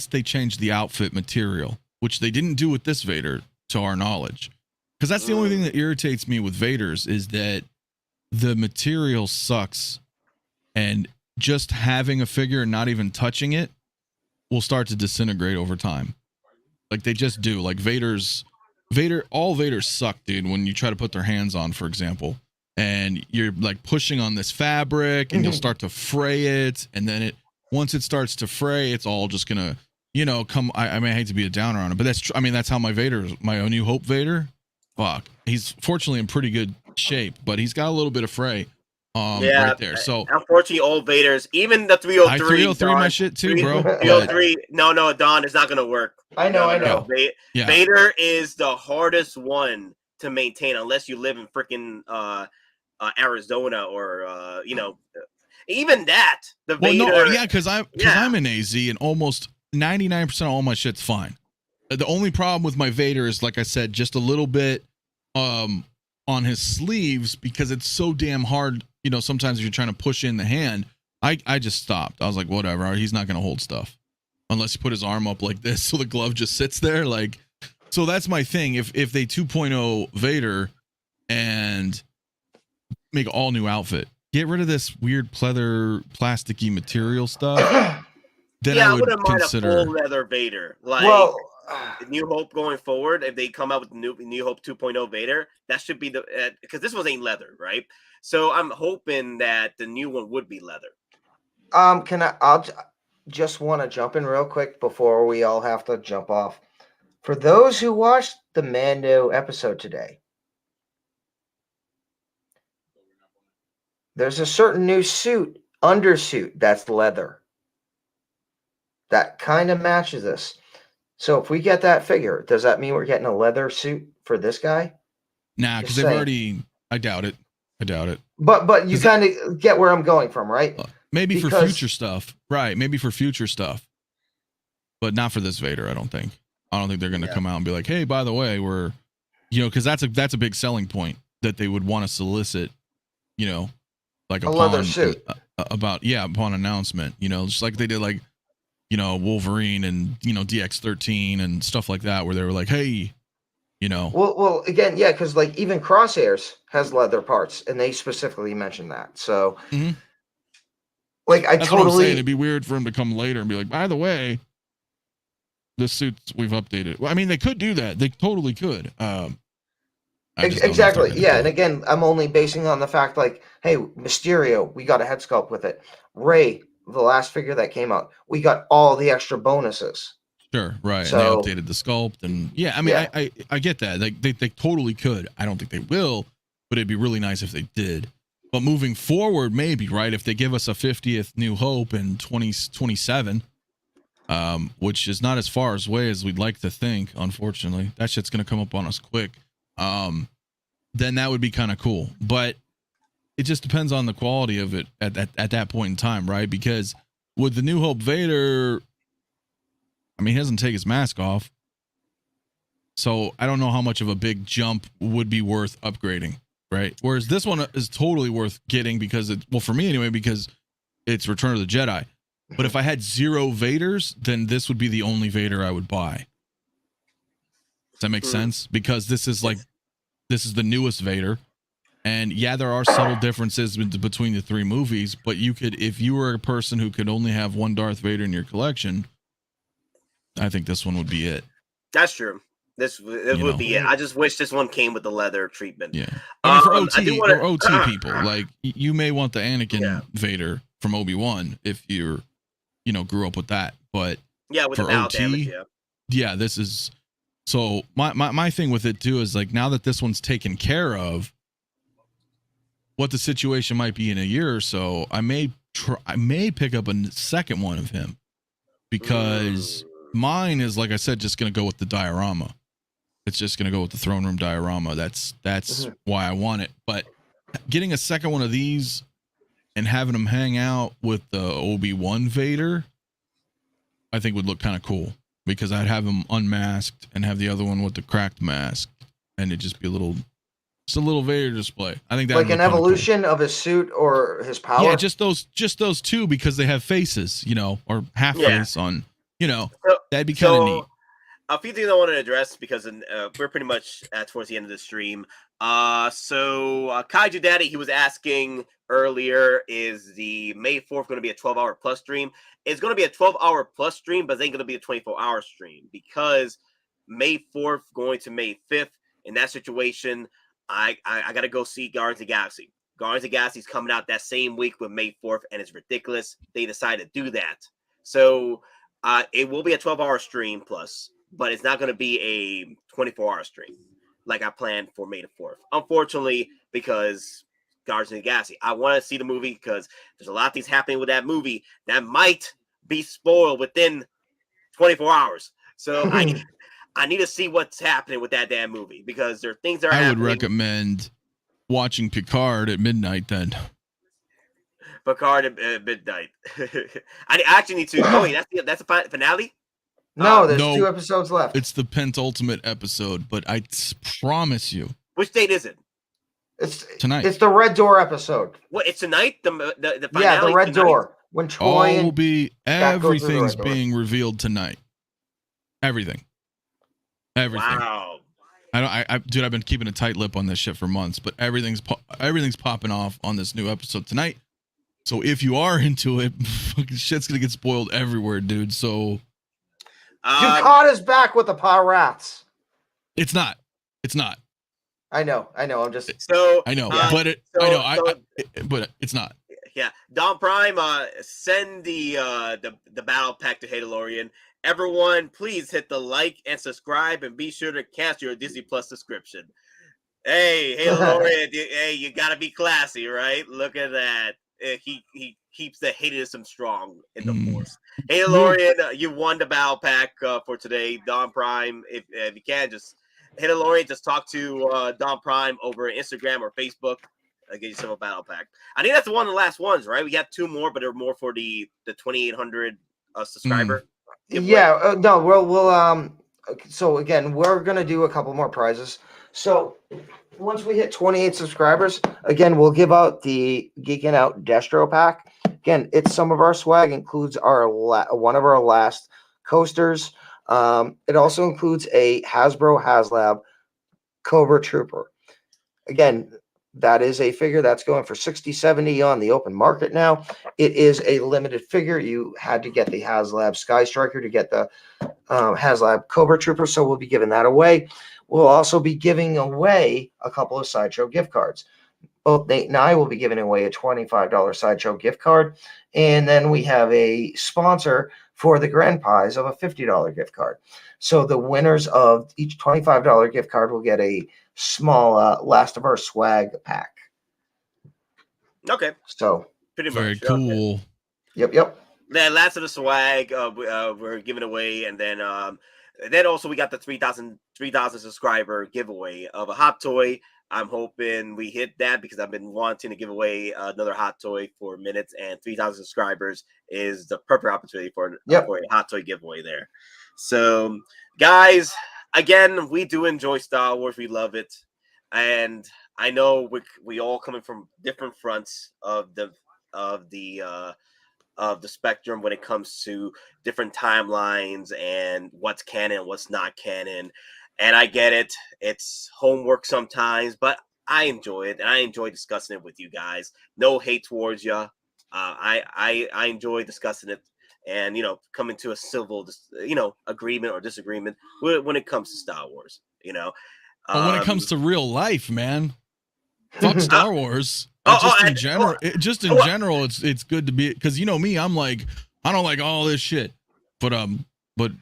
they change the outfit material, which they didn't do with this Vader, to our knowledge. Because that's the only thing that irritates me with Vaders is that the material sucks, and just having a figure and not even touching it will start to disintegrate over time. Like they just do. Like all Vaders suck, dude, when you try to put their hands on, for example. And you're like pushing on this fabric and you'll start to fray it. And then once it starts to fray, it's all just gonna, come. I hate to be a downer on it, but that's how my New Hope Vader. Fuck. He's fortunately in pretty good shape, but he's got a little bit of fray. Right there. So unfortunately, old Vaders, even the 303. 303 my shit too, bro. 303. No, Don, it's not gonna work. I know. Vader is the hardest one to maintain unless you live in freaking Arizona or even that. Vader. Because I'm in AZ and almost 99% of all my shit's fine. The only problem with my Vader is, like I said, just a little bit on his sleeves because it's so damn hard. Sometimes if you're trying to push in the hand, I just stopped. I was like, whatever. He's not going to hold stuff unless you put his arm up like this so the glove just sits there. So that's my thing. If they 2.0 Vader and make an all new outfit, get rid of this weird pleather plasticky material stuff. Then I wouldn't mind a full leather Vader. New Hope going forward, if they come out with New Hope 2.0 Vader, that should be the because this was ain't leather, right? So I'm hoping that the new one would be leather. I'll just want to jump in real quick before we all have to jump off. For those who watched the Mando episode today, there's a certain new undersuit that's leather. That kind of matches this. So if we get that figure, does that mean we're getting a leather suit for this guy? Nah, because they've already. I doubt it. But you kind of get where I'm going from, right? Maybe for future stuff, right? Maybe for future stuff, but not for this Vader. I don't think they're going to come out and be like, "Hey, by the way, we're," because that's a big selling point that they would want to solicit, like a leather suit upon announcement, just like they did like. Wolverine and DX13 and stuff like that, where they were like, "Hey, Well, again, yeah, because like even Crosshairs has leather parts, and they specifically mentioned that. So, like, That's what I'm saying. It'd be weird for him to come later and be like, "By the way, this suits we've updated." Well, I mean, they could do that. They totally could. Exactly. Yeah, and again, I'm only basing on the fact like, hey, Mysterio, we got a head sculpt with it. Rey, the last figure that came out, we got all the extra bonuses. Sure, right. So, and they updated the sculpt, and I mean, I get that. Like they totally could. I don't think they will, but it'd be really nice if they did. But moving forward, maybe, right? If they give us a 50th New Hope in 2027, which is not as far away as we'd like to think, unfortunately. That shit's gonna come up on us quick. Then that would be kind of cool. But it just depends on the quality of it at that point in time, right? Because with the New Hope Vader, I mean, he doesn't take his mask off. So I don't know how much of a big jump would be worth upgrading, right? Whereas this one is totally worth getting because for me anyway, because it's Return of the Jedi. But if I had 0 Vaders, then this would be the only Vader I would buy. Does that make sense? Because this is the newest Vader. And yeah, there are subtle differences between the 3 movies, but you could, if you were a person who could only have one Darth Vader in your collection, I think this one would be it. That's true. This would be it. I just wish this one came with the leather treatment. Yeah. I mean, for OT people, like you may want the Anakin Vader from Obi-Wan if you're, grew up with that. But with for the bow OT, damage, this is. So my thing with it too is like now that this one's taken care of, what the situation might be in a year or so, I may pick up a second one of him because mine is, like I said, just going to go with the diorama. It's just going to go with the throne room diorama. That's why I want it. But getting a second one of these and having them hang out with the Obi-Wan Vader, I think would look kind of cool because I'd have him unmasked and have the other one with the cracked mask, and it'd just be a little Vader display. I think that like an evolution of his suit or his power. Yeah, just those two because they have faces, or half face on, that'd be kind of neat. A few things I wanted to address because we're pretty much towards the end of the stream. So Kaiju Daddy, he was asking earlier, is the May 4th going to be a 12-hour plus stream? It's going to be a 12-hour plus stream, but it ain't going to be a 24-hour stream because May 4th going to May 5th, in that situation, I got to go see Guardians of the Galaxy. Guardians of the Galaxy is coming out that same week with May 4th, and it's ridiculous. They decided to do that. So it will be a 12-hour stream plus, but it's not going to be a 24-hour stream like I planned for May the 4th. Unfortunately, because Guardians of the Galaxy, I want to see the movie because there's a lot of things happening with that movie that might be spoiled within 24 hours. So I need to see what's happening with that damn movie because there are things that are happening. I would recommend watching Picard at midnight then. Picard at midnight. I actually need to. Oh, wait, that's the finale? No, there's 2 episodes left. It's the penultimate episode, but I promise you. Which date is it? It's tonight. It's the Red Door episode. What? It's tonight. The finale. Yeah, the Red Door. When Troy will be everything's being revealed tonight. Everything. Wow. Dude, I've been keeping a tight lip on this shit for months, but everything's popping off on this new episode tonight. So if you are into it, fucking shit's gonna get spoiled everywhere, dude. So Ducat is back with the Power Rats. It's not. It's not. I know. I'm just. So I know, yeah. but it's not. Yeah, Don Prime, send the battle pack to Mandalorian. Everyone, please hit the like and subscribe, and be sure to cancel your Disney Plus subscription. Hey, Mandalorian, hey, you gotta be classy, right? Look at that. He keeps the hateism strong in the Force. Mandalorian, you won the battle pack for today. Don Prime, if you can, just Mandalorian, just talk to Don Prime over Instagram or Facebook. I'll get you some battle pack. I think that's one of the last ones, right? We got 2 more, but they're more for the 2,800 subscriber. Yeah, no, we'll so again, we're gonna do a couple more prizes. So once we hit 28 subscribers, again, we'll give out the Geekin Out Destro pack. Again, it's some of our swag, includes our one of our last coasters. It also includes a Hasbro HasLab Cobra Trooper. Again, that is a figure that's going for $60-70 on the open market now. It is a limited figure. You had to get the HasLab Sky Striker to get the HasLab Cobra Trooper, so we'll be giving that away. We'll also be giving away a couple of Sideshow gift cards. Both Nate and I will be giving away a $25 Sideshow gift card, and then we have a sponsor for the grand prize of a $50 gift card. So the winners of each $25 gift card will get a small Last of Our Swag pack. Okay. So pretty much. Very cool. Okay. Yep. Then Last of the Swag, we're giving away, and then also we got the 3,000 subscriber giveaway of a hot toy. I'm hoping we hit that because I've been wanting to give away another hot toy for minutes, and 3,000 subscribers is the perfect opportunity for a hot toy giveaway there. So, guys, again, we do enjoy Star Wars. We love it, and I know we all coming from different fronts of the spectrum when it comes to different timelines and what's canon, what's not canon. And I get it. It's homework sometimes, but I enjoy it, and I enjoy discussing it with you guys. No hate towards you. I enjoy discussing it, and coming to a civil agreement or disagreement when it comes to Star Wars. But when it comes to real life, man, fuck Star Wars. In general, it's good to be, because me, I'm like, I don't like all this shit, but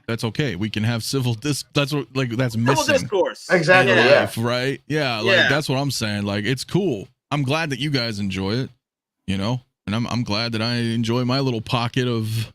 that's okay. We can have civil that's missing. Civil discourse. Exactly. Life, right? Yeah, that's what I'm saying. Like, it's cool. I'm glad that you guys enjoy it, and I'm glad that I enjoy my little pocket of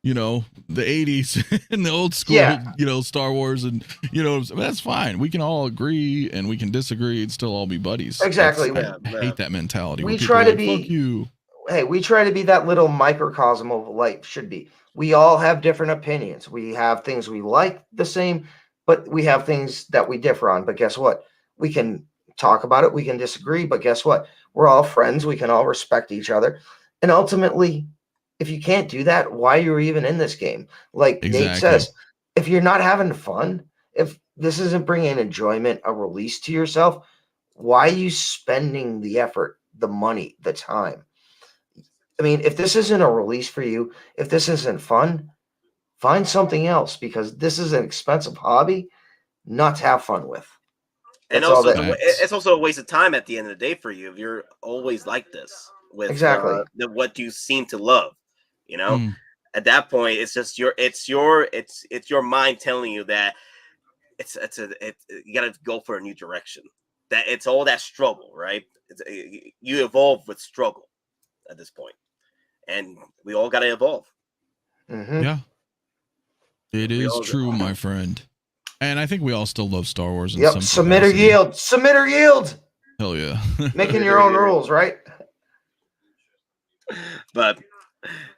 the 80s and the old school, Star Wars, and that's fine. We can all agree and we can disagree and still all be buddies. Exactly. I hate that mentality. We try to be, fuck you. Hey, we try to be that little microcosm of life should be. We all have different opinions. We have things we like the same, but we have things that we differ on. But guess what? We can talk about it. We can disagree, but guess what? We're all friends. We can all respect each other. And ultimately, if you can't do that, why are you even in this game? Like Nate says, if you're not having fun, if this isn't bringing enjoyment, a release to yourself, why are you spending the effort, the money, the time? I mean, if this isn't a release for you, if this isn't fun, find something else, because this is an expensive hobby not to have fun with. And also, it's also a waste of time at the end of the day for you if you're always like this with what you seem to love. At that point, it's just it's your mind telling you that you got to go for a new direction. That it's all that struggle, right? You evolve with struggle at this point, and we all got to evolve. Mm-hmm. Yeah, it is true, my friend. And I think we all still love Star Wars. Submit or yield. Submit or yield. Hell yeah. Making your own rules, right? But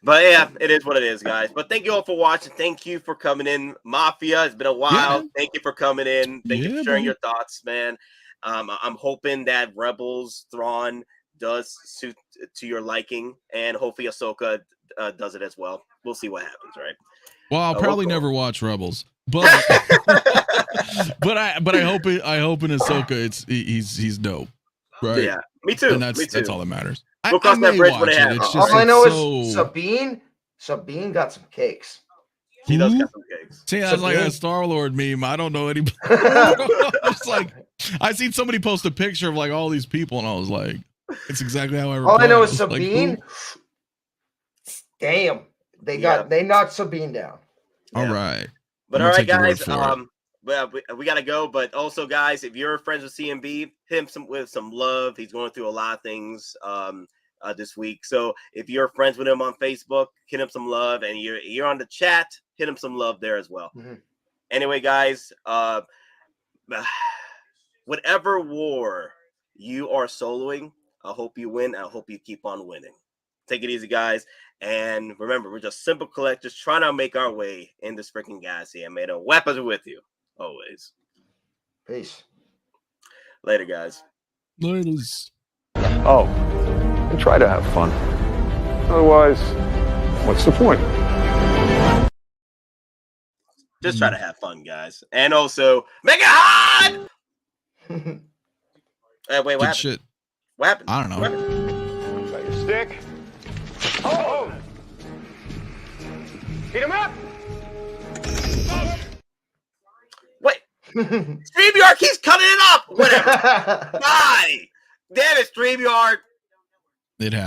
yeah, it is what it is, guys. But thank you all for watching. Thank you for coming in, Mafia. It's been a while. Yeah. Thank you for coming in. Thank you for sharing your thoughts, man. I'm hoping that Rebels Thrawn does suit to your liking, and hopefully Ahsoka does it as well. We'll see what happens, right? Well, I'll probably never watch Rebels, but but I hope in Ahsoka he's dope, right? Yeah, me too. And that's all that matters. We'll cross that bridge when it happens. All I know is Sabine got some cakes. He does got some gigs. See, that's like a Sabine. Star-Lord meme. I don't know anybody. It's like I seen somebody post a picture of like all these people, and I was like, it's exactly how I replied. All I know is was like, Sabine. Damn, they knocked Sabine down. all right. But I'm all gonna right, take your word guys. for it. Well, we gotta go. But also, guys, if you're friends with CMB, hit him with some love. He's going through a lot of things this week. So if you're friends with him on Facebook, hit him some love. And you're on the chat, hit him some love there as well. Mm-hmm. Anyway, guys, whatever war you are soloing, I hope you win. I hope you keep on winning. Take it easy, guys. And remember, we're just simple collectors trying to make our way in this freaking galaxy. And may the weapons are with you always. Peace. Later, guys. Laters. Oh, and try to have fun. Otherwise, what's the point? Just try to have fun, guys. And also, make it hot! Wait, what Good happened? shit. What happened? I don't know. What happened? Got your stick? Oh! Heat him up! Wait. StreamYard keeps cutting it up. Whatever. Bye. Damn it, StreamYard. It happened.